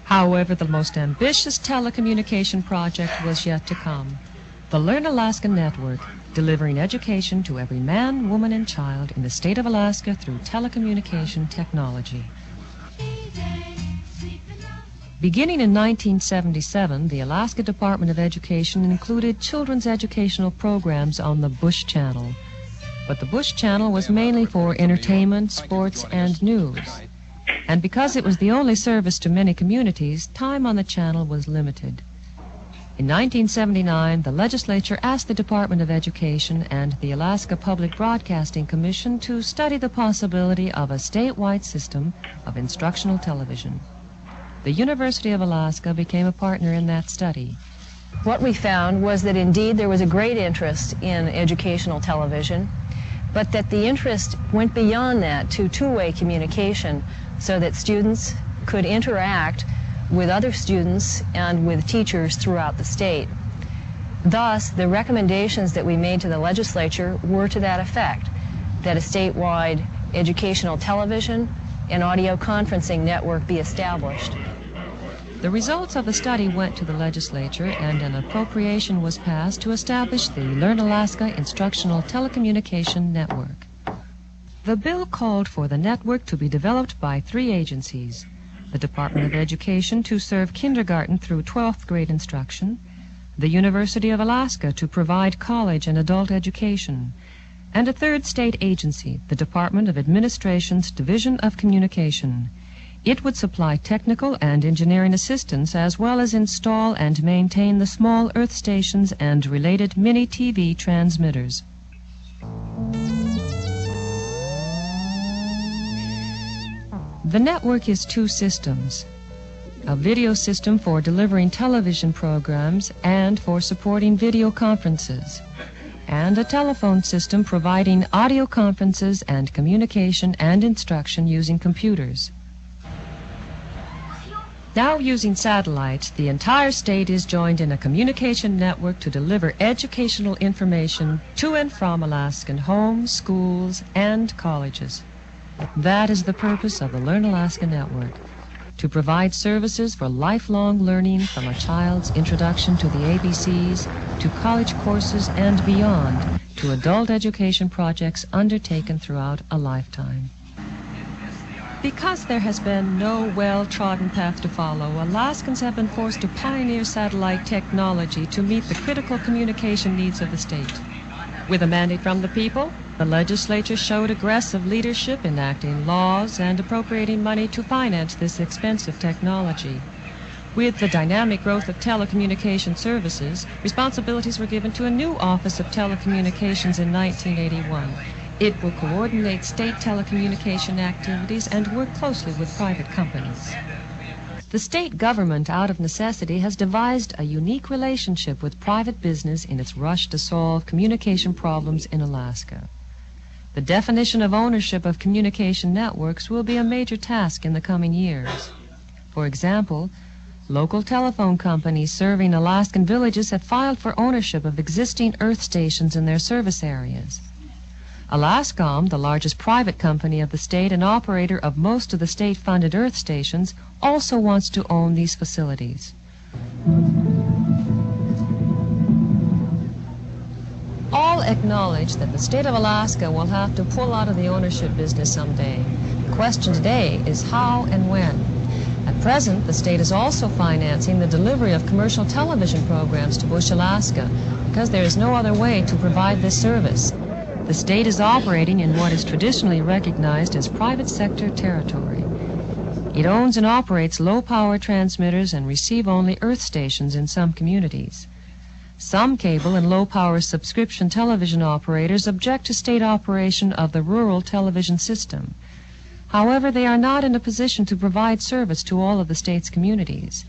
However, the most ambitious telecommunication project was yet to come. The Learn Alaska Network, delivering education to every man, woman, and child in the state of Alaska through telecommunication technology. Beginning in 1977, the Alaska Department of Education included children's educational programs on the Bush Channel. But the Bush Channel was mainly for entertainment, sports, and news. And because it was the only service to many communities, time on the channel was limited. In 1979, the legislature asked the Department of Education and the Alaska Public Broadcasting Commission to study the possibility of a statewide system of instructional television. The University of Alaska became a partner in that study. What we found was that indeed there was a great interest in educational television, but that the interest went beyond that to two-way communication so that students could interact with other students and with teachers throughout the state. Thus, the recommendations that we made to the legislature were to that effect, that a statewide educational television and audio conferencing network be established. The results of the study went to the legislature, and an appropriation was passed to establish the Learn Alaska Instructional Telecommunication Network. The bill called for the network to be developed by 3 agencies: the Department of Education to serve kindergarten through 12th grade instruction, the University of Alaska to provide college and adult education, and a 3rd state agency, the Department of Administration's Division of Communication. It would supply technical and engineering assistance as well as install and maintain the small earth stations and related mini-TV transmitters. The network is 2 systems: a video system for delivering television programs and for supporting video conferences, and a telephone system providing audio conferences and communication and instruction using computers. Now, using satellites, the entire state is joined in a communication network to deliver educational information to and from Alaskan homes, schools, and colleges. That is the purpose of the Learn Alaska Network: to provide services for lifelong learning from a child's introduction to the ABCs, to college courses and beyond, to adult education projects undertaken throughout a lifetime. Because there has been no well-trodden path to follow, Alaskans have been forced to pioneer satellite technology to meet the critical communication needs of the state. With a mandate from the people, the legislature showed aggressive leadership, enacting laws and appropriating money to finance this expensive technology. With the dynamic growth of telecommunication services, responsibilities were given to a new Office of Telecommunications in 1981. It will coordinate state telecommunication activities and work closely with private companies. The state government, out of necessity, has devised a unique relationship with private business in its rush to solve communication problems in Alaska. The definition of ownership of communication networks will be a major task in the coming years. For example, local telephone companies serving Alaskan villages have filed for ownership of existing earth stations in their service areas. Alascom, the largest private company of the state and operator of most of the state-funded earth stations, also wants to own these facilities. All acknowledge that the state of Alaska will have to pull out of the ownership business someday. The question today is how and when. At present, the state is also financing the delivery of commercial television programs to Bush, Alaska, because there is no other way to provide this service. The state is operating in what is traditionally recognized as private sector territory. It owns and operates low-power transmitters and receive-only earth stations in some communities. Some cable and low-power subscription television operators object to state operation of the rural television system. However, they are not in a position to provide service to all of the state's communities.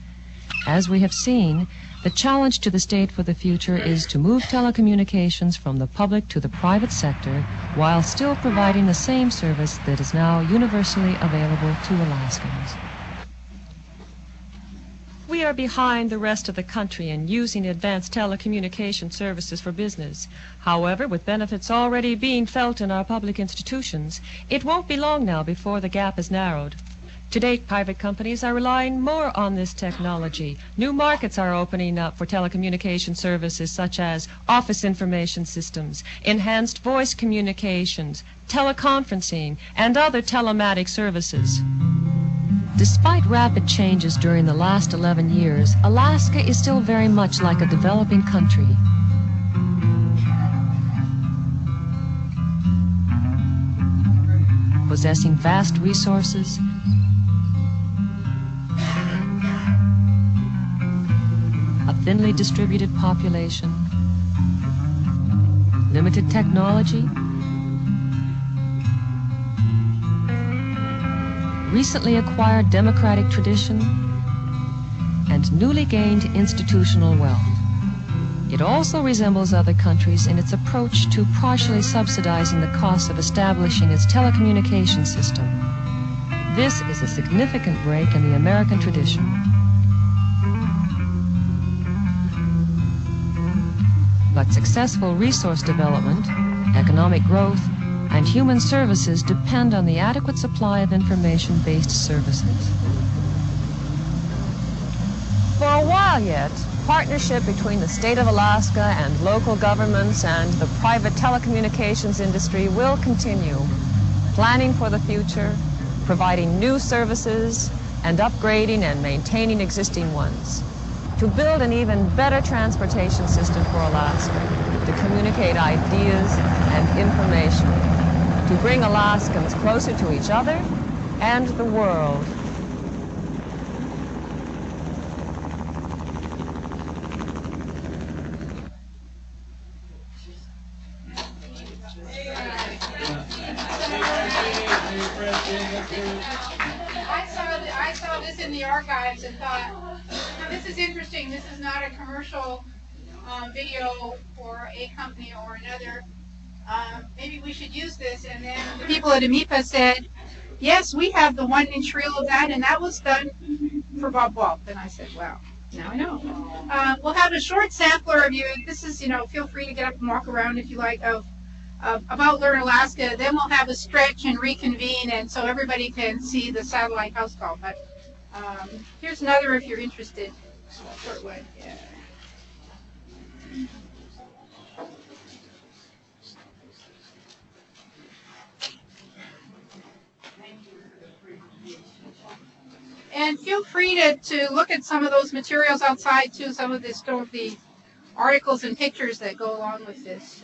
As we have seen, the challenge to the state for the future is to move telecommunications from the public to the private sector while still providing the same service that is now universally available to Alaskans. We are behind the rest of the country in using advanced telecommunication services for business. However, with benefits already being felt in our public institutions, it won't be long now before the gap is narrowed. To date, private companies are relying more on this technology. New markets are opening up for telecommunication services such as office information systems, enhanced voice communications, teleconferencing, and other telematic services. Despite rapid changes during the last 11 years, Alaska is still very much like a developing country. Possessing vast resources, a thinly distributed population, limited technology, recently acquired democratic tradition, and newly gained institutional wealth. It also resembles other countries in its approach to partially subsidizing the costs of establishing its telecommunications system. This is a significant break in the American tradition. But successful resource development, economic growth, and human services depend on the adequate supply of information-based services. For a while yet, partnership between the state of Alaska and local governments and the private telecommunications industry will continue, planning for the future, providing new services, and upgrading and maintaining existing ones, to build an even better transportation system for Alaska, to communicate ideas and information, to bring Alaskans closer to each other and the world. I saw this in the archives and thought, this is interesting. This is not a commercial video for a company or another. Maybe we should use this. And then the people at AMIPA said, yes, we have the 1-inch reel of that, and that was done for Bob Walt. And I said, well, now I know. We'll have a short sampler of you. This is, feel free to get up and walk around if you like, about Learn Alaska. Then we'll have a stretch and reconvene, and so everybody can see the satellite house call. But here's another if you're interested. Short one. Yeah. And feel free to look at some of those materials outside too, some of the articles and pictures that go along with this.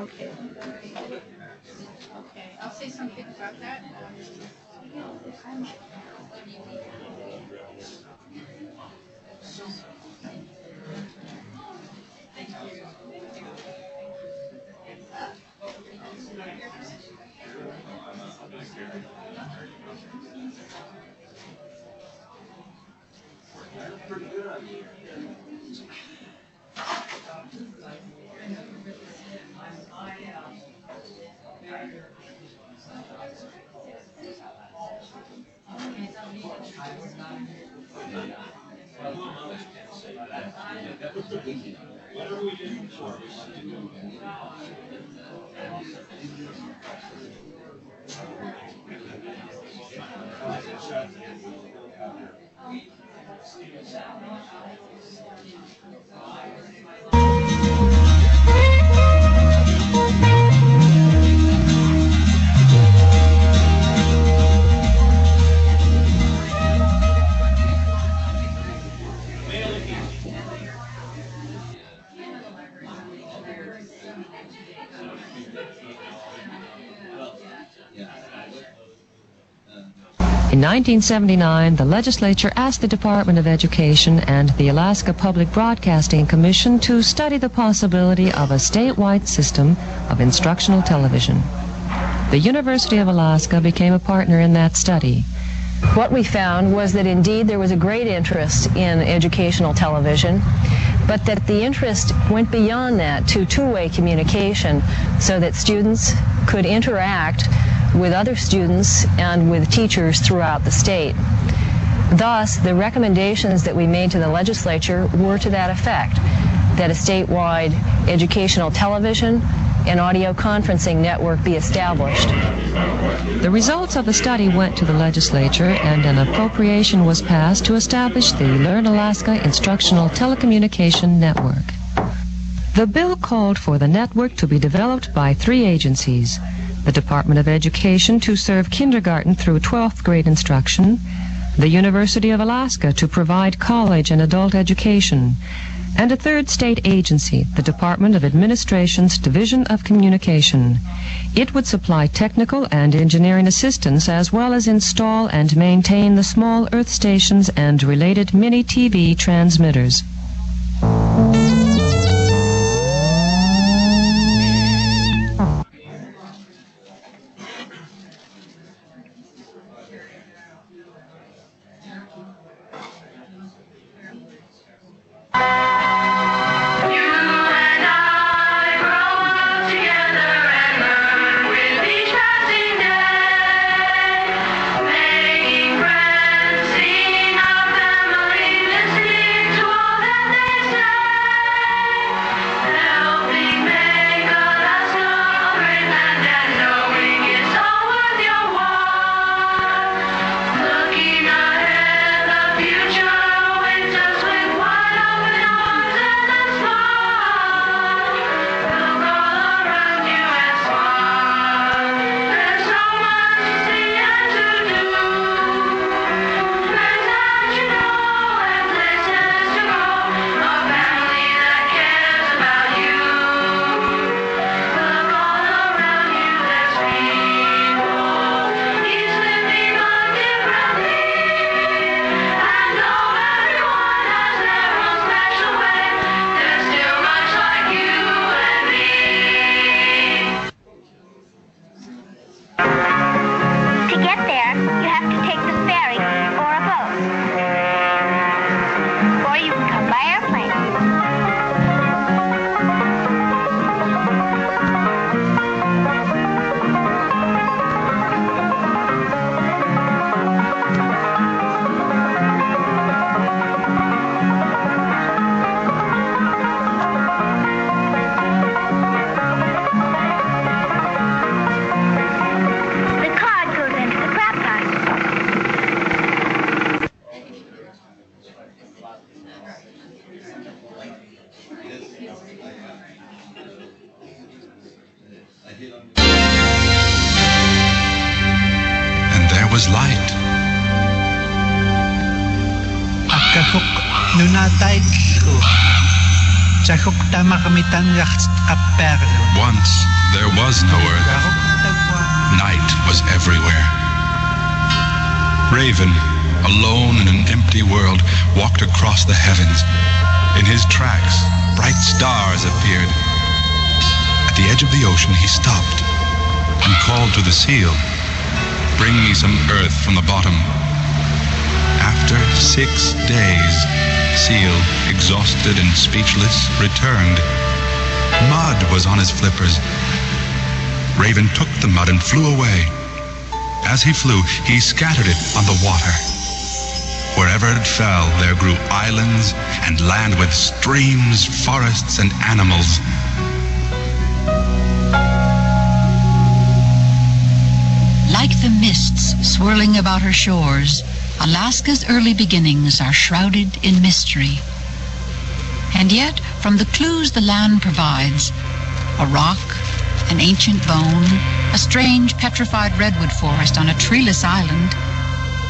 Okay. Okay, I'll say something about that. Pretty good on you. Whatever we did before, we should do. In 1979, the legislature asked the Department of Education and the Alaska Public Broadcasting Commission to study the possibility of a statewide system of instructional television. The University of Alaska became a partner in that study. What we found was that indeed there was a great interest in educational television, but that the interest went beyond that to two-way communication so that students could interact with other students and with teachers throughout the state. Thus, the recommendations that we made to the legislature were to that effect, that a statewide educational television and audio conferencing network be established. The results of the study went to the legislature and an appropriation was passed to establish the Learn Alaska Instructional Telecommunication Network. The bill called for the network to be developed by 3 agencies: the Department of Education to serve kindergarten through 12th grade instruction, the University of Alaska to provide college and adult education, and a third state agency, the Department of Administration's Division of Communication. It would supply technical and engineering assistance as well as install and maintain the small earth stations and related mini-TV transmitters. Light. Once there was no earth. Night was everywhere. Raven, alone in an empty world, walked across the heavens. In his tracks, bright stars appeared. At the edge of the ocean, he stopped and called to the seal, "Bring me some earth from the bottom." After 6 days, Seal, exhausted and speechless, returned. Mud was on his flippers. Raven took the mud and flew away. As he flew, he scattered it on the water. Wherever it fell, there grew islands and land with streams, forests, and animals. Like the mists swirling about her shores, Alaska's early beginnings are shrouded in mystery. And yet, from the clues the land provides, a rock, an ancient bone, a strange petrified redwood forest on a treeless island,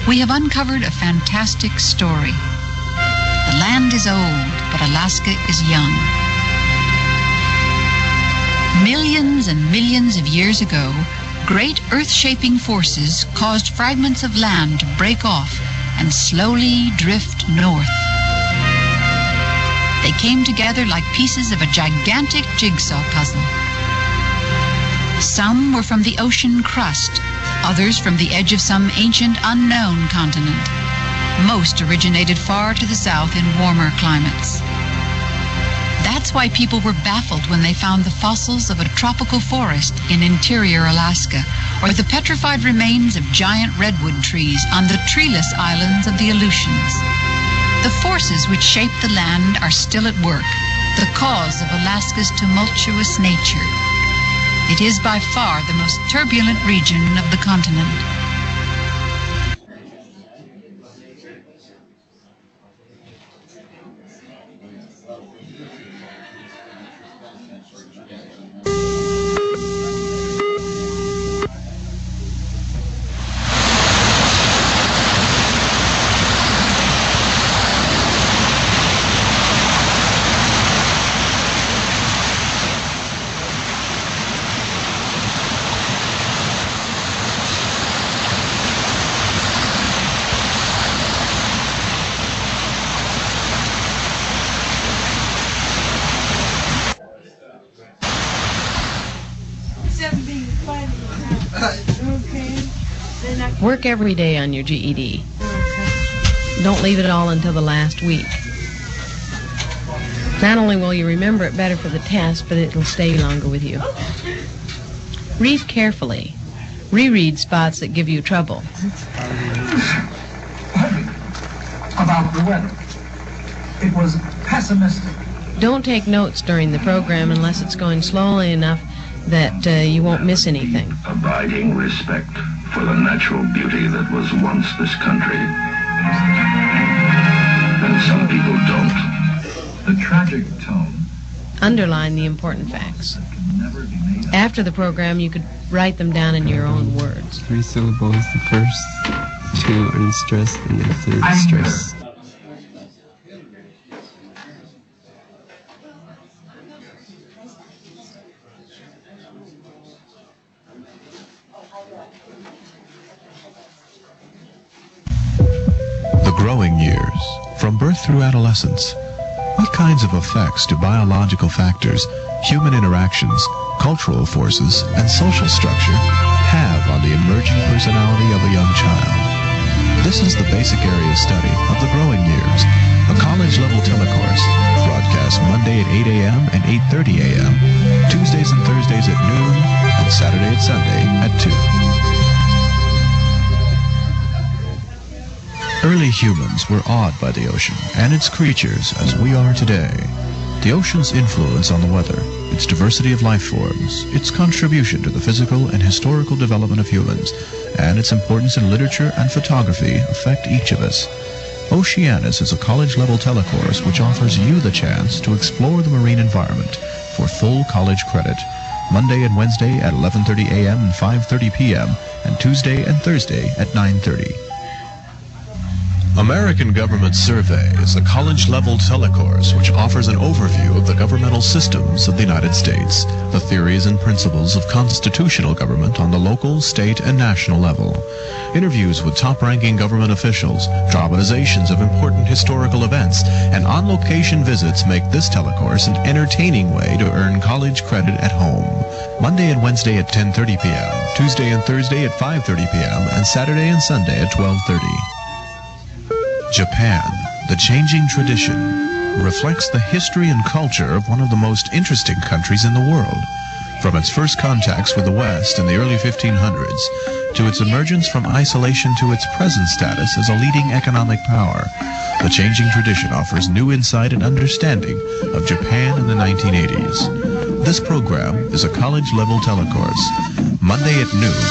we have uncovered a fantastic story. The land is old, but Alaska is young. Millions and millions of years ago, great earth-shaping forces caused fragments of land to break off and slowly drift north. They came together like pieces of a gigantic jigsaw puzzle. Some were from the ocean crust, others from the edge of some ancient unknown continent. Most originated far to the south in warmer climates. That's why people were baffled when they found the fossils of a tropical forest in interior Alaska, or the petrified remains of giant redwood trees on the treeless islands of the Aleutians. The forces which shape the land are still at work, the cause of Alaska's tumultuous nature. It is by far the most turbulent region of the continent. Work every day on your GED. Don't leave it all until the last week. Not only will you remember it better for the test, but it'll stay longer with you. Read carefully. Reread spots that give you trouble. About the weather. It was pessimistic. Don't take notes during the program unless it's going slowly enough that you won't miss anything. Abiding respect for the natural beauty that was once this country. And some people don't. The tragic tone. Underline the important facts. After the program, you could write them down in your own words. 3 syllables, the first 2 are in stress, and the third stress. The growing years, from birth through adolescence. What kinds of effects do biological factors, human interactions, cultural forces, and social structure have on the emerging personality of a young child? This is the basic area study of the growing years, a college-level telecourse, broadcast Monday at 8 a.m. and 8:30 a.m., Tuesdays and Thursdays at noon, and Saturday and Sunday at 2. Early humans were awed by the ocean and its creatures as we are today. The ocean's influence on the weather, its diversity of life forms, its contribution to the physical and historical development of humans, and its importance in literature and photography affect each of us. Oceanus is a college-level telecourse which offers you the chance to explore the marine environment for full college credit, Monday and Wednesday at 11:30 a.m. and 5:30 p.m., and Tuesday and Thursday at 9:30. American Government Survey is a college-level telecourse which offers an overview of the governmental systems of the United States, the theories and principles of constitutional government on the local, state, and national level. Interviews with top-ranking government officials, dramatizations of important historical events, and on-location visits make this telecourse an entertaining way to earn college credit at home. Monday and Wednesday at 10:30 p.m., Tuesday and Thursday at 5:30 p.m., and Saturday and Sunday at 12:30. Japan, the changing tradition, reflects the history and culture of one of the most interesting countries in the world. From its first contacts with the West in the early 1500s, to its emergence from isolation to its present status as a leading economic power, the changing tradition offers new insight and understanding of Japan in the 1980s. This program is a college-level telecourse, Monday at noon,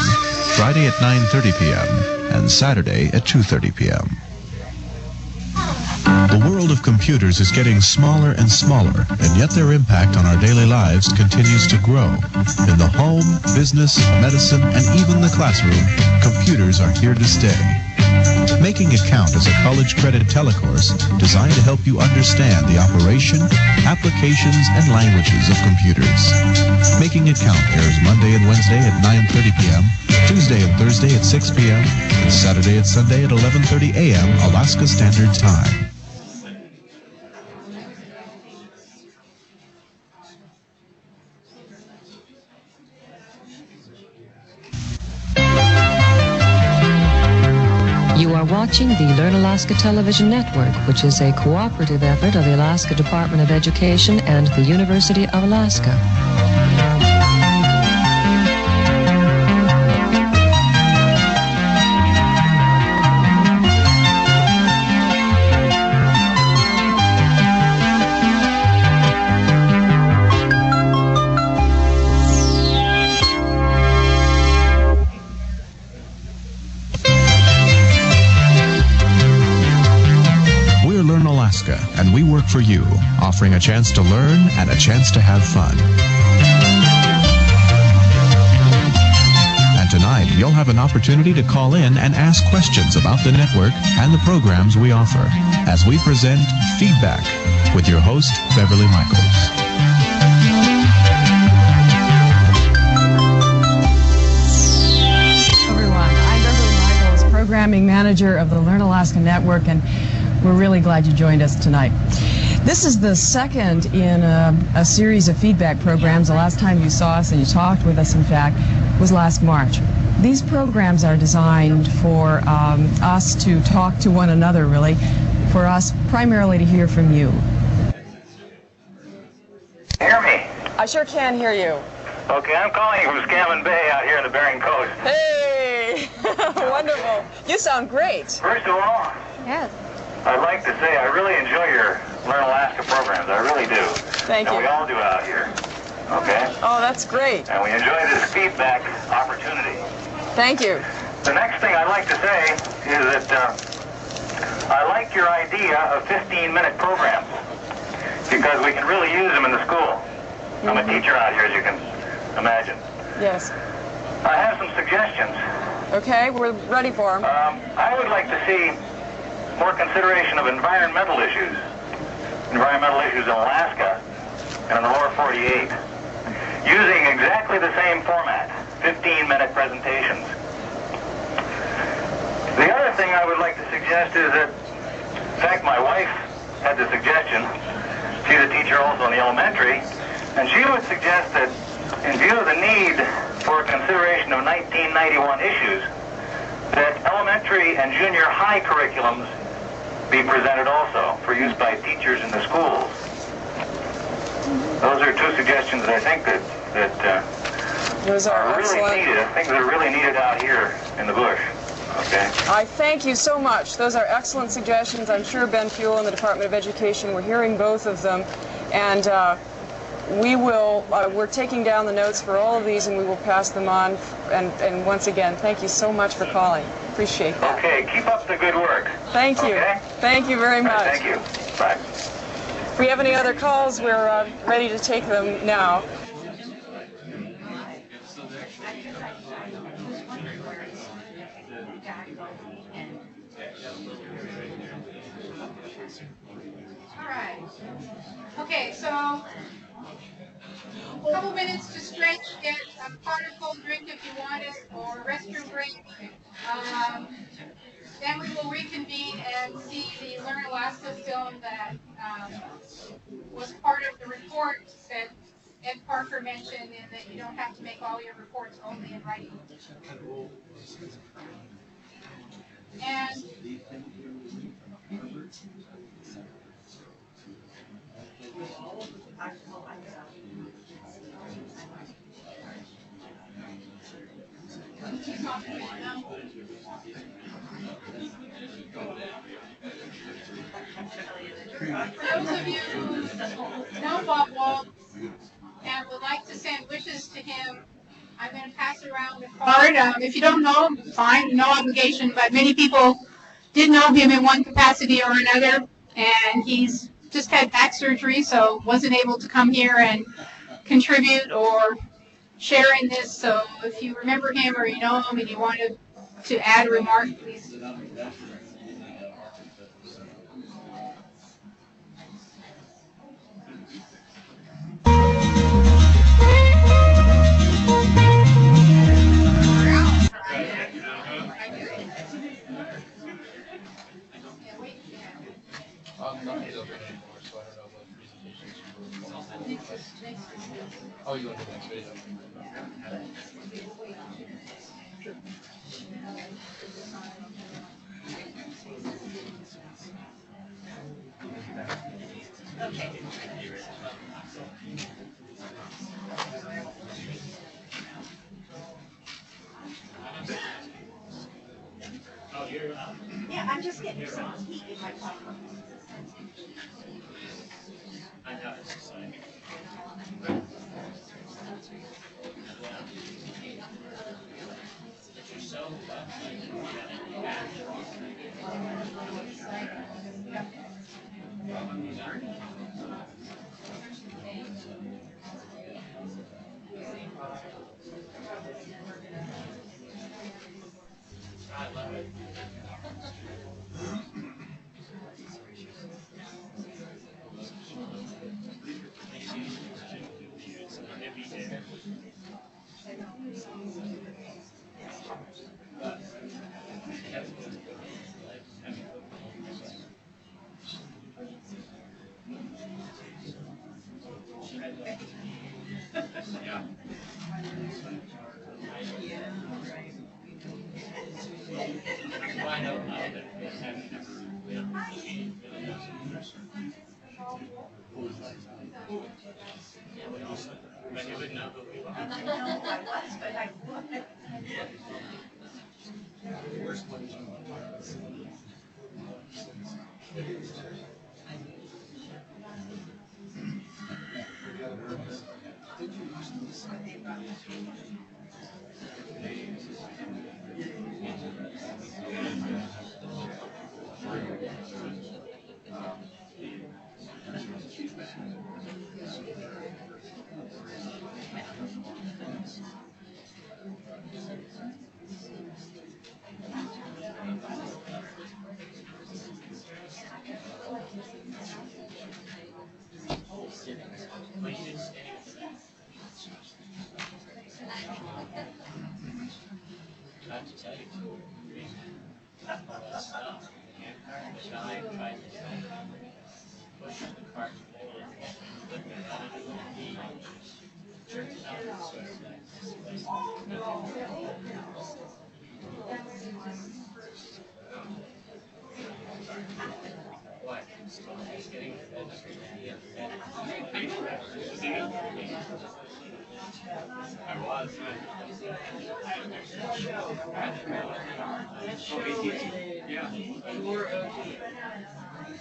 Friday at 9:30 p.m., and Saturday at 2:30 p.m. The world of computers is getting smaller and smaller, and yet their impact on our daily lives continues to grow. In the home, business, medicine, and even the classroom, computers are here to stay. Making It Count is a college credit telecourse designed to help you understand the operation, applications, and languages of computers. Making It Count airs Monday and Wednesday at 9:30 p.m., Tuesday and Thursday at 6 p.m., and Saturday and Sunday at 11:30 a.m. Alaska Standard Time. You are watching the Learn Alaska Television Network, which is a cooperative effort of the Alaska Department of Education and the University of Alaska. And we work for you, offering a chance to learn and a chance to have fun. And tonight, you'll have an opportunity to call in and ask questions about the network and the programs we offer as we present Feedback with your host, Beverly Michaels. Everyone, I'm Beverly Michaels, Programming Manager of the Learn Alaska Network, and we're really glad you joined us tonight. This is the second in a series of feedback programs. The last time you saw us and you talked with us, in fact, was last March. These programs are designed for us to talk to one another, really, for us primarily to hear from you. Hear me? I sure can hear you. Okay, I'm calling you from Scammon Bay out here in the Bering Coast. Hey! Wonderful. You sound great. First of all, yes, I'd like to say I really enjoy your Learn Alaska programs. I really do. Thank you. And we all do out here. Okay? Oh, that's great. And we enjoy this feedback opportunity. Thank you. The next thing I'd like to say is that I like your idea of 15-minute programs because we can really use them in the school. I'm a teacher out here, as you can imagine. Yes. I have some suggestions. Okay, we're ready for them. I would like to see more consideration of environmental issues in Alaska and in the lower 48, using exactly the same format, 15-minute presentations. The other thing I would like to suggest is that, in fact, my wife had the suggestion, she's a teacher also in the elementary, and she would suggest that in view of the need for consideration of 1991 issues, that elementary and junior high curriculums be presented also for use by teachers in the schools. Those are two suggestions that I think that those are really excellent. needed, things that are really needed out here in the bush. Okay. I thank you so much. Those are excellent suggestions. I'm sure Ben Fuel and the Department of Education, we're hearing both of them, and we're taking down the notes for all of these, and we will pass them on. And once again, thank you so much for calling. Appreciate that. Okay, keep up the good work. Thank you. Okay? Thank you very much. Thank you. Bye. If we have any other calls, we're ready to take them now. All right. Okay, so a couple minutes to stretch, get a hot or cold drink if you want it, or restroom break. Then we will reconvene and see the Learn Alaska film that was part of the report that Ed Parker mentioned, and that you don't have to make all your reports only in writing. And for those of you who know Bob Walt and would like to send wishes to him, I'm going to pass around the card. If you don't know him, fine, no obligation, but many people did know him in one capacity or another, and he's just had back surgery, so wasn't able to come here and contribute or share in this. So if you remember him or you know him and you want to add a remark, please. Oh, you want to do the next video? Okay. Yeah, I'm just getting some heat in my pocket. I know it's exciting. But you're so I love it.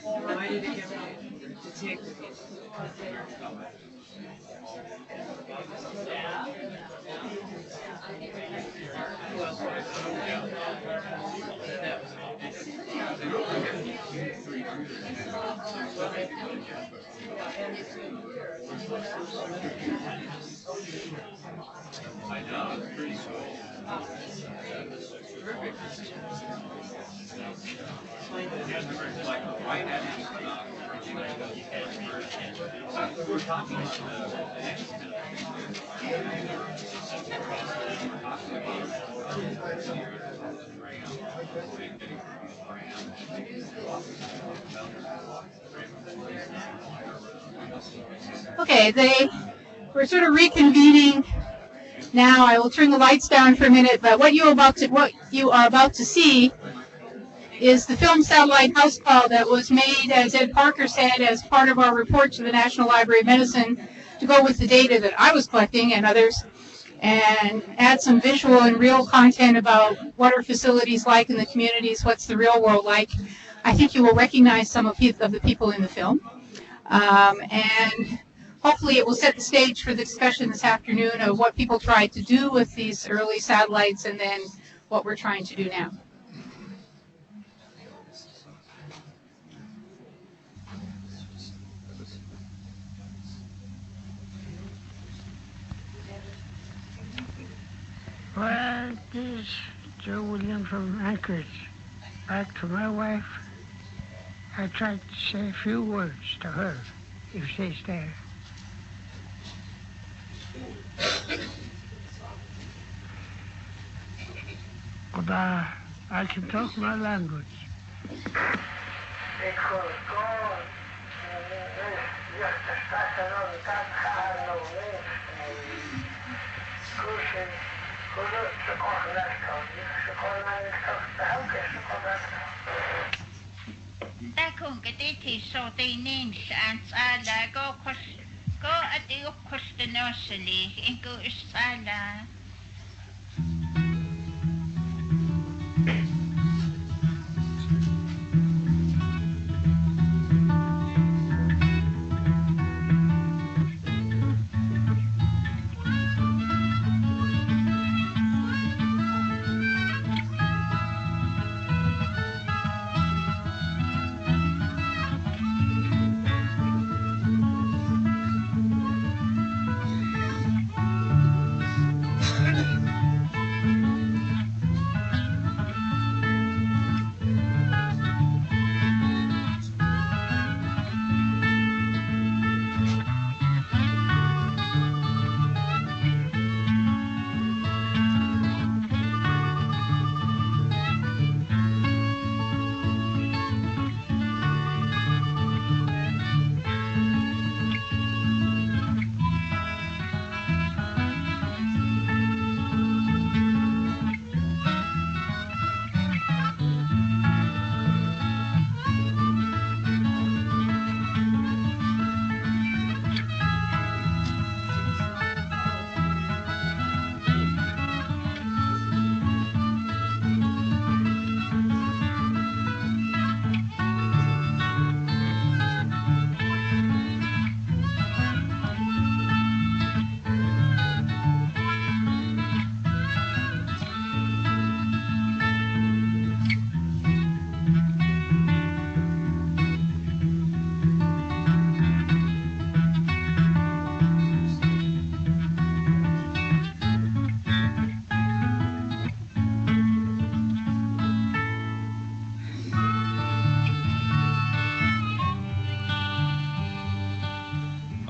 Why did it give me to take with you? I know, it's pretty cool. Like right at we're talking Okay, we're sort of reconvening now. I will turn the lights down for a minute, but what you are about to see is the film satellite house call that was made, as Ed Parker said, as part of our report to the National Library of Medicine to go with the data that I was collecting and others, and add some visual and real content about what are facilities like in the communities, what's the real world like. I think you will recognize some of the people in the film. And hopefully it will set the stage for the discussion this afternoon of what people tried to do with these early satellites and then what we're trying to do now. Well, this is Joe Williams from Anchorage. Back to my wife. I tried to say a few words to her, if she's there. But I can talk my language. Takung kaditi so tinin sa sala go at iyo kustinosili inko isala.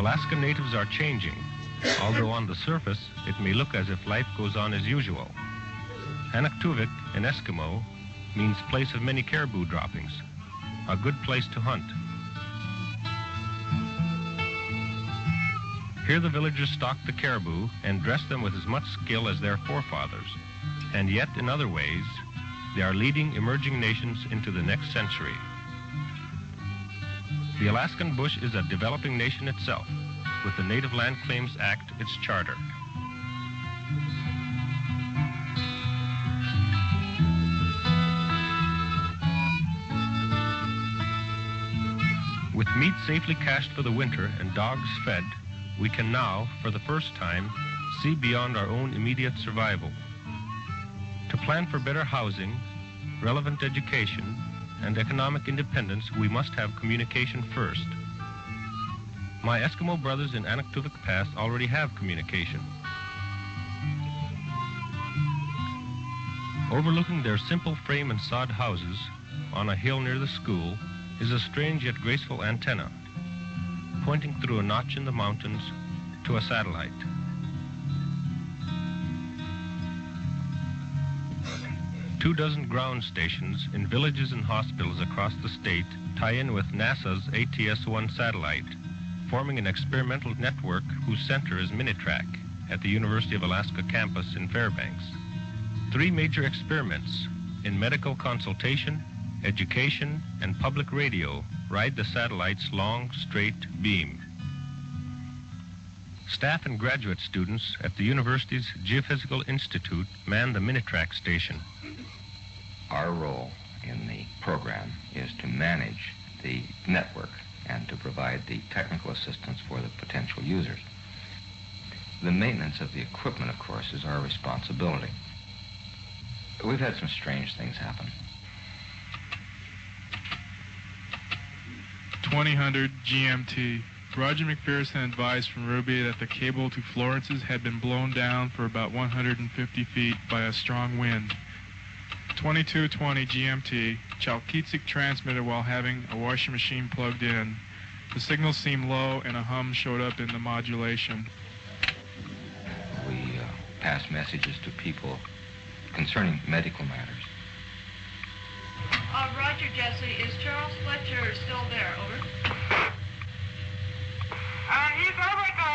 Alaskan natives are changing, although on the surface it may look as if life goes on as usual. Anaktuvik in Eskimo means place of many caribou droppings, a good place to hunt. Here the villagers stalk the caribou and dress them with as much skill as their forefathers, and yet in other ways they are leading emerging nations into the next century. The Alaskan bush is a developing nation itself, with the Native Land Claims Act its charter. With meat safely cached for the winter and dogs fed, we can now, for the first time, see beyond our own immediate survival. To plan for better housing, relevant education, and economic independence, we must have communication first. My Eskimo brothers in Anaktuvik Pass already have communication. Overlooking their simple frame and sod houses on a hill near the school is a strange yet graceful antenna, pointing through a notch in the mountains to a satellite. Two dozen ground stations in villages and hospitals across the state tie in with NASA's ATS-1 satellite, forming an experimental network whose center is Minitrack at the University of Alaska campus in Fairbanks. 3 major experiments in medical consultation, education, and public radio ride the satellite's long, straight beam. Staff and graduate students at the university's Geophysical Institute man the Minitrack station. Our role in the program is to manage the network and to provide the technical assistance for the potential users. The maintenance of the equipment, of course, is our responsibility. We've had some strange things happen. 2000 GMT. Roger McPherson advised from Ruby that the cable to Florence's had been blown down for about 150 feet by a strong wind. 2220 GMT. Chalkitsik transmitted while having a washing machine plugged in. The signal seemed low and a hum showed up in the modulation. We pass messages to people concerning medical matters. Roger, Jesse. Is Charles Fletcher still there? Over. He's over at the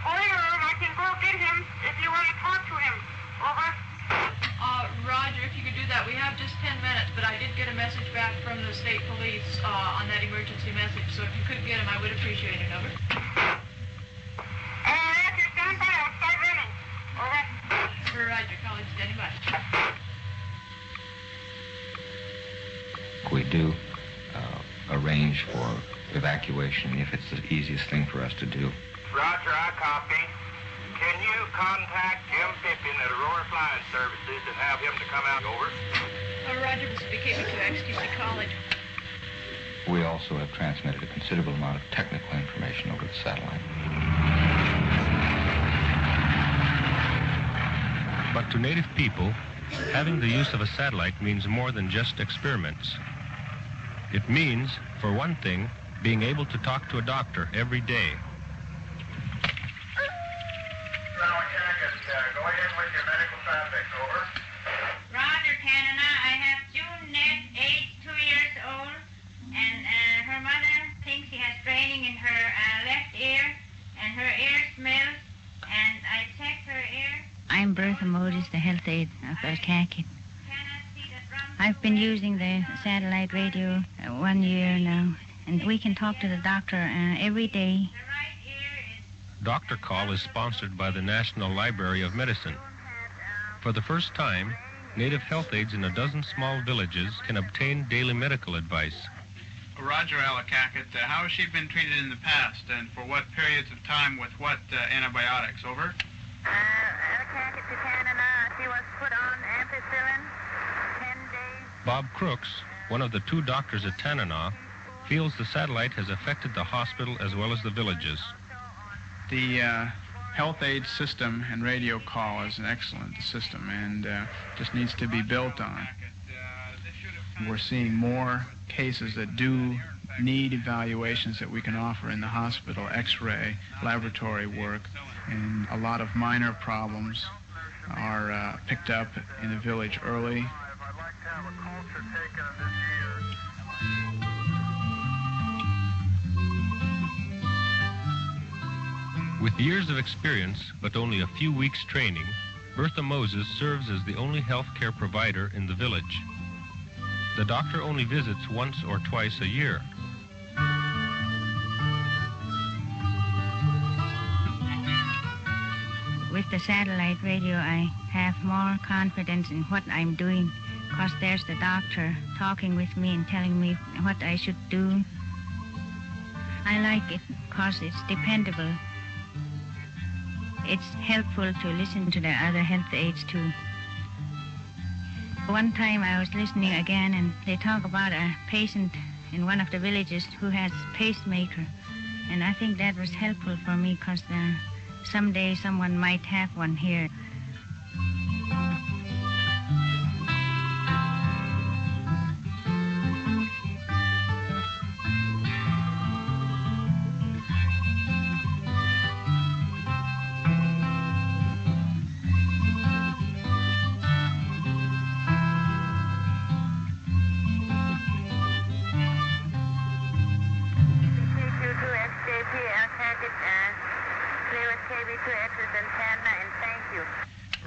boiler room. I can go get him if you want to talk to him. Over. Roger, if you could do that. We have just 10 minutes, but I did get a message back from the state police on that emergency message, so if you could get him, I would appreciate it. Over. Roger, stand by. I'll start running. Over. Roger, college standing by. We do arrange for evacuation if it's the easiest thing for us to do. Roger, I copy. Can you contact Jim Pippin at Aurora Flying Services and have him to come out? Over. Roger, this is BKB2 XTC College. We also have transmitted a considerable amount of technical information over the satellite. But to native people, having the use of a satellite means more than just experiments. It means, for one thing, being able to talk to a doctor every day. Go ahead with your medical traffic. Over. Roger, Canada. I have June-Net, age 2 years old, and her mother thinks she has straining in her left ear, and her ear smells, and I check her ear. I'm Bertha Modis, the health aide of Elkaket. I've been using the satellite radio 1 year now, and we can talk to the doctor every day. Doctor Call is sponsored by the National Library of Medicine. For the first time, native health aides in a dozen small villages can obtain daily medical advice. Roger, Elkaket. How has she been treated in the past, and for what periods of time with what antibiotics? Over. Elkaket to Canada. She was put on ampicillin 10 days. Bob Crooks, one of the 2 doctors at Tanana, feels the satellite has affected the hospital as well as the villages. The health aid system and radio call is an excellent system and just needs to be built on. We're seeing more cases that do need evaluations that we can offer in the hospital, x-ray, laboratory work, and a lot of minor problems are picked up in the village early. With years of experience, but only a few weeks training, Bertha Moses serves as the only health care provider in the village. The doctor only visits once or twice a year. With the satellite radio, I have more confidence in what I'm doing, because there's the doctor talking with me and telling me what I should do. I like it because it's dependable. It's helpful to listen to the other health aides too. One time I was listening again, and they talk about a patient in one of the villages who has a pacemaker. And I think that was helpful for me, because someday someone might have one here.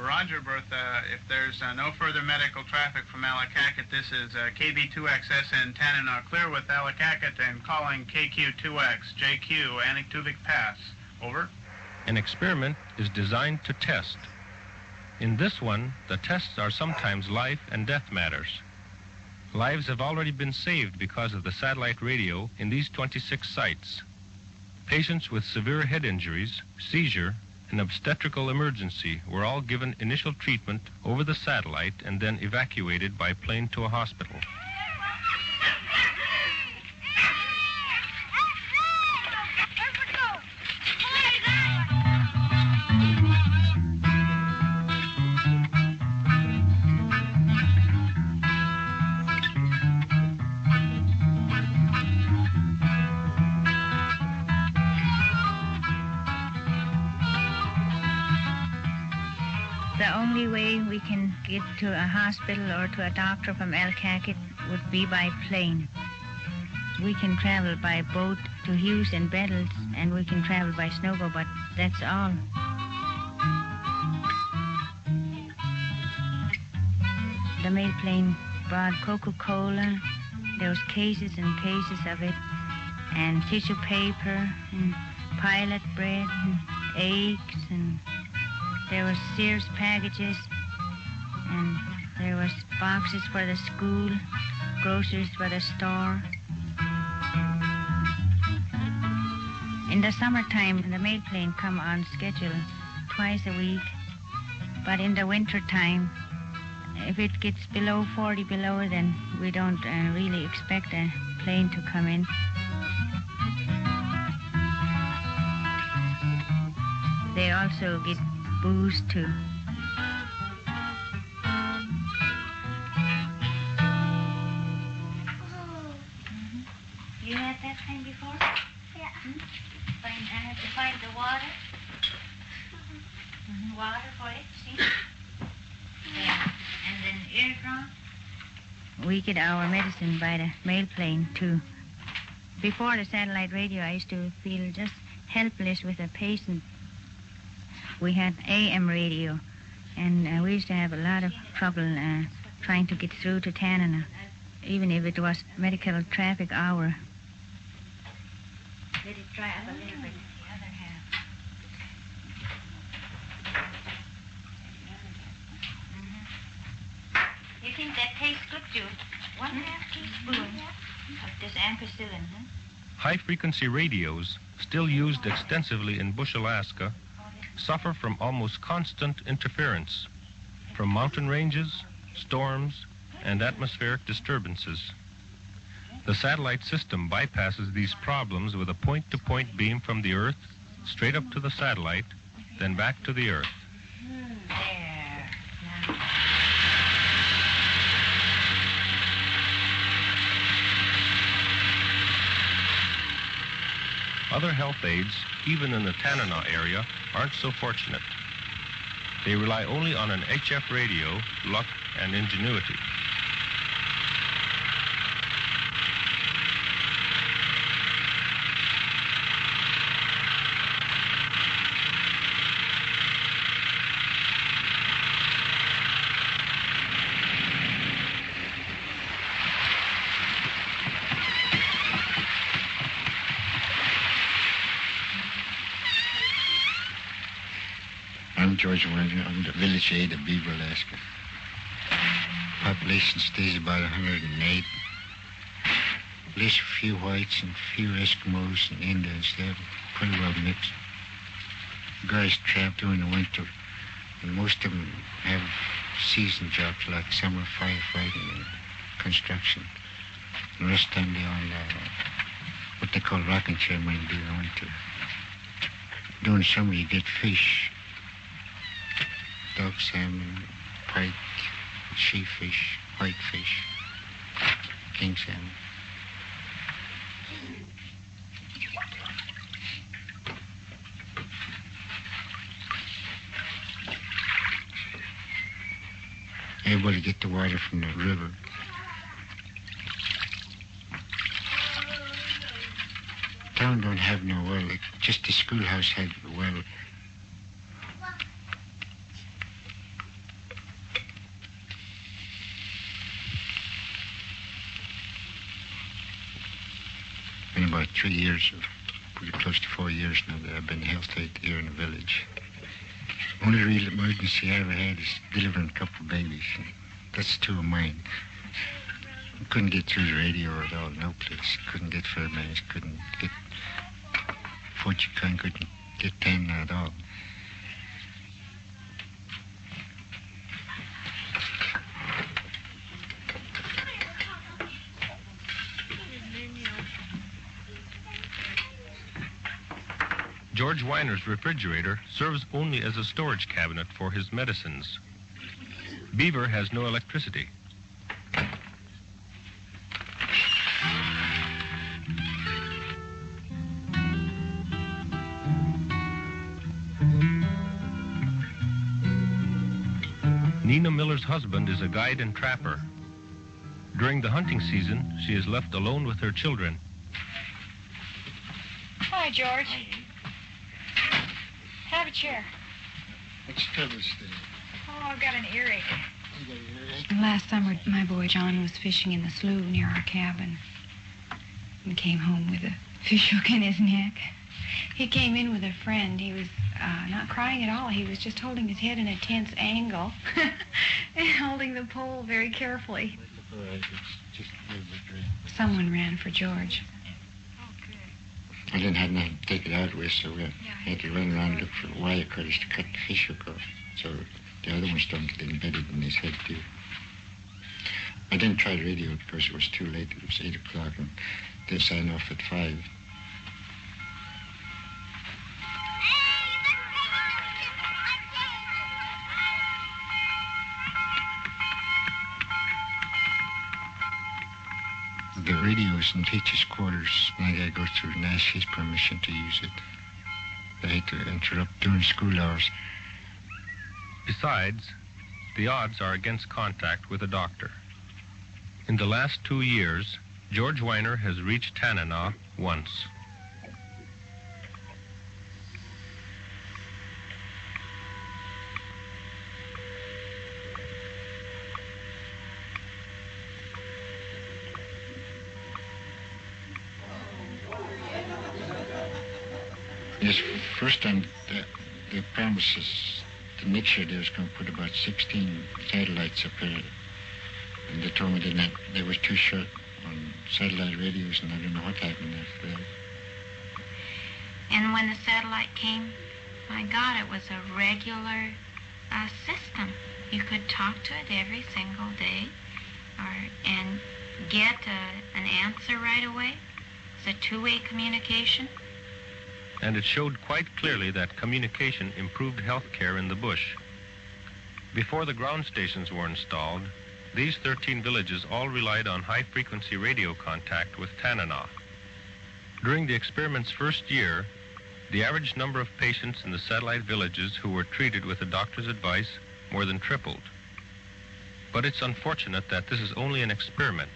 Roger, Bertha. If there's no further medical traffic from Allakaket, this is KB2XS in Tanana, clear with Allakaket and calling KQ2X, JQ, Anaktuvik Pass. Over. An experiment is designed to test. In this one, the tests are sometimes life and death matters. Lives have already been saved because of the satellite radio in these 26 sites. Patients with severe head injuries, seizure, and obstetrical emergency were all given initial treatment over the satellite and then evacuated by plane to a hospital. The only way we can get to a hospital or to a doctor from Allakaket would be by plane. We can travel by boat to Hughes and Bettles, and we can travel by Snogo, but that's all. The mail plane brought Coca-Cola. There was cases and cases of it, and tissue paper, and pilot bread, and eggs, and there was Sears packages, and there was boxes for the school, groceries for the store. In the summertime, the mail plane come on schedule twice a week, but in the winter time, if it gets below 40 below, then we don't really expect a plane to come in. They also get booze too. You had that thing before? Yeah. I have to find the water. Water for it, see? Yeah. And then eardrum. We get our medicine by the mail plane too. Before the satellite radio, I used to feel just helpless with a patient. We had AM radio, and we used to have a lot of trouble trying to get through to Tanana, even if it was medical traffic hour. Let it dry up a little bit, the other half. You think that tastes good, Jude? 1/2 teaspoon of this ampicillin, huh? High-frequency radios, still used extensively in Bush, Alaska, suffer from almost constant interference from mountain ranges, storms, and atmospheric disturbances. The satellite system bypasses these problems with a point-to-point beam from the Earth straight up to the satellite, then back to the Earth. There. Now. Other health aides, even in the Tanana area, aren't so fortunate. They rely only on an HF radio, luck, and ingenuity. I'm George Weiner. I'm the village aide of Beaver, Alaska. Population stays about 108. There's a few whites and a few Eskimos and Indians. They're pretty well mixed. Guys tramp during the winter, and most of them have season jobs like summer firefighting and construction. And the rest of the time they're on what they call rocking chair money during the winter. During summer you get fish. Dog salmon, pike, sheefish, whitefish, king salmon. Everybody get the water from the river. Town don't have no well, just the schoolhouse had a well. Been about 3 years, pretty close to 4 years now that I've been health aide here in the village. Only real emergency I ever had is delivering a couple of babies. That's two of mine. Couldn't get through the radio at all, no place. Couldn't get Fairbanks, couldn't get Fort Yukon, couldn't get Tanana at all. George Weiner's refrigerator serves only as a storage cabinet for his medicines. Beaver has no electricity. Nina Miller's husband is a guide and trapper. During the hunting season, she is left alone with her children. Hi, George. Have a chair. What's the trouble, Steve? Oh, I've got an earache. Last summer, my boy John was fishing in the slough near our cabin and came home with a fish hook in his neck. He came in with a friend. He was not crying at all. He was just holding his head in a tense angle and holding the pole very carefully. All right, it's just a little bit dry. Someone ran for George. I didn't have nothing to take it out with, so we had to run around and look for wire cutters to cut the fish hook off, so the other ones don't get embedded in his head, too. I didn't try the radio because it was too late. It was 8 o'clock, and they signed off at 5. The radio's in teachers' quarters, and I gotta go through and ask his permission to use it. I hate to interrupt during school hours. Besides, the odds are against contact with a doctor. In the last 2 years, George Weiner has reached Tanana once. Yes, first time they promised us that next year they was going to put about 16 satellites up here. And they told me that they was too short on satellite radios, and I don't know what happened after that. And when the satellite came, my God, it was a regular system. You could talk to it every single day and get an answer right away. It's a two-way communication. And it showed quite clearly that communication improved health care in the bush. Before the ground stations were installed, these 13 villages all relied on high-frequency radio contact with Tanana. During the experiment's first year, the average number of patients in the satellite villages who were treated with the doctor's advice more than tripled. But it's unfortunate that this is only an experiment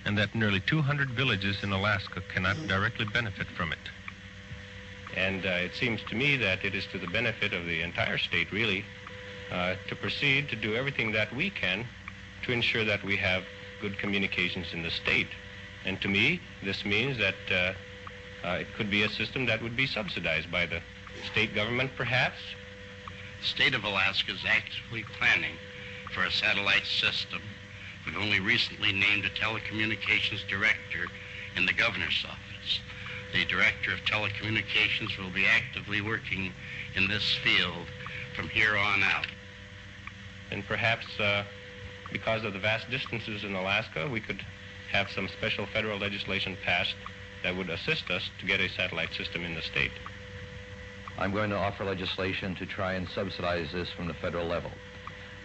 and that nearly 200 villages in Alaska cannot directly benefit from it. And it seems to me that it is to the benefit of the entire state, really, to proceed to do everything that we can to ensure that we have good communications in the state. And to me, this means that it could be a system that would be subsidized by the state government, perhaps. The state of Alaska is actively planning for a satellite system. We've only recently named a telecommunications director in the governor's office. The director of telecommunications will be actively working in this field from here on out. And perhaps because of the vast distances in Alaska, we could have some special federal legislation passed that would assist us to get a satellite system in the state. I'm going to offer legislation to try and subsidize this from the federal level.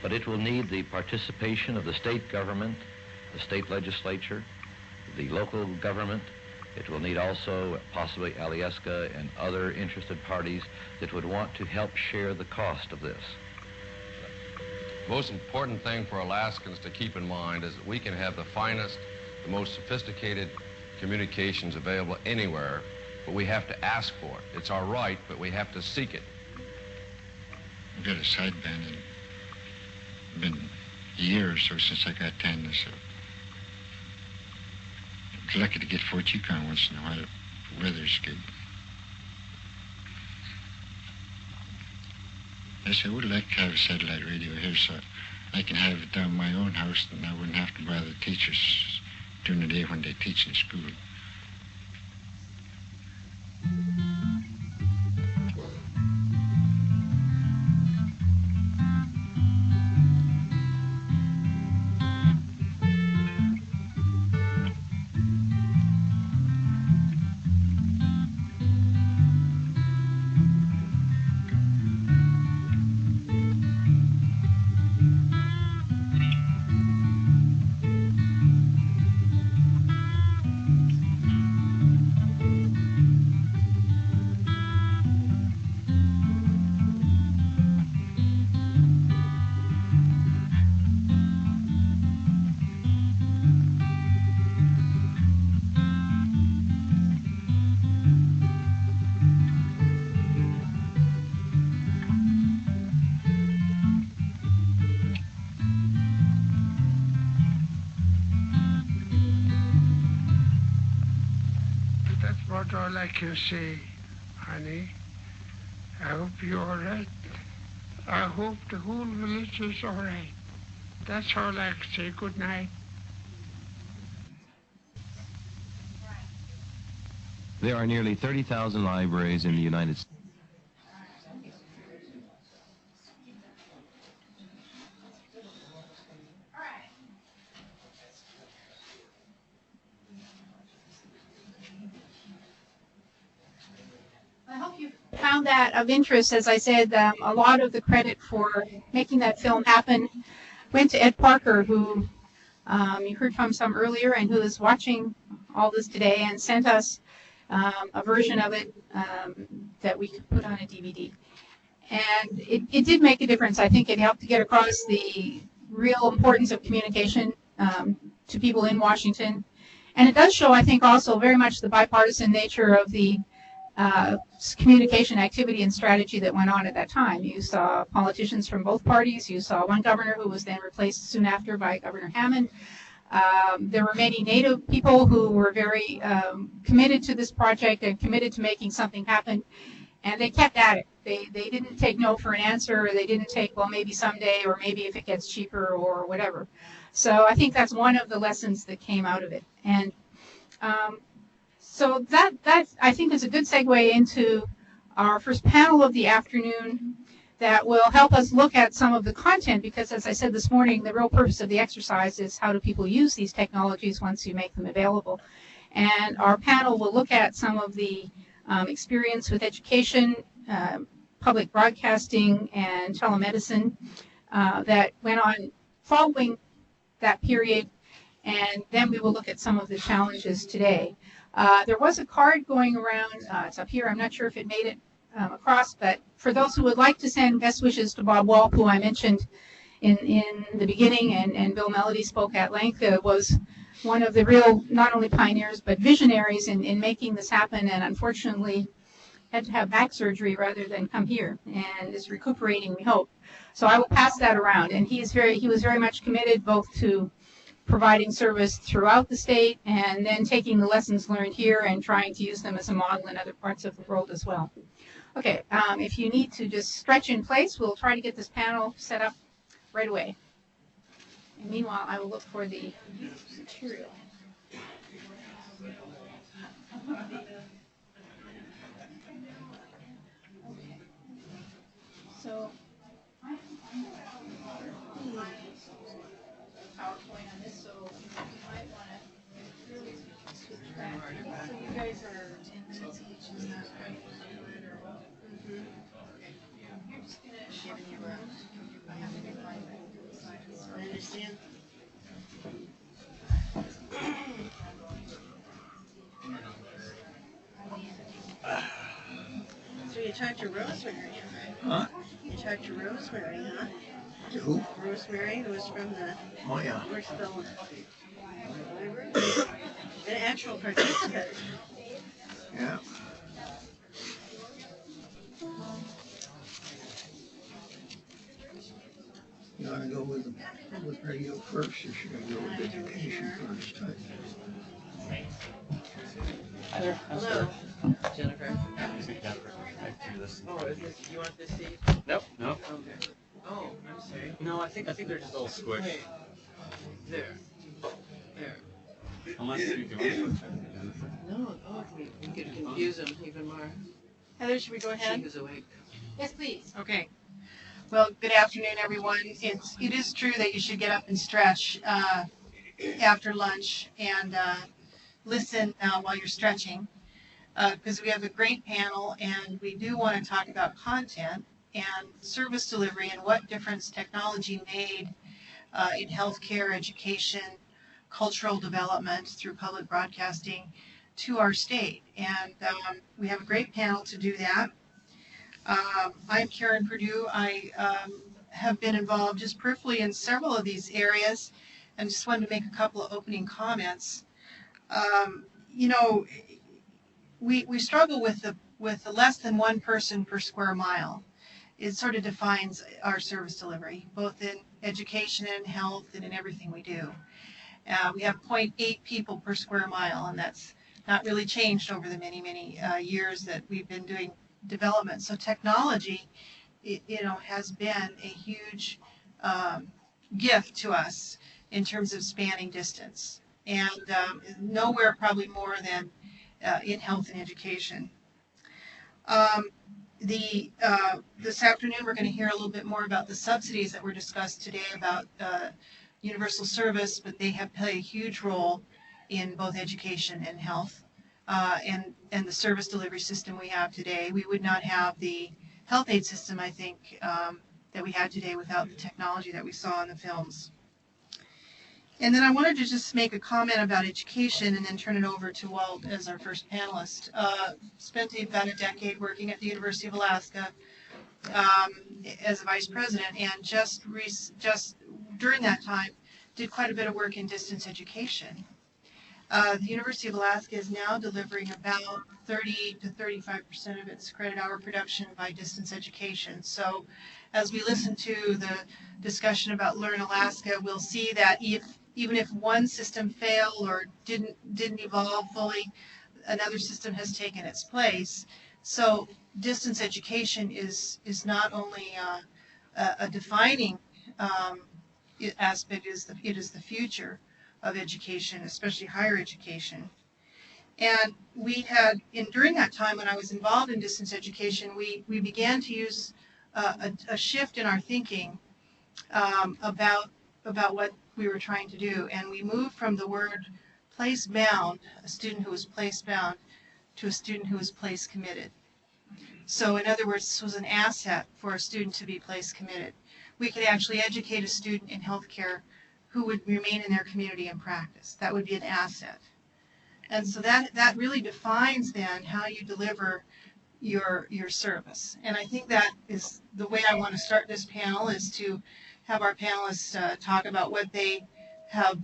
But it will need the participation of the state government, the state legislature, the local government. It will need also possibly Alyeska and other interested parties that would want to help share the cost of this. The most important thing for Alaskans to keep in mind is that we can have the finest, the most sophisticated communications available anywhere, but we have to ask for it. It's our right, but we have to seek it. I've got a sideband and it's been a year or so since I got tennis. So I'm lucky to get Fort Yukon once in a while. The weather's good. Yes, I would like to have a satellite radio here so I can have it down my own house and I wouldn't have to bother the teachers during the day when they teach in school. What all I can say, honey. I hope you're all right. I hope the whole village is all right. That's all I can say. Good night. There are nearly 30,000 libraries in the United States. I hope you found that of interest. As I said, a lot of the credit for making that film happen went to Ed Parker, who you heard from some earlier and who is watching all this today and sent us a version of it that we could put on a DVD. And it did make a difference. I think it helped to get across the real importance of communication to people in Washington. And it does show, I think, also very much the bipartisan nature of the communication activity and strategy that went on at that time. You saw politicians from both parties. You saw one governor who was then replaced soon after by Governor Hammond. There were many Native people who were very committed to this project and committed to making something happen. And they kept at it. They didn't take no for an answer. Or they didn't take, well, maybe someday or maybe if it gets cheaper or whatever. So I think that's one of the lessons that came out of it. And so that I think is a good segue into our first panel of the afternoon that will help us look at some of the content, because as I said this morning, the real purpose of the exercise is how do people use these technologies once you make them available. And our panel will look at some of the experience with education, public broadcasting, and telemedicine that went on following that period. And then we will look at some of the challenges today. There was a card going around. It's up here. I'm not sure if it made it across, but for those who would like to send best wishes to Bob Walp, who I mentioned in the beginning, and Bill Melody spoke at length, was one of the real, not only pioneers, but visionaries in making this happen, and unfortunately had to have back surgery rather than come here, and is recuperating, we hope. So I will pass that around, and he was very much committed both to providing service throughout the state and then taking the lessons learned here and trying to use them as a model in other parts of the world as well. Okay, if you need to just stretch in place, we'll try to get this panel set up right away. And meanwhile, I will look for the material. Okay. So, PowerPoint on this, so you might want to really switch back. So you guys are 10 minutes each, is that right? Okay. You're just going to share your I have to get my slides. I understand. So you talked to Rosemary, Huh? You talked to Rosemary, huh? To who? Rosemary, who was from the Worksville Library. An actual participant. Yeah. You ought to go with radio first. You should go with education first. Hi there. Hello. Jennifer. Oh, is this, you want this seat? Nope. Nope. Okay. Oh, I'm sorry. No, I think they're just a little squished. Wait. There. There. Unless you can also Jennifer. No, we could confuse them even more. Heather, should we go ahead? She is awake. Yes, please. Okay. Well, good afternoon, everyone. It is true that you should get up and stretch after lunch and listen while you're stretching, because we have a great panel, and we do want to talk about content and service delivery and what difference technology made in healthcare, education, cultural development through public broadcasting to our state. And we have a great panel to do that. I'm Karen Perdue. I have been involved just peripherally in several of these areas, and just wanted to make a couple of opening comments. You know, we struggle with the less than one person per square mile. It sort of defines our service delivery, both in education and health and in everything we do. We have 0.8 people per square mile, and that's not really changed over the many years that we've been doing development. So technology, has been a huge gift to us in terms of spanning distance, and nowhere probably more than in health and education. This afternoon we're going to hear a little bit more about the subsidies that were discussed today about universal service, but they have played a huge role in both education and health, and the service delivery system we have today. We would not have the health aid system, I think, that we have today without the technology that we saw in the films. And then I wanted to just make a comment about education and then turn it over to Walt as our first panelist. Spent about a decade working at the University of Alaska as a vice president, and just during that time did quite a bit of work in distance education. The University of Alaska is now delivering about 30 to 35% of its credit hour production by distance education. So as we listen to the discussion about Learn Alaska, we'll see that even if one system failed or didn't evolve fully, another system has taken its place. So distance education is not only a defining aspect, it is the future of education, especially higher education. And we had, during that time when I was involved in distance education, we began to use a shift in our thinking about what we were trying to do. And we moved from the word place bound, a student who was place bound, to a student who was place committed. So in other words, this was an asset for a student to be place committed. We could actually educate a student in healthcare who would remain in their community and practice. That would be an asset. And so that really defines then how you deliver your service. And I think that is the way I want to start this panel, is to have our panelists talk about what they have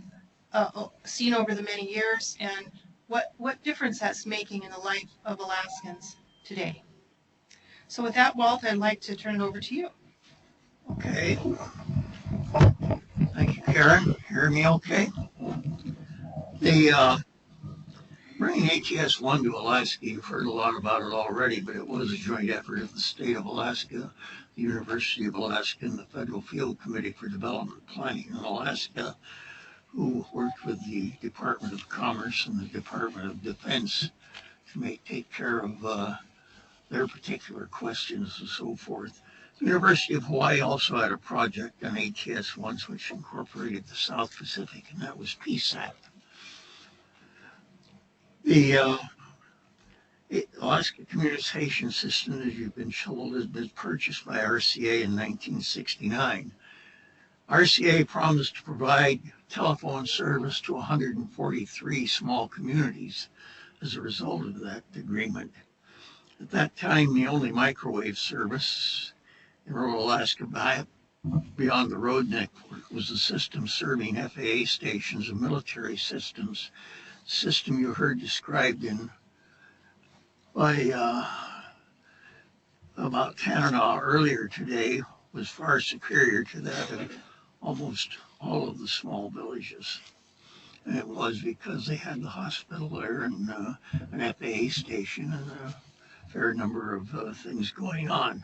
seen over the many years and what difference that's making in the life of Alaskans today. So with that, Walt, I'd like to turn it over to you. Okay. Thank you, Karen. Hear me okay? The bringing ATS-1 to Alaska, you've heard a lot about it already, but it was a joint effort of the state of Alaska, the University of Alaska, and the Federal Field Committee for Development Planning in Alaska, who worked with the Department of Commerce and the Department of Defense to take care of their particular questions and so forth. The University of Hawaii also had a project on ATS-1 which incorporated the South Pacific, and that was PSAT. The Alaska Communications System, as you've been told, has been purchased by RCA in 1969. RCA promised to provide telephone service to 143 small communities as a result of that agreement. At that time, the only microwave service in rural Alaska beyond the road network was a system serving FAA stations and military systems. The system you heard described by about Tanana earlier today was far superior to that of almost all of the small villages. And it was because they had the hospital there and an FAA station and a fair number of things going on.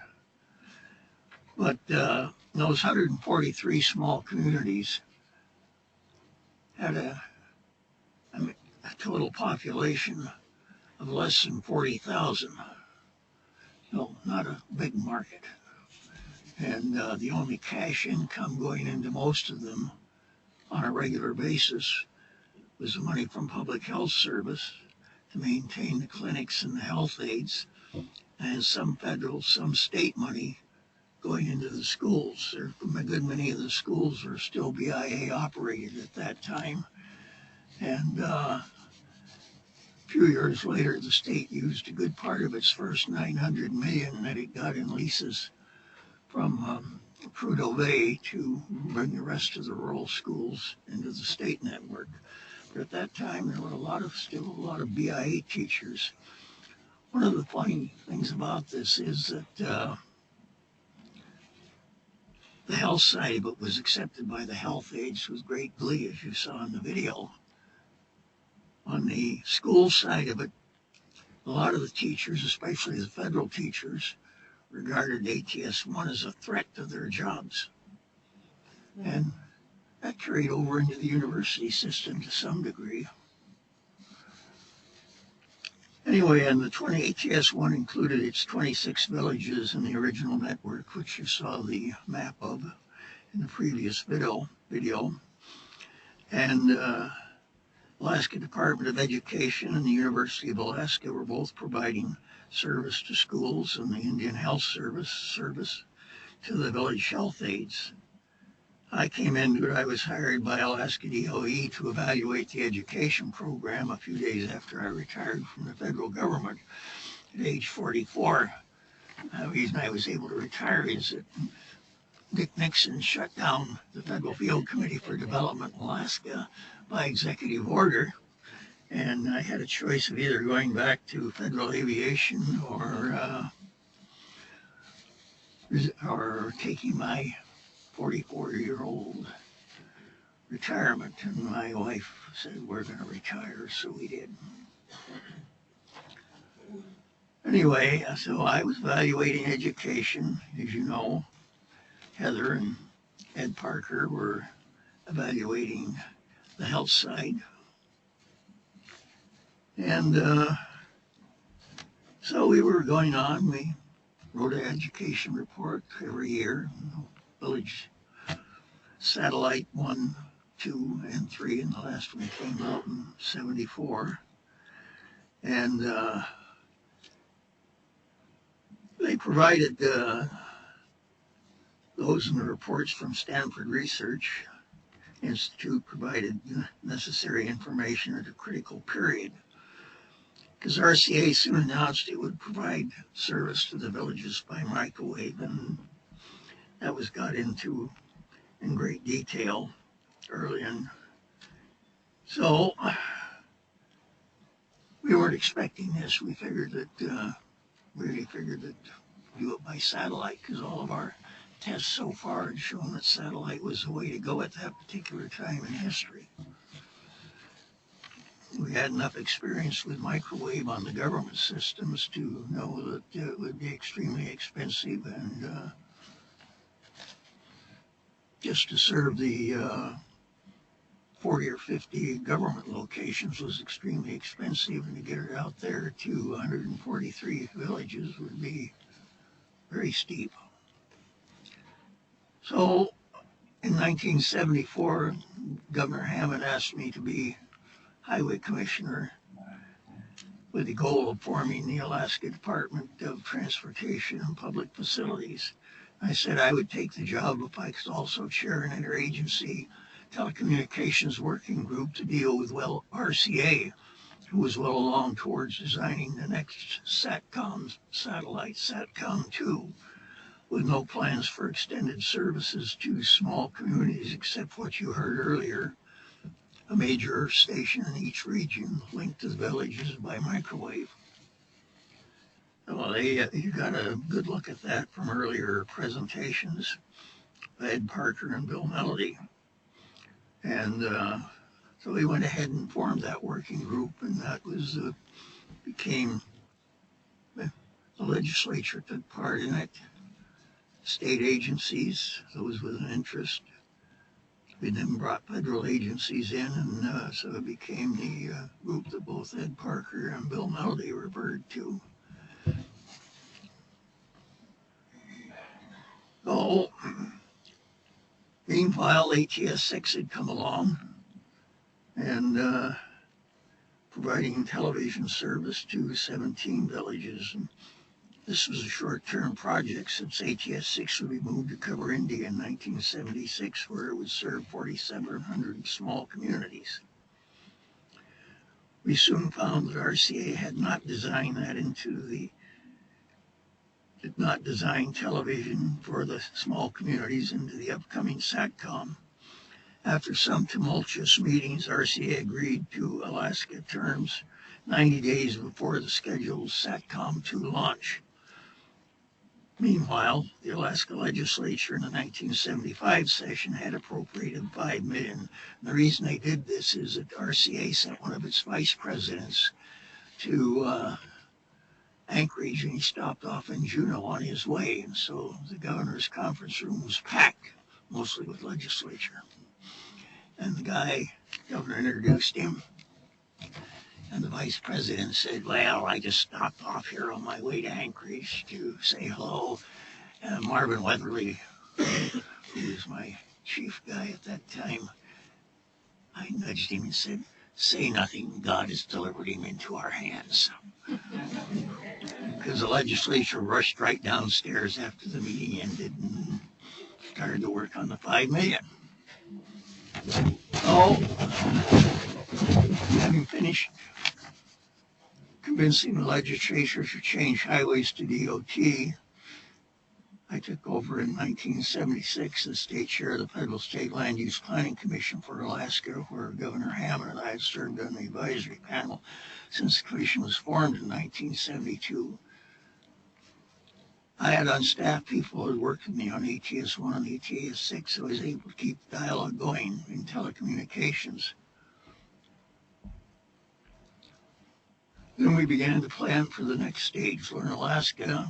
But those 143 small communities had a total population of less than 40,000. No, not a big market. And the only cash income going into most of them on a regular basis was the money from Public Health Service to maintain the clinics and the health aides, and some federal, some state money going into the schools. A good many of the schools were still BIA operated at that time. And a few years later, the state used a good part of its first $900 million that it got in leases from Prudhoe Bay to bring the rest of the rural schools into the state network. But at that time, there were still a lot of BIA teachers. One of the funny things about this is that the health side of it was accepted by the health aides with great glee, as you saw in the video. On the school side of it, a lot of the teachers, especially the federal teachers, regarded ATS-1 as a threat to their jobs. And that carried over into the university system to some degree. Anyway, and the ATS-1 included its 26 villages in the original network, which you saw the map of in the previous video. And Alaska Department of Education and the University of Alaska were both providing service to schools, and the Indian Health Service to the village health aides. I came into it, I was hired by Alaska DOE to evaluate the education program a few days after I retired from the federal government at age 44. The reason I was able to retire is that Dick Nixon shut down the Federal Field Committee for Development in Alaska by executive order, and I had a choice of either going back to federal aviation or taking my 44-year-old retirement. And my wife said, we're going to retire, so we did. Anyway, so I was evaluating education. As you know, Heather and Ed Parker were evaluating the health side. And so we were going on. We wrote an education report every year. Village Satellite 1, 2, and 3, and the last one came out in '74. And they provided those in the reports from Stanford Research Institute provided necessary information at a critical period. because RCA soon announced it would provide service to the villages by microwave, and that was got into in great detail early in. So we weren't expecting this. We figured that really figured that do it by satellite, because all of our tests so far had shown that satellite was the way to go at that particular time in history. We had enough experience with microwave on the government systems to know that it would be extremely expensive, and just to serve the 40 or 50 government locations was extremely expensive, and to get it out there to 143 villages would be very steep. So in 1974, Governor Hammond asked me to be highway commissioner with the goal of forming the Alaska Department of Transportation and Public Facilities. I said I would take the job if I could also chair an interagency telecommunications working group to deal with, well, RCA, who was well along towards designing the next SATCOM satellite, SATCOM 2, with no plans for extended services to small communities except what you heard earlier, a major earth station in each region linked to the villages by microwave. Well, you got a good look at that from earlier presentations by Ed Parker and Bill Melody. And so we went ahead and formed that working group, and that was became the legislature took part in it, state agencies, those with an interest. We then brought federal agencies in, and so it became the group that both Ed Parker and Bill Melody referred to. So, meanwhile, ATS-6 had come along and providing television service to 17 villages. And this was a short-term project since ATS-6 would be moved to cover India in 1976, where it would serve 4,700 small communities. We soon found that RCA had not designed that did not design television for the small communities into the upcoming SATCOM. After some tumultuous meetings, RCA agreed to Alaska terms 90 days before the scheduled SATCOM 2 launch. Meanwhile, the Alaska legislature in the 1975 session had appropriated $5 million. And the reason they did this is that RCA sent one of its vice presidents to Anchorage, and he stopped off in Juneau on his way. And so the governor's conference room was packed, mostly with legislature. And the governor introduced him. And the vice president said, well, I just stopped off here on my way to Anchorage to say hello. And Marvin Weatherly, who was my chief guy at that time, I nudged him and said, say nothing, God has delivered him into our hands. Because the legislature rushed right downstairs after the meeting ended and started to work on the $5 million. So, having finished convincing the legislature to change highways to DOT, I took over in 1976 as state chair of the Federal State Land Use Planning Commission for Alaska, where Governor Hammond and I had served on the advisory panel since the commission was formed in 1972. I had on staff people who had worked with me on ATS-1 and ATS-6, so I was able to keep the dialogue going in telecommunications. Then we began to plan for the next stage, Learn Alaska.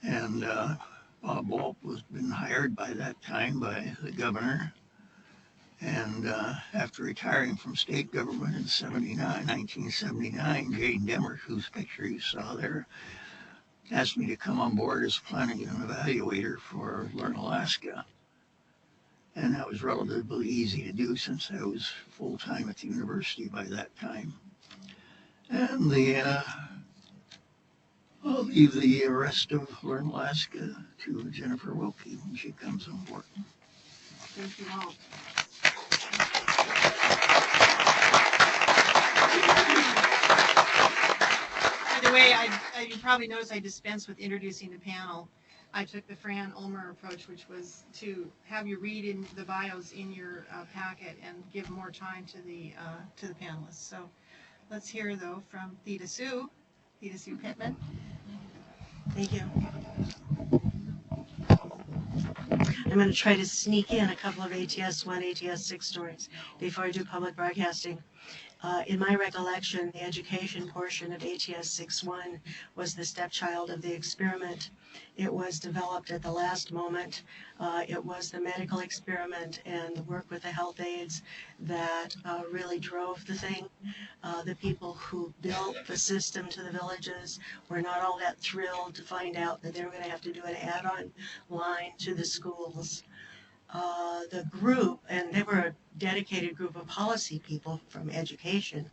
And Bob Walt was been hired by that time by the governor. And after retiring from state government in 1979, Jane Demmer, whose picture you saw there, asked me to come on board as planning and evaluator for Learn Alaska. And that was relatively easy to do since I was full-time at the university by that time. And I'll leave the rest of Learn Alaska to Jennifer Wilkie when she comes on board. Thank you all. By the way, you probably noticed I dispensed with introducing the panel. I took the Fran Ulmer approach, which was to have you read in the bios in your packet and give more time to the panelists. So let's hear, though, from Theta Sue Pittman. Thank you. I'm going to try to sneak in a couple of ATS 1, ATS 6 stories before I do public broadcasting. In my recollection, the education portion of ATS 6.1 was the stepchild of the experiment. It was developed at the last moment. It was the medical experiment and the work with the health aides that really drove the thing. The people who built the system to the villages were not all that thrilled to find out that they were going to have to do an add-on line to the schools. The group, and they were a dedicated group of policy people from education,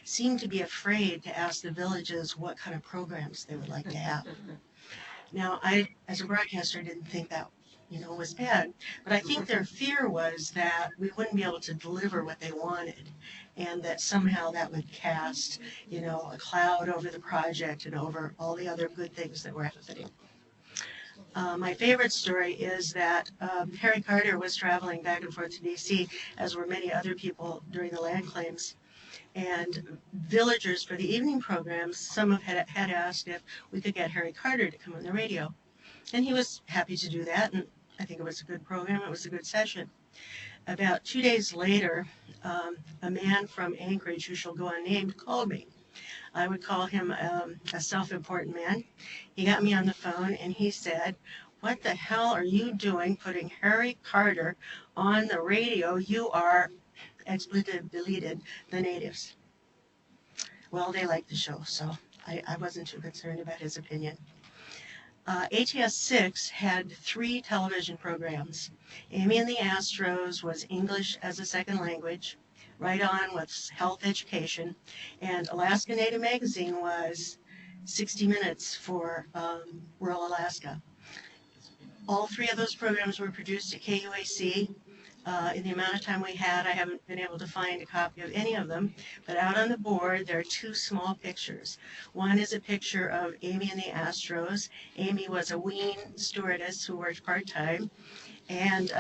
seemed to be afraid to ask the villages what kind of programs they would like to have. Now, I, as a broadcaster, didn't think that, was bad, but I think their fear was that we wouldn't be able to deliver what they wanted, and that somehow that would cast, a cloud over the project and over all the other good things that were happening. My favorite story is that Harry Carter was traveling back and forth to D.C., as were many other people during the land claims. And villagers for the evening programs, some had asked if we could get Harry Carter to come on the radio. And he was happy to do that, and I think it was a good program. It was a good session. About 2 days later, a man from Anchorage, who shall go unnamed, called me. I would call him a self-important man. He got me on the phone and he said, "What the hell are you doing putting Harry Carter on the radio? You are," expletive deleted, "the natives." Well, they liked the show, so I wasn't too concerned about his opinion. ATS 6 had 3 television programs. Amy and the Astros was English as a second language. Right On was health education, and Alaska Native Magazine was 60 Minutes for rural Alaska. All 3 of those programs were produced at KUAC. In the amount of time we had, I haven't been able to find a copy of any of them, but out on the board there are 2 small pictures. One is a picture of Amy and the Astros. Amy was a wean stewardess who worked part-time. And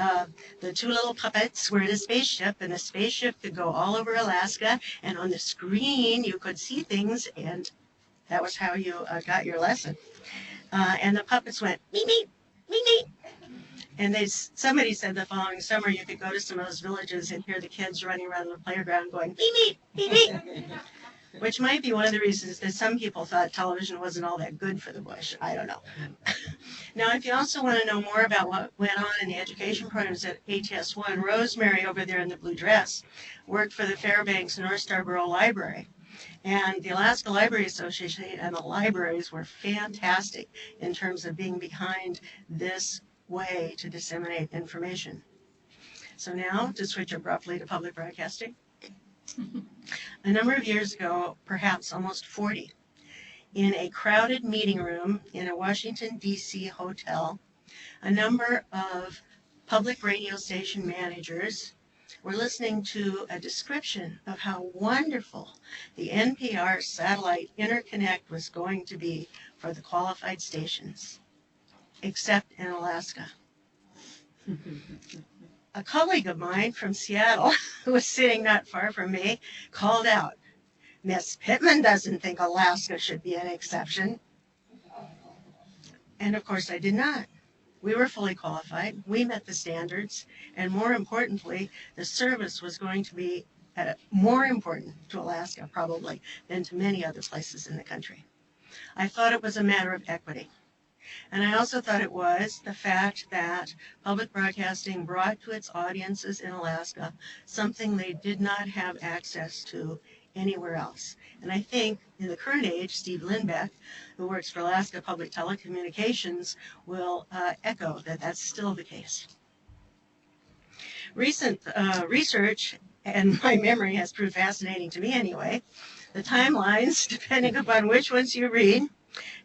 the 2 little puppets were in a spaceship, and the spaceship could go all over Alaska, and on the screen you could see things, and that was how you got your lesson. And the puppets went, meet, meet, meet, meet. And somebody said the following summer you could go to some of those villages and hear the kids running around the playground going, meet, meet, meet, meet. Which might be one of the reasons that some people thought television wasn't all that good for the bush. I don't know. Now, if you also want to know more about what went on in the education programs at ATS 1, Rosemary over there in the blue dress worked for the Fairbanks North Star Borough Library. And the Alaska Library Association and the libraries were fantastic in terms of being behind this way to disseminate information. So now, to switch abruptly to public broadcasting. A number of years ago, perhaps almost 40, in a crowded meeting room in a Washington, D.C. hotel, a number of public radio station managers were listening to a description of how wonderful the NPR satellite interconnect was going to be for the qualified stations, except in Alaska. A colleague of mine from Seattle, who was sitting not far from me, called out, "Miss Pittman doesn't think Alaska should be an exception." And of course I did not. We were fully qualified, we met the standards, and more importantly, the service was going to be more important to Alaska probably than to many other places in the country. I thought it was a matter of equity. And I also thought it was the fact that public broadcasting brought to its audiences in Alaska something they did not have access to anywhere else. And I think in the current age, Steve Lindbeck, who works for Alaska Public Telecommunications, will echo that that's still the case. Recent research, and my memory has proved fascinating to me anyway, the timelines, depending upon which ones you read,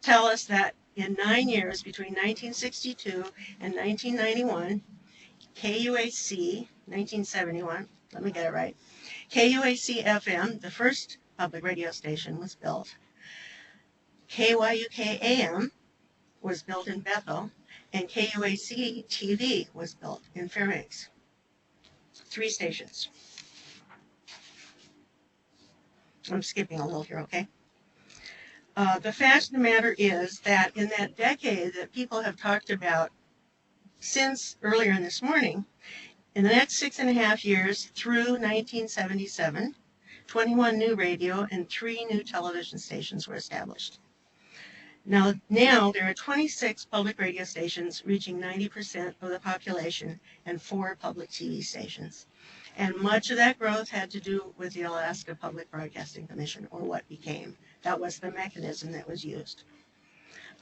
tell us that in 9 years, between 1962 and 1991, KUAC, 1971, let me get it right, KUAC FM, the first public radio station, was built. KYUK AM was built in Bethel, and KUAC TV was built in Fairbanks. 3 stations. I'm skipping a little here, okay? The fact of the matter is that in that decade that people have talked about since earlier in this morning, in the next 6.5 years through 1977, 21 new radio and 3 new television stations were established. Now there are 26 public radio stations reaching 90% of the population and 4 public TV stations. And much of that growth had to do with the Alaska Public Broadcasting Commission, or what became. That was the mechanism that was used.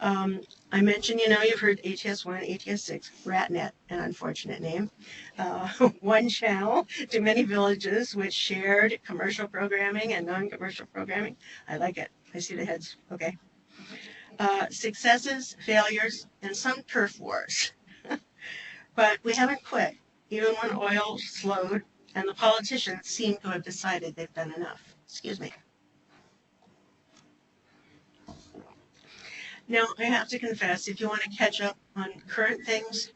I mentioned, you've heard ATS-1, ATS-6, RatNet, an unfortunate name. One channel to many villages which shared commercial programming and non-commercial programming. I like it. I see the heads. Okay. Successes, failures, and some turf wars. But we haven't quit, even when oil slowed and the politicians seem to have decided they've done enough. Excuse me. Now, I have to confess, if you want to catch up on current things,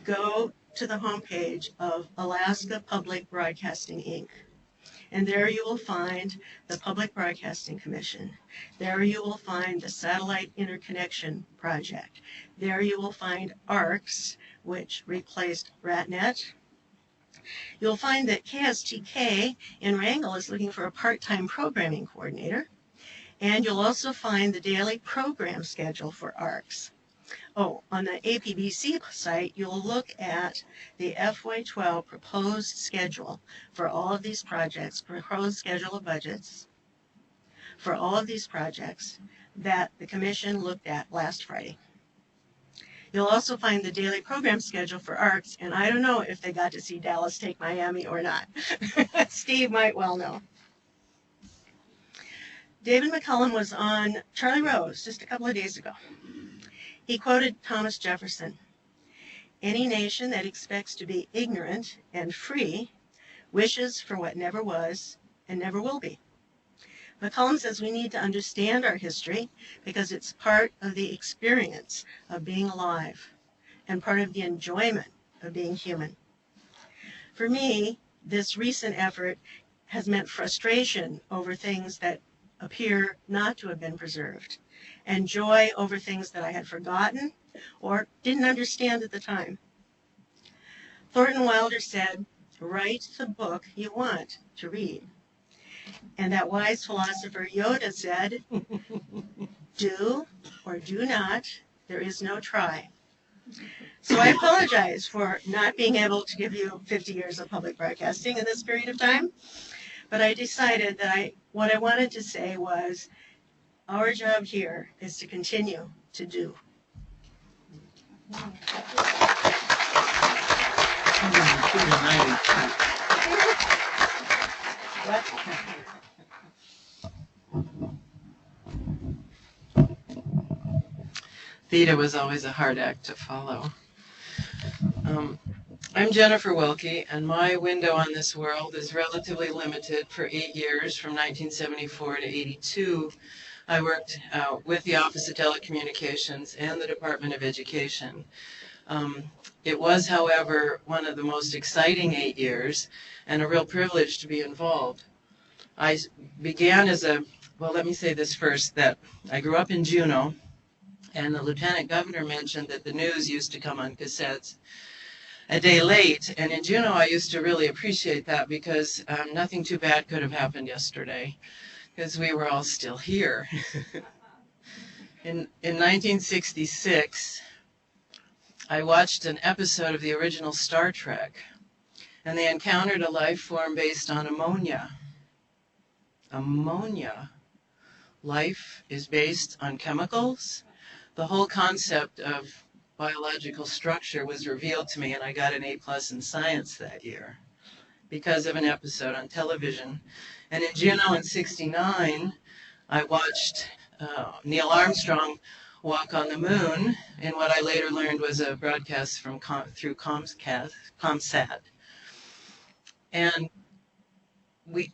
go to the homepage of Alaska Public Broadcasting, Inc. And there you will find the Public Broadcasting Commission. There you will find the Satellite Interconnection Project. There you will find ARCS, which replaced RatNet. You'll find that KSTK in Wrangell is looking for a part-time programming coordinator. And you'll also find the daily program schedule for ARCS. Oh, on the APBC site, you'll look at the FY12 proposed schedule for all of these projects, proposed schedule of budgets for all of these projects that the Commission looked at last Friday. You'll also find the daily program schedule for ARCS, and I don't know if they got to see Dallas take Miami or not. Steve might well know. David McCullum was on Charlie Rose just a couple of days ago. He quoted Thomas Jefferson, "Any nation that expects to be ignorant and free wishes for what never was and never will be." McCullum says we need to understand our history because it's part of the experience of being alive and part of the enjoyment of being human. For me, this recent effort has meant frustration over things that appear not to have been preserved, and joy over things that I had forgotten or didn't understand at the time. Thornton Wilder said, "Write the book you want to read." And that wise philosopher Yoda said, "Do or do not, there is no try." So I apologize for not being able to give you 50 years of public broadcasting in this period of time, but I decided that what I wanted to say was our job here is to continue to do. Theta was always a hard act to follow. I'm Jennifer Wilkie, and my window on this world is relatively limited. For 8 years, from 1974 to 82, I worked with the Office of Telecommunications and the Department of Education. It was, however, one of the most exciting 8 years and a real privilege to be involved. I began as let me say this first, that I grew up in Juneau, and the Lieutenant Governor mentioned that the news used to come on cassettes a day late, and in Juneau I used to really appreciate that because nothing too bad could have happened yesterday because we were all still here. In 1966, I watched an episode of the original Star Trek, and they encountered a life form based on ammonia. Ammonia. Life is based on chemicals. The whole concept of biological structure was revealed to me, and I got an A+ in science that year because of an episode on television. And in Juneau in '69, I watched Neil Armstrong walk on the moon in what I later learned was a broadcast through ComSat. And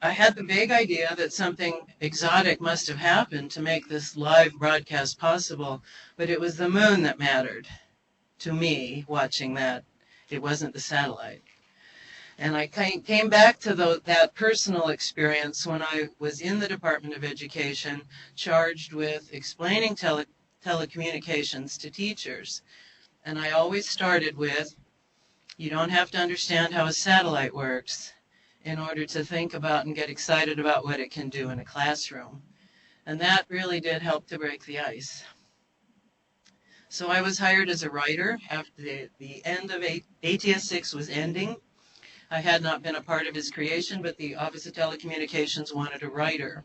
I had the vague idea that something exotic must have happened to make this live broadcast possible, but it was the moon that mattered to me watching that. It wasn't the satellite. And I came back to that personal experience when I was in the Department of Education, charged with explaining telecommunications to teachers. And I always started with, you don't have to understand how a satellite works in order to think about and get excited about what it can do in a classroom. And that really did help to break the ice. So I was hired as a writer after the end of ATS 6 was ending. I had not been a part of its creation, but the Office of Telecommunications wanted a writer.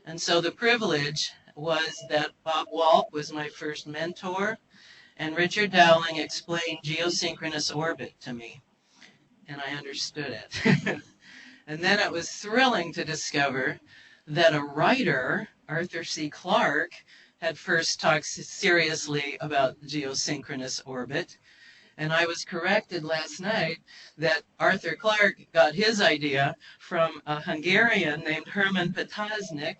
And so the privilege was that Bob Walt was my first mentor, and Richard Dowling explained geosynchronous orbit to me, and I understood it. And then it was thrilling to discover that a writer, Arthur C. Clarke, had first talked seriously about geosynchronous orbit. And I was corrected last night that Arthur Clarke got his idea from a Hungarian named Herman Potocnik,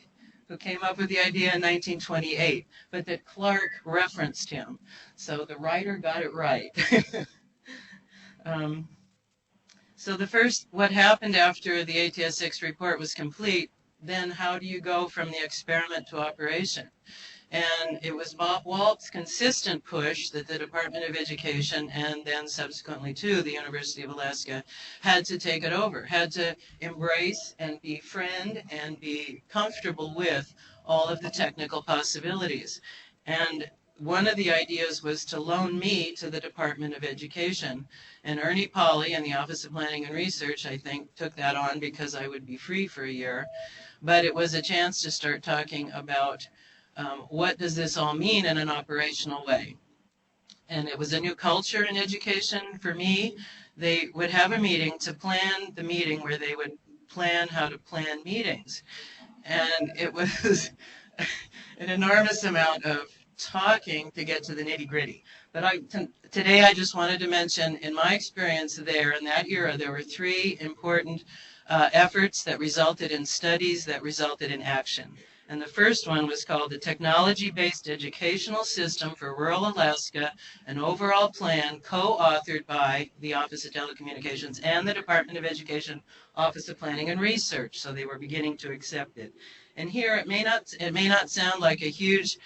who came up with the idea in 1928, but that Clarke referenced him. So the writer got it right. So what happened after the ATS 6 report was complete, then how do you go from the experiment to operation? And it was Bob Walt's consistent push that the Department of Education and then subsequently to the University of Alaska had to take it over, had to embrace and befriend and be comfortable with all of the technical possibilities. And one of the ideas was to loan me to the Department of Education. And Ernie Pauley and the Office of Planning and Research, I think, took that on because I would be free for a year. But it was a chance to start talking about what does this all mean in an operational way? And it was a new culture in education for me. They would have a meeting to plan the meeting where they would plan how to plan meetings. And it was an enormous amount of talking to get to the nitty-gritty. But today I just wanted to mention, in my experience there, in that era, there were three important efforts that resulted in studies that resulted in action. And the first one was called the Technology-Based Educational System for Rural Alaska, an overall plan co-authored by the Office of Telecommunications and the Department of Education Office of Planning and Research. So they were beginning to accept it. And here it may not sound like a huge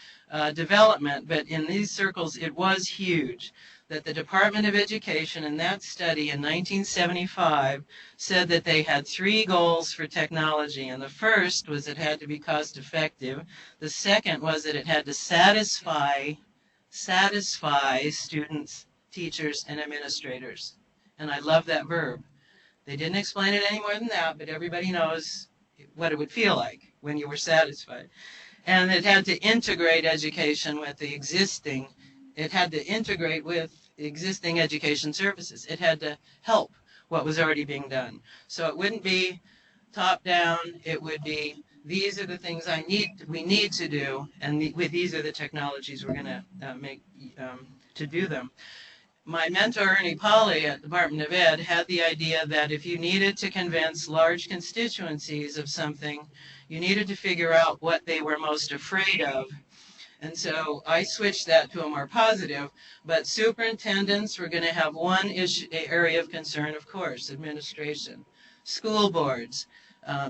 development, but in these circles it was huge. That the Department of Education in that study in 1975 said that they had three goals for technology. And the first was it had to be cost effective. The second was that it had to satisfy students, teachers, and administrators. And I love that verb. They didn't explain it any more than that, but everybody knows what it would feel like when you were satisfied. And it had to integrate education with the existing. It had to integrate with existing education services. It had to help what was already being done. So it wouldn't be top down. It would be, these are the things we need to do, and these are the technologies we're going to make to do them. My mentor, Ernie Pauley at the Department of Ed, had the idea that if you needed to convince large constituencies of something, you needed to figure out what they were most afraid of. And so I switched that to a more positive, but superintendents were going to have one area of concern, of course, administration. School boards,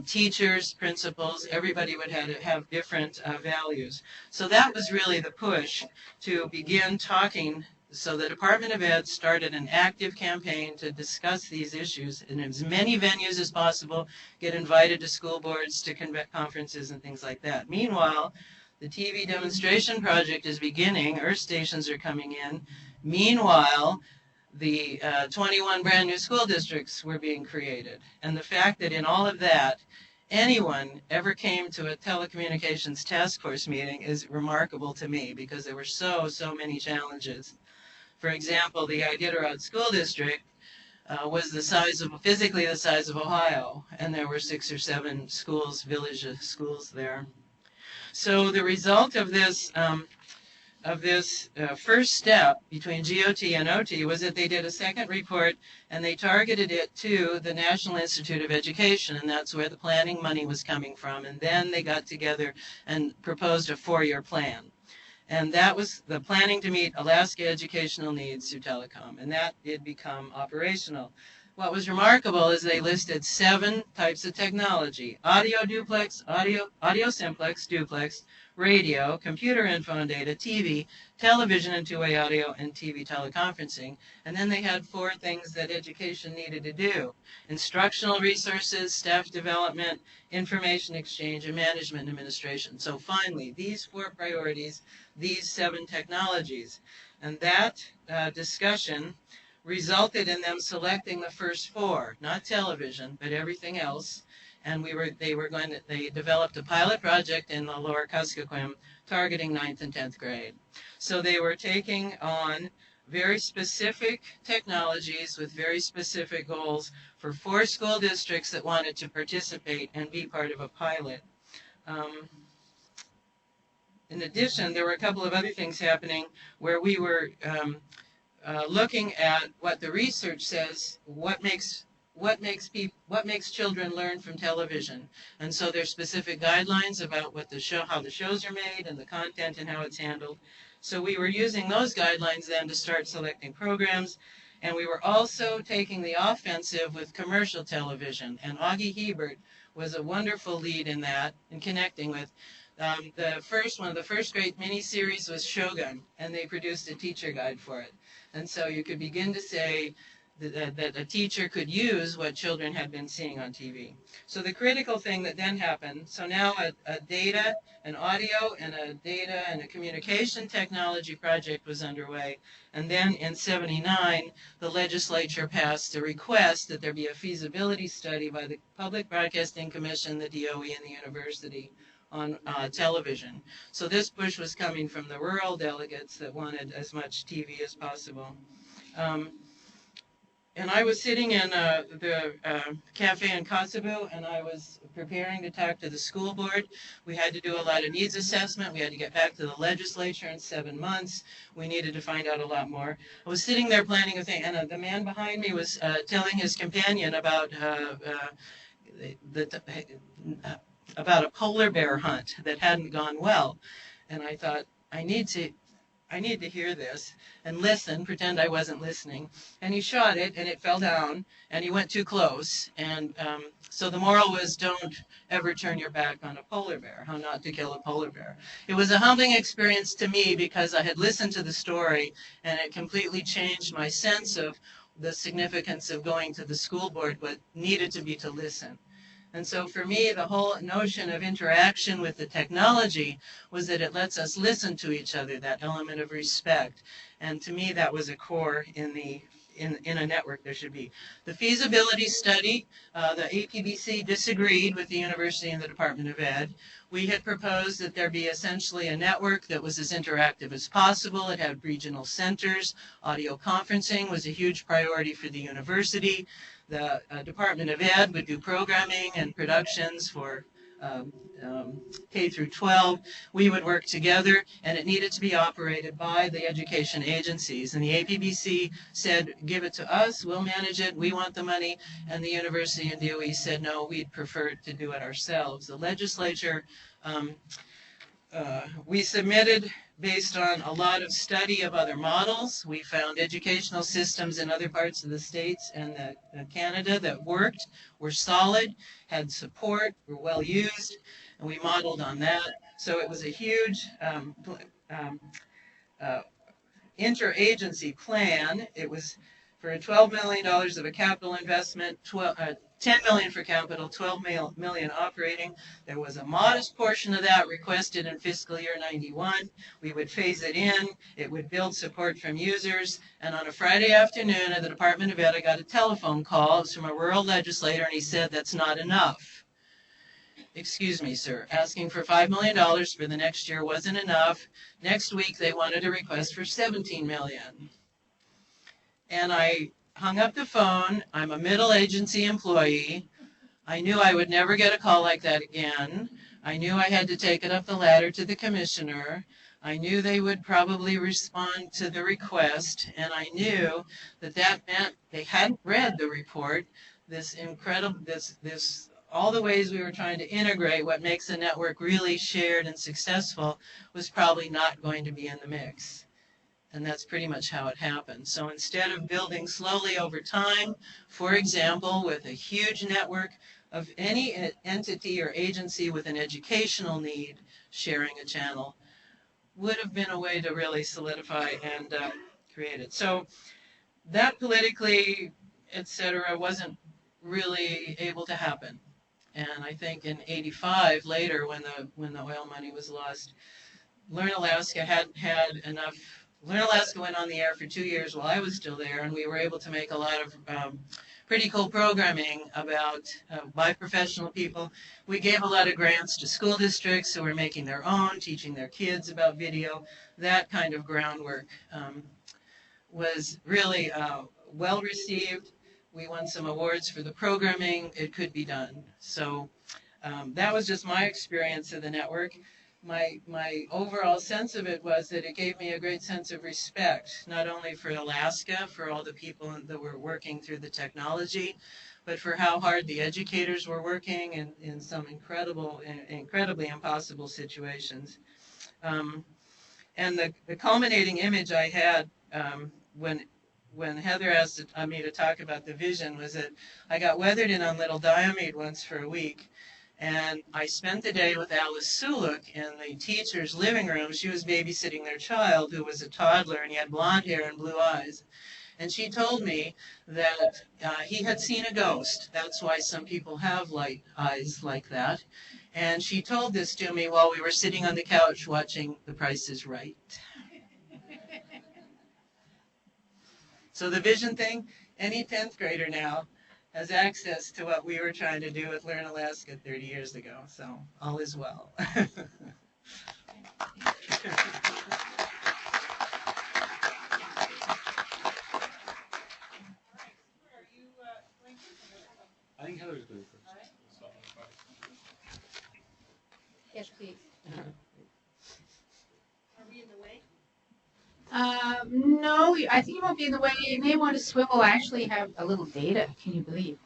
teachers, principals, everybody would have different values. So that was really the push to begin talking. So the Department of Ed started an active campaign to discuss these issues in as many venues as possible, get invited to school boards, to conferences and things like that. Meanwhile, the TV demonstration project is beginning. Earth stations are coming in. Meanwhile, the 21 brand new school districts were being created. And the fact that in all of that, anyone ever came to a telecommunications task force meeting is remarkable to me, because there were so many challenges. For example, the Iditarod School District was physically the size of Ohio, and there were 6 or 7 schools, village schools there. So the result of this of this first step between GOT and OT was that they did a second report and they targeted it to the National Institute of Education, and that's where the planning money was coming from. And then they got together and proposed a 4-year plan. And that was the planning to meet Alaska educational needs through telecom, and that did become operational. What was remarkable is they listed 7 types of technology: audio duplex, audio simplex, duplex, radio, computer info and data, TV, television and two-way audio, and TV teleconferencing. And then they had 4 things that education needed to do: instructional resources, staff development, information exchange, and management administration. So finally, these 4 priorities, these 7 technologies. And that discussion resulted in them selecting the first 4, not television, but everything else. And they developed a pilot project in the Lower Kuskokwim targeting 9th and 10th grade. So they were taking on very specific technologies with very specific goals for 4 school districts that wanted to participate and be part of a pilot. In addition, there were a couple of other things happening where we were looking at what the research says, what makes children learn from television. And so there's specific guidelines about what how the shows are made and the content and how it's handled. So we were using those guidelines then to start selecting programs. And we were also taking the offensive with commercial television. And Augie Hebert was a wonderful lead in that, in connecting with. One of the first great miniseries was Shogun, and they produced a teacher guide for it. And so you could begin to say that a teacher could use what children had been seeing on TV. So the critical thing that then happened, so now a data, an audio, and a communication technology project was underway. And then in '79, the legislature passed a request that there be a feasibility study by the Public Broadcasting Commission, the DOE, and the university on television. So this push was coming from the rural delegates that wanted as much TV as possible. And I was sitting in the cafe in Kosovo, and I was preparing to talk to the school board. We had to do a lot of needs assessment. We had to get back to the legislature in 7 months. We needed to find out a lot more. I was sitting there planning a thing, and the man behind me was telling his companion about a polar bear hunt that hadn't gone well. And I thought, I need to hear this and listen, pretend I wasn't listening. And he shot it, and it fell down, and he went too close. And so the moral was, don't ever turn your back on a polar bear, how not to kill a polar bear. It was a humbling experience to me because I had listened to the story, and it completely changed my sense of the significance of going to the school board, what needed to be to listen. And so for me, the whole notion of interaction with the technology was that it lets us listen to each other, that element of respect. And to me, that was a core in a network there should be. The feasibility study, the APBC disagreed with the university and the Department of Ed. We had proposed that there be essentially a network that was as interactive as possible. It had regional centers. Audio conferencing was a huge priority for the university. The Department of Ed would do programming and productions for K through 12. We would work together, and it needed to be operated by the education agencies. And the APBC said, give it to us, we'll manage it, we want the money. And the university and DOE said, no, we'd prefer to do it ourselves. The legislature, we submitted based on a lot of study of other models. We found educational systems in other parts of the states and Canada that worked, were solid, had support, were well used, and we modeled on that. So it was a huge interagency plan. It was for $12 million of a capital investment, $10 million for capital, $12 million operating. There was a modest portion of that requested in fiscal year '91. We would phase it in. It would build support from users. And on a Friday afternoon at the Department of Ed, I got a telephone call. It was from a rural legislator, and he said, that's not enough. Excuse me, sir. Asking for $5 million for the next year wasn't enough. Next week, they wanted a request for $17 million. And I hung up the phone. I'm a middle agency employee. I knew I would never get a call like that again. I knew I had to take it up the ladder to the commissioner. I knew they would probably respond to the request, and I knew that that meant they hadn't read the report. This incredible, this all the ways we were trying to integrate what makes a network really shared and successful was probably not going to be in the mix. And that's pretty much how it happened. So instead of building slowly over time, for example, with a huge network of any entity or agency with an educational need sharing a channel, would have been a way to really solidify and create it. So that politically, etc., wasn't really able to happen. And I think in '85, later, when the oil money was lost, Learn Alaska hadn't had enough. Learn Alaska went on the air for 2 years while I was still there, and we were able to make a lot of pretty cool programming about by professional people. We gave a lot of grants to school districts who were making their own, teaching their kids about video. That kind of groundwork was really well received. We won some awards for the programming. It could be done. So that was just my experience of the network. My overall sense of it was that it gave me a great sense of respect, not only for Alaska, for all the people that were working through the technology, but for how hard the educators were working in some incredibly impossible situations. And the culminating image I had when Heather asked me to talk about the vision was that I got weathered in on Little Diomede once for a week. And I spent the day with Alice Suluk in the teacher's living room. She was babysitting their child, who was a toddler, and he had blonde hair and blue eyes. And she told me that he had seen a ghost. That's why some people have light eyes like that. And she told this to me while we were sitting on the couch watching The Price is Right. So the vision thing, any 10th grader now has access to what we were trying to do with Learn Alaska 30 years ago. So all is well. I think Heather's going first. Yes, please. Are we in the way? No, I think you won't be in the way. You may want to swivel. I actually have a little data. Can you believe?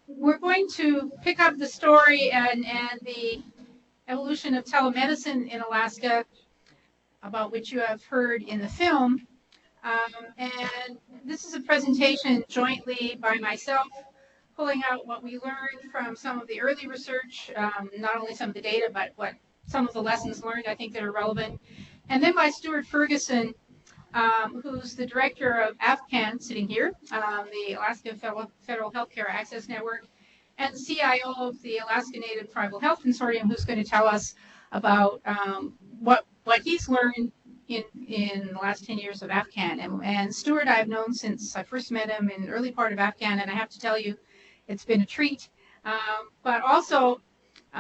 We're going to pick up the story and the evolution of telemedicine in Alaska, about which you have heard in the film. And this is a presentation jointly by myself, pulling out what we learned from some of the early research, not only some of the data, but what some of the lessons learned I think that are relevant. And then by Stuart Ferguson, who's the director of AFCAN, sitting here, the Alaska Federal Healthcare Access Network, and the CIO of the Alaska Native Tribal Health Consortium, who's going to tell us about what he's learned in the last 10 years of AFCAN. And Stuart I've known since I first met him in the early part of AFCAN, and I have to tell you, it's been a treat. But also,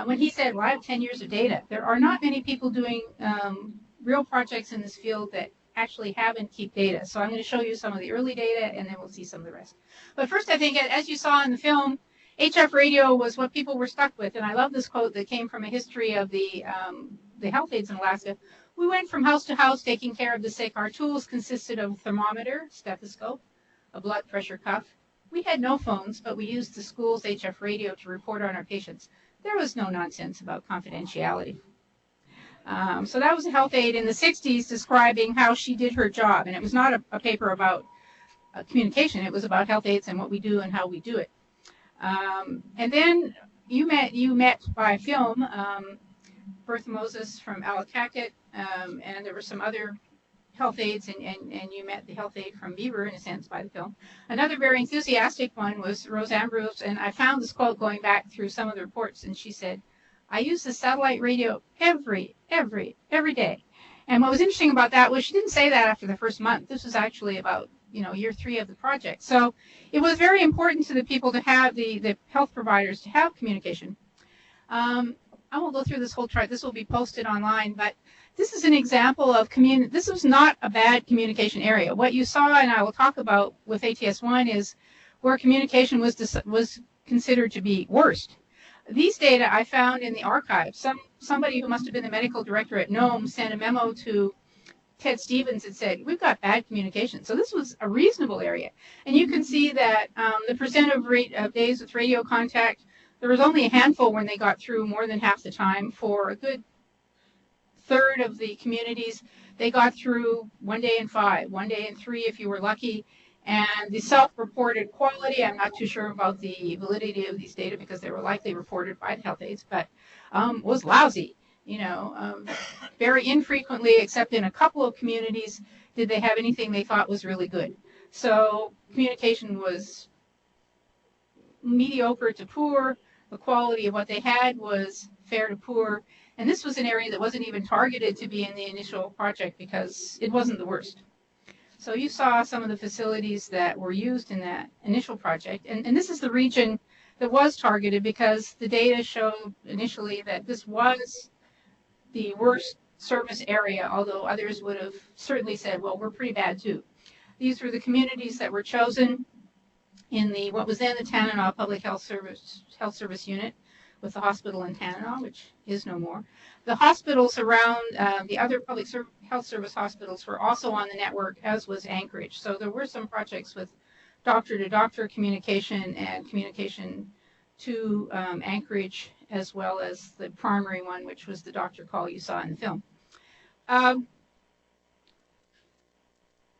when he said, well, I have 10 years of data, there are not many people doing real projects in this field that actually have and keep data. So I'm going to show you some of the early data, and then we'll see some of the rest. But first, I think, as you saw in the film, HF radio was what people were stuck with. And I love this quote that came from a history of the health aides in Alaska. We went from house to house taking care of the sick. Our tools consisted of a thermometer, stethoscope, a blood pressure cuff. We had no phones, but we used the school's HF radio to report on our patients. There was no nonsense about confidentiality. So that was a health aide in the 60s describing how she did her job. And it was not a paper about communication. It was about health aides and what we do and how we do it. And then you met by film Bertha Moses from Allakaket, and there were some other health aides, and you met the health aide from Beaver, in a sense, by the film. Another very enthusiastic one was Rose Ambrose, and I found this quote going back through some of the reports, and she said, I use the satellite radio every day. And what was interesting about that was she didn't say that after the first month. This was actually about, year 3 of the project. So it was very important to the people to have the health providers to have communication. I won't go through this whole chart. This will be posted online, but this is an example of this was not a bad communication area. What you saw, and I will talk about with ATS-1, is where communication was considered to be worst. These data I found in the archive. Somebody who must have been the medical director at Nome sent a memo to Ted Stevens and said, we've got bad communication. So this was a reasonable area. And you can see that the percent of days with radio contact, there was only a handful when they got through more than half the time. For a good third of the communities, they got through 1 day in 5, 1 day in 3 if you were lucky. And the self-reported quality, I'm not too sure about the validity of these data because they were likely reported by the health aides, but was lousy. Very infrequently, except in a couple of communities, did they have anything they thought was really good. So communication was mediocre to poor. The quality of what they had was fair to poor. And this was an area that wasn't even targeted to be in the initial project because it wasn't the worst. So you saw some of the facilities that were used in that initial project. And this is the region that was targeted because the data showed initially that this was the worst service area, although others would have certainly said, well, we're pretty bad too. These were the communities that were chosen in the what was then the Tanana Public Health Service Unit with the hospital in Tanana, which is no more. The hospitals around the other public health service hospitals were also on the network, as was Anchorage. So there were some projects with doctor-to-doctor communication and communication to Anchorage, as well as the primary one, which was the doctor call you saw in the film.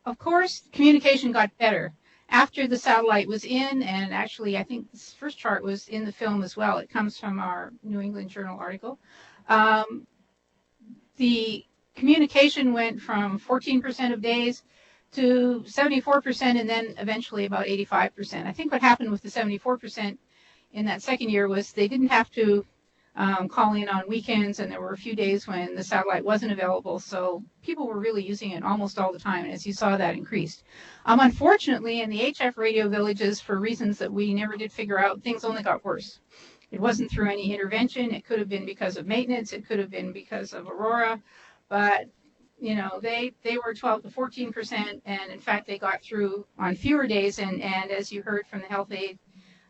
Of course, communication got better after the satellite was in, and actually I think this first chart was in the film as well. It comes from our New England Journal article. The communication went from 14% of days to 74%, and then eventually about 85%. I think what happened with the 74% in that second year was they didn't have to call in on weekends, and there were a few days when the satellite wasn't available, so people were really using it almost all the time, and as you saw, that increased. Unfortunately, in the HF radio villages, for reasons that we never did figure out, things only got worse. It wasn't through any intervention. It could have been because of maintenance. It could have been because of Aurora, but they were 12 to 14%, and in fact, they got through on fewer days, and as you heard from the health aide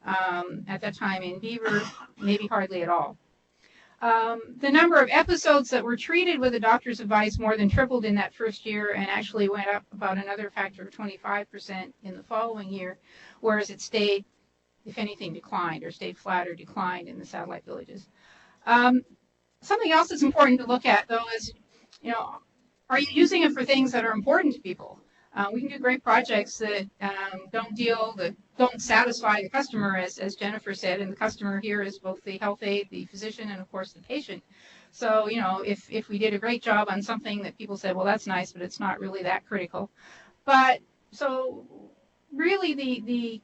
at that time in Beaver, maybe hardly at all. The number of episodes that were treated with a doctor's advice more than tripled in that first year and actually went up about another factor of 25% in the following year, whereas it stayed, if anything, declined or stayed flat or declined in the satellite villages. Something else that's important to look at, though, is, are you using it for things that are important to people? We can do great projects that don't satisfy the customer, as Jennifer said, and the customer here is both the health aide, the physician, and of course the patient. So, if we did a great job on something that people said, well, that's nice, but it's not really that critical. But so really the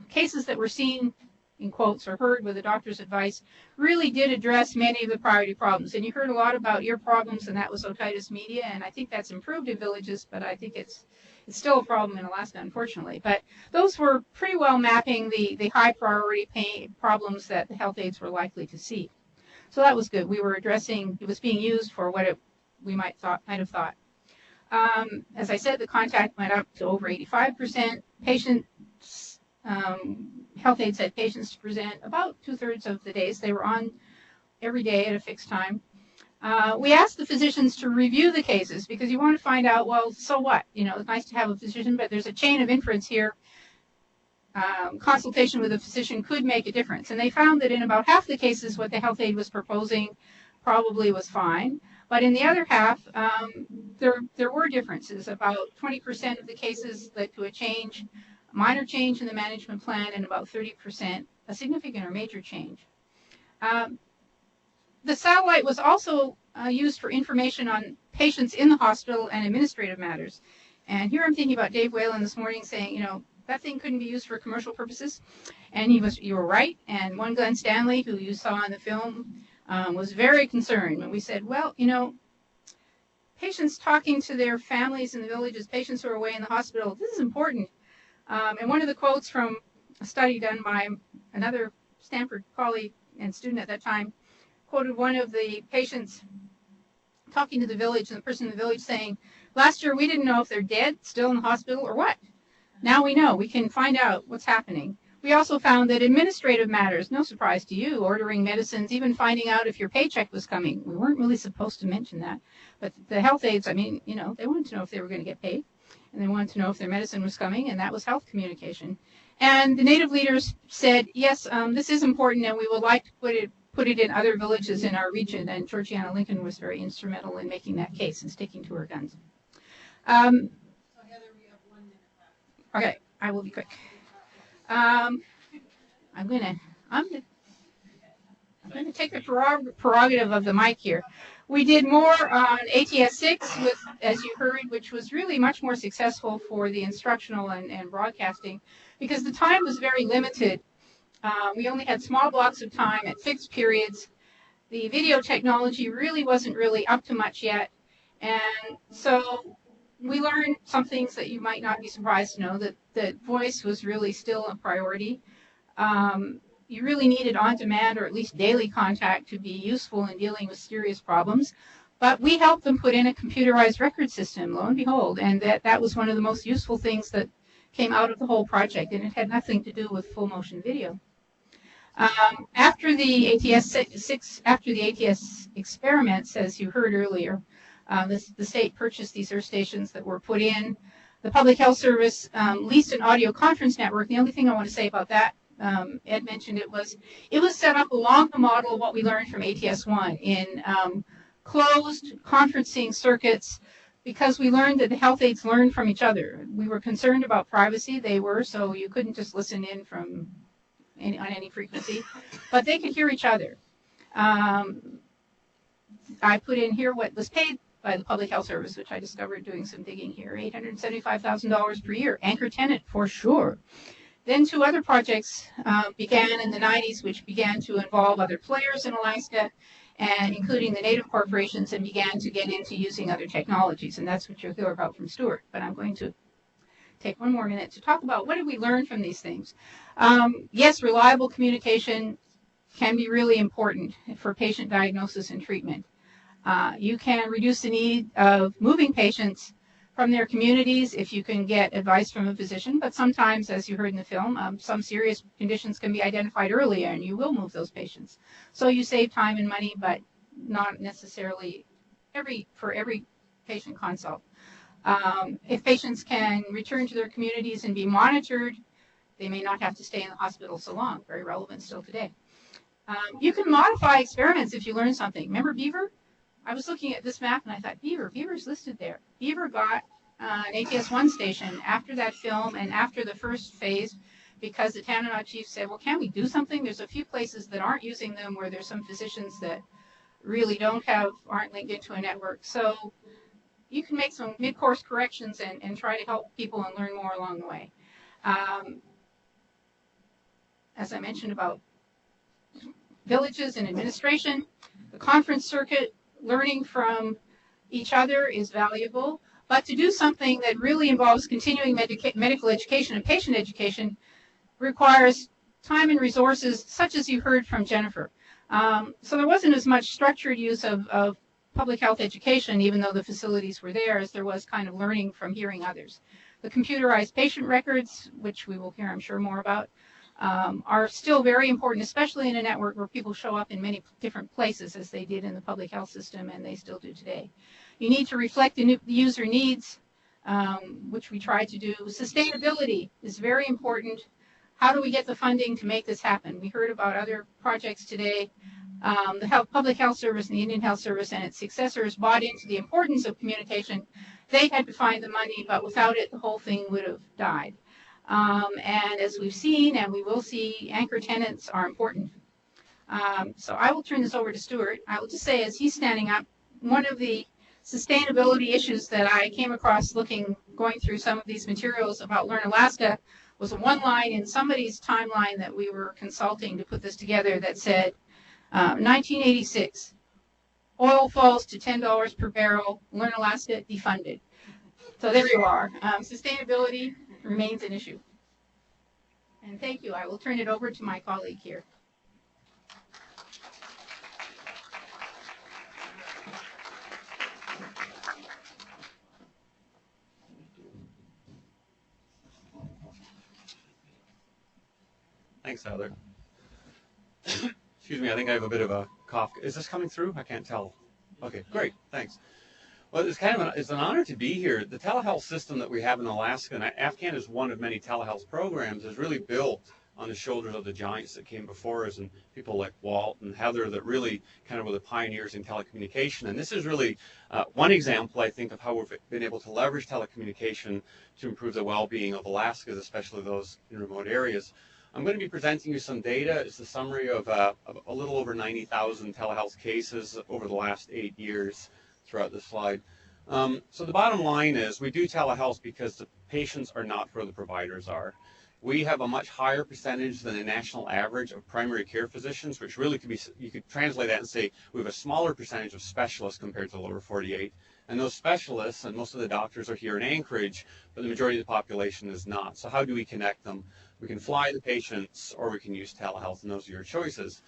cases that were seen, in quotes, or heard with the doctor's advice really did address many of the priority problems. And you heard a lot about ear problems, and that was otitis media, and I think that's improved in villages, but I think it's still a problem in Alaska, unfortunately. But those were pretty well mapping the high priority pain problems that the health aides were likely to see. So that was good. We were addressing, it was being used for what we might have thought. As I said, the contact went up to over 85%. Patients, health aides had patients to present about 2/3 of the days. They were on every day at a fixed time. We asked the physicians to review the cases because you want to find out, well, so what? It's nice to have a physician, but there's a chain of inference here. Consultation with a physician could make a difference. And they found that in about half the cases, what the health aide was proposing probably was fine. But in the other half, there were differences. About 20% of the cases led to a change, minor change in the management plan, and about 30% a significant or major change. The satellite was also used for information on patients in the hospital and administrative matters. And here I'm thinking about Dave Whalen this morning saying, that thing couldn't be used for commercial purposes. And you were right. And one Glenn Stanley, who you saw in the film, was very concerned when we said, well, patients talking to their families in the villages, patients who are away in the hospital, this is important. And one of the quotes from a study done by another Stanford colleague and student at that time quoted one of the patients talking to the village, and the person in the village saying, last year we didn't know if they're dead, still in the hospital, or what. Now we know. We can find out what's happening. We also found that administrative matters, no surprise to you, ordering medicines, even finding out if your paycheck was coming. We weren't really supposed to mention that. But the health aides, I mean, you know, they wanted to know if they were going to get paid. And they wanted to know if their medicine was coming, and that was health communication. And the Native leaders said, yes, this is important, and we would like to put it in other villages in our region. And Georgiana Lincoln was very instrumental in making that case and sticking to her guns. Okay, I will be quick. I'm gonna take the prerogative of the mic here. We did more on ATS 6, with, as you heard, which was really much more successful for the instructional and broadcasting, because the time was very limited. We only had small blocks of time at fixed periods. The video technology really wasn't really up to much yet, and so we learned some things that you might not be surprised to know, that voice was really still a priority. You really needed on-demand or at least daily contact to be useful in dealing with serious problems. But we helped them put in a computerized record system, lo and behold, and that was one of the most useful things that came out of the whole project, and it had nothing to do with full motion video. After the ATS experiments, as you heard earlier, the state purchased these earth stations that were put in. The Public Health Service leased an audio conference network. The only thing I want to say about that, Ed mentioned it was set up along the model of what we learned from ATS-1 in closed conferencing circuits, because we learned that the health aides learned from each other. We were concerned about privacy. They were, so you couldn't just listen in from on any frequency, but they could hear each other. I put in here what was paid by the Public Health Service, which I discovered doing some digging here, $875,000 per year. Anchor tenant, for sure. Then two other projects began in the 90s, which began to involve other players in Alaska, and including the native corporations, and began to get into using other technologies. And that's what you'll hear about from Stuart. But I'm going to take one more minute to talk about what did we learn from these things. Yes, reliable communication can be really important for patient diagnosis and treatment. You can reduce the need of moving patients from their communities if you can get advice from a physician, but sometimes, as you heard in the film, some serious conditions can be identified earlier, and you will move those patients. So you save time and money, but not necessarily for every patient consult. If patients can return to their communities and be monitored, they may not have to stay in the hospital so long. Very relevant still today. You can modify experiments if you learn something. Remember Beaver? I was looking at this map and I thought, Beaver's listed there. Beaver got an ATS-1 station after that film and after the first phase, because the Tanana chief said, well, can we do something? There's a few places that aren't using them, where there's some physicians that really aren't linked into a network. So you can make some mid-course corrections and try to help people and learn more along the way. As I mentioned about villages and administration, the conference circuit, learning from each other is valuable, but to do something that really involves continuing medical education and patient education requires time and resources, such as you heard from Jennifer. So there wasn't as much structured use of public health education, even though the facilities were there, as there was kind of learning from hearing others. The computerized patient records, which we will hear, I'm sure, more about, are still very important, especially in a network where people show up in many different places, as they did in the public health system, and they still do today. You need to reflect the user needs, which we try to do. Sustainability is very important. How do we get the funding to make this happen? We heard about other projects today. The Public Health Service and the Indian Health Service and its successors bought into the importance of communication. They had to find the money, but without it, the whole thing would have died. And as we've seen, and we will see, anchor tenants are important. So I will turn this over to Stuart. I will just say, as he's standing up, one of the sustainability issues that I came across going through some of these materials about Learn Alaska was one line in somebody's timeline that we were consulting to put this together that said, 1986, oil falls to $10 per barrel, Learn Alaska defunded. So there you are. Sustainability remains an issue. And thank you. I will turn it over to my colleague here. Thanks, Heather. Excuse me, I think I have a bit of a cough. Is this coming through? I can't tell. Okay, great, thanks. Well, it's kind of it's an honor to be here. The telehealth system that we have in Alaska, and AFCAN is one of many telehealth programs, is really built on the shoulders of the giants that came before us, and people like Walt and Heather that really kind of were the pioneers in telecommunication. And this is really one example, I think, of how we've been able to leverage telecommunication to improve the well-being of Alaskans, especially those in remote areas. I'm going to be presenting you some data. It's a summary of a little over 90,000 telehealth cases over the last 8 years throughout the slide. So the bottom line is we do telehealth because the patients are not where the providers are. We have a much higher percentage than the national average of primary care physicians, which really could be, you could translate that and say we have a smaller percentage of specialists compared to the lower 48. And those specialists, and most of the doctors are here in Anchorage, but the majority of the population is not. So how do we connect them? We can fly the patients, or we can use telehealth, and those are your choices.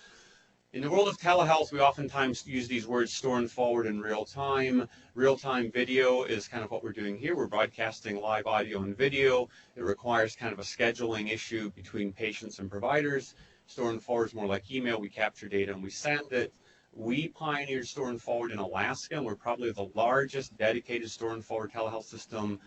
In the world of telehealth, we oftentimes use these words store and forward in real time. Real-time video is kind of what we're doing here. We're broadcasting live audio and video. It requires kind of a scheduling issue between patients and providers. Store and forward is more like email. We capture data and we send it. We pioneered store and forward in Alaska, and we're probably the largest dedicated store and forward telehealth system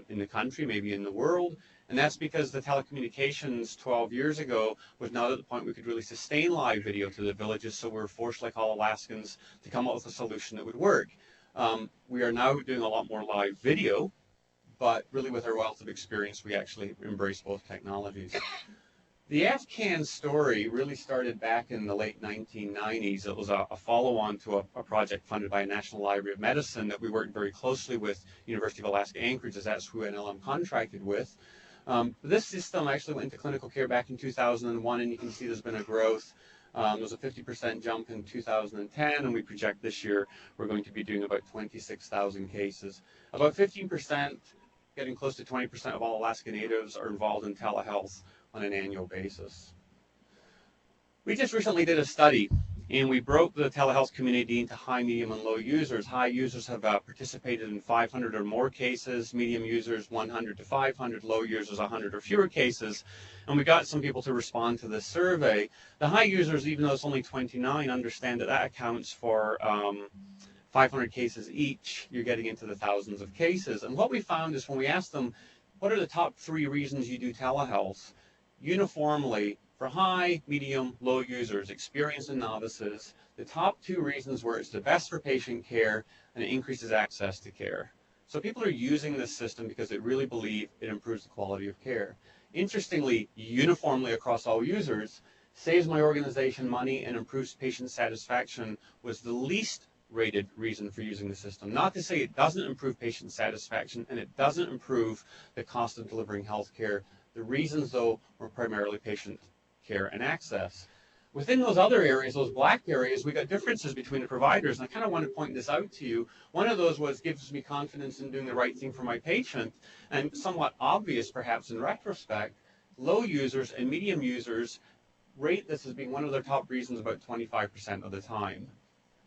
in the country, maybe in the world. And that's because the telecommunications 12 years ago was not at the point we could really sustain live video to the villages, so we were forced, like all Alaskans, to come up with a solution that would work. We are now doing a lot more live video, but really with our wealth of experience, we actually embrace both technologies. The AFCAN story really started back in the late 1990s. It was a follow-on to a project funded by the National Library of Medicine that we worked very closely with University of Alaska Anchorage, as that's who NLM contracted with. This system actually went into clinical care back in 2001, and you can see there's been a growth. There was a 50% jump in 2010, and we project this year we're going to be doing about 26,000 cases. About 15%, getting close to 20% of all Alaska Natives are involved in telehealth on an annual basis. We just recently did a study, and we broke the telehealth community into high, medium, and low users. High users have participated in 500 or more cases, medium users 100 to 500, low users 100 or fewer cases, and we got some people to respond to this survey. The high users, even though it's only 29, understand that that accounts for 500 cases each. You're getting into the thousands of cases, and what we found is when we asked them, what are the top 3 reasons you do telehealth? Uniformly, for high, medium, low users, experienced and novices, the top 2 reasons were it's the best for patient care and it increases access to care. So people are using this system because they really believe it improves the quality of care. Interestingly, uniformly across all users, saves my organization money and improves patient satisfaction was the least rated reason for using the system. Not to say it doesn't improve patient satisfaction and it doesn't improve the cost of delivering health care. The reasons, though, were primarily patient care and access. Within those other areas, those black areas, we got differences between the providers, and I kind of want to point this out to you. One of those was gives me confidence in doing the right thing for my patient, and somewhat obvious perhaps in retrospect, low users and medium users rate this as being one of their top reasons about 25% of the time.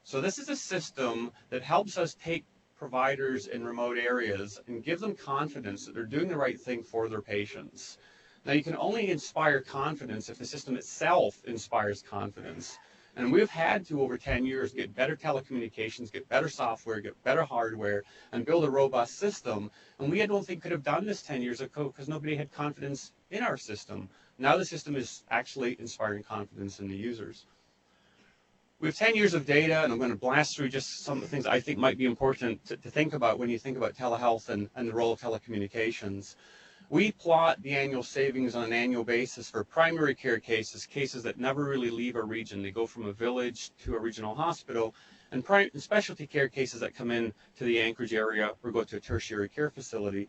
So this is a system that helps us take providers in remote areas and give them confidence that they're doing the right thing for their patients. Now, you can only inspire confidence if the system itself inspires confidence. And we've had to, over 10 years, get better telecommunications, get better software, get better hardware, and build a robust system. And we, I don't think, could have done this 10 years ago because nobody had confidence in our system. Now the system is actually inspiring confidence in the users. We have 10 years of data, and I'm going to blast through just some of the things I think might be important to think about when you think about telehealth and the role of telecommunications. We plot the annual savings on an annual basis for primary care cases, cases that never really leave a region. They go from a village to a regional hospital, and specialty care cases that come in to the Anchorage area or go to a tertiary care facility.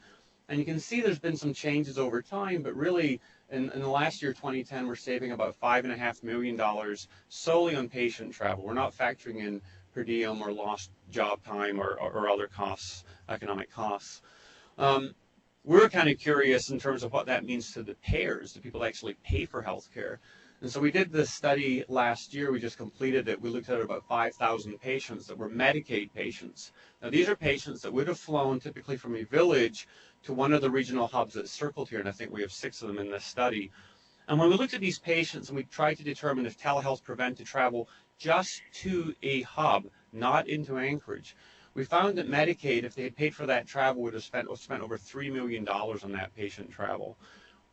And you can see there's been some changes over time, but really in the last year, 2010, we're saving about $5.5 million solely on patient travel. We're not factoring in per diem or lost job time or other costs, economic costs. We're kind of curious in terms of what that means to the payers, the people that actually pay for health care. And so we did this study last year. We just completed it. We looked at about 5,000 patients that were Medicaid patients. Now, these are patients that would have flown typically from a village to one of the regional hubs that's circled here, and I think we have 6 of them in this study. And when we looked at these patients and we tried to determine if telehealth prevented travel just to a hub, not into Anchorage, we found that Medicaid, if they had paid for that travel, would have spent over $3 million on that patient travel.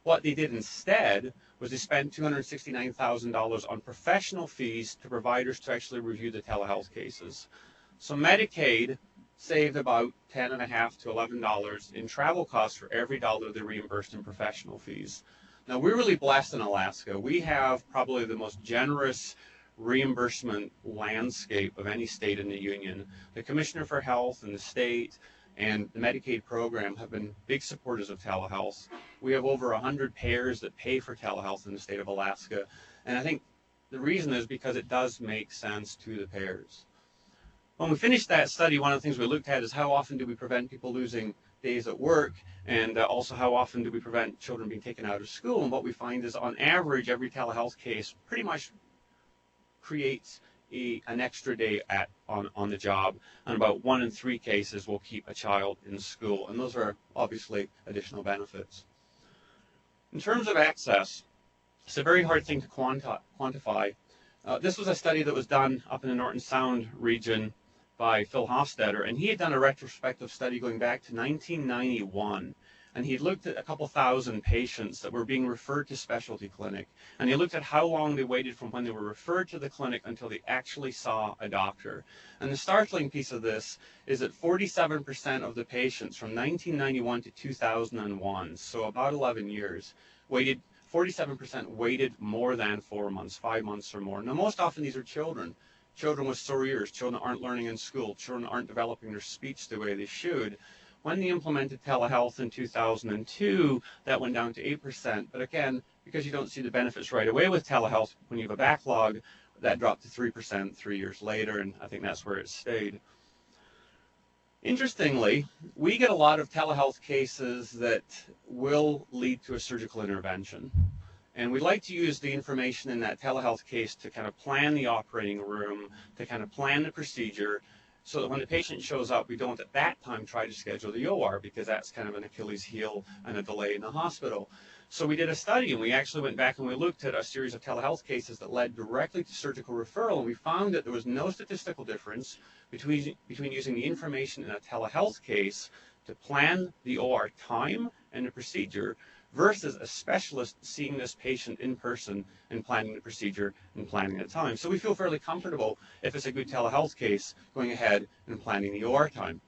What they did instead was they spent $269,000 on professional fees to providers to actually review the telehealth cases. So Medicaid saved about $10.50 to $11 in travel costs for every dollar they reimbursed in professional fees. Now, we're really blessed in Alaska. We have probably the most generous reimbursement landscape of any state in the union. The Commissioner for Health and the state and the Medicaid program have been big supporters of telehealth. We have over 100 payers that pay for telehealth in the state of Alaska. And I think the reason is because it does make sense to the payers. When we finished that study, one of the things we looked at is how often do we prevent people losing days at work, and also how often do we prevent children being taken out of school. And what we find is on average, every telehealth case pretty much creates an extra day on the job, and about 1 in 3 cases will keep a child in school, and those are obviously additional benefits. In terms of access, it's a very hard thing to quantify. This was a study that was done up in the Norton Sound region by Phil Hofstetter, and he had done a retrospective study going back to 1991. And he looked at a couple thousand patients that were being referred to specialty clinic. And he looked at how long they waited from when they were referred to the clinic until they actually saw a doctor. And the startling piece of this is that 47% of the patients from 1991 to 2001, so about 11 years, 47% waited more than 4 months, 5 months or more. Now, most often these are children. Children with sore ears, children that aren't learning in school, children aren't developing their speech the way they should. When they implemented telehealth in 2002, that went down to 8%. But again, because you don't see the benefits right away with telehealth, when you have a backlog, that dropped to 3% 3 years later, and I think that's where it stayed. Interestingly, we get a lot of telehealth cases that will lead to a surgical intervention. And we like to use the information in that telehealth case to kind of plan the operating room, to kind of plan the procedure, so that when the patient shows up, we don't at that time try to schedule the OR, because that's kind of an Achilles heel and a delay in the hospital. So we did a study, and we actually went back and we looked at a series of telehealth cases that led directly to surgical referral, and we found that there was no statistical difference between using the information in a telehealth case to plan the OR time and the procedure versus a specialist seeing this patient in person and planning the procedure and planning the time. So we feel fairly comfortable, if it's a good telehealth case, going ahead and planning the OR time.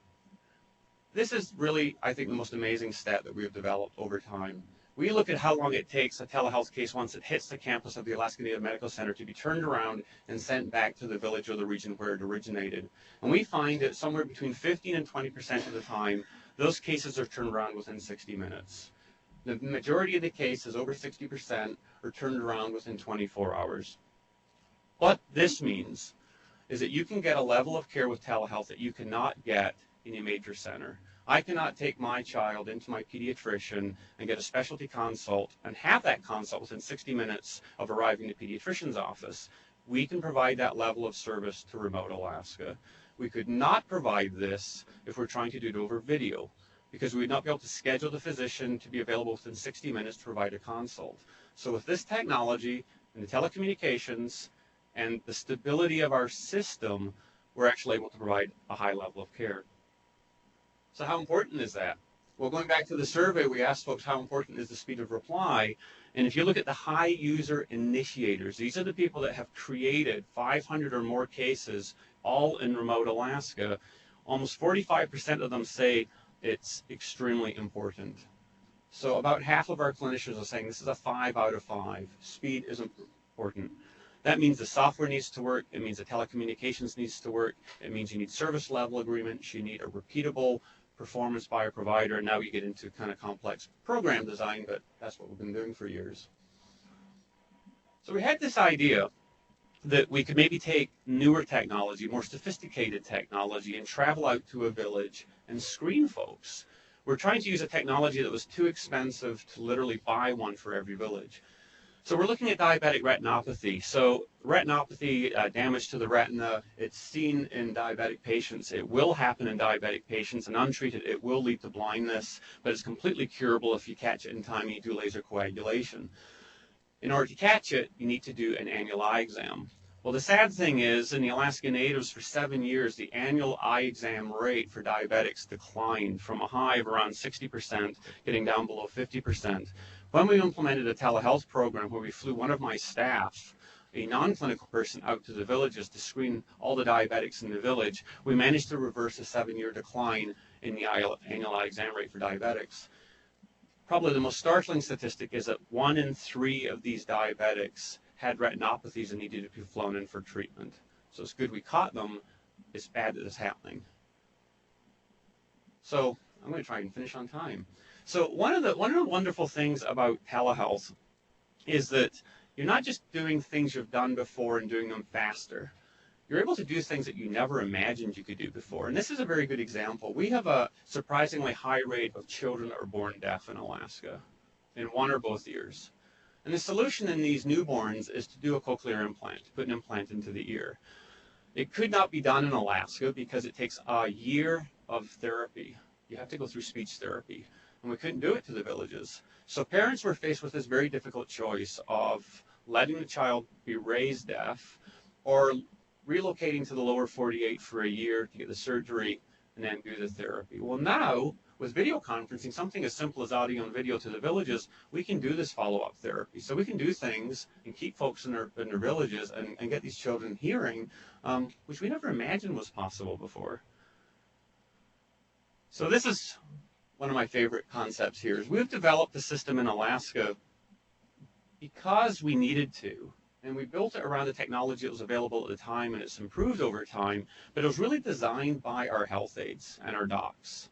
This is really, I think, the most amazing stat that we have developed over time. We look at how long it takes a telehealth case once it hits the campus of the Alaska Native Medical Center to be turned around and sent back to the village or the region where it originated. And we find that somewhere between 15 and 20% of the time, those cases are turned around within 60 minutes. The majority of the cases, over 60%, are turned around within 24 hours. What this means is that you can get a level of care with telehealth that you cannot get in a major center. I cannot take my child into my pediatrician and get a specialty consult and have that consult within 60 minutes of arriving at the pediatrician's office. We can provide that level of service to remote Alaska. We could not provide this if we're trying to do it over video, because we would not be able to schedule the physician to be available within 60 minutes to provide a consult. So with this technology and the telecommunications and the stability of our system, we're actually able to provide a high level of care. So how important is that? Well, going back to the survey, we asked folks how important is the speed of reply. And if you look at the high user initiators, these are the people that have created 500 or more cases, all in remote Alaska. Almost 45% of them say it's extremely important. So about half of our clinicians are saying this is a 5 out of 5. Speed is important. That means the software needs to work. It means the telecommunications needs to work. It means you need service level agreements. You need a repeatable performance by a provider. And now you get into kind of complex program design, but that's what we've been doing for years. So we had this idea that we could maybe take newer technology, more sophisticated technology, and travel out to a village and screen folks. We're trying to use a technology that was too expensive to literally buy one for every village. So we're looking at diabetic retinopathy. So retinopathy, damage to the retina, it's seen in diabetic patients. It will happen in diabetic patients, and untreated it will lead to blindness, but it's completely curable if you catch it in time and you do laser coagulation. In order to catch it, you need to do an annual eye exam. Well, the sad thing is, in the Alaska Natives for 7 years, the annual eye exam rate for diabetics declined from a high of around 60%, getting down below 50%. When we implemented a telehealth program where we flew one of my staff, a non-clinical person, out to the villages to screen all the diabetics in the village, we managed to reverse a 7-year decline in the annual eye exam rate for diabetics. Probably the most startling statistic is that 1 in 3 of these diabetics had retinopathies and needed to be flown in for treatment. So it's good we caught them. It's bad that it's happening. So I'm going to try and finish on time. So one of the wonderful things about telehealth is that you're not just doing things you've done before and doing them faster. You're able to do things that you never imagined you could do before. And this is a very good example. We have a surprisingly high rate of children that are born deaf in Alaska, in 1 or both ears. And the solution in these newborns is to do a cochlear implant, to put an implant into the ear. It could not be done in Alaska because it takes a year of therapy. You have to go through speech therapy. And we couldn't do it to the villages. So parents were faced with this very difficult choice of letting the child be raised deaf or relocating to the lower 48 for a year to get the surgery and then do the therapy. Well, now, with video conferencing, something as simple as audio and video to the villages, we can do this follow-up therapy. So we can do things and keep folks in their villages and get these children hearing, which we never imagined was possible before. So this is one of my favorite concepts here. Is we've developed a system in Alaska because we needed to. And we built it around the technology that was available at the time, and it's improved over time, but it was really designed by our health aides and our docs.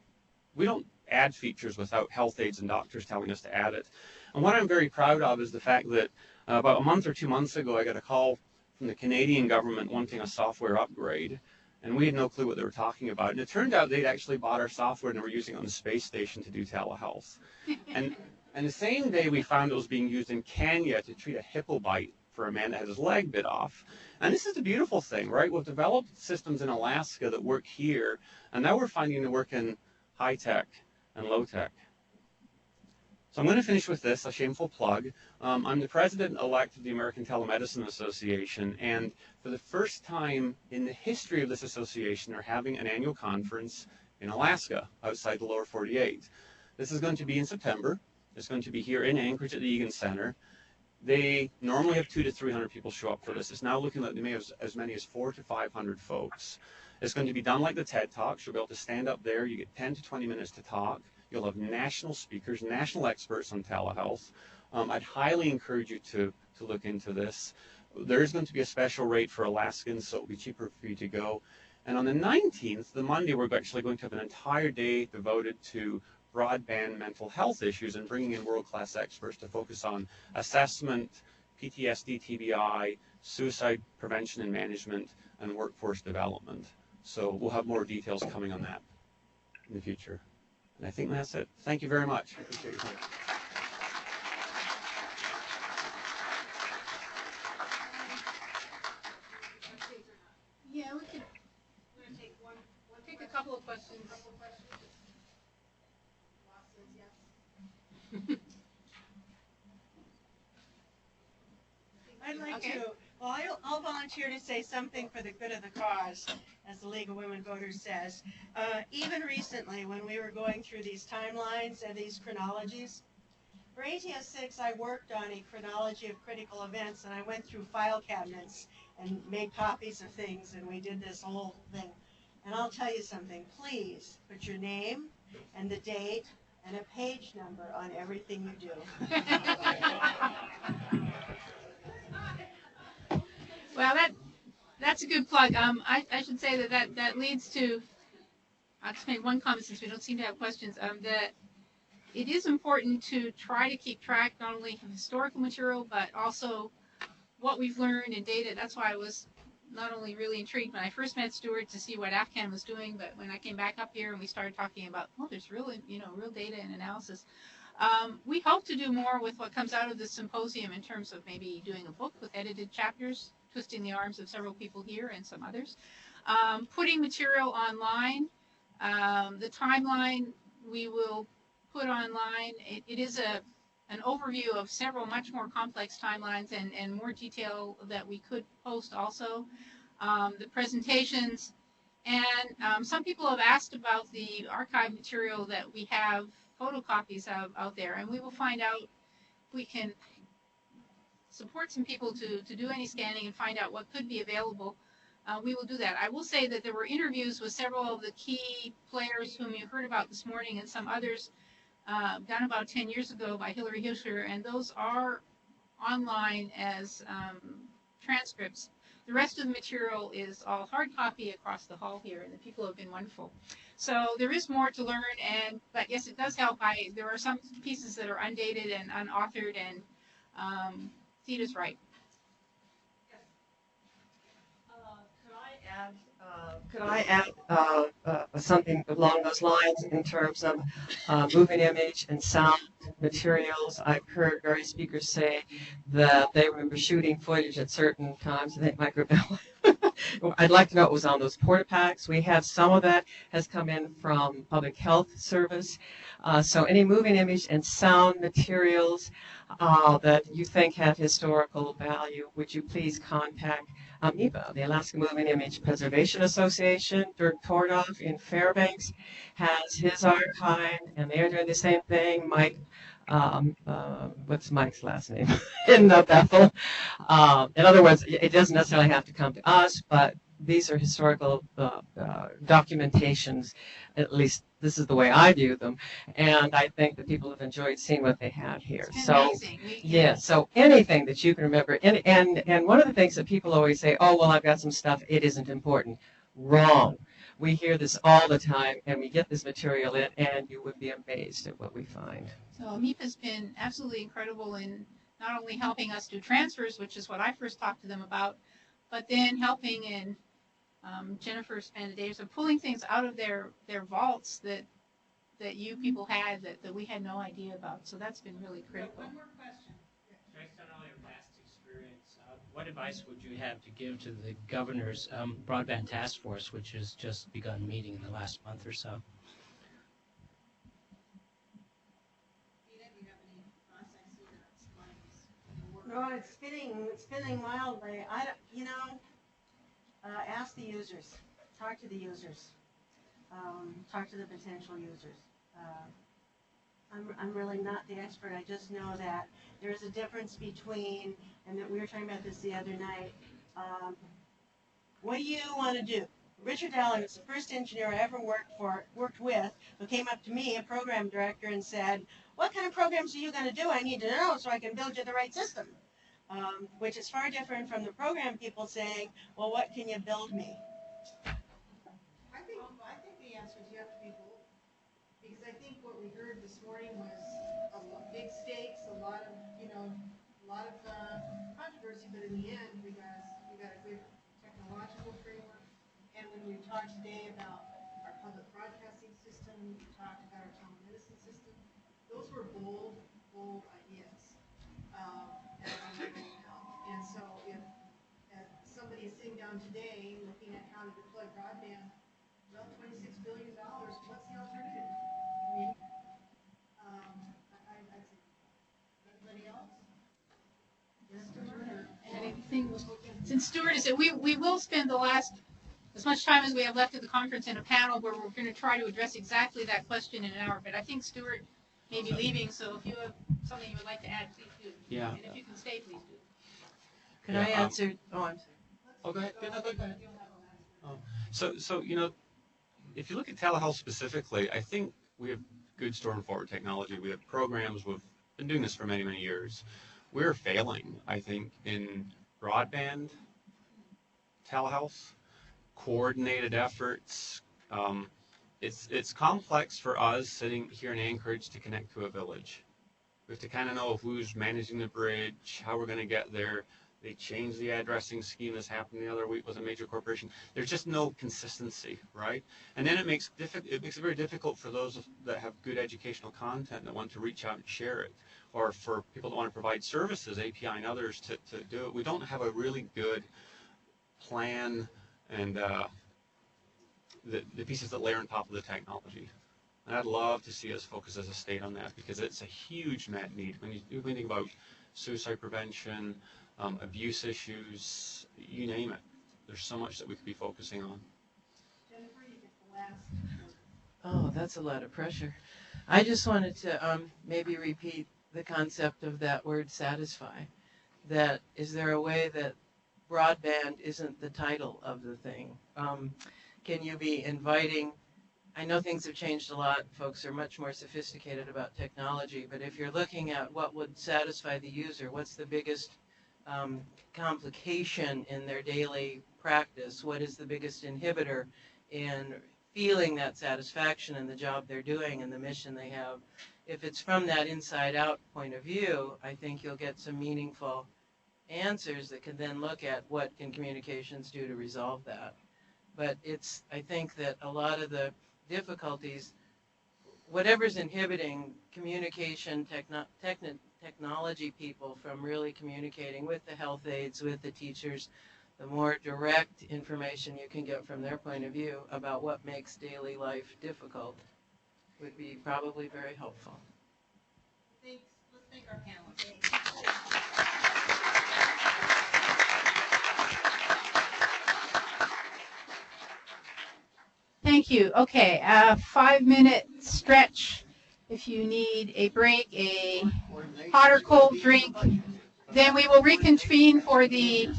We don't add features without health aides and doctors telling us to add it. And what I'm very proud of is the fact that about a month or 2 months ago, I got a call from the Canadian government wanting a software upgrade, and we had no clue what they were talking about. And it turned out they'd actually bought our software and they were using it on the space station to do telehealth. And the same day we found it was being used in Kenya to treat a hippo bite for a man that had his leg bit off. And this is the beautiful thing, right? We've developed systems in Alaska that work here, and now we're finding they work in high tech and low tech. So I'm going to finish with this, a shameful plug. I'm the president-elect of the American Telemedicine Association, and for the first time in the history of this association, they're having an annual conference in Alaska, outside the lower 48. This is going to be in September. It's going to be here in Anchorage at the Egan Center. They normally have 200 to 300 people show up for this. It's now looking like they may have as many as 400 to 500 folks. It's going to be done like the TED Talks. You'll be able to stand up there. You get 10 to 20 minutes to talk. You'll have national speakers, national experts on telehealth. I'd highly encourage you to look into this. There is going to be a special rate for Alaskans, so it'll be cheaper for you to go. And on the 19th, the Monday, we're actually going to have an entire day devoted to broadband mental health issues and bringing in world-class experts to focus on assessment, PTSD, TBI, suicide prevention and management, and workforce development. So we'll have more details coming on that in the future. And I think that's it. Thank you very much. I appreciate your time. Yeah, we could take a couple of questions. I'd like to, well, I'll volunteer to say something for the good of the cause, as the League of Women Voters says. Even recently, when we were going through these timelines and these chronologies, for ATS 6, I worked on a chronology of critical events, and I went through file cabinets and made copies of things, and we did this whole thing. And I'll tell you something, please put your name and the date and a page number on everything you do. Well, that's a good plug. I should say that leads to, I'll just make one comment since we don't seem to have questions, that it is important to try to keep track not only of historical material, but also what we've learned in data. That's why I was not only really intrigued when I first met Stuart to see what Afghan was doing, but when I came back up here and we started talking about, oh, there's real data and analysis. We hope to do more with what comes out of this symposium in terms of maybe doing a book with edited chapters, twisting the arms of several people here and some others. Putting material online. The timeline we will put online. It is an overview of several much more complex timelines and more detail that we could post also. The presentations, and some people have asked about the archive material that we have photocopies of out there, and we will find out if we can support some people to do any scanning and find out what could be available. We will do that. I will say that there were interviews with several of the key players whom you heard about this morning and some others done about 10 years ago by Hillary Hischer, and those are online as transcripts. The rest of the material is all hard copy across the hall here, and the people have been wonderful. So there is more to learn, but yes, it does help. There are some pieces that are undated and unauthored, and Theta's right. Could I add something along those lines in terms of moving image and sound materials? I've heard various speakers say that they remember shooting footage at certain times. I think Mike I'd like to know what was on those porta packs. We have some of that has come in from Public Health Service. So any moving image and sound materials that you think have historical value, would you please contact AMIPA, the Alaska Moving Image Preservation Association. Dirk Tordoff in Fairbanks has his archive, and they're doing the same thing. Mike, what's Mike's last name? In Bethel. In other words, it doesn't necessarily have to come to us, but these are historical documentations. At least this is the way I view them, and I think that people have enjoyed seeing what they have here. So, yeah, so anything that you can remember, and one of the things that people always say, oh, well, I've got some stuff, it isn't important. Wrong. We hear this all the time, and we get this material in, and you would be amazed at what we find. So AMIPA has been absolutely incredible in not only helping us do transfers, which is what I first talked to them about, but then helping in Jennifer spent days of pulling things out of their vaults that you people had that we had no idea about. So that's been really critical. One more question. Based on all your past experience, what advice would you have to give to the governor's broadband task force, which has just begun meeting in the last month or so? No, it's spinning wildly. Ask the users, talk to the users, talk to the potential users. I'm really not the expert. I just know that there's a difference between, and that we were talking about this the other night. What do you want to do? Richard Allen was the first engineer I ever worked with, who came up to me, a program director, and said, "What kind of programs are you going to do? I need to know so I can build you the right system." Which is far different from the program people saying, "Well, what can you build me?" I think the answer is you have to be bold, because I think what we heard this morning was big stakes, a lot of controversy, but in the end, we got a good technological framework. And when we talked today about our public broadcasting system, we talked about our telemedicine system. Those were bold ideas. And so if somebody is sitting down today looking at how to deploy broadband, well, $26 billion, what's the alternative? I mean, I'd say, anybody else? Yes, Anything? Since Stuart is it, we will spend the last, as much time as we have left of the conference in a panel where we're going to try to address exactly that question in an hour. But I think Stuart may be leaving, so if you have something you would like to add, please do. Yeah. And if you can stay, please do. Could I answer? Oh, I'm sorry. Oh, go ahead. Go ahead. So if you look at telehealth specifically, I think we have good storm-forward technology. We have programs. We've been doing this for many, many years. We're failing, I think, in broadband telehealth, coordinated efforts. It's complex for us sitting here in Anchorage to connect to a village. We have to kind of know who's managing the bridge, how we're going to get there. They changed the addressing scheme. This happened the other week with a major corporation. There's just no consistency, right? And then it makes it very difficult for those that have good educational content that want to reach out and share it, or for people that want to provide services, API and others, to do it. We don't have a really good plan and the pieces that layer on top of the technology. And I'd love to see us focus as a state on that because it's a huge met need. When you think about suicide prevention, abuse issues, you name it, there's so much that we could be focusing on. Oh, that's a lot of pressure. I just wanted to maybe repeat the concept of that word satisfy. That is there a way that broadband isn't the title of the thing? Can you be inviting? I know things have changed a lot. Folks are much more sophisticated about technology, but if you're looking at what would satisfy the user, what's the biggest complication in their daily practice? What is the biggest inhibitor in feeling that satisfaction in the job they're doing and the mission they have? If it's from that inside out point of view, I think you'll get some meaningful answers that can then look at what can communications do to resolve that. But I think that a lot of the difficulties, whatever's inhibiting communication technology people from really communicating with the health aides, with the teachers, the more direct information you can get from their point of view about what makes daily life difficult would be probably very helpful. Thanks. Let's thank our panelists. Thank you. Okay, 5-minute stretch. If you need a break, a hot or cold drink, then we will reconvene for the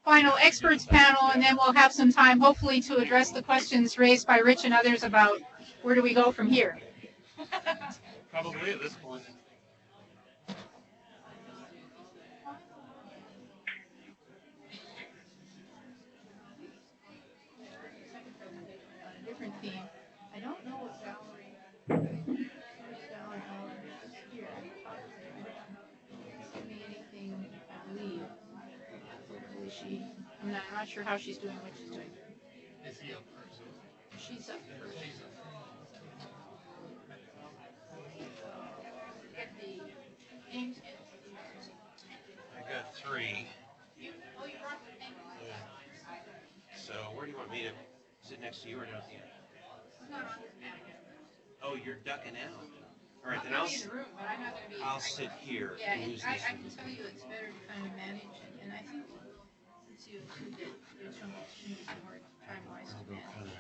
final experts panel, and then we'll have some time, hopefully, to address the questions raised by Rich and others about where do we go from here. Probably at this point. Different theme. I don't know what Valerie is here. Send me anything, I believe. Hopefully I'm not sure how she's doing what she's doing. Is he up first? She's up first. Get the names in. I got 3. You brought the thing. Yeah. So where do you want me to sit next to you or down here? Oh, you're ducking out. All right, then I'll sit here Yeah, and use I this. can tell you it's better to kind of manage, and I think since you did some more time-wise to manage.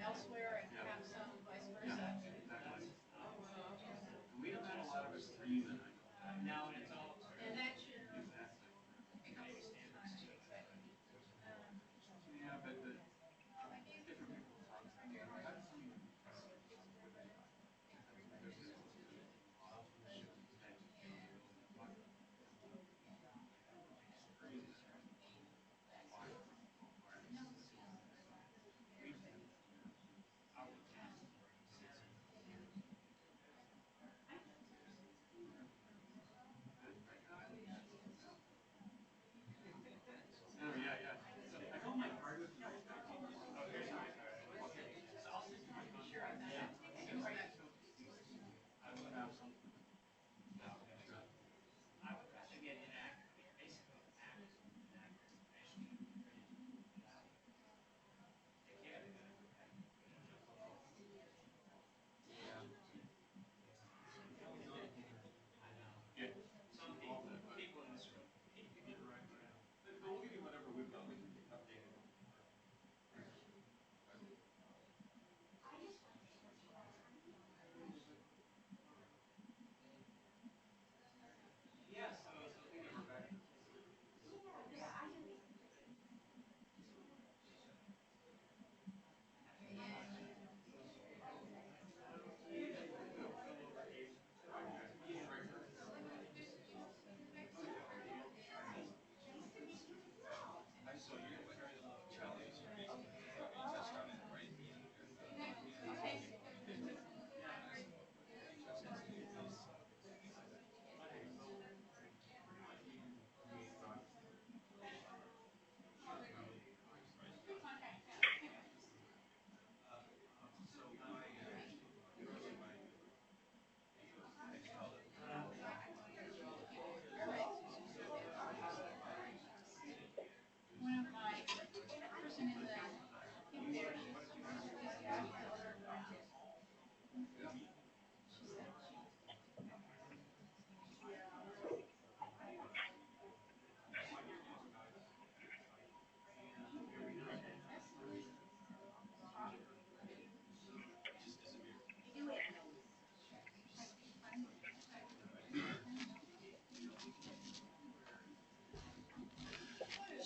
Elsewhere and have some vice versa. And that should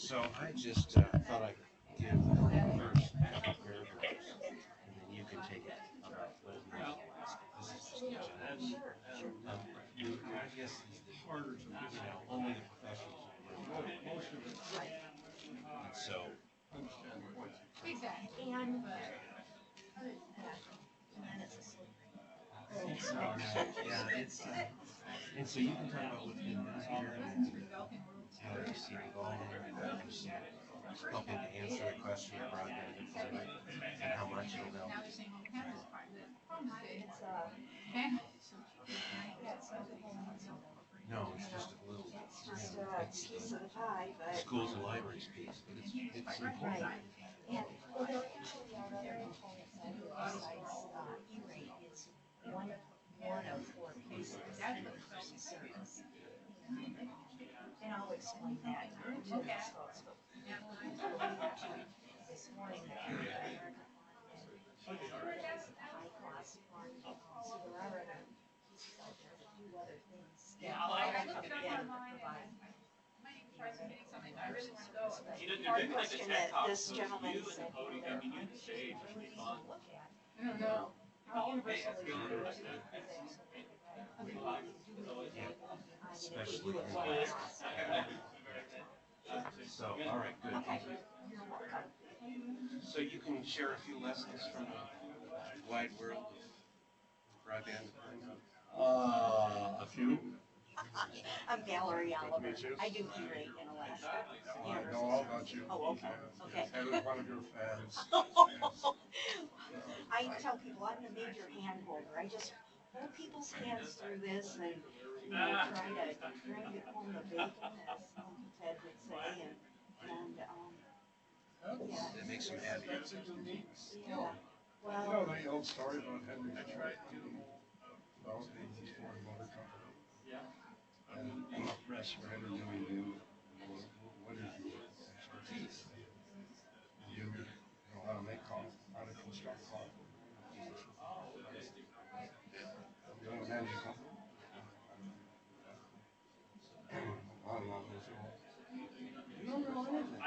So I just thought I'd give the first couple paragraphs, and then you can take it about what it means. This is just a general. I guess only the professionals will know. And so. Exactly. And so you can talk about what's been done here and how you see it evolving and just helping to answer the question of broadband deployment and how much it'll help. No, it's just a little. Just a piece of the pie, but. Schools and libraries piece, but it's important. Right. And well, there actually are other components on the website's E-rate. It's one of 4 pieces of the person service. And I'll explain that to these folks. This morning, the American high cost one. So there are other pieces out there that do other things. I looked it up online. One question that this gentleman said, that I'm really easy to look at. I don't know. How universal is it? Especially. So, all right, good. Okay. So you can share a few lessons from the wide world of broadband deployment? A few. I'm Valerie Oliver. I do E-rate in Alaska. I know all about you. Oh, okay. Okay. I was one of your fans. I tell people I'm the major hand holder. I just hold people's hands through this and try to home the bacon, as Uncle Ted would say, and yeah. That makes them happy. Yeah. Well, You know the old story about Henry Detroit developing his Ford Motor Company? Yeah. And the press were interviewing him. What is your expertise? You know how to make cars, how to construct cars. You don't manage a company. You don't know anything.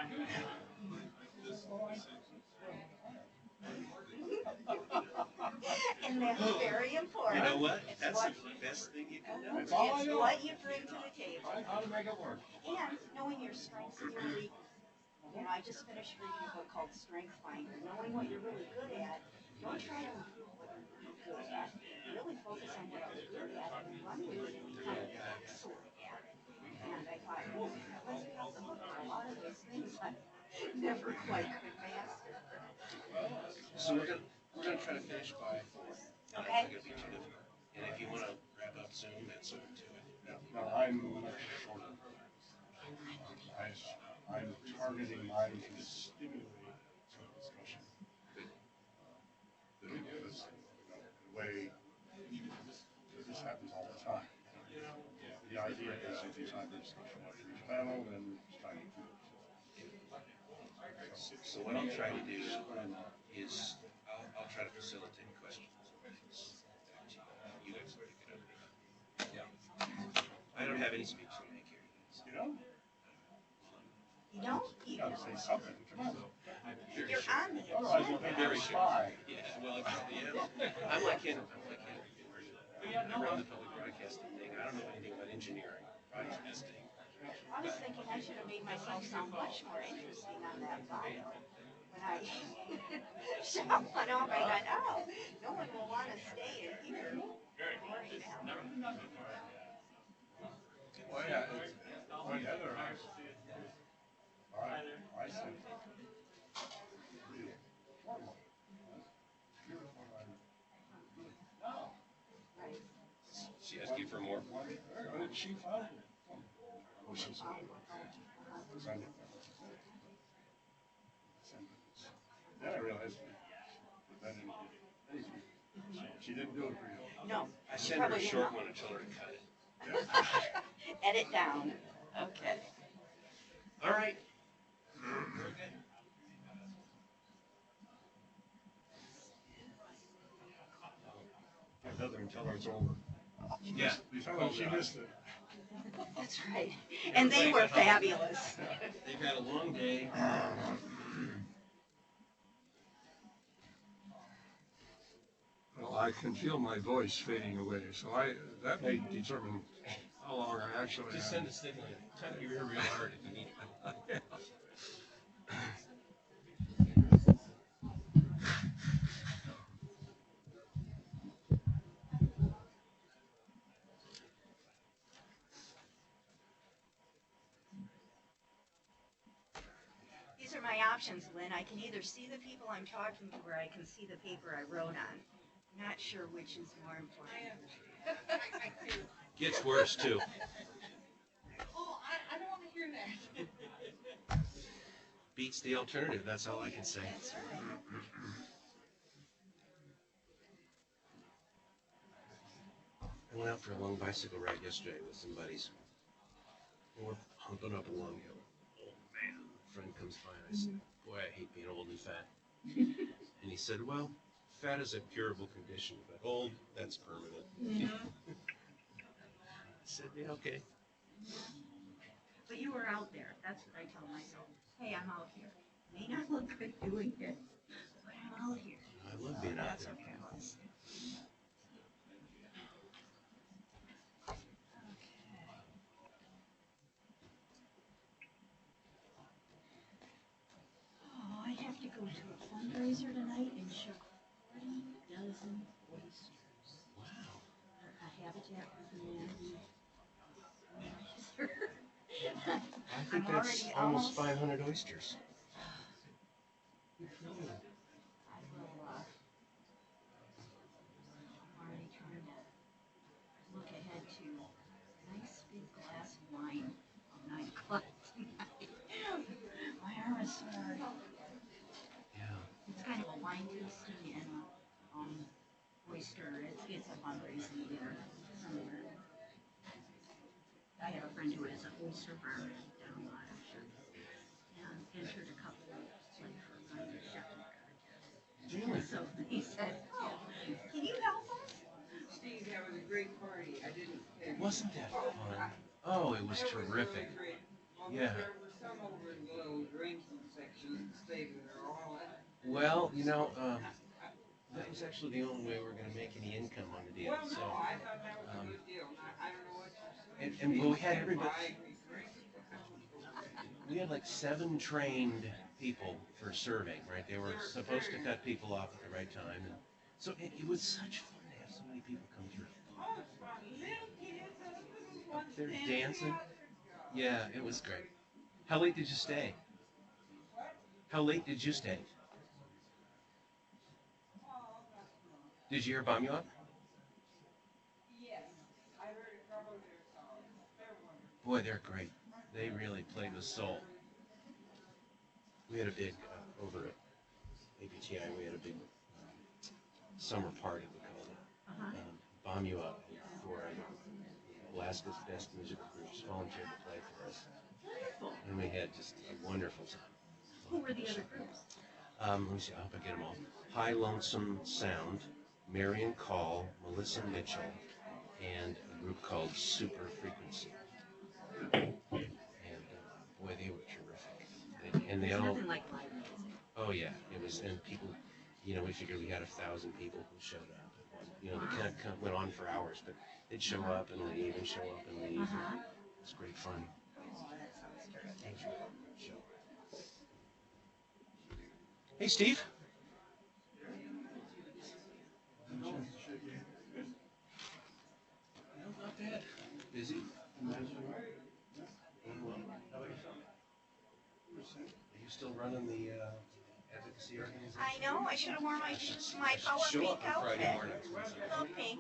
And that's very important. You know what? It's That's what, the best thing you can do. it's what you bring to the table. How to make it work. And knowing your strengths and your weaknesses. You know, I just finished reading a book called Strength Finder. Knowing what you're really good at, don't try to improve what you're really good at. Really focus on what you're good at and run with it and become excellent at it. And I thought, oh, let's pick up the book for a lot of those things I never quite could master. So we're gonna try to finish by 4. Okay. It's not gonna be too difficult. And if you want to wrap up soon, that's open to it. No, I'm much shorter. I'm targeting mine to stimulate some discussion. Because, in a way, this happens all the time. The idea is if you have a discussion on each panel, then it's time to. So what I'll try to do is I'll try to facilitate questions. You guys already get over it. Yeah. I don't have any speech to make here. You know? You don't? You gotta say something. Come on. You're on the Otherwise, you'll be very shy. Yeah, well, yeah. I'm like him. I run the public broadcasting thing. I don't know anything about engineering, broadcasting. I was thinking I should have made myself sound much more interesting on that bio. When I shot one off, I thought, oh, no one will want to stay in here. Well, yeah, Heather, I said, really formal. Beautiful. She asked you for more? She found it. Oh, she's Sunday. Then I realized that she didn't do it for you. No. I sent her a short one and told her to cut it. Edit down. Okay. All right. Heather and tell her it's over. Yeah. She missed it. That's right. And they were fabulous. They've had a long day. Well, I can feel my voice fading away, so that may determine how long I actually Just have. send a signal. Tap your ear real hard if you need it. These are my options, Lynn. I can either see the people I'm talking to or I can see the paper I wrote on. Not sure which is more important. Gets worse too. Oh, I don't want to hear that. Beats the alternative, that's all I can say. That's right. I went out for a long bicycle ride yesterday with some buddies. And we're humping up a long hill. Oh man, a friend comes by and I said, boy, I hate being old and fat. And he said, well, fat is a curable condition, but old, that's permanent. I said, yeah, okay. But you were out there. That's what I tell myself. Hey, I'm out here. May not look good doing it, but I'm out here. I love being out That's there. okay, Alice. Oh, I have to go to a fundraiser tonight and show 40 dozen oysters. Wow. A Habitat for Humanity. I think that's almost 500 oysters. I will, I'm already trying to look ahead to a nice big glass of wine at 9 o'clock tonight. My arm is sore. Yeah. It's kind of a wine tasting and a oyster. It's a fundraising dinner somewhere. I have a friend who has an oyster farm down by and entered a couple of like for money. Really? So he said, "Can you help us?" Steve, that was a great party. I didn't. Wasn't that fun? Oh, it was terrific. Yeah. There were some over in the little drinking section that stayed there all night. Well, you know, that was actually the only way we were going to make any income on the deal. Well, So, no, I thought that was a good deal. I don't know what you're saying. and we had everybody. We had like 7 trained people for serving, right? They were supposed to cut people off at the right time. And so it was such fun to have so many people come through. Up there dancing. Yeah, it was great. How late did you stay? How late did you stay? Did you hear Bomb You Up? Yes, I heard a couple of their songs. They're wonderful. Boy, they're great. They really played with soul. We had a big, over at APTI, we had a big summer party, we called it. Bomb You Up for Alaska's best musical groups volunteered to play for us. And we had just a wonderful time. Who were the other groups? Let me see, I hope I get them all. High Lonesome Sound, Marion Call, Melissa Mitchell, and a group called Super Frequency. And boy, they were terrific. And they It's all. nothing like live music. Oh yeah, it was, and people, you know, we figured we had 1,000 people who showed up. You know, they kind of went on for hours, but they'd show up and leave and show up and leave. And it was great fun. Oh, that sounds terrific. Hey, Steve. No, not bad. Busy. Are you still running the advocacy organization? I know. I should have worn my power Show pink up on Friday outfit. morning. Little pink.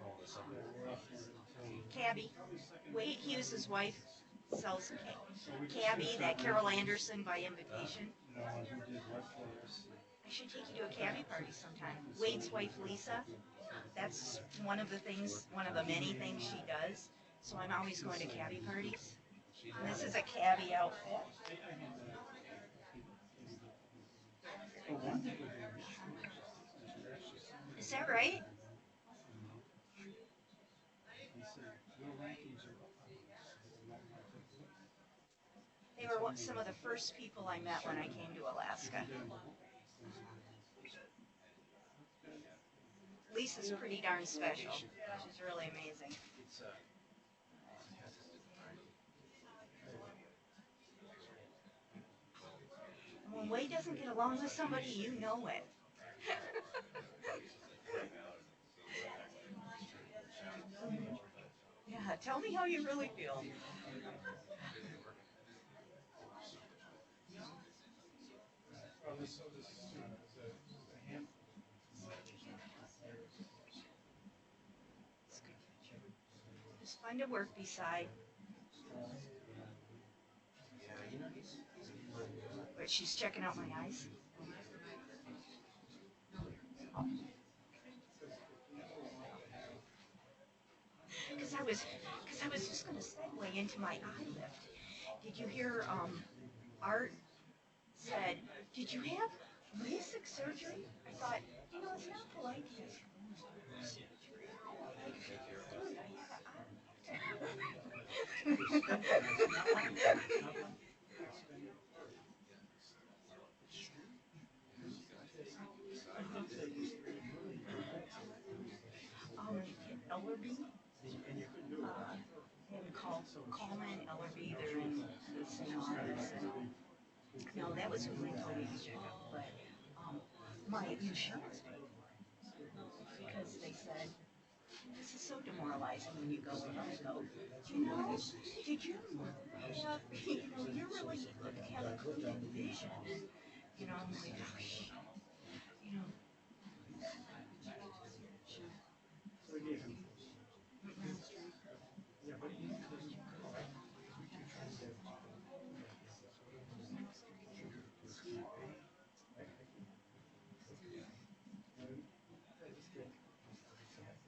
Call us up. Cabby. Wade Hughes' wife sells Cabby, that Carol Anderson by invitation. I should take you to a Cabby party sometime. Wade's wife, Lisa, that's one of the things, one of the many things she does. So I'm always going to Cabby parties. And this is a Cabby outfit. Is that right? They were some of the first people I met when I came to Alaska. Lisa's pretty darn special. She's really amazing. When Wade doesn't get along with somebody, you know it. Yeah, tell me how you really feel. Just find a work beside. But she's checking out my eyes. Because I was just going to segue into my eye lift. Did you hear Art said, did you have LASIK surgery? I thought, it's not polite to ask. Ellerby, and Coleman, Ellerby, they're in the same office. No, that was who they told me to check out, but my insurance paid because they said, this is so demoralizing when you go in and go, did you have, you really have clear vision. I'm like, oh, shit.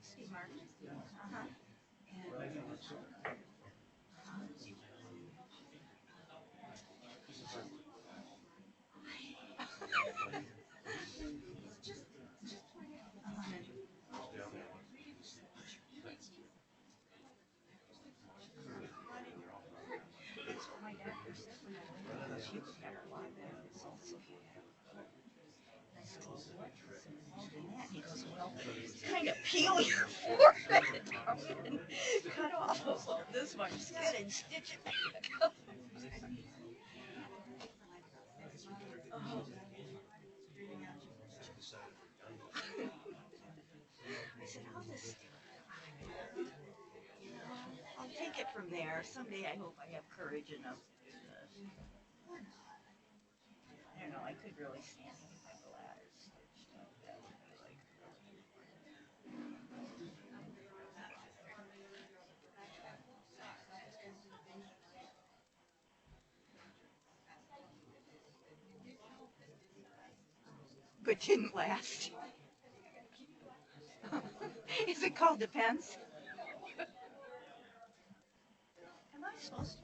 Steve Martin? Uh-huh. That's what my doctor said when I went in. She looked at her a lot better results if you have. And I said, well, what is involved in that? And he goes, well, kind of peel your forehead down and cut off this much skin and stitch it back up. I said, I'll take it from there. Someday I hope I have courage enough to, I don't know, I could really stand to get my bladder stitched up. That would be like, but didn't last. Is it called Depends? Am I supposed to?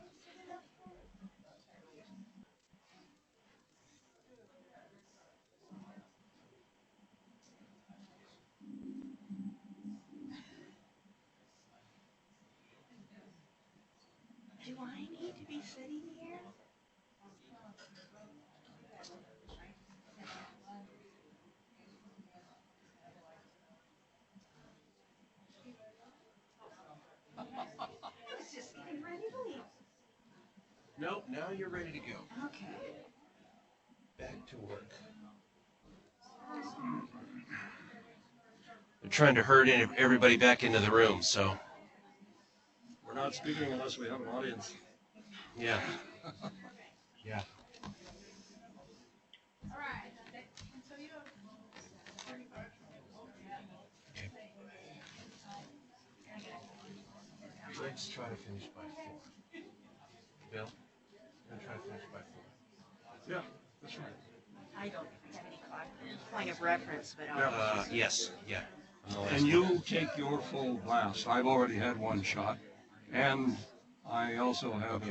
Do I need to be sitting here? I was just getting ready to leave. Nope, now you're ready to go. Okay. Back to work. They're trying to herd everybody back into the room, so. We're not speaking unless we have an audience. Yeah. Yeah. Let's try to finish by 4. Bill, I'm gonna try to finish by 4. Yeah, that's right. I don't have any point of reference, but Yes, yeah. And you take your full blast. I've already had one shot, and I also have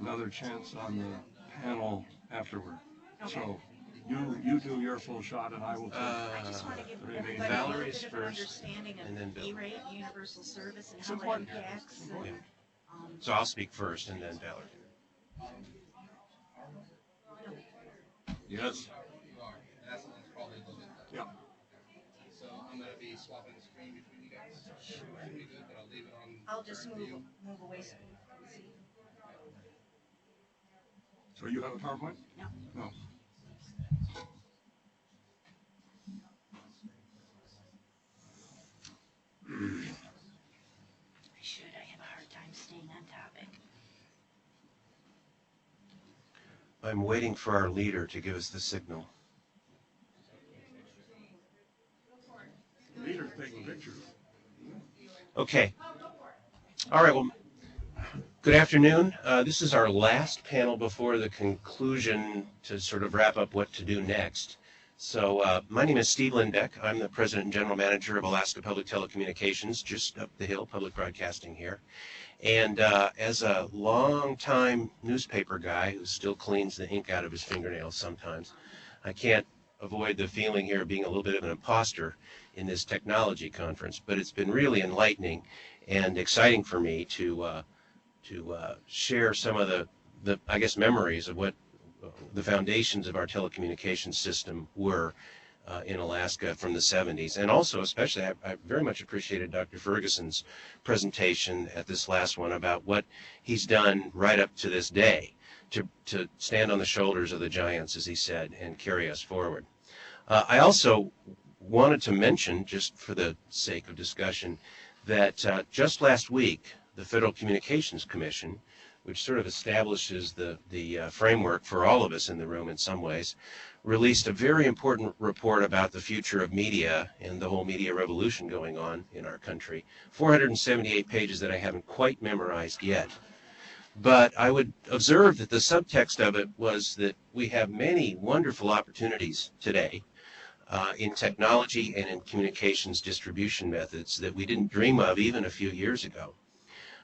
another chance on the panel afterward. Okay. So you do your full shot, and I will take I just want to give everybody Valerie's a little bit of an first, understanding and then of Bill. E-rate, universal service, and It's how important. it impacts. And, So I'll speak first, and then Valerie. Yes. That's probably a little bit better. Yeah. So I'm going to be swapping the screen between you guys. Should be good, but I'll leave it on. I'll just direct view. move away some. So you have a PowerPoint? No. No. I should. I have a hard time staying on topic. I'm waiting for our leader to give us the signal. Leader's taking pictures. Okay. All right. Well, good afternoon. This is our last panel before the conclusion to sort of wrap up what to do next. So my name is Steve Lindbeck. I'm the President and General Manager of Alaska Public Telecommunications, just up the hill, public broadcasting here. And as a long-time newspaper guy who still cleans the ink out of his fingernails sometimes, I can't avoid the feeling here of being a little bit of an imposter in this technology conference. But it's been really enlightening and exciting for me to share some of the I guess memories of what the foundations of our telecommunications system were in Alaska from the 70s. And also, especially, I very much appreciated Dr. Ferguson's presentation at this last one about what he's done right up to this day to stand on the shoulders of the giants, as he said, and carry us forward. I also wanted to mention, just for the sake of discussion, that just last week, the Federal Communications Commission, which sort of establishes the framework for all of us in the room in some ways, released a very important report about the future of media and the whole media revolution going on in our country. 478 pages that I haven't quite memorized yet. But I would observe that the subtext of it was that we have many wonderful opportunities today in technology and in communications distribution methods that we didn't dream of even a few years ago.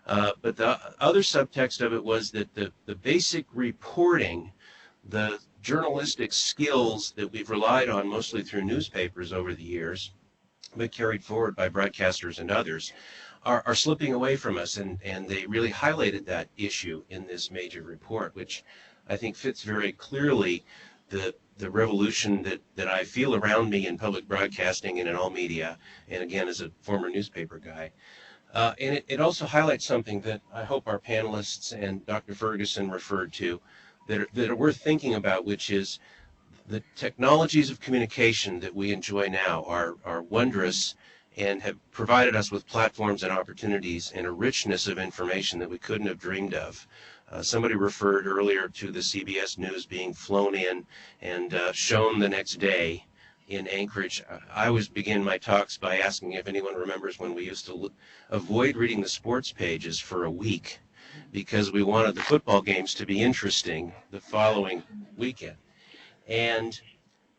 But the other subtext of it was that the basic reporting, the journalistic skills that we've relied on mostly through newspapers over the years, but carried forward by broadcasters and others, are slipping away from us. And they really highlighted that issue in this major report, which I think fits very clearly the revolution that I feel around me in public broadcasting and in all media, and again as a former newspaper guy. And it also highlights something that I hope our panelists and Dr. Ferguson referred to that are worth thinking about, which is the technologies of communication that we enjoy now are wondrous and have provided us with platforms and opportunities and a richness of information that we couldn't have dreamed of. Somebody referred earlier to the CBS News being flown in and shown the next day in Anchorage. I always begin my talks by asking if anyone remembers when we used to avoid reading the sports pages for a week because we wanted the football games to be interesting the following weekend. And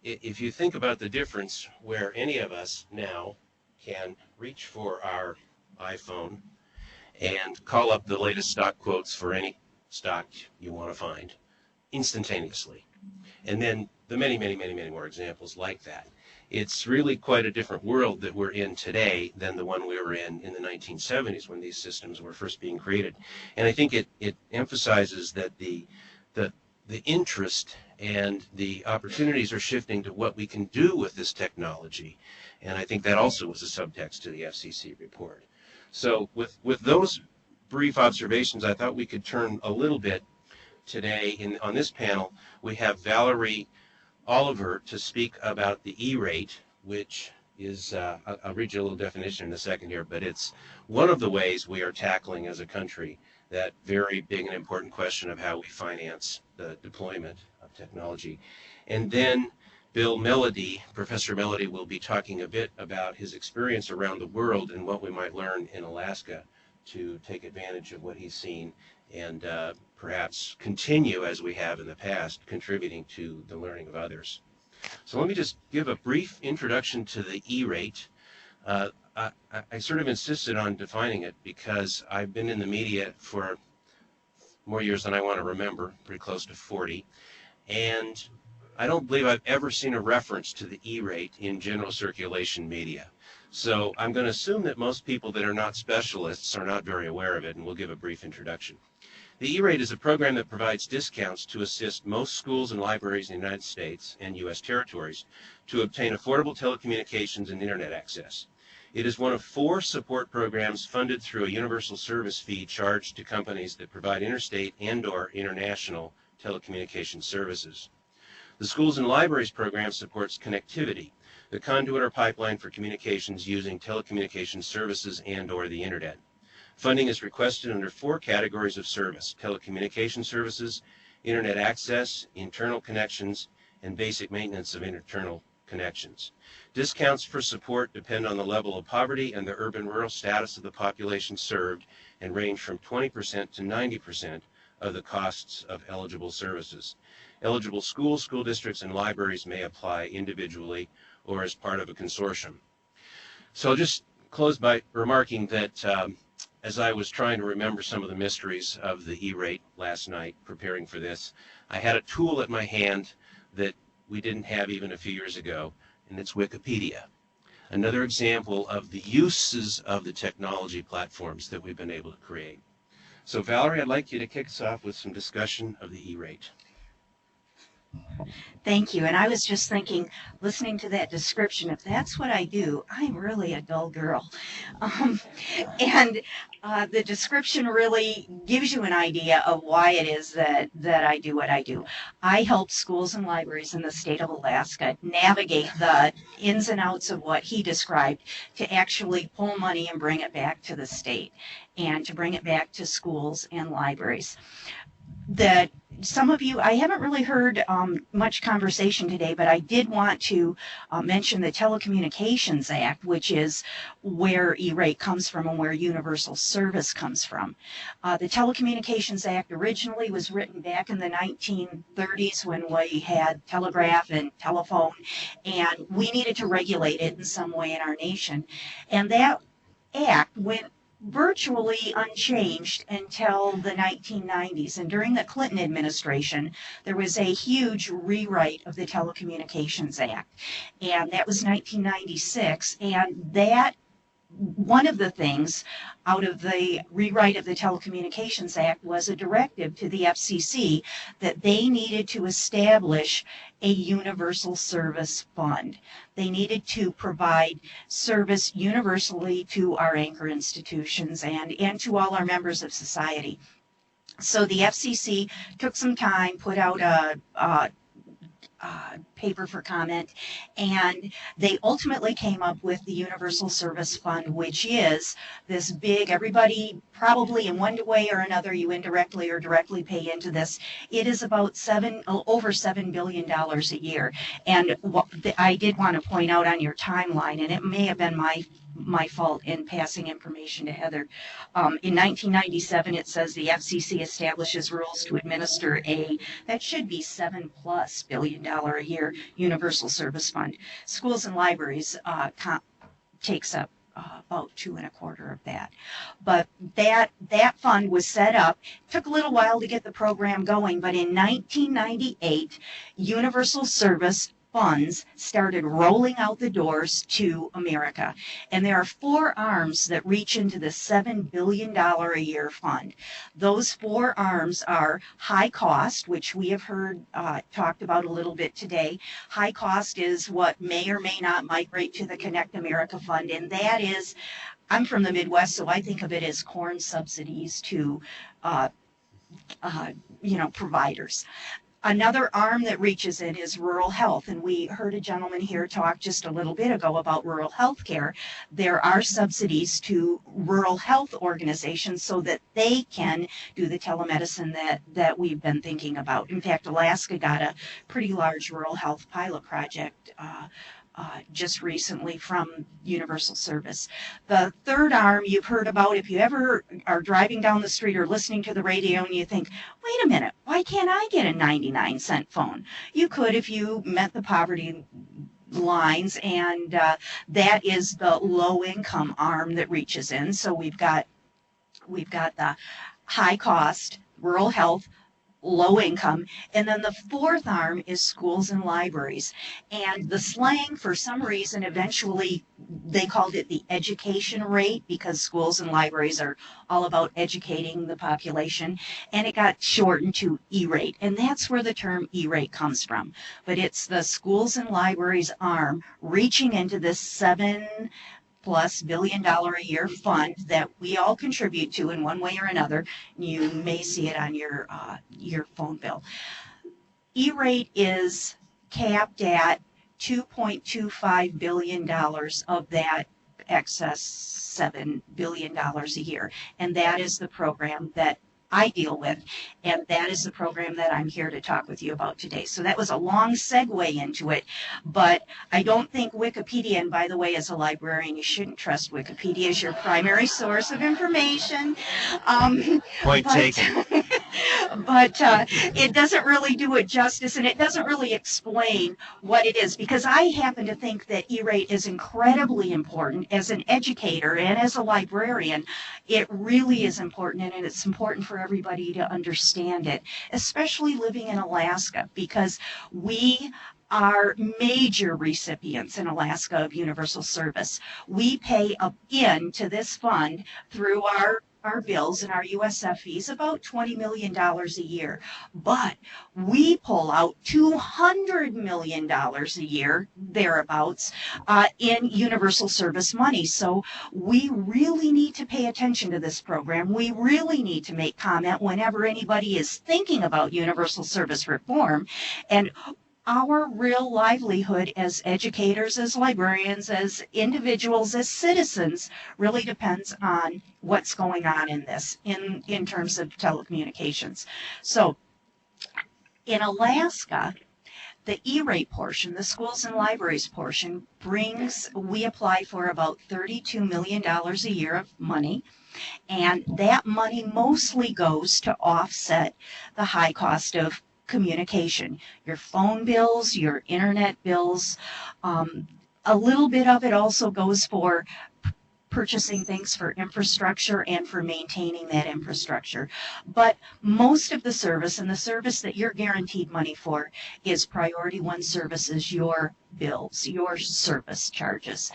if you think about the difference where any of us now can reach for our iPhone and call up the latest stock quotes for any stock you want to find instantaneously. And then the many, many, many, many more examples like that. It's really quite a different world that we're in today than the one we were in the 1970s when these systems were first being created. And I think it emphasizes that the interest and the opportunities are shifting to what we can do with this technology. And I think that also was a subtext to the FCC report. So with those brief observations, I thought we could turn a little bit today on this panel. We have Valerie Oliver to speak about the E-rate, which is, I'll read you a little definition in a second here, but it's one of the ways we are tackling as a country that very big and important question of how we finance the deployment of technology. And then Bill Melody, Professor Melody, will be talking a bit about his experience around the world and what we might learn in Alaska to take advantage of what he's seen and perhaps continue, as we have in the past, contributing to the learning of others. So let me just give a brief introduction to the E-rate. I sort of insisted on defining it because I've been in the media for more years than I want to remember, pretty close to 40, and I don't believe I've ever seen a reference to the E-rate in general circulation media. So I'm going to assume that most people that are not specialists are not very aware of it, and we'll give a brief introduction. The E-Rate is a program that provides discounts to assist most schools and libraries in the United States and U.S. territories to obtain affordable telecommunications and Internet access. It is one of 4 support programs funded through a universal service fee charged to companies that provide interstate and/or international telecommunications services. The Schools and Libraries program supports connectivity, the conduit or pipeline for communications using telecommunications services and/or the Internet. Funding is requested under 4 categories of service: telecommunication services, Internet access, internal connections, and basic maintenance of internal connections. Discounts for support depend on the level of poverty and the urban-rural status of the population served and range from 20% to 90% of the costs of eligible services. Eligible schools, school districts, and libraries may apply individually or as part of a consortium. So I'll just close by remarking that as I was trying to remember some of the mysteries of the E-Rate last night, preparing for this, I had a tool at my hand that we didn't have even a few years ago, and it's Wikipedia. Another example of the uses of the technology platforms that we've been able to create. So Valerie, I'd like you to kick us off with some discussion of the E-Rate. Thank you. And I was just thinking, listening to that description, if that's what I do, I'm really a dull girl. And the description really gives you an idea of why it is that I do what I do. I help schools and libraries in the state of Alaska navigate the ins and outs of what he described to actually pull money and bring it back to the state and to bring it back to schools and libraries. That some of you, I haven't really heard much conversation today, but I did want to mention the Telecommunications Act, which is where E-Rate comes from and where universal service comes from. The Telecommunications Act originally was written back in the 1930s when we had telegraph and telephone, and we needed to regulate it in some way in our nation. And that act went virtually unchanged until the 1990s. And during the Clinton administration, there was a huge rewrite of the Telecommunications Act. And that was 1996. And that one of the things out of the rewrite of the Telecommunications Act was a directive to the FCC that they needed to establish a universal service fund. They needed to provide service universally to our anchor institutions and to all our members of society. So the FCC took some time, put out a paper for comment, and they ultimately came up with the Universal Service Fund, which is this big, everybody probably in one way or another, you indirectly or directly pay into this. It is about over $7 billion a year. And what I did want to point out on your timeline, and it may have been my fault in passing information to Heather. In 1997, it says the FCC establishes rules to administer that should be $7+ billion a year Universal Service Fund. Schools and libraries takes up about 2.25 of that. But that fund was set up. Took a little while to get the program going, but in 1998, Universal Service funds started rolling out the doors to America. And there are 4 arms that reach into the $7 billion a year fund. Those 4 arms are high cost, which we have heard talked about a little bit today. High cost is what may or may not migrate to the Connect America Fund, and that is, I'm from the Midwest, so I think of it as corn subsidies to providers. Another arm that reaches in is rural health, and we heard a gentleman here talk just a little bit ago about rural health care. There are subsidies to rural health organizations so that they can do the telemedicine that we've been thinking about. In fact, Alaska got a pretty large rural health pilot project just recently from Universal Service. The third arm you've heard about, if you ever are driving down the street or listening to the radio and you think, wait a minute, why can't I get a 99-cent phone? You could if you met the poverty lines, and that is the low-income arm that reaches in. So we've got the high-cost rural health, low income. And then the fourth arm is schools and libraries. And the slang, for some reason, eventually they called it the education rate because schools and libraries are all about educating the population. And it got shortened to E-rate. And that's where the term E-rate comes from. But it's the schools and libraries arm reaching into this $7+ billion a year fund that we all contribute to in one way or another. You may see it on your phone bill. E-rate is capped at $2.25 billion of that excess $7 billion a year. And that is the program that I deal with, and that is the program that I'm here to talk with you about today. So that was a long segue into it, but I don't think Wikipedia, and by the way, as a librarian, you shouldn't trust Wikipedia as your primary source of information. Point taken. But it doesn't really do it justice, and it doesn't really explain what it is, because I happen to think that E-rate is incredibly important as an educator and as a librarian. It really is important, and it's important for everybody to understand it, especially living in Alaska, because we are major recipients in Alaska of universal service. We pay in to this fund through our bills and our USF fees about $20 million a year, but we pull out $200 million a year, thereabouts, in universal service money. So we really need to pay attention to this program. We really need to make comment whenever anybody is thinking about universal service reform. And our real livelihood as educators, as librarians, as individuals, as citizens, really depends on what's going on in this, in terms of telecommunications. So in Alaska, the E-rate portion, the schools and libraries portion, we apply for about $32 million a year of money. And that money mostly goes to offset the high cost of communication, your phone bills, your internet bills. A little bit of it also goes for purchasing things for infrastructure and for maintaining that infrastructure. But most of the service, and the service that you're guaranteed money for, is Priority One services, your bills, your service charges.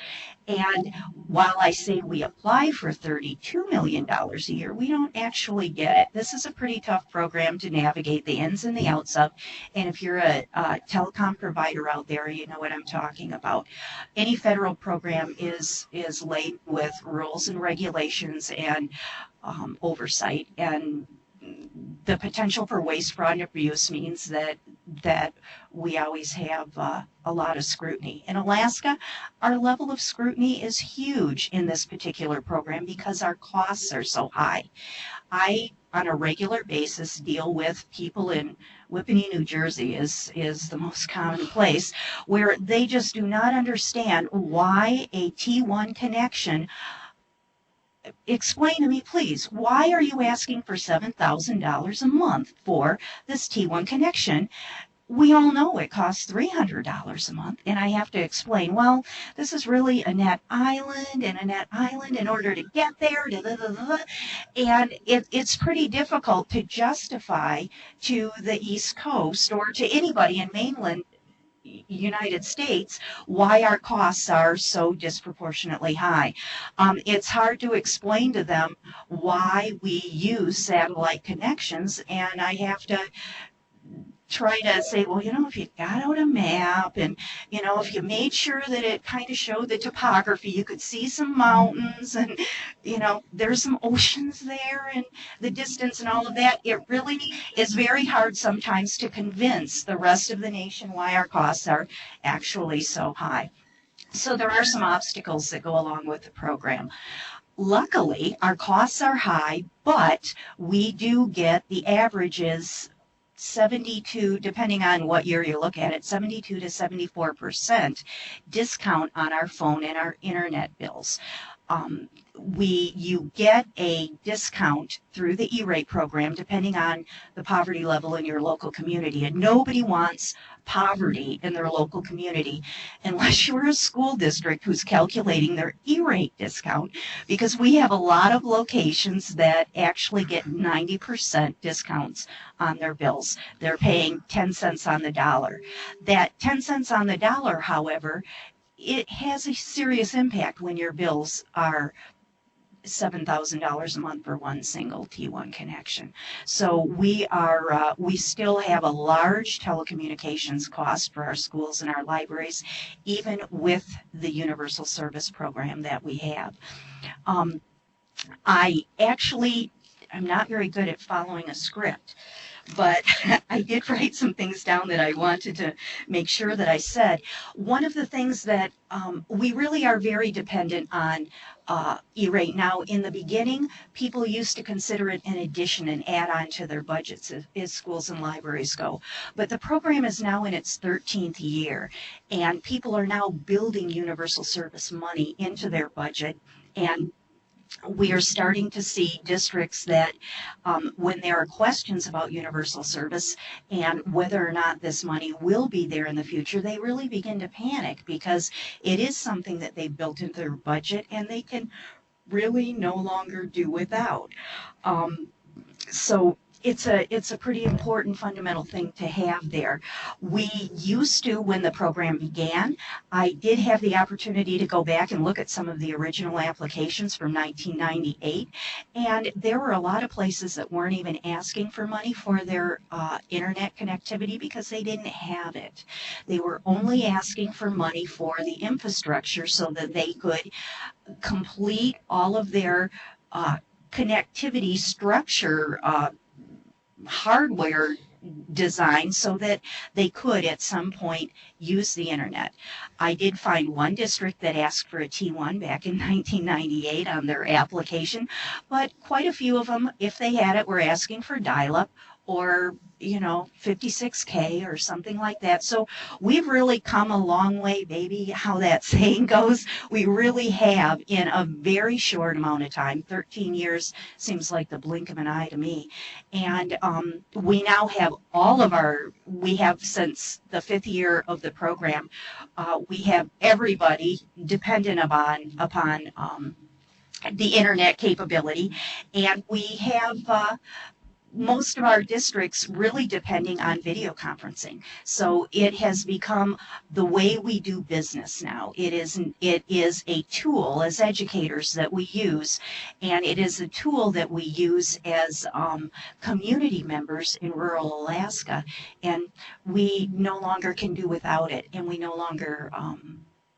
And while I say we apply for $32 million a year, we don't actually get it. This is a pretty tough program to navigate the ins and the outs of. And if you're a telecom provider out there, you know what I'm talking about. Any federal program is laden with rules and regulations and oversight. And the potential for waste, fraud, and abuse means that we always have a lot of scrutiny. In Alaska, our level of scrutiny is huge in this particular program because our costs are so high. I, on a regular basis, deal with people in Whippany, New Jersey is the most common place, where they just do not understand why a T1 connection. Explain to me, please, why are you asking for $7,000 a month for this T1 connection? We all know it costs $300 a month, and I have to explain, well, this is really a net island, and a net island in order to get there, and it's pretty difficult to justify to the East Coast or to anybody in mainland United States why our costs are so disproportionately high. It's hard to explain to them why we use satellite connections, and I have to try to say, well, if you got out a map and, if you made sure that it kind of showed the topography, you could see some mountains and, there's some oceans there and the distance and all of that. It really is very hard sometimes to convince the rest of the nation why our costs are actually so high. So there are some obstacles that go along with the program. Luckily, our costs are high, but we do get the averages 72, depending on what year you look at it, 72 to 74% discount on our phone and our internet bills. you get a discount through the E-rate program depending on the poverty level in your local community. And nobody wants poverty in their local community unless you're a school district who's calculating their E-rate discount, because we have a lot of locations that actually get 90% discounts on their bills. They're paying 10 cents on the dollar. That 10 cents on the dollar, however, it has a serious impact when your bills are $7,000 a month for one single T1 connection. So we still have a large telecommunications cost for our schools and our libraries, even with the universal service program that we have. I'm not very good at following a script, but I did write some things down that I wanted to make sure that I said. One of the things that we really are very dependent on E-rate. Now, in the beginning, people used to consider it an addition, an add-on to their budgets as schools and libraries go. But the program is now in its 13th year, and people are now building universal service money into their budget. And we are starting to see districts that when there are questions about universal service and whether or not this money will be there in the future, they really begin to panic, because it is something that they've built into their budget and they can really no longer do without. So it's a pretty important fundamental thing to have there. We used to, when the program began, I did have the opportunity to go back and look at some of the original applications from 1998, and there were a lot of places that weren't even asking for money for their internet connectivity because they didn't have it. They were only asking for money for the infrastructure so that they could complete all of their connectivity structure hardware design so that they could at some point use the internet. I did find one district that asked for a T1 back in 1998 on their application, but quite a few of them, if they had it, were asking for dial-up or 56K or something like that. So we've really come a long way, baby, how that saying goes. We really have, in a very short amount of time. 13 years seems like the blink of an eye to me. And we now have we have since the 5th year of the program, we have everybody dependent upon the internet capability. And we have most of our districts really depending on video conferencing. So it has become the way we do business now. It is a tool as educators that we use, and it is a tool that we use as community members in rural Alaska, and we no longer can do without it, and we no longer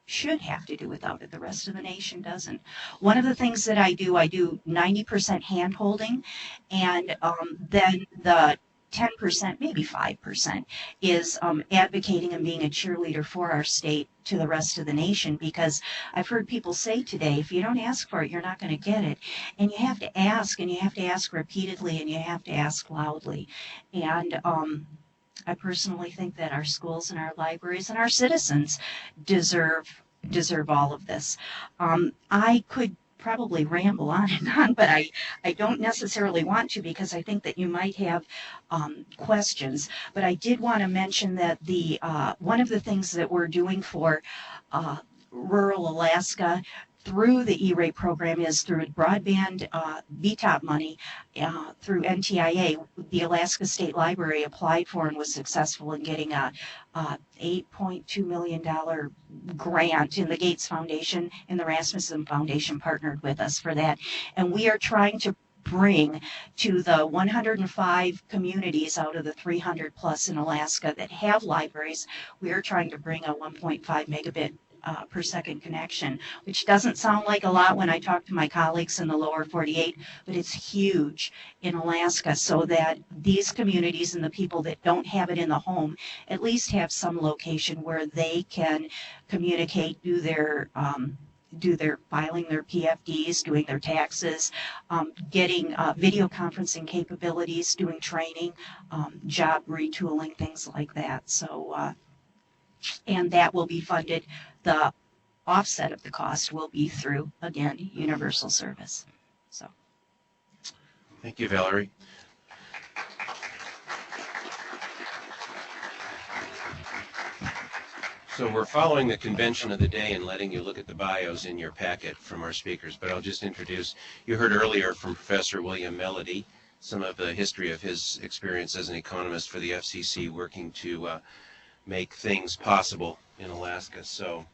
should have to do without it. The rest of the nation doesn't. One of the things that I do 90% hand holding, and then the 10%, maybe 5%, is advocating and being a cheerleader for our state to the rest of the nation, because I've heard people say today, if you don't ask for it, you're not going to get it. And you have to ask, and you have to ask repeatedly, and you have to ask loudly. And I personally think that our schools and our libraries and our citizens deserve all of this. I could probably ramble on and on, but I don't necessarily want to, because I think that you might have questions. But I did want to mention that the one of the things that we're doing for rural Alaska through the E-rate program is through broadband VTOP money through NTIA. The Alaska State Library applied for and was successful in getting a $8.2 million grant, and the Gates Foundation and the Rasmussen Foundation partnered with us for that. And we are trying to bring to the 105 communities out of the 300 plus in Alaska that have libraries, we are trying to bring a 1.5 megabit per second connection, which doesn't sound like a lot when I talk to my colleagues in the lower 48, but it's huge in Alaska, so that these communities and the people that don't have it in the home at least have some location where they can communicate, do their filing their PFDs, doing their taxes, getting video conferencing capabilities, doing training, job retooling, things like that. So, and that will be funded. The offset of the cost will be through, again, universal service. So. Thank you, Valerie. So we're following the convention of the day and letting you look at the bios in your packet from our speakers, but I'll just introduce, you heard earlier from Professor William Melody, some of the history of his experience as an economist for the FCC working to make things possible in Alaska. So,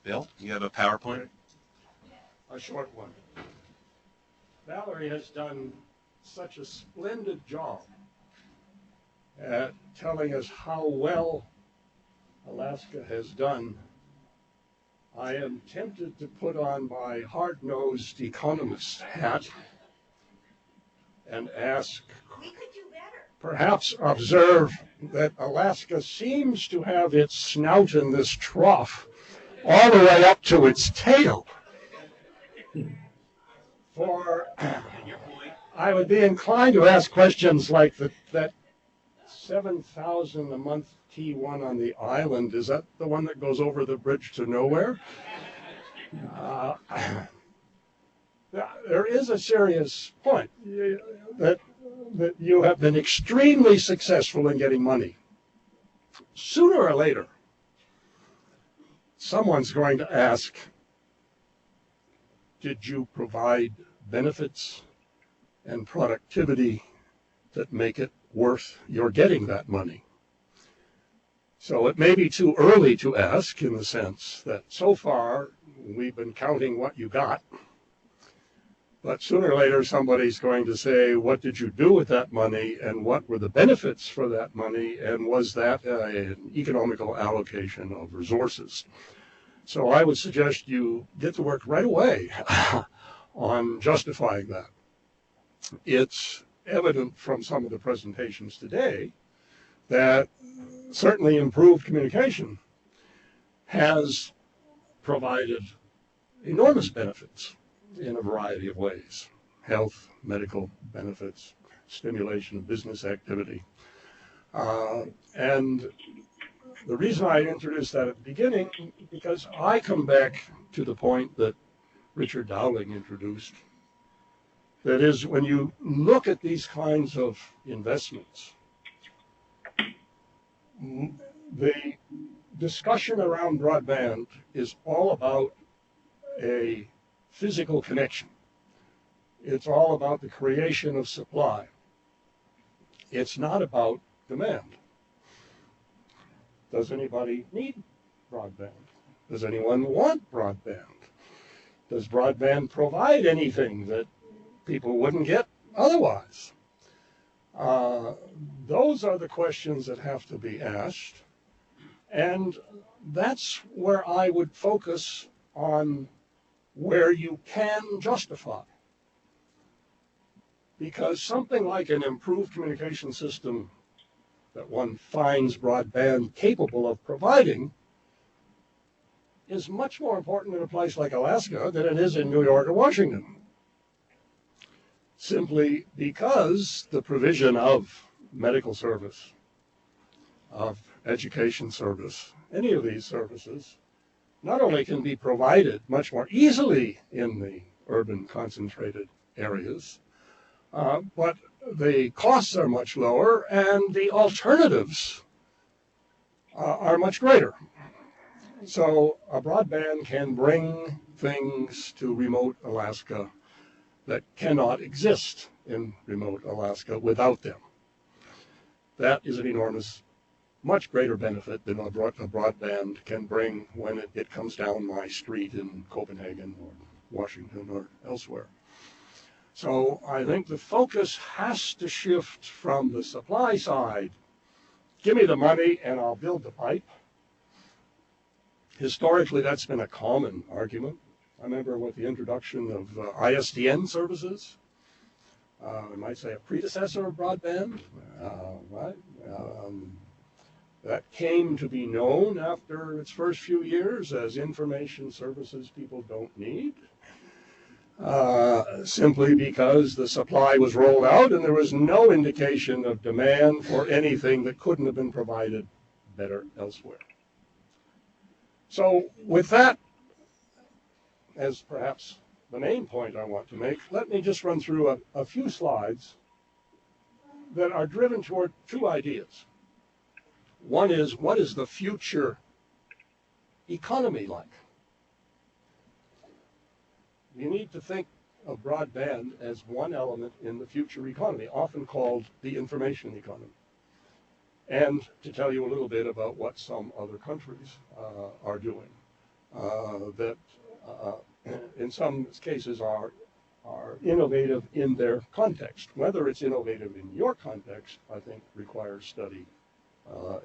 Bill, you have a PowerPoint? A short one. Valerie has done such a splendid job at telling us how well Alaska has done. I am tempted to put on my hard-nosed economist hat and ask, perhaps observe that Alaska seems to have its snout in this trough all the way up to its tail. For I would be inclined to ask questions like that 7,000 a month T1 on the island, is that the one that goes over the bridge to nowhere? There is a serious point that you have been extremely successful in getting money. Sooner or later, someone's going to ask, did you provide benefits and productivity that make it worth your getting that money? So it may be too early to ask, in the sense that so far we've been counting what you got, but sooner or later somebody's going to say, what did you do with that money, and what were the benefits for that money, and was that an economical allocation of resources? So I would suggest you get to work right away on justifying that. It's evident from some of the presentations today that certainly improved communication has provided enormous benefits in a variety of ways: health, medical benefits, stimulation of business activity. And the reason I introduced that at the beginning, because I come back to the point that Richard Dowling introduced. That is, when you look at these kinds of investments, the discussion around broadband is all about a physical connection. It's all about the creation of supply. It's not about demand. Does anybody need broadband? Does anyone want broadband? Does broadband provide anything that people wouldn't get otherwise? Those are the questions that have to be asked. And that's where I would focus on where you can justify. Because something like an improved communication system that one finds broadband capable of providing is much more important in a place like Alaska than it is in New York or Washington. Simply because the provision of medical service, of education service, any of these services, not only can be provided much more easily in the urban concentrated areas, but the costs are much lower and the alternatives are much greater. So a broadband can bring things to remote Alaska that cannot exist in remote Alaska without them. That is an enormous, much greater benefit than a broadband can bring when it comes down my street in Copenhagen or Washington or elsewhere. So I think the focus has to shift from the supply side. Give me the money and I'll build the pipe. Historically, that's been a common argument. I remember with the introduction of ISDN services, I might say a predecessor of broadband, right? That came to be known after its first few years as information services people don't need, simply because the supply was rolled out and there was no indication of demand for anything that couldn't have been provided better elsewhere. So with that as perhaps the main point I want to make, let me just run through a few slides that are driven toward two ideas. One is, what is the future economy like? You need to think of broadband as one element in the future economy, often called the information economy. And to tell you a little bit about what some other countries are doing that in some cases are innovative in their context. Whether it's innovative in your context, I think, requires study,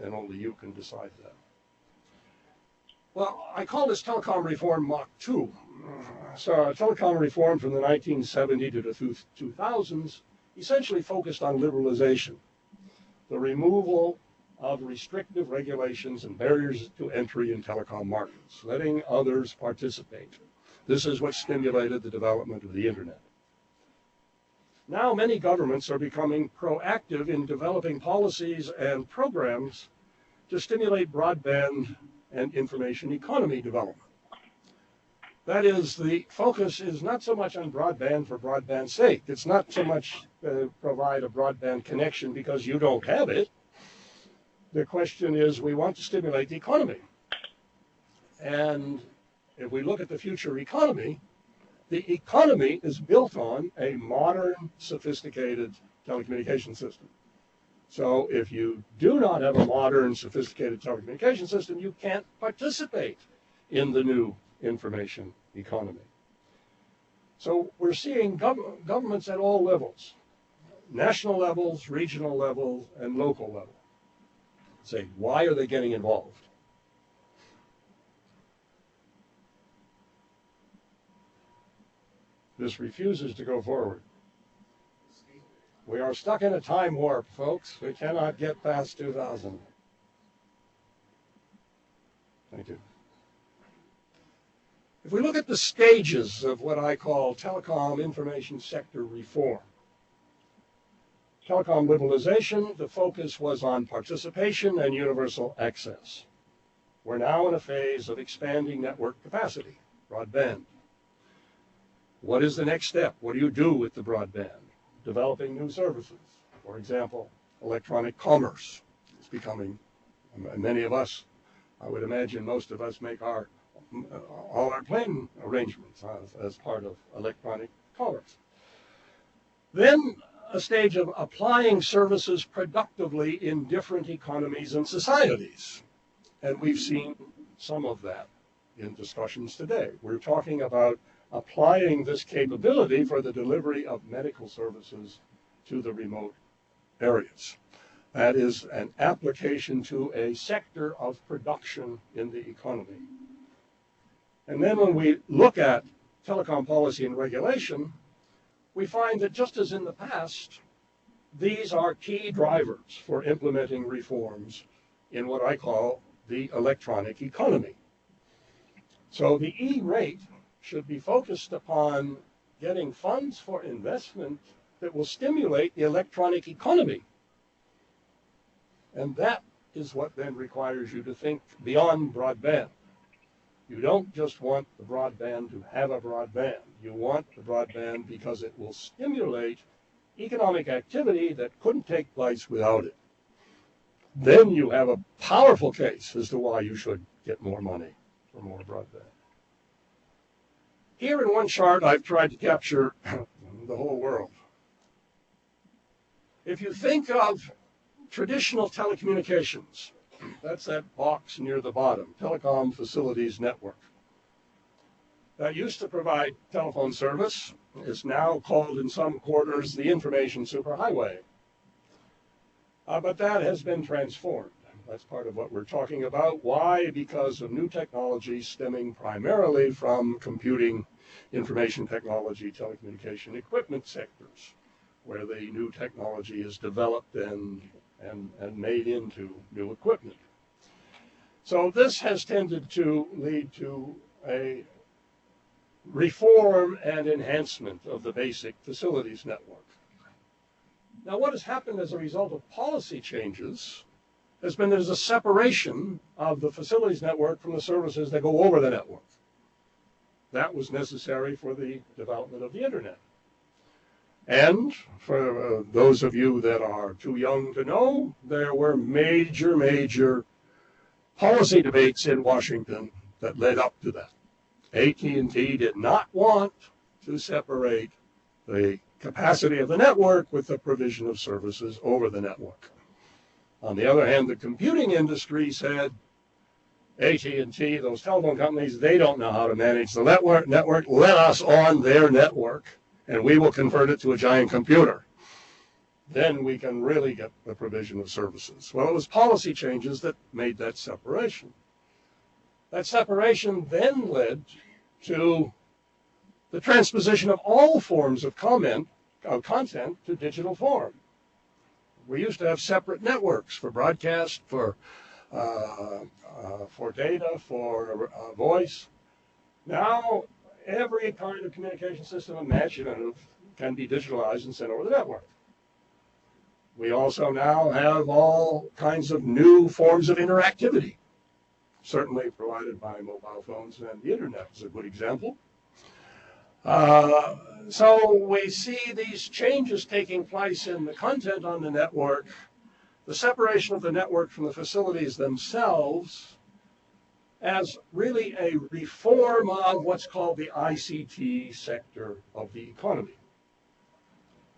and only you can decide that. Well, I call this telecom reform Mach 2. So telecom reform from the 1970s to the 2000s essentially focused on liberalization, the removal of restrictive regulations and barriers to entry in telecom markets, letting others participate. This is what stimulated the development of the internet. Now many governments are becoming proactive in developing policies and programs to stimulate broadband and information economy development. That is, the focus is not so much on broadband for broadband's sake. It's not so much provide a broadband connection because you don't have it. The question is, we want to stimulate the economy. And if we look at the future economy, the economy is built on a modern, sophisticated telecommunication system. So if you do not have a modern, sophisticated telecommunication system, you can't participate in the new information economy. So we're seeing governments at all levels, national levels, regional levels, and local levels. Say, why are they getting involved? This refuses to go forward. We are stuck in a time warp, folks. We cannot get past 2000. Thank you. If we look at the stages of what I call telecom information sector reform, telecom liberalization, the focus was on participation and universal access. We're now in a phase of expanding network capacity, broadband. What is the next step? What do you do with the broadband? Developing new services. For example, electronic commerce is becoming, many of us, I would imagine most of us make all our plane arrangements as part of electronic commerce. Then a stage of applying services productively in different economies and societies. And we've seen some of that in discussions today. We're talking about applying this capability for the delivery of medical services to the remote areas. That is an application to a sector of production in the economy. And then when we look at telecom policy and regulation, we find that just as in the past, these are key drivers for implementing reforms in what I call the electronic economy. So the E-rate should be focused upon getting funds for investment that will stimulate the electronic economy. And that is what then requires you to think beyond broadband. You don't just want the broadband to have a broadband. You want the broadband because it will stimulate economic activity that couldn't take place without it. Then you have a powerful case as to why you should get more money for more broadband. Here in one chart, I've tried to capture the whole world. If you think of traditional telecommunications, that's that box near the bottom, Telecom Facilities Network. That used to provide telephone service. Is now called in some quarters the information superhighway. But that has been transformed. That's part of what we're talking about. Why? Because of new technology stemming primarily from computing, information technology, telecommunication equipment sectors, where the new technology is developed and made into new equipment. So this has tended to lead to a reform and enhancement of the basic facilities network. Now, what has happened as a result of policy changes has been there's a separation of the facilities network from the services that go over the network. That was necessary for the development of the internet. And for those of you that are too young to know, there were major policy debates in Washington that led up to that. AT&T did not want to separate the capacity of the network with the provision of services over the network. On the other hand, the computing industry said, AT&T, those telephone companies, they don't know how to manage the network. Let us on their network, and we will convert it to a giant computer. Then we can really get the provision of services. Well, it was policy changes that made that separation. That separation then led to the transposition of all forms of content to digital form. We used to have separate networks for broadcast, for data, for voice. Now, every kind of communication system imaginative can be digitalized and sent over the network. We also now have all kinds of new forms of interactivity, certainly provided by mobile phones, and the internet is a good example. So we see these changes taking place in the content on the network, the separation of the network from the facilities themselves, as really a reform of what's called the ICT sector of the economy.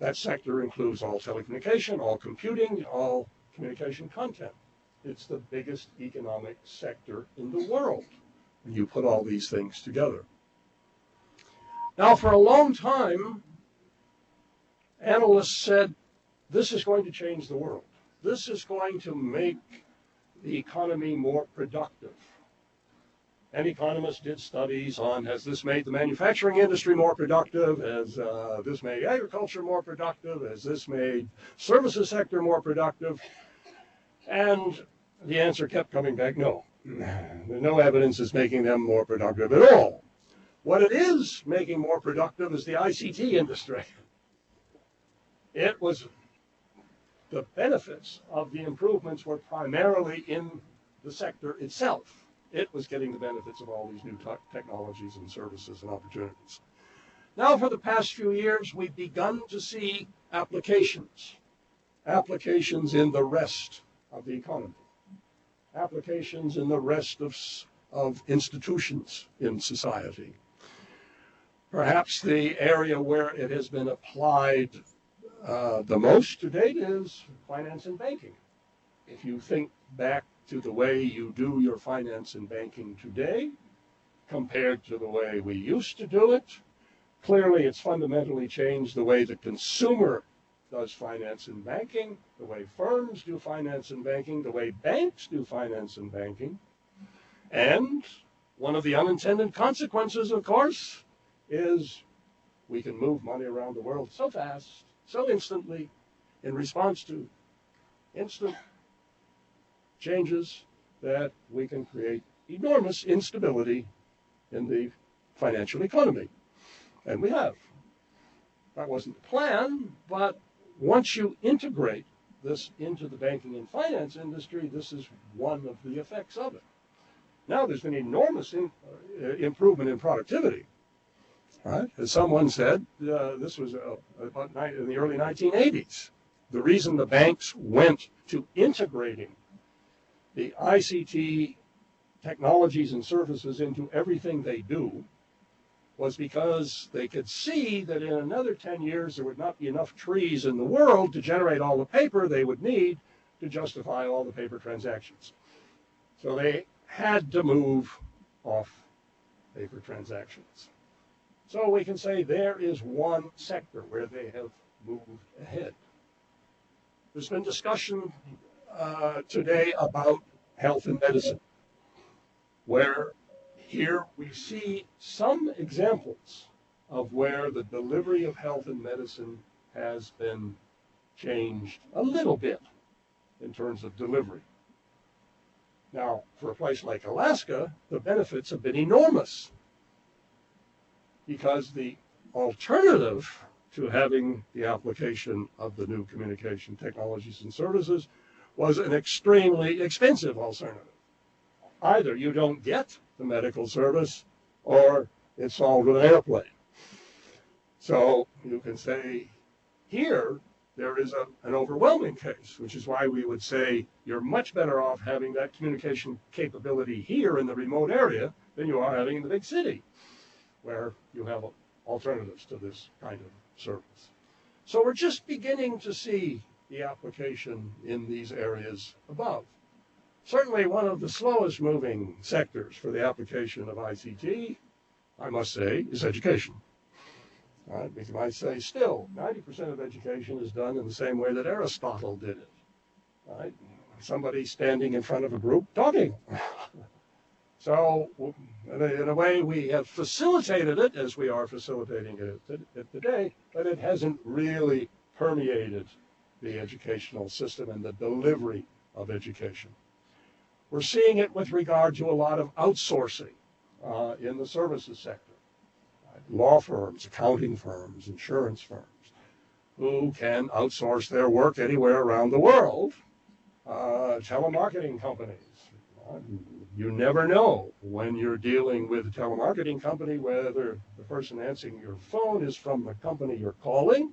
That sector includes all telecommunication, all computing, all communication content. It's the biggest economic sector in the world when you put all these things together. Now, for a long time, analysts said, this is going to change the world. This is going to make the economy more productive. And economists did studies on, has this made the manufacturing industry more productive? Has this made agriculture more productive? Has this made services sector more productive? And the answer kept coming back, no. No evidence is making them more productive at all. What it is making more productive is the ICT industry. It was the benefits of the improvements were primarily in the sector itself. It was getting the benefits of all these new technologies and services and opportunities. Now, for the past few years, we've begun to see applications in the rest of the economy, applications in the rest of institutions in society. Perhaps the area where it has been applied the most to date is finance and banking. If you think back to the way you do your finance and banking today compared to the way we used to do it, clearly it's fundamentally changed the way the consumer does finance and banking, the way firms do finance and banking, the way banks do finance and banking. And one of the unintended consequences, of course, is we can move money around the world so fast, so instantly, in response to instant changes, that we can create enormous instability in the financial economy. And we have. That wasn't the plan, but once you integrate this into the banking and finance industry, this is one of the effects of it. Now there's been enormous improvement in productivity. Right? As someone said, this was about in the early 1980s. The reason the banks went to integrating the ICT technologies and services into everything they do was because they could see that in another 10 years there would not be enough trees in the world to generate all the paper they would need to justify all the paper transactions. So they had to move off paper transactions. So we can say there is one sector where they have moved ahead. There's been discussion today about health and medicine, where here we see some examples of where the delivery of health and medicine has been changed a little bit in terms of delivery. Now, for a place like Alaska, the benefits have been enormous because the alternative to having the application of the new communication technologies and services was an extremely expensive alternative. Either you don't get the medical service or it's solved with an airplane. So you can say here there is an overwhelming case, which is why we would say you're much better off having that communication capability here in the remote area than you are having in the big city, where you have alternatives to this kind of service. So we're just beginning to see the application in these areas above. Certainly one of the slowest moving sectors for the application of ICT, I must say, is education. We might say still, 90% of education is done in the same way that Aristotle did it. Right? Somebody standing in front of a group talking. So in a way, we have facilitated it as we are facilitating it today, but it hasn't really permeated the educational system and the delivery of education. We're seeing it with regard to a lot of outsourcing in the services sector. Law firms, accounting firms, insurance firms, who can outsource their work anywhere around the world. Telemarketing companies. You never know when you're dealing with a telemarketing company whether the person answering your phone is from the company you're calling,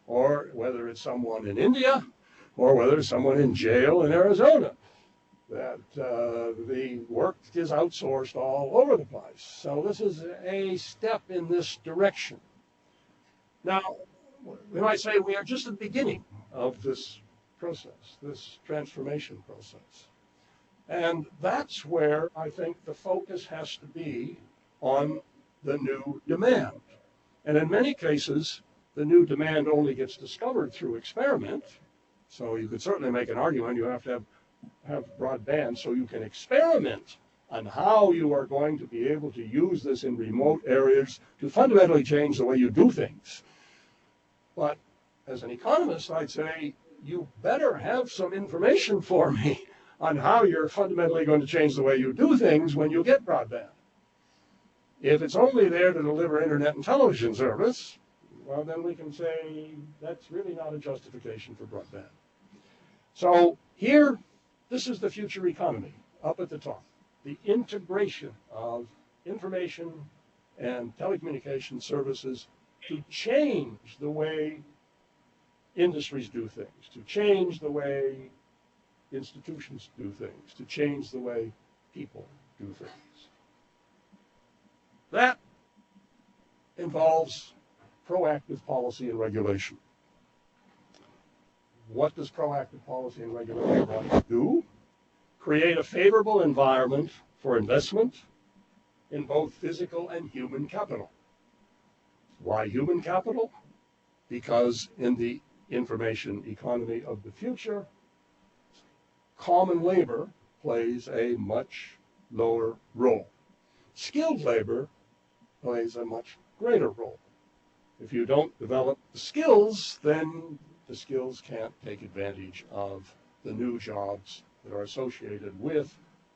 or whether it's someone in India, or whether it's someone in jail in Arizona. That the work is outsourced all over the place. So this is a step in this direction. Now, we might say we are just at the beginning of this process, this transformation process. And that's where I think the focus has to be on the new demand. And in many cases, the new demand only gets discovered through experiment. So you could certainly make an argument you have to have broadband so you can experiment on how you are going to be able to use this in remote areas to fundamentally change the way you do things. But as an economist, I'd say you better have some information for me on how you're fundamentally going to change the way you do things when you get broadband. If it's only there to deliver internet and television service, well, then we can say that's really not a justification for broadband. So here, this is the future economy up at the top. The integration of information and telecommunication services to change the way industries do things, to change the way institutions do things, to change the way people do things. That involves proactive policy and regulation. What does proactive policy and regulation want to do? Create a favorable environment for investment in both physical and human capital. Why human capital? Because in the information economy of the future, common labor plays a much lower role. Skilled labor plays a much greater role. If you don't develop the skills, then the skills can't take advantage of the new jobs that are associated with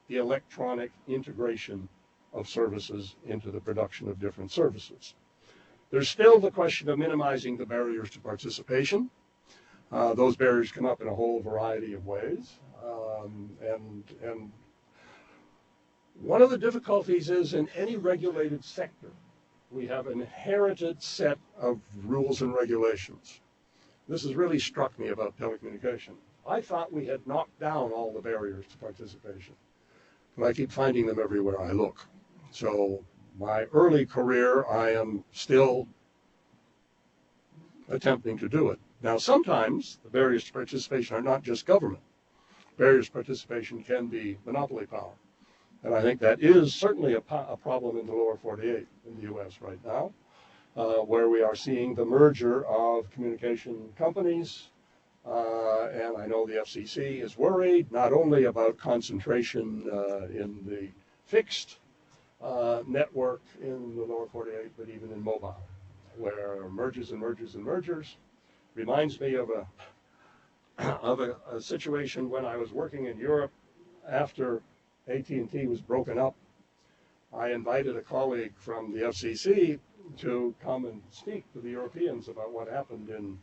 the electronic integration of services into the production of different services. There's still the question of minimizing the barriers to participation. Those barriers come up in a whole variety of ways. And one of the difficulties is in any regulated sector, we have an inherited set of rules and regulations. This has really struck me about telecommunication. I thought we had knocked down all the barriers to participation, but I keep finding them everywhere I look. So my early career, I am still attempting to do it. Now, sometimes the barriers to participation are not just government. Barriers to participation can be monopoly power. And I think that is certainly a problem in the lower 48 in the U.S. right now, where we are seeing the merger of communication companies. And I know the FCC is worried not only about concentration in the fixed network in the lower 48, but even in mobile, where mergers and mergers and mergers. Reminds me of a situation when I was working in Europe after AT&T was broken up. I invited a colleague from the FCC to come and speak to the Europeans about what happened in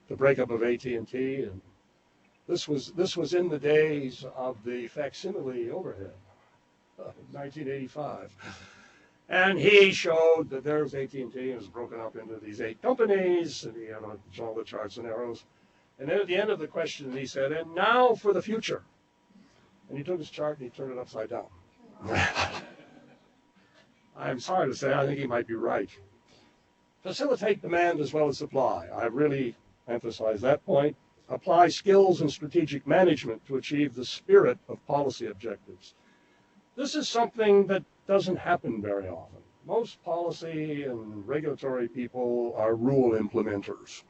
the breakup of AT&T, and this was in the days of the facsimile overhead, 1985, And he showed that there's AT&T, and it was broken up into these 8 companies, and he had all the charts and arrows. And then at the end of the question, he said, and now for the future. And he took his chart and he turned it upside down. I'm sorry to say, I think he might be right. Facilitate demand as well as supply. I really emphasize that point. Apply skills and strategic management to achieve the spirit of policy objectives. This is something that doesn't happen very often. Most policy and regulatory people are rule implementers,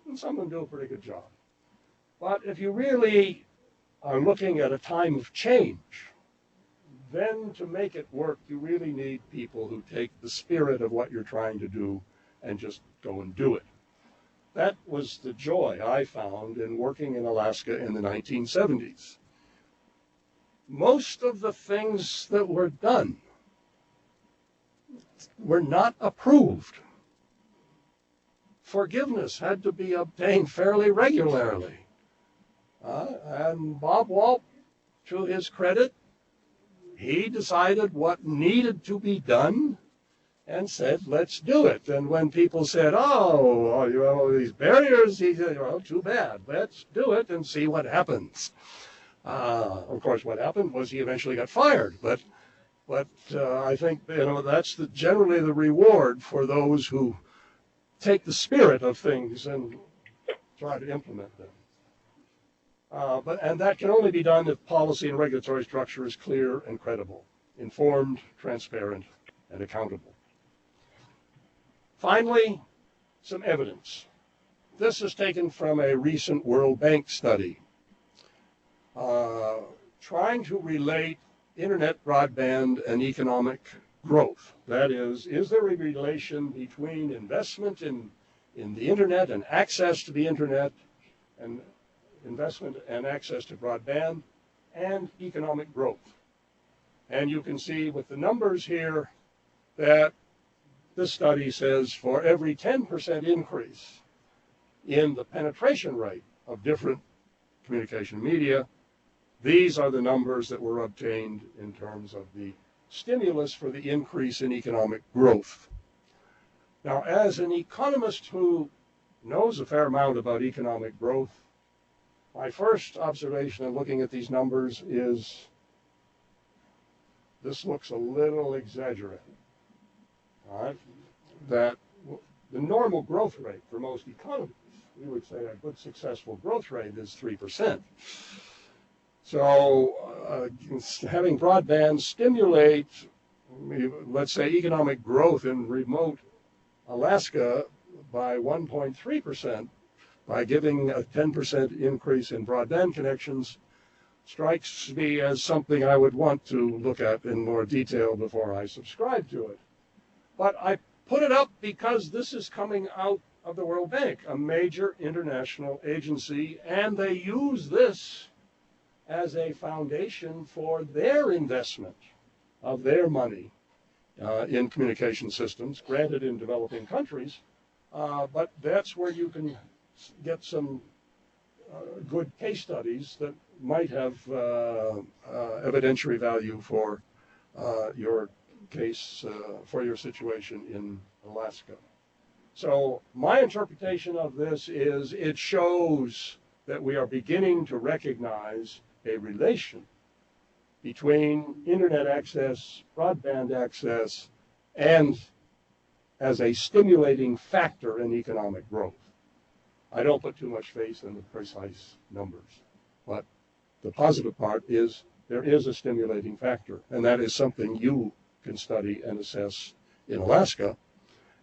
and some of them do a pretty good job. But if you really are looking at a time of change, then to make it work, you really need people who take the spirit of what you're trying to do and just go and do it. That was the joy I found in working in Alaska in the 1970s. Most of the things that were done were not approved. Forgiveness had to be obtained fairly regularly. And Bob Walt, to his credit, he decided what needed to be done and said, let's do it. And when people said, oh, you have all these barriers, he said, well, too bad. Let's do it and see what happens. Of course, what happened was he eventually got fired. But I think, that's generally the reward for those who take the spirit of things and try to implement them. And that can only be done if policy and regulatory structure is clear and credible, informed, transparent, and accountable. Finally, some evidence. This is taken from a recent World Bank study trying to relate internet, broadband, and economic growth. That is there a relation between investment in the internet and access to the internet and investment and access to broadband and economic growth? And you can see with the numbers here that this study says for every 10% increase in the penetration rate of different communication media, these are the numbers that were obtained in terms of the stimulus for the increase in economic growth. Now, as an economist who knows a fair amount about economic growth, my first observation in looking at these numbers is this looks a little exaggerated. All right? That the normal growth rate for most economies, we would say a good successful growth rate is 3%. So having broadband stimulate, let's say, economic growth in remote Alaska by 1.3%, by giving a 10% increase in broadband connections, strikes me as something I would want to look at in more detail before I subscribe to it. But I put it up because this is coming out of the World Bank, a major international agency, and they use this as a foundation for their investment of their money in communication systems, granted in developing countries, but that's where you can get some good case studies that might have evidentiary value for your case, for your situation in Alaska. So my interpretation of this is it shows that we are beginning to recognize a relation between internet access, broadband access, and as a stimulating factor in economic growth. I don't put too much faith in the precise numbers, but the positive part is there is a stimulating factor, and that is something you can study and assess in Alaska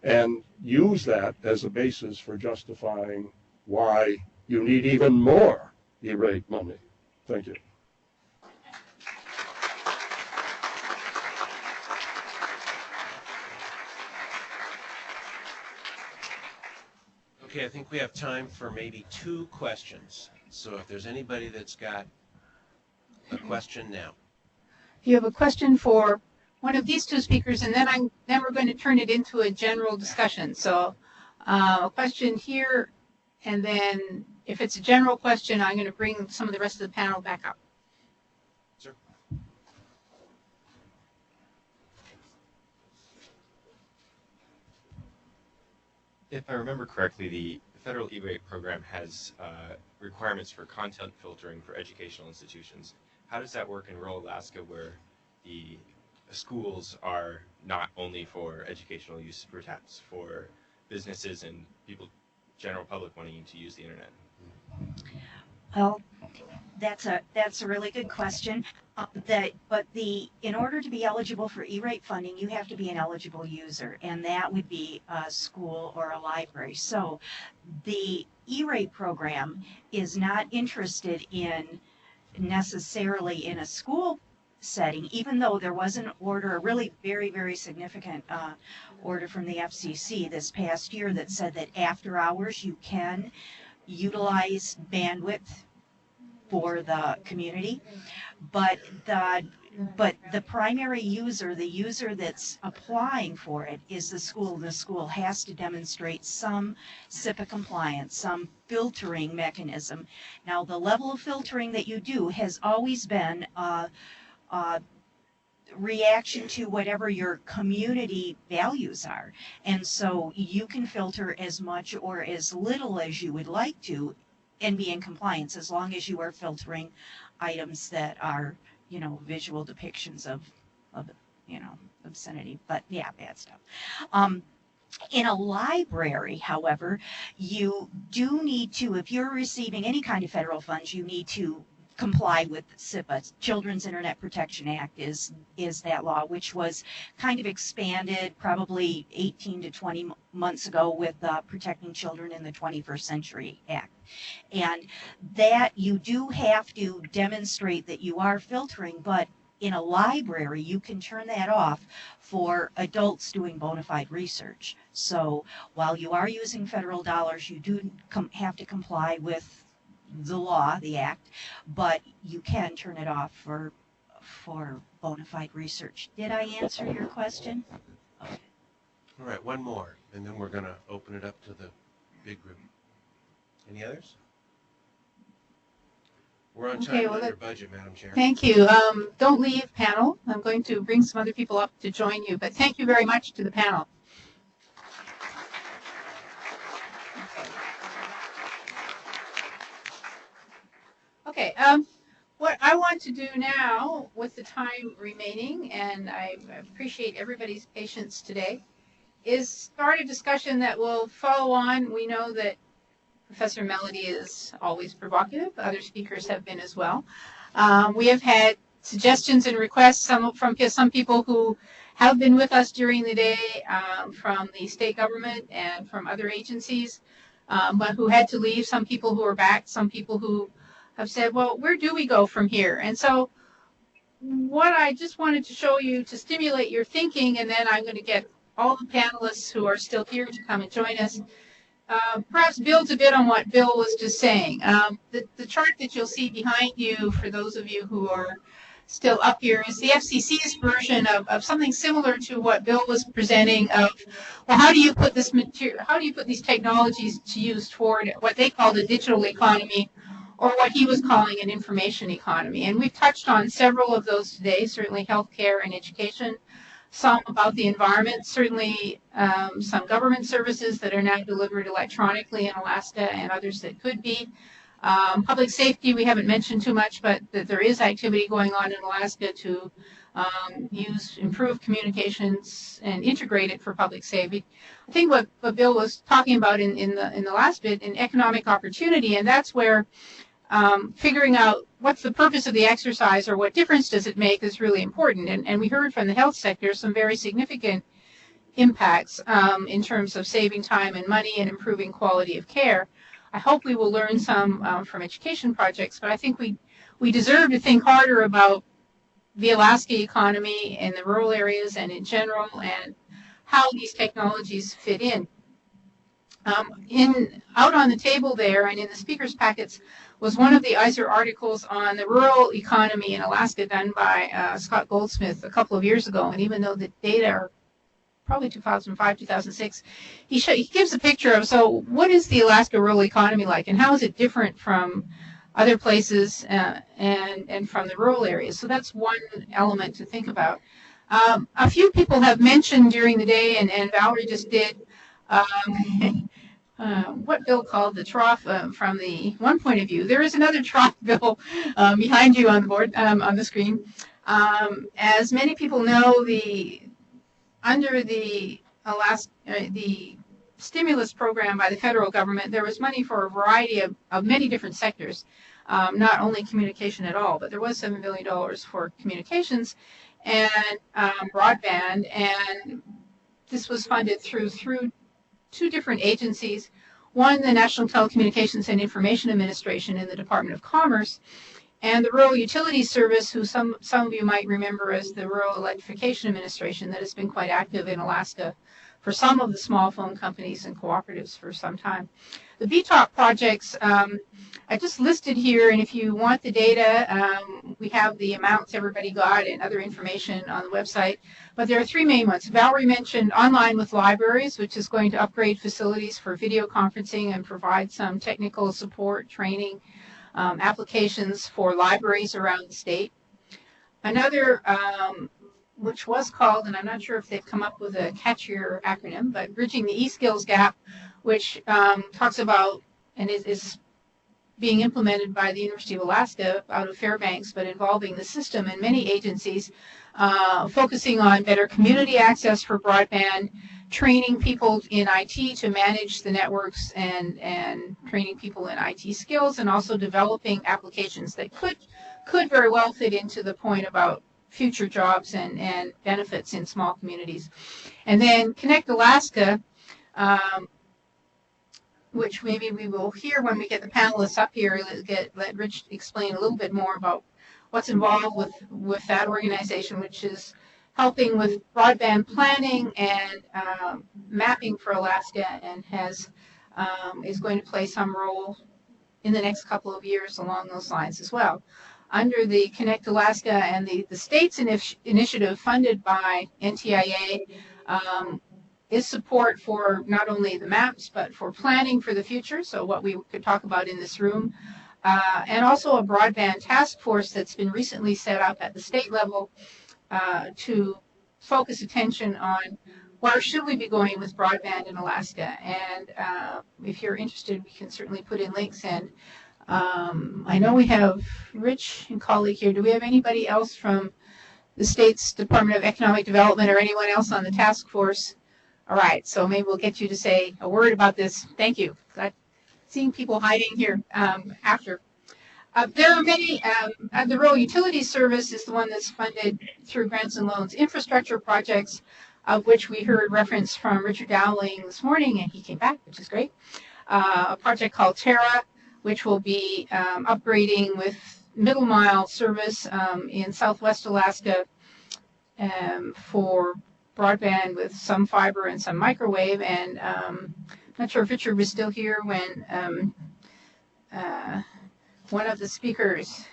and use that as a basis for justifying why you need even more E-rate money. Thank you. Okay, I think we have time for maybe 2 questions. So if there's anybody that's got a question now. If you have a question for one of these 2 speakers, and then we're going to turn it into a general discussion. So a question here, and then if it's a general question, I'm going to bring some of the rest of the panel back up. Sir. If I remember correctly, the federal E-rate program has requirements for content filtering for educational institutions. How does that work in rural Alaska where the schools are not only for educational use, perhaps for businesses and people, general public wanting to use the internet? Well, that's a really good question. In order to be eligible for E-rate funding, you have to be an eligible user, and that would be a school or a library. So the E-rate program is not interested in necessarily in a school setting, even though there was an order, a really very, very significant order from the FCC this past year that said that after hours you can utilize bandwidth for the community, but the primary user, the user that's applying for it, is the school. The school has to demonstrate some SIPA compliance, some filtering mechanism. Now, the level of filtering that you do has always been a reaction to whatever your community values are. And so you can filter as much or as little as you would like to and be in compliance, as long as you are filtering items that are, visual depictions of obscenity, but yeah, bad stuff. In a library, however, you do need to, if you're receiving any kind of federal funds, you need to comply with SIPA. Children's Internet Protection Act is that law, which was kind of expanded probably 18 to 20 months ago with Protecting Children in the 21st Century Act. And that you do have to demonstrate that you are filtering, but in a library, you can turn that off for adults doing bona fide research. So while you are using federal dollars, you do have to comply with the law, the act, but you can turn it off for bona fide research. Did I answer your question? Okay. All right, one more, and then we're going to open it up to the big group. Any others? We're on time Okay, and well, under budget, Madam Chair. Thank you. Don't leave, panel. I'm going to bring some other people up to join you, but thank you very much to the panel. Okay, what I want to do now with the time remaining, and I appreciate everybody's patience today, is start a discussion that will follow on. We know that Professor Melody is always provocative. Other speakers have been as well. We have had suggestions and requests from some people who have been with us during the day, from the state government and from other agencies, but who had to leave, some people who are back, some people who have said, well, where do we go from here? And so what I just wanted to show you to stimulate your thinking, and then I'm going to get all the panelists who are still here to come and join us, perhaps builds a bit on what Bill was just saying. The chart that you'll see behind you, for those of you who are still up here, is the FCC's version of something similar to what Bill was presenting of, well, how do you put this material, how do you put these technologies to use toward what they call the digital economy, or what he was calling an information economy. And we've touched on several of those today, certainly healthcare and education, some about the environment, certainly some government services that are now delivered electronically in Alaska and others that could be. Public safety, we haven't mentioned too much, but that there is activity going on in Alaska to improve communications and integrate it for public safety. I think what Bill was talking about in the last bit, in economic opportunity, and that's where figuring out what's the purpose of the exercise or what difference does it make is really important. And we heard from the health sector some very significant impacts in terms of saving time and money and improving quality of care. I hope we will learn some from education projects, but I think we deserve to think harder about the Alaska economy in the rural areas and in general, and how these technologies fit in. Out on the table there and in the speakers' packets was one of the ISER articles on the rural economy in Alaska done by Scott Goldsmith a couple of years ago. And even though the data are probably 2005, 2006, he gives a picture of, so what is the Alaska rural economy like, and how is it different from other places and from the rural areas? So that's one element to think about. A few people have mentioned during the day, and Valerie just did, What Bill called the trough from the one point of view. There is another trough bill behind you on the board, on the screen. As many people know, under the the stimulus program by the federal government, there was money for a variety of many different sectors, not only communication at all, but there was $7 billion for communications and broadband, and this was funded through two different agencies. One, the National Telecommunications and Information Administration in the Department of Commerce, and the Rural Utilities Service, who some of you might remember as the Rural Electrification Administration, that has been quite active in Alaska for some of the small phone companies and cooperatives for some time. The BTOP projects, I just listed here, and if you want the data, we have the amounts everybody got and other information on the website. But there are three main ones. Valerie mentioned Online with Libraries, which is going to upgrade facilities for video conferencing and provide some technical support, training, applications for libraries around the state. Another, which was called, and I'm not sure if they've come up with a catchier acronym, but Bridging the eSkills Gap, which talks about and is being implemented by the University of Alaska out of Fairbanks, but involving the system and many agencies, focusing on better community access for broadband, training people in IT to manage the networks, and training people in IT skills, and also developing applications that could very well fit into the point about future jobs and benefits in small communities. And then Connect Alaska, which maybe we will hear when we get the panelists up here, let Rich explain a little bit more about what's involved with that organization, which is helping with broadband planning and mapping for Alaska, and is going to play some role in the next couple of years along those lines as well. Under the Connect Alaska and the state's initiative funded by NTIA, is support for not only the maps, but for planning for the future, so what we could talk about in this room, and also a broadband task force that's been recently set up at the state level to focus attention on where should we be going with broadband in Alaska. And if you're interested, we can certainly put in links. And I know we have Rich and colleague here. Do we have anybody else from the state's Department of Economic Development or anyone else on the task force? All right, so maybe we'll get you to say a word about this. Thank you. I've seen people hiding here after. There are many, the Rural Utilities Service is the one that's funded through grants and loans infrastructure projects, of which we heard reference from Richard Dowling this morning, and he came back, which is great. A project called Terra, which will be upgrading with middle mile service in Southwest Alaska for broadband with some fiber and some microwave. And I'm not sure if Richard was still here when one of the speakers,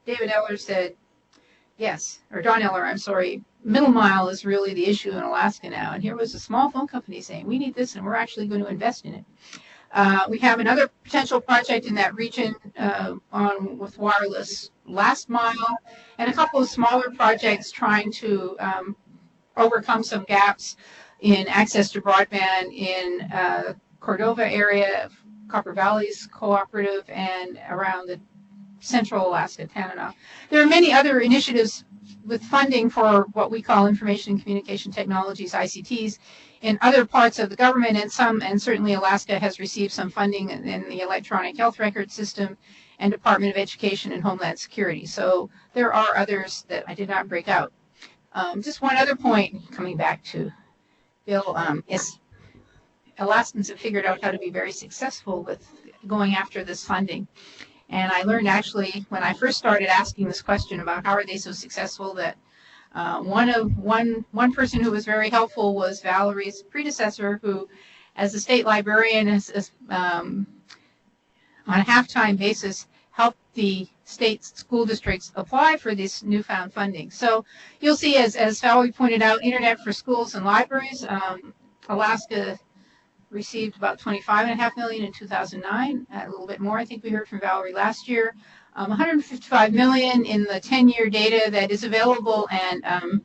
David Eller, said, yes, or Don Eller, I'm sorry, middle mile is really the issue in Alaska now. And here was a small phone company saying, we need this and we're actually going to invest in it. We have another potential project in that region with wireless last mile, and a couple of smaller projects trying to overcome some gaps in access to broadband in Cordova area, Copper Valley's cooperative, and around the central Alaska, Tanana. There are many other initiatives with funding for what we call information and communication technologies, ICTs, in other parts of the government, and certainly Alaska has received some funding in the electronic health record system and Department of Education and Homeland Security. So there are others that I did not break out. Just one other point, coming back to Bill, is Alaskans have figured out how to be very successful with going after this funding. And I learned actually when I first started asking this question about how are they so successful that one person who was very helpful was Valerie's predecessor, who, as a state librarian, on a half-time basis, helped the state school districts apply for this newfound funding. So you'll see, as Valerie pointed out, Internet for Schools and Libraries, Alaska received about $25.5 million in 2009, a little bit more. I think we heard from Valerie last year. $155 million in the 10-year data that is available and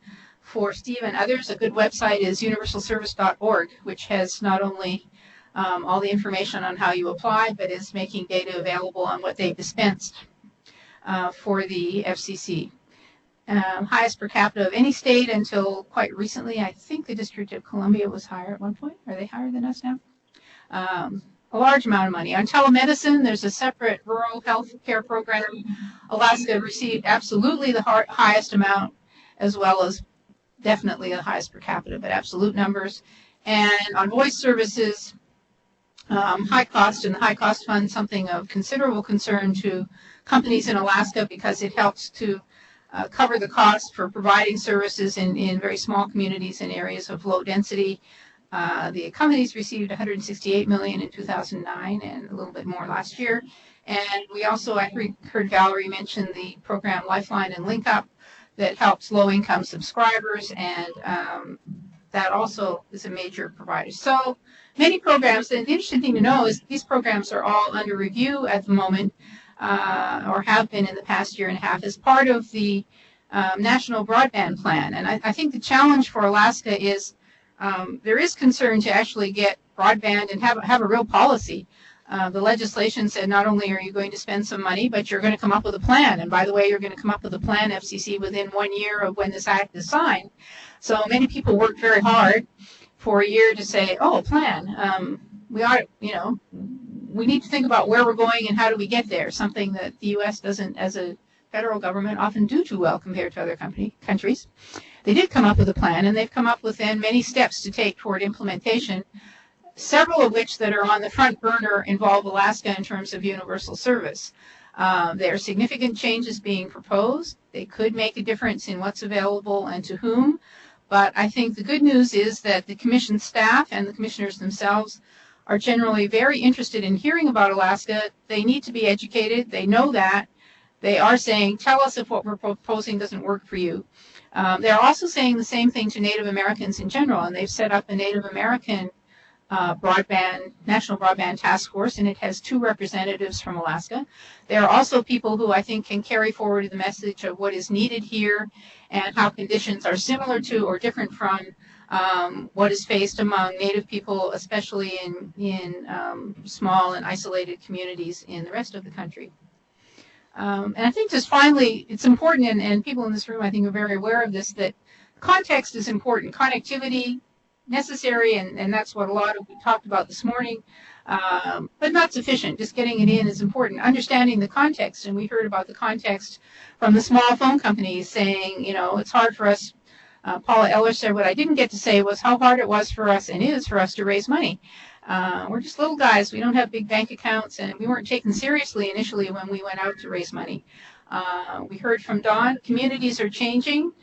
for Steve and others, a good website is universalservice.org, which has not only all the information on how you apply, but is making data available on what they've dispensed for the FCC. Highest per capita of any state until quite recently. I think the District of Columbia was higher at one point. Are they higher than us now? A large amount of money. On telemedicine, there's a separate rural health care program. Alaska received absolutely the highest amount, as well as definitely the highest per capita, but absolute numbers. And on voice services, high cost and the high cost fund, something of considerable concern to companies in Alaska because it helps to cover the cost for providing services in very small communities in areas of low density. The companies received $168 million in 2009 and a little bit more last year. And we also, I heard Valerie mention the program Lifeline and Link Up that helps low-income subscribers, and that also is a major provider. So many programs, and the interesting thing to know is these programs are all under review at the moment, or have been in the past year and a half, as part of the National Broadband Plan. And I think the challenge for Alaska is there is concern to actually get broadband and have a real policy. The legislation said not only are you going to spend some money, but you're going to come up with a plan. And by the way, you're going to come up with a plan, FCC, within 1 year of when this act is signed. So many people worked very hard for a year to say, oh, a plan. We ought, we need to think about where we're going and how do we get there, something that the U.S. doesn't, as a federal government, often do too well compared to other countries. They did come up with a plan, and they've come up with then many steps to take toward implementation, several of which that are on the front burner involve Alaska in terms of universal service. There are significant changes being proposed. They could make a difference in what's available and to whom, but I think the good news is that the Commission staff and the commissioners themselves are generally very interested in hearing about Alaska. They need to be educated. They know that. They are saying, tell us if what we're proposing doesn't work for you. They're also saying the same thing to Native Americans in general, and they've set up a Native American National Broadband Task Force, and it has 2 representatives from Alaska. There are also people who I think can carry forward the message of what is needed here and how conditions are similar to or different from what is faced among Native people, especially in small and isolated communities in the rest of the country. And I think just finally, it's important, and people in this room I think are very aware of this, that context is important. Connectivity, necessary, and that's what a lot of we talked about this morning, but not sufficient. Just getting it in is important. Understanding the context, and we heard about the context from the small phone companies saying, it's hard for us. Paula Eller said what I didn't get to say was how hard it was for us and is for us to raise money. We're just little guys. We don't have big bank accounts, and we weren't taken seriously initially when we went out to raise money. We heard from Dawn, communities are changing.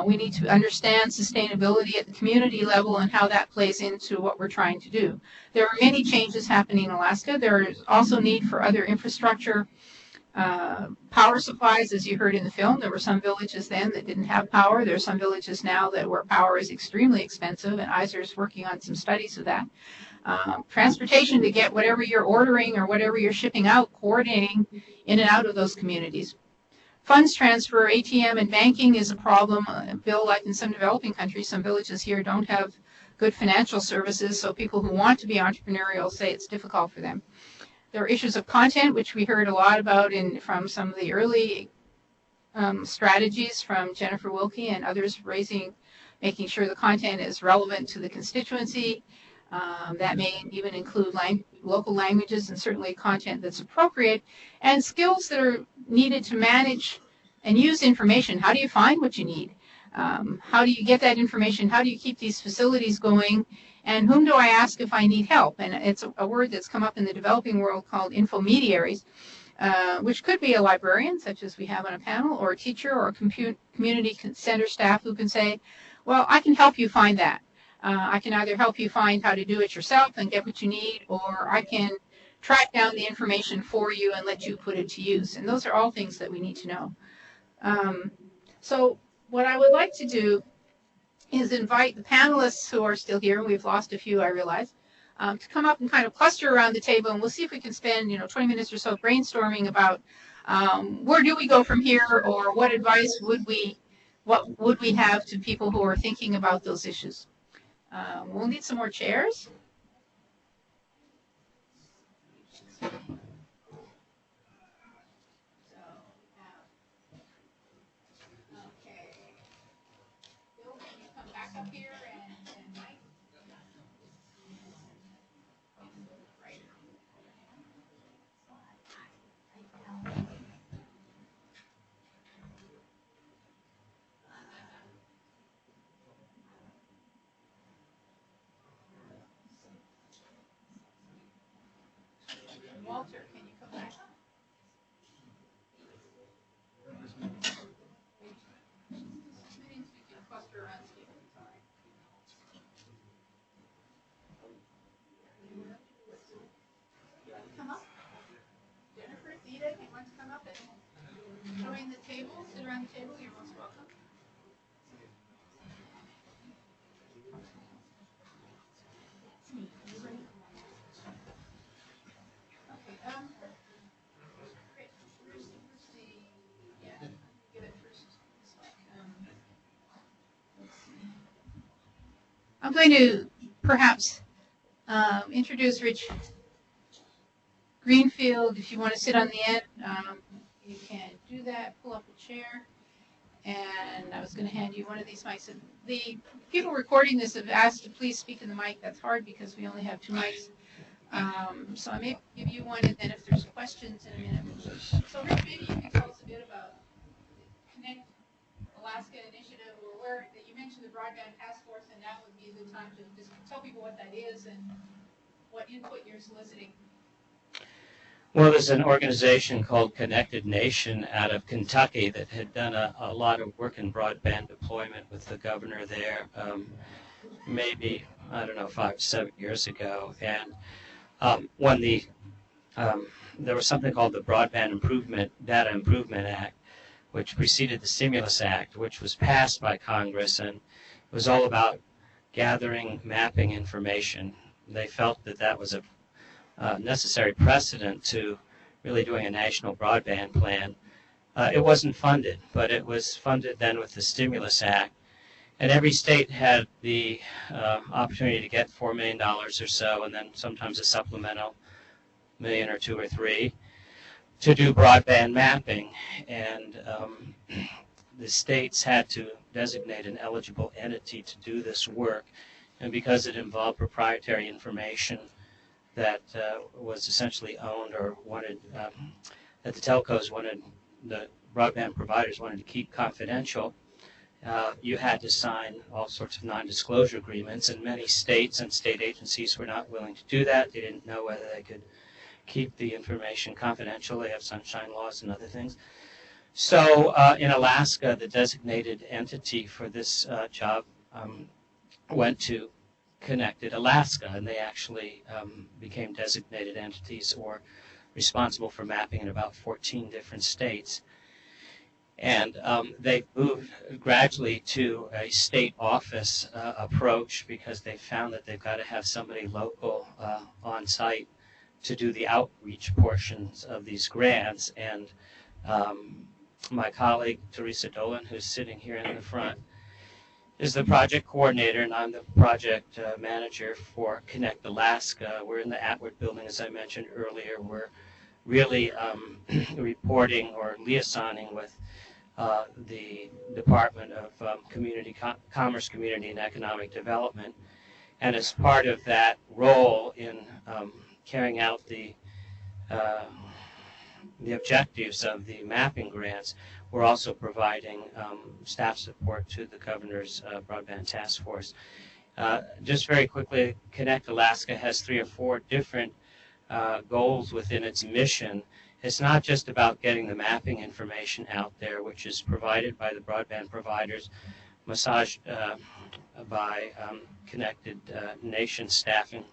We need to understand sustainability at the community level and how that plays into what we're trying to do. There are many changes happening in Alaska. There is also need for other infrastructure. Power supplies, as you heard in the film, there were some villages then that didn't have power. There are some villages now where power is extremely expensive, and ISER is working on some studies of that. Transportation to get whatever you're ordering or whatever you're shipping out, coordinating in and out of those communities. Funds transfer, ATM, and banking is a problem. Bill, like in some developing countries, some villages here don't have good financial services, so people who want to be entrepreneurial say it's difficult for them. There are issues of content, which we heard a lot about from some of the early strategies from Jennifer Wilkie and others making sure the content is relevant to the constituency. That may even include local languages and certainly content that's appropriate, and skills that are needed to manage and use information. How do you find what you need? How do you get that information? How do you keep these facilities going? And whom do I ask if I need help? And it's a word that's come up in the developing world called infomediaries, which could be a librarian, such as we have on a panel, or a teacher, or a community center staff who can say, well, I can help you find that. I can either help you find how to do it yourself and get what you need, or I can track down the information for you and let you put it to use. And those are all things that we need to know. So what I would like to do is invite the panelists who are still here, and we've lost a few, I realize, to come up and kind of cluster around the table, and we'll see if we can spend 20 minutes or so brainstorming about where do we go from here, or what advice would we what would we have to people who are thinking about those issues? We'll need some more chairs. Walter, can you come back up? Come up. Jennifer, Theda, you want to come up and join the table, sit around the table? You're most welcome. Okay, great. Where's the, yeah, give it first. Let's see. I'm going to perhaps introduce Rich Greenfield. If you want to sit on the end, you can do that. Pull up a chair. And I was going to hand you one of these mics. And the people recording this have asked to please speak in the mic. That's hard because we only have 2 mics. So I may give you one, and then if there's questions in a minute. So Rich, maybe you can tell us a bit about the Connect Alaska initiative, or where that you mentioned the Broadband Task Force, and now would be the time to just tell people what that is and what input you're soliciting. Well, there's an organization called Connected Nation out of Kentucky that had done a lot of work in broadband deployment with the governor there, maybe, I don't know, 5 or 7 years ago. And when there was something called the Broadband Data Improvement Act, which preceded the Stimulus Act, which was passed by Congress, and it was all about gathering, mapping information. They felt that that was a necessary precedent to really doing a national broadband plan. It wasn't funded, but it was funded then with the Stimulus Act. And every state had the opportunity to get $4 million or so, and then sometimes a supplemental $1 million or 2 or 3 to do broadband mapping. And the states had to designate an eligible entity to do this work. And because it involved proprietary information that was essentially owned or wanted, that the telcos wanted, the broadband providers wanted to keep confidential, you had to sign all sorts of non-disclosure agreements, and many states and state agencies were not willing to do that. They didn't know whether they could keep the information confidential. They have sunshine laws and other things. So in Alaska, the designated entity for this job went to Connected Alaska, and they actually became designated entities or responsible for mapping in about 14 different states. And they moved gradually to a state office approach because they found that they've got to have somebody local on site to do the outreach portions of these grants. And my colleague, Teresa Dolan, who's sitting here in the front, is the project coordinator, and I'm the project manager for Connect Alaska. We're in the Atwood building, as I mentioned earlier. We're really reporting or liaisoning with the Department of Commerce, Community, and Economic Development. And as part of that role in carrying out the objectives of the mapping grants, we're also providing staff support to the governor's broadband task force. Just very quickly, Connect Alaska has 3 or 4 different goals within its mission. It's not just about getting the mapping information out there, which is provided by the broadband providers, massaged by Connected Nation staff in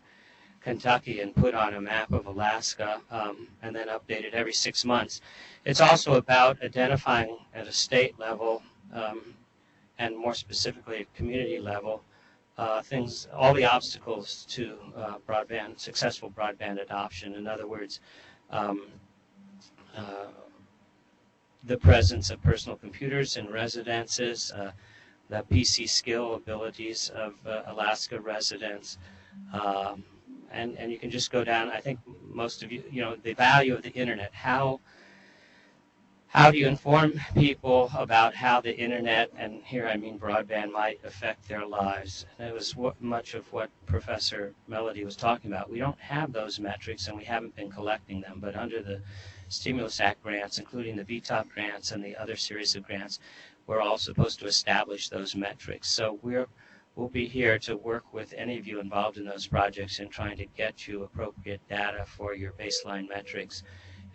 Kentucky, and put on a map of Alaska and then updated every 6 months. It's also about identifying at a state level and more specifically at community level things, all the obstacles to successful broadband adoption. In other words, the presence of personal computers in residences, the PC skill abilities of Alaska residents, and you can just go down. I think most of you, the value of the internet. How do you inform people about how the internet, and here I mean broadband, might affect their lives? And it was much of what Professor Melody was talking about. We don't have those metrics, and we haven't been collecting them. But under the Stimulus Act grants, including the VTOP grants and the other series of grants, we're all supposed to establish those metrics. So we'll be here to work with any of you involved in those projects in trying to get you appropriate data for your baseline metrics.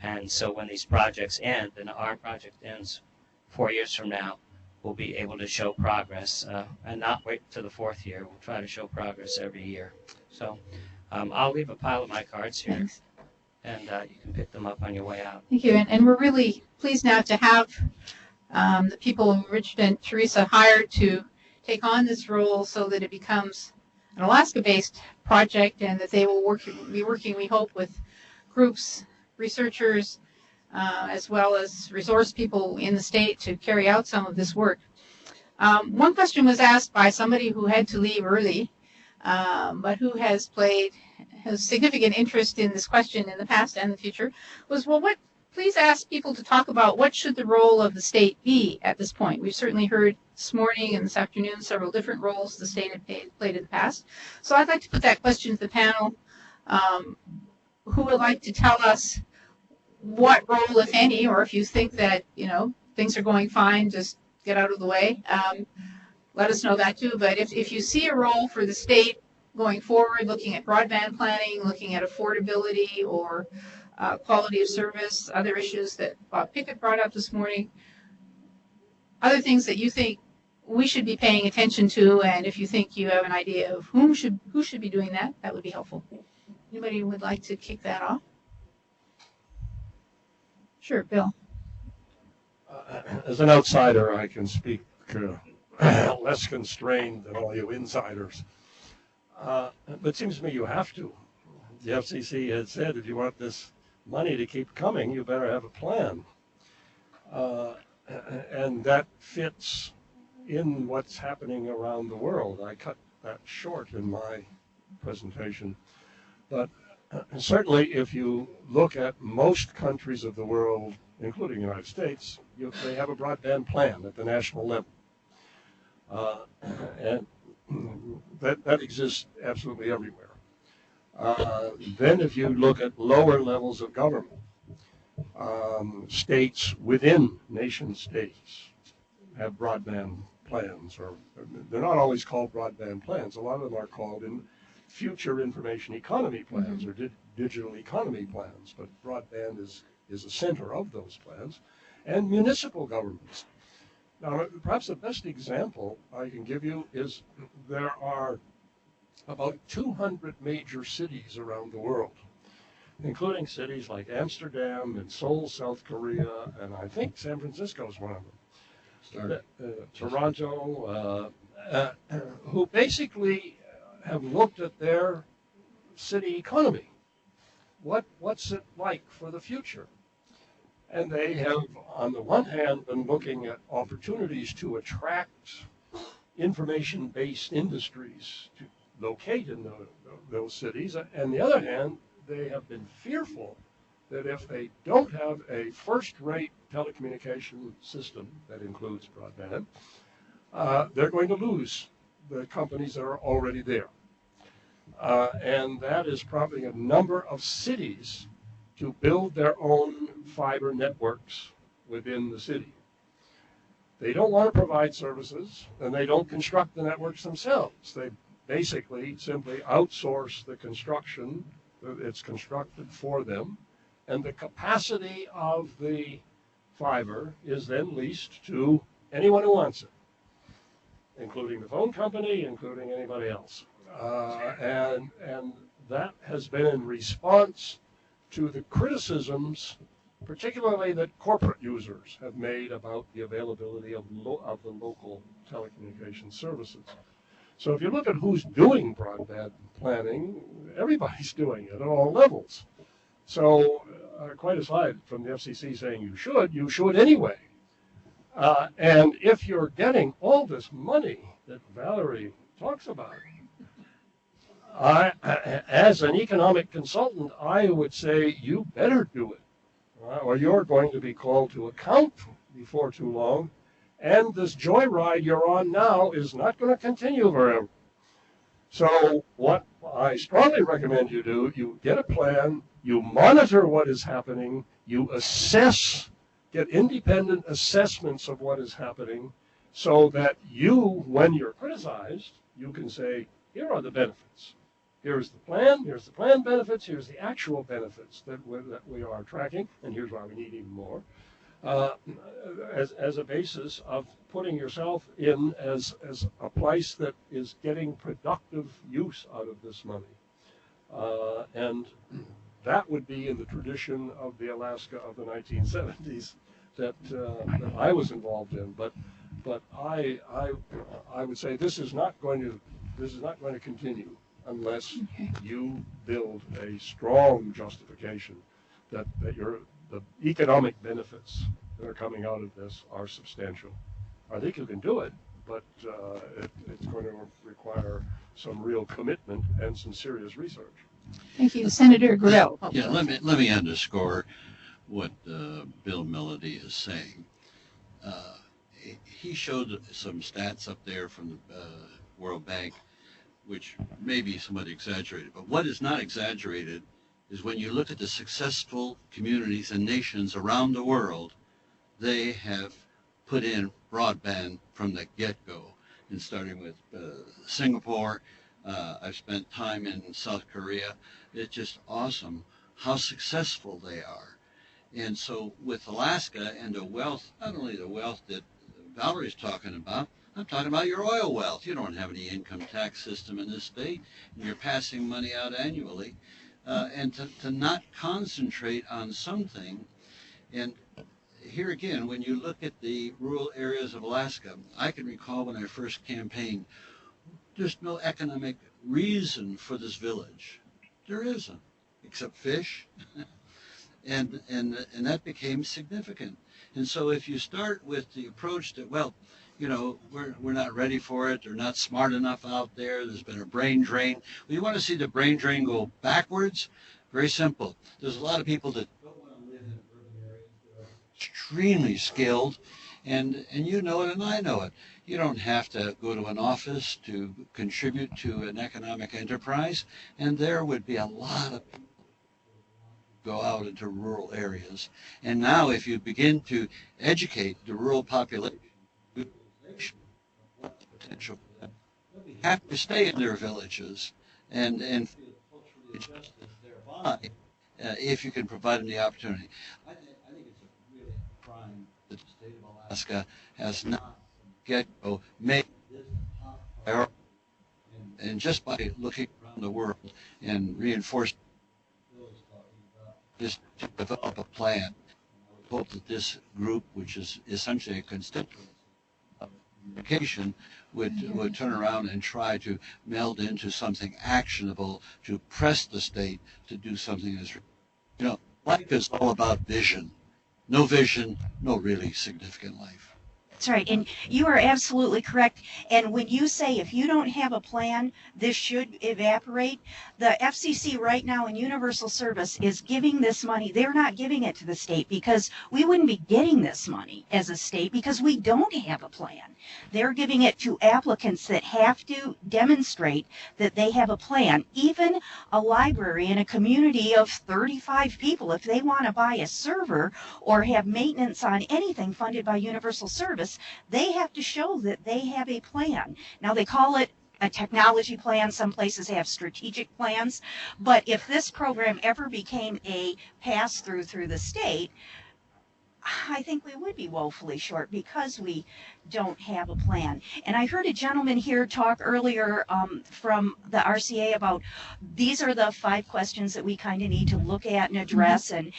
And so when these projects end, and our project ends 4 years from now, we'll be able to show progress and not wait to the fourth year. We'll try to show progress every year. So I'll leave a pile of my cards here. Thanks. And you can pick them up on your way out. Thank you. And we're really pleased now to have the people Richard and Teresa hired to take on this role so that it becomes an Alaska-based project and that they will be working, we hope, with groups, researchers, as well as resource people in the state to carry out some of this work. One question was asked by somebody who had to leave early, but who has significant interest in this question in the past and the future, was, well, please ask people to talk about what should the role of the state be at this point. We've certainly heard this morning and this afternoon several different roles the state had played in the past. So I'd like to put that question to the panel. Who would like to tell us what role, if any, or if you think that, things are going fine, just get out of the way. Let us know that too. But if you see a role for the state going forward, looking at broadband planning, looking at affordability or quality of service, other issues that Bob Pickett brought up this morning, other things that you think we should be paying attention to, and if you think you have an idea of who should be doing that, that would be helpful. Anybody would like to kick that off? Sure, Bill. As an outsider, I can speak less constrained than all you insiders. But it seems to me you have to. The FCC has said if you want this money to keep coming, you better have a plan. And that fits in what's happening around the world. I cut that short in my presentation. But certainly if you look at most countries of the world, including the United States, they have a broadband plan at the national level. And that exists absolutely everywhere. Then if you look at lower levels of government, states within nation states have broadband plans, or they're not always called broadband plans. A lot of them are called future information economy plans or digital economy plans, but broadband is a center of those plans, and municipal governments. Now, perhaps the best example I can give you is there are about 200 major cities around the world, including cities like Amsterdam and Seoul, South Korea, and I think San Francisco is one of them. Toronto, who basically have looked at their city economy. What's it like for the future? And they have, on the one hand, been looking at opportunities to attract information-based industries to locate in those cities. And the other hand, they have been fearful that if they don't have a first-rate telecommunication system that includes broadband, they're going to lose the companies that are already there. And that is prompting a number of cities to build their own fiber networks within the city. They don't want to provide services, and they don't construct the networks themselves. They basically simply outsource the construction. It's constructed for them, and the capacity of the fiber is then leased to anyone who wants it, including the phone company, including anybody else. And that has been in response to the criticisms, particularly that corporate users have made about the availability of the local telecommunications services. So if you look at who's doing broadband planning, everybody's doing it at all levels. So quite aside from the FCC saying you should anyway. And if you're getting all this money that Valerie talks about, as an economic consultant, I would say you better do it, or you're going to be called to account before too long. And this joyride you're on now is not going to continue forever. So what I strongly recommend you do, you get a plan, you monitor what is happening, you assess, get independent assessments of what is happening, so that you, when you're criticized, you can say, here are the benefits. Here's the plan benefits, here's the actual benefits that we are tracking, and here's why we need even more. As a basis of putting yourself in as a place that is getting productive use out of this money. And that would be in the tradition of the Alaska of the 1970s that I was involved in. But I would say this is not going to continue unless you build a strong justification that the economic benefits that are coming out of this are substantial. I think you can do it, but it's going to require some real commitment and some serious research. Thank you, Senator Grill. Yeah, let me underscore what Bill Melody is saying. He showed some stats up there from the World Bank, which may be somewhat exaggerated, but what is not exaggerated is when you look at the successful communities and nations around the world, they have put in broadband from the get-go. And starting with Singapore, I've spent time in South Korea. It's just awesome how successful they are. And so with Alaska and the wealth, not only the wealth that Valerie's talking about, I'm talking about your oil wealth. You don't have any income tax system in this state, and you're passing money out annually. And to not concentrate on something. And here again, when you look at the rural areas of Alaska, I can recall when I first campaigned, there's no economic reason for this village. There isn't, except fish. and that became significant. And so if you start with the approach that, well, you know, we're not ready for it, they're not smart enough out there, there's been a brain drain. Well, you want to see the brain drain go backwards? Very simple. There's a lot of people that don't want to live in urban areas that are extremely skilled, and you know it and I know it. You don't have to go to an office to contribute to an economic enterprise, and there would be a lot of people go out into rural areas. And now if you begin to educate the rural population, what the potential for them, they'll be happy to stay in their villages and feel culturally adjusted thereby if you can provide them the opportunity. I think it's a really crime that the state of Alaska has not get-go made this a top priority. And just by looking around the world and reinforcing just to develop a plan, I hope that this group, which is essentially a constituent of communication, would turn around and try to meld into something actionable to press the state to do something as, you know, life is all about vision. No vision, no really significant life. That's right, and you are absolutely correct. And when you say if you don't have a plan, this should evaporate, the FCC right now in Universal Service is giving this money. They're not giving it to the state because we wouldn't be getting this money as a state because we don't have a plan. They're giving it to applicants that have to demonstrate that they have a plan. Even a library in a community of 35 people, if they want to buy a server or have maintenance on anything funded by Universal Service, they have to show that they have a plan. Now they call it a technology plan. Some places have strategic plans. But if this program ever became a pass-through through the state, I think we would be woefully short because we don't have a plan. And I heard a gentleman here talk earlier from the RCA about these are the 5 questions that we kind of need to look at and address, and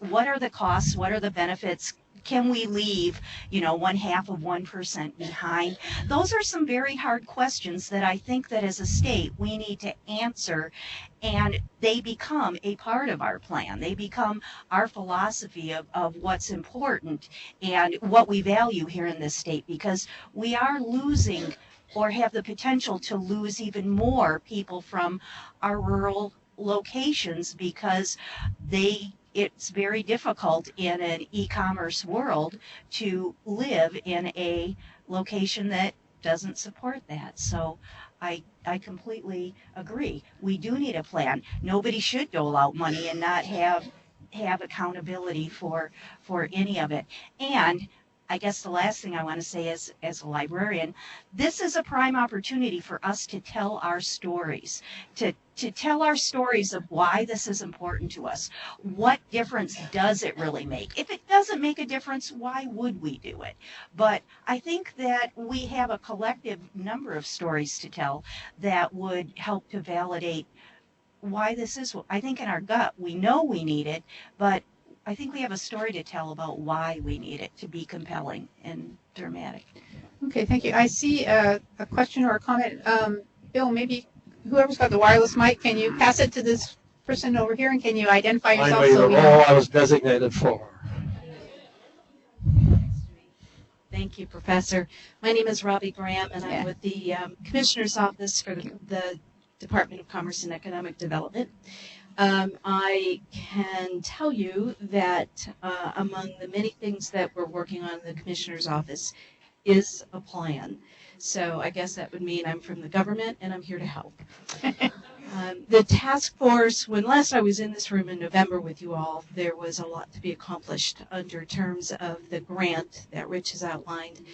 what are the costs, what are the benefits, can we leave, 1/2 of 1% behind? Those are some very hard questions that I think that as a state we need to answer, and they become a part of our plan. They become our philosophy of what's important and what we value here in this state, because we are losing or have the potential to lose even more people from our rural locations because it's very difficult in an e-commerce world to live in a location that doesn't support that. So I completely agree. We do need a plan. Nobody should dole out money and not have accountability for any of it. And I guess the last thing I want to say is, as a librarian, this is a prime opportunity for us to tell our stories, to tell our stories of why this is important to us. What difference does it really make? If it doesn't make a difference, why would we do it? But I think that we have a collective number of stories to tell that would help to validate why this is. I think in our gut, we know we need it, but I think we have a story to tell about why we need it to be compelling and dramatic. Okay, thank you. I see a question or a comment. Bill, maybe whoever's got the wireless mic, can you pass it to this person over here, and can you identify yourself? So we know I was designated for. Thank you, Professor. My name is Robbie Graham, and I'm with the Commissioner's Office for the Department of Commerce and Economic Development. I can tell you that among the many things that we're working on in the Commissioner's Office is a plan. So I guess that would mean I'm from the government and I'm here to help. The task force, when last I was in this room in November with you all, there was a lot to be accomplished under terms of the grant that Rich has outlined.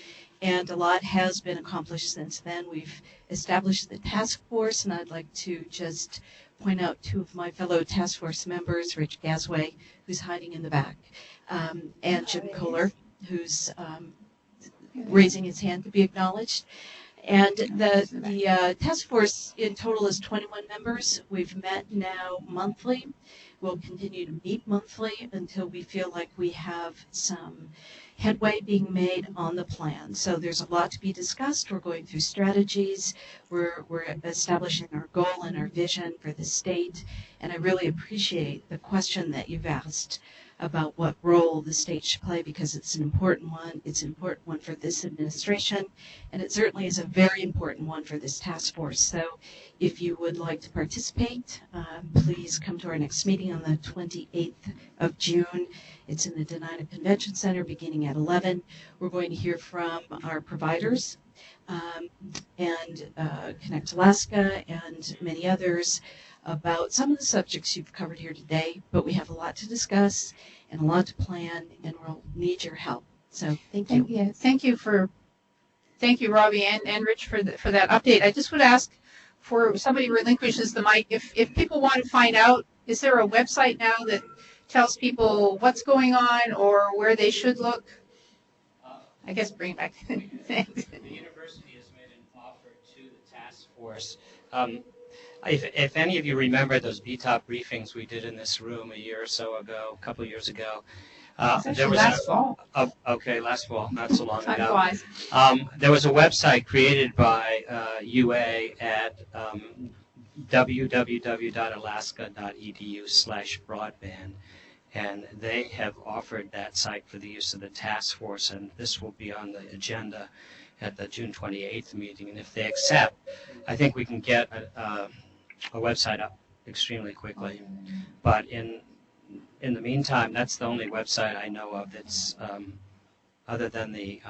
And a lot has been accomplished since then. We've established the task force, and I'd like to just point out two of my fellow task force members, Rich Gasway, who's hiding in the back, and Jim Kohler, who's raising his hand to be acknowledged. And the task force in total is 21 members. We've met now monthly. We'll continue to meet monthly until we feel like we have some headway being made on the plan. So there's a lot to be discussed. We're going through strategies. We're establishing our goal and our vision for the state. And I really appreciate the question that you've asked about what role the state should play, because it's an important one. It's an important one for this administration, and it certainly is a very important one for this task force. So if you would like to participate, please come to our next meeting on the 28th of June. It's in the Denina Convention Center beginning at 11. We're going to hear from our providers and Connect Alaska and many others about some of the subjects you've covered here today, but we have a lot to discuss and a lot to plan, and we'll need your help. So thank you. Thank you, Robbie and Rich for that update. I just would ask for somebody relinquishes the mic. If people want to find out, is there a website now that tells people what's going on or where they should look? I guess bring it back. Thanks. The university has made an offer to the task force. If any of you remember those BTOP briefings we did in this room a couple of years ago, there was last fall. Okay, last fall, not so long ago. There was a website created by UA at www.alaska.edu/broadband, and they have offered that site for the use of the task force, and this will be on the agenda at the June 28th meeting. And if they accept, I think we can get a website up extremely quickly. But in the meantime, that's the only website I know of that's other than the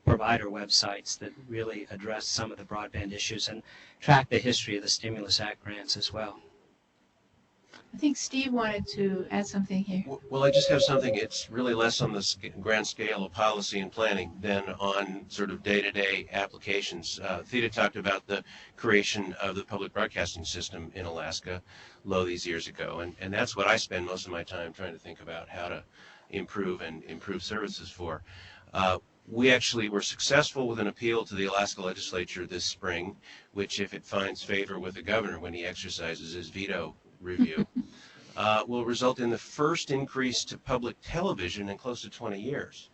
provider websites that really address some of the broadband issues and track the history of the Stimulus Act grants as well. I think Steve wanted to add something here. Well, I just have something. It's really less on the grand scale of policy and planning than on sort of day-to-day applications. Theda talked about the creation of the public broadcasting system in Alaska these years ago, and that's what I spend most of my time trying to think about how to improve services for. We actually were successful with an appeal to the Alaska legislature this spring, which, if it finds favor with the governor when he exercises his veto review, will result in the first increase to public television in close to 20 years.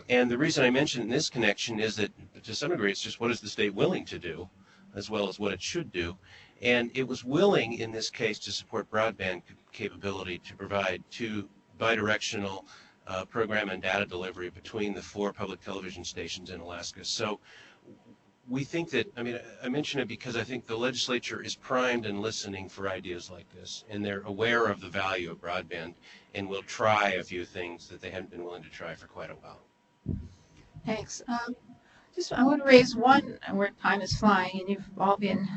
And the reason I mention in this connection is that, to some degree, it's just what is the state willing to do, as well as what it should do. And it was willing, in this case, to support broadband capability to provide two bidirectional program and data delivery between the 4 public television stations in Alaska. So we think that, I mean, I mention it because I think the legislature is primed and listening for ideas like this, and they're aware of the value of broadband and will try a few things that they haven't been willing to try for quite a while. Thanks. I want to raise one, where time is flying, and you've all been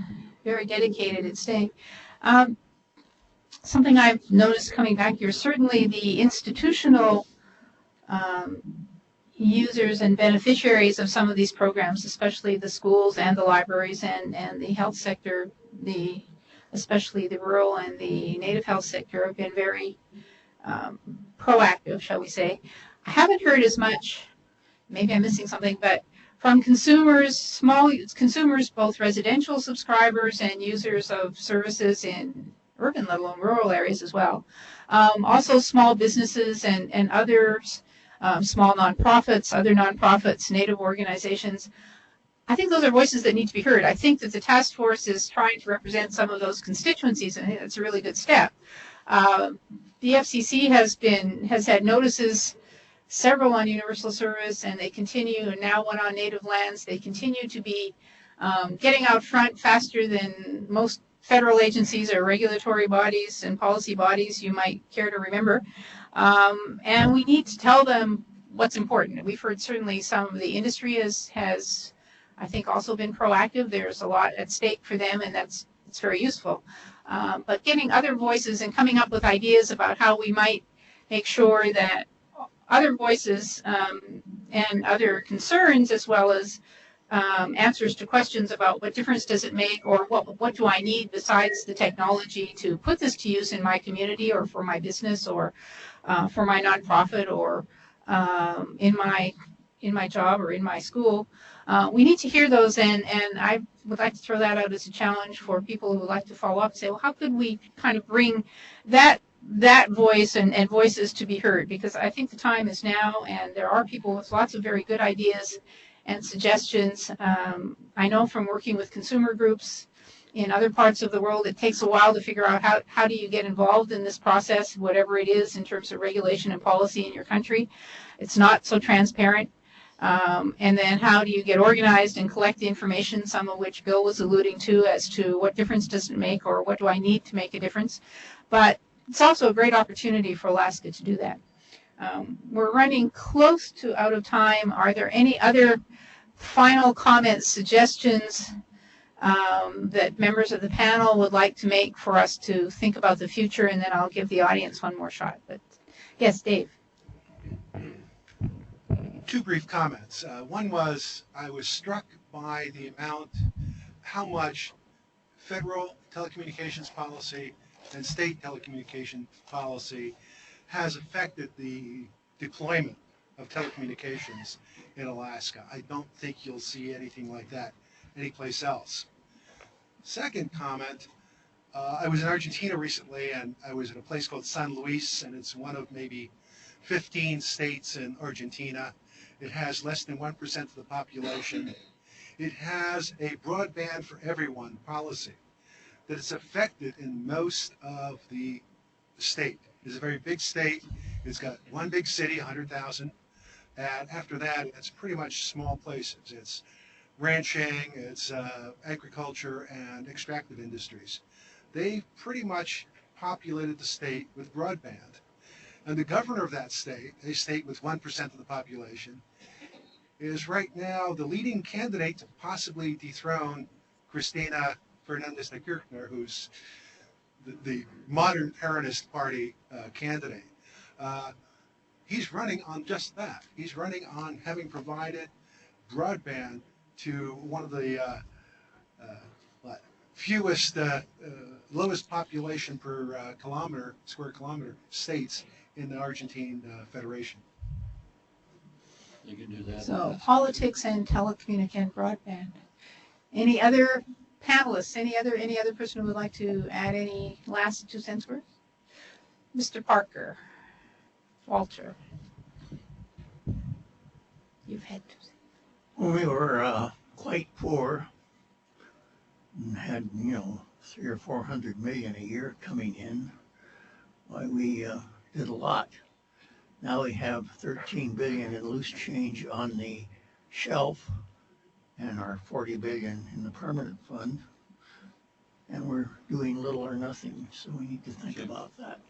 very dedicated at staying. Something I've noticed coming back here, certainly the institutional users and beneficiaries of some of these programs, especially the schools and the libraries and the health sector, especially the rural and the native health sector, have been very proactive, shall we say. I haven't heard as much, maybe I'm missing something, but from consumers, small consumers, both residential subscribers and users of services in urban, let alone rural areas as well. Also small businesses and others, small nonprofits, other nonprofits, native organizations. I think those are voices that need to be heard. I think that the task force is trying to represent some of those constituencies, and I think that's a really good step. The FCC has had notices, several on universal service, and they continue, and now one on native lands. They continue to be getting out front faster than most federal agencies or regulatory bodies and policy bodies you might care to remember. And we need to tell them what's important. We've heard certainly some of the industry has I think, also been proactive. There's a lot at stake for them, and it's very useful. But getting other voices and coming up with ideas about how we might make sure that other voices and other concerns, as well as answers to questions about what difference does it make, or what do I need besides the technology to put this to use in my community or for my business or for my nonprofit or in my job or in my school. We need to hear those, and I would like to throw that out as a challenge for people who would like to follow up and say, well, how could we kind of bring that voice and voices to be heard? Because I think the time is now, and there are people with lots of very good ideas and suggestions. I know from working with consumer groups in other parts of the world, it takes a while to figure out how do you get involved in this process, whatever it is in terms of regulation and policy in your country. It's not so transparent. And then how do you get organized and collect the information, some of which Bill was alluding to, as to what difference does it make or what do I need to make a difference. But it's also a great opportunity for Alaska to do that. We're running close to out of time. Are there any other final comments, suggestions that members of the panel would like to make for us to think about the future? And then I'll give the audience one more shot. But yes, Dave. Two brief comments. One was I was struck by the amount, how much federal telecommunications policy and state telecommunication policy has affected the deployment of telecommunications in Alaska. I don't think you'll see anything like that anyplace else. Second comment, I was in Argentina recently, and I was at a place called San Luis, and it's one of maybe 15 states in Argentina. It has less than 1% of the population. It has a broadband for everyone policy that is affected in most of the state. It's a very big state. It's got one big city, 100,000. And after that, it's pretty much small places. It's ranching, it's agriculture, and extractive industries. They pretty much populated the state with broadband. And the governor of that state, a state with 1% of the population, is right now the leading candidate to possibly dethrone Cristina Fernandez de Kirchner, who's the modern Peronist Party candidate. He's running on just that. He's running on having provided broadband to one of the fewest, lowest population per square kilometer states in the Argentine Federation. You can do that. So politics and telecommunication broadband. Any other panelists? Any other person who would like to add any last 2 cents worth? Mr. Parker, Walter, you've had to. When we were quite poor and had, 300 or 400 million a year coming in, why we did a lot. Now we have 13 billion in loose change on the shelf and our 40 billion in the permanent fund, and we're doing little or nothing. So we need to think about that.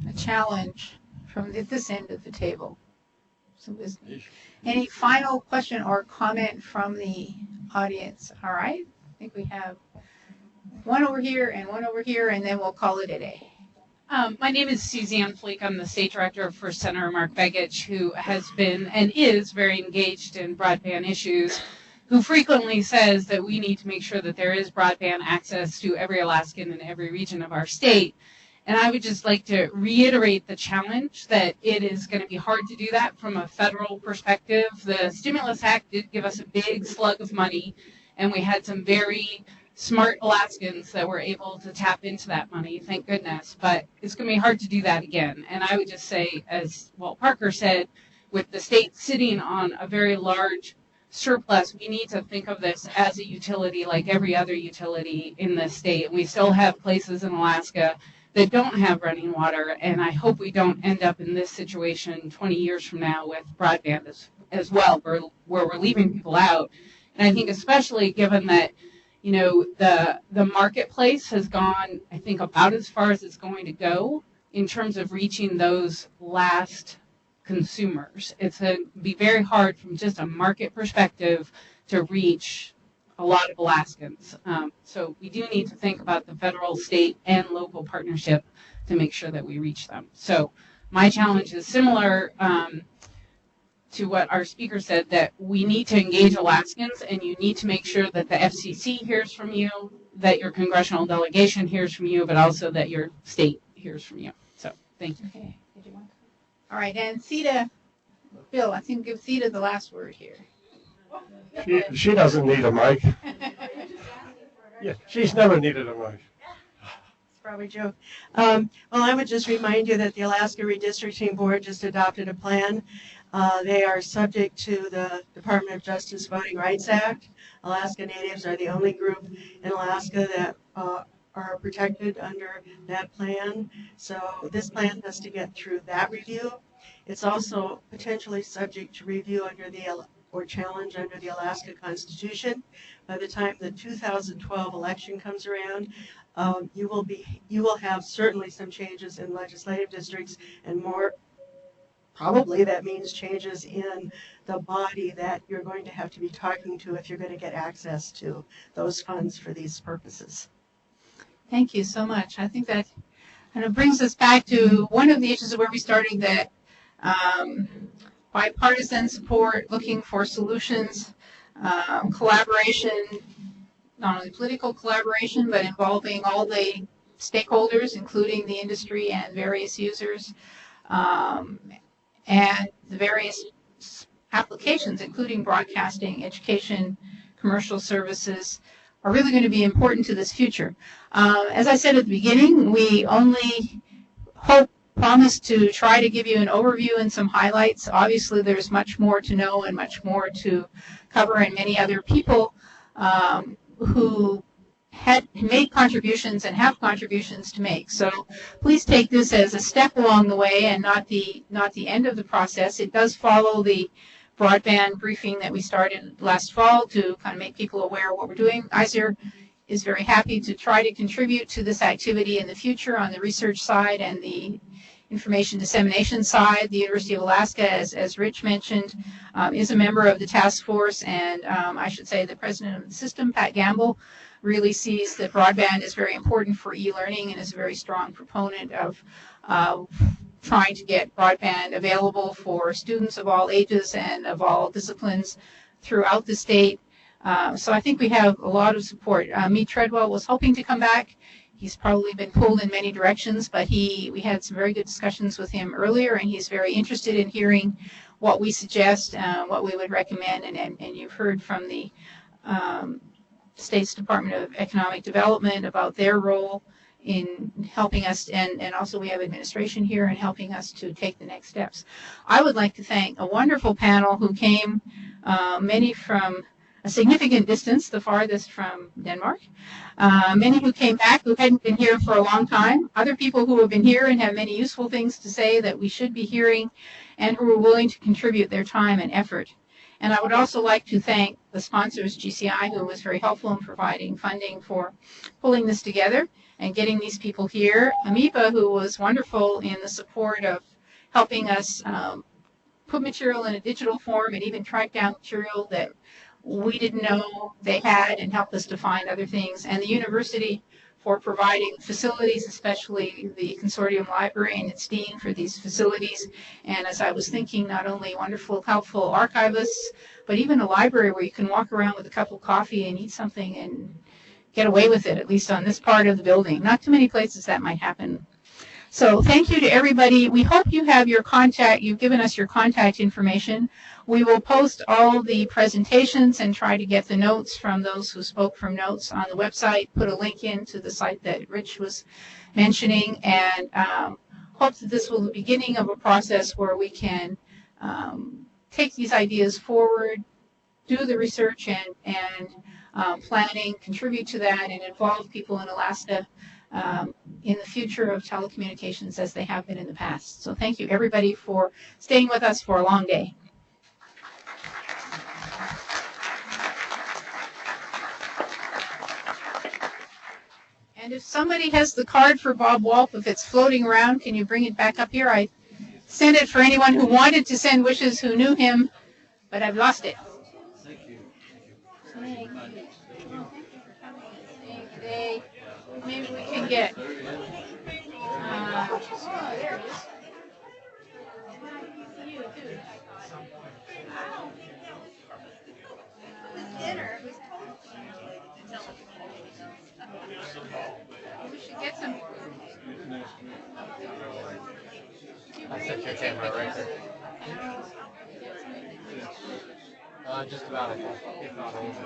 A challenge from this end of the table. So any final question or comment from the audience? All right, I think we have one over here, and then we'll call it a day. My name is Suzanne Fleek. I'm the state director for Senator Mark Begich, who has been and is very engaged in broadband issues, who frequently says that we need to make sure that there is broadband access to every Alaskan in every region of our state. And I would just like to reiterate the challenge that it is going to be hard to do that from a federal perspective. The Stimulus Act did give us a big slug of money, and we had some very smart Alaskans that were able to tap into that money, thank goodness. But it's going to be hard to do that again. And I would just say, as Walt Parker said, with the state sitting on a very large surplus, we need to think of this as a utility like every other utility in the state. And we still have places in Alaska that don't have running water, and I hope we don't end up in this situation 20 years from now with broadband as well, where we're leaving people out. And I think especially given that, the marketplace has gone, I think, about as far as it's going to go in terms of reaching those last consumers. It's going to be very hard from just a market perspective to reach a lot of Alaskans. So we do need to think about the federal, state, and local partnership to make sure that we reach them. So my challenge is similar to what our speaker said, that we need to engage Alaskans, and you need to make sure that the FCC hears from you, that your congressional delegation hears from you, but also that your state hears from you. So thank you. Okay. All right, and Sita, Bill, I think give Sita the last word here. She doesn't need a mic. Yeah, she's never needed a mic. It's probably a joke. Well, I would just remind you that the Alaska Redistricting Board just adopted a plan. They are subject to the Department of Justice Voting Rights Act. Alaska Natives are the only group in Alaska that are protected under that plan. So this plan has to get through that review. It's also potentially subject to review or challenge under the Alaska Constitution. By the time the 2012 election comes around, you will have certainly some changes in legislative districts, and more probably that means changes in the body that you're going to have to be talking to if you're going to get access to those funds for these purposes. Thank you so much. I think that kind of brings us back to one of the issues where we started, that bipartisan support, looking for solutions, collaboration, not only political collaboration, but involving all the stakeholders, including the industry and various users, and the various applications, including broadcasting, education, commercial services, are really going to be important to this future. As I said at the beginning, we only promise to try to give you an overview and some highlights. Obviously, there's much more to know and much more to cover, and many other people who had made contributions and have contributions to make. So please take this as a step along the way and not the end of the process. It does follow the broadband briefing that we started last fall to kind of make people aware of what we're doing. ISER is very happy to try to contribute to this activity in the future on the research side and the information dissemination side. The University of Alaska, as Rich mentioned, is a member of the task force, and I should say the president of the system, Pat Gamble, really sees that broadband is very important for e-learning and is a very strong proponent of trying to get broadband available for students of all ages and of all disciplines throughout the state. So I think we have a lot of support. Mead Treadwell was hoping to come back. He's probably been pulled in many directions, but we had some very good discussions with him earlier, and he's very interested in hearing what we suggest, what we would recommend, and you've heard from the State's Department of Economic Development about their role in helping us, and also we have administration here and helping us to take the next steps. I would like to thank a wonderful panel who came, many from a significant distance, the farthest from Denmark, many who came back who hadn't been here for a long time, other people who have been here and have many useful things to say that we should be hearing, and who are willing to contribute their time and effort. And I would also like to thank the sponsors, GCI, who was very helpful in providing funding for pulling this together and getting these people here. Amoeba, who was wonderful in the support of helping us put material in a digital form and even track down material that we didn't know they had and helped us to find other things. And the university for providing facilities, especially the consortium library and its dean for these facilities. And as I was thinking, not only wonderful, helpful archivists, but even a library where you can walk around with a cup of coffee and eat something and get away with it, at least on this part of the building. Not too many places that might happen. So thank you to everybody. We hope you have your contact, you've given us your contact information. We will post all the presentations and try to get the notes from those who spoke from notes on the website, put a link into the site that Rich was mentioning, and hope that this will be the beginning of a process where we can take these ideas forward, do the research and planning, contribute to that, and involve people in Alaska in the future of telecommunications as they have been in the past. So thank you, everybody, for staying with us for a long day. And if somebody has the card for Bob Wolf, if it's floating around, can you bring it back up here? I sent it for anyone who wanted to send wishes who knew him, but I've lost it. Thank you. Thank you. Thank you for coming today. Maybe we can get. Oh, there it is. You too. Dinner. We should get some. I set your camera right there. Just about, if not over.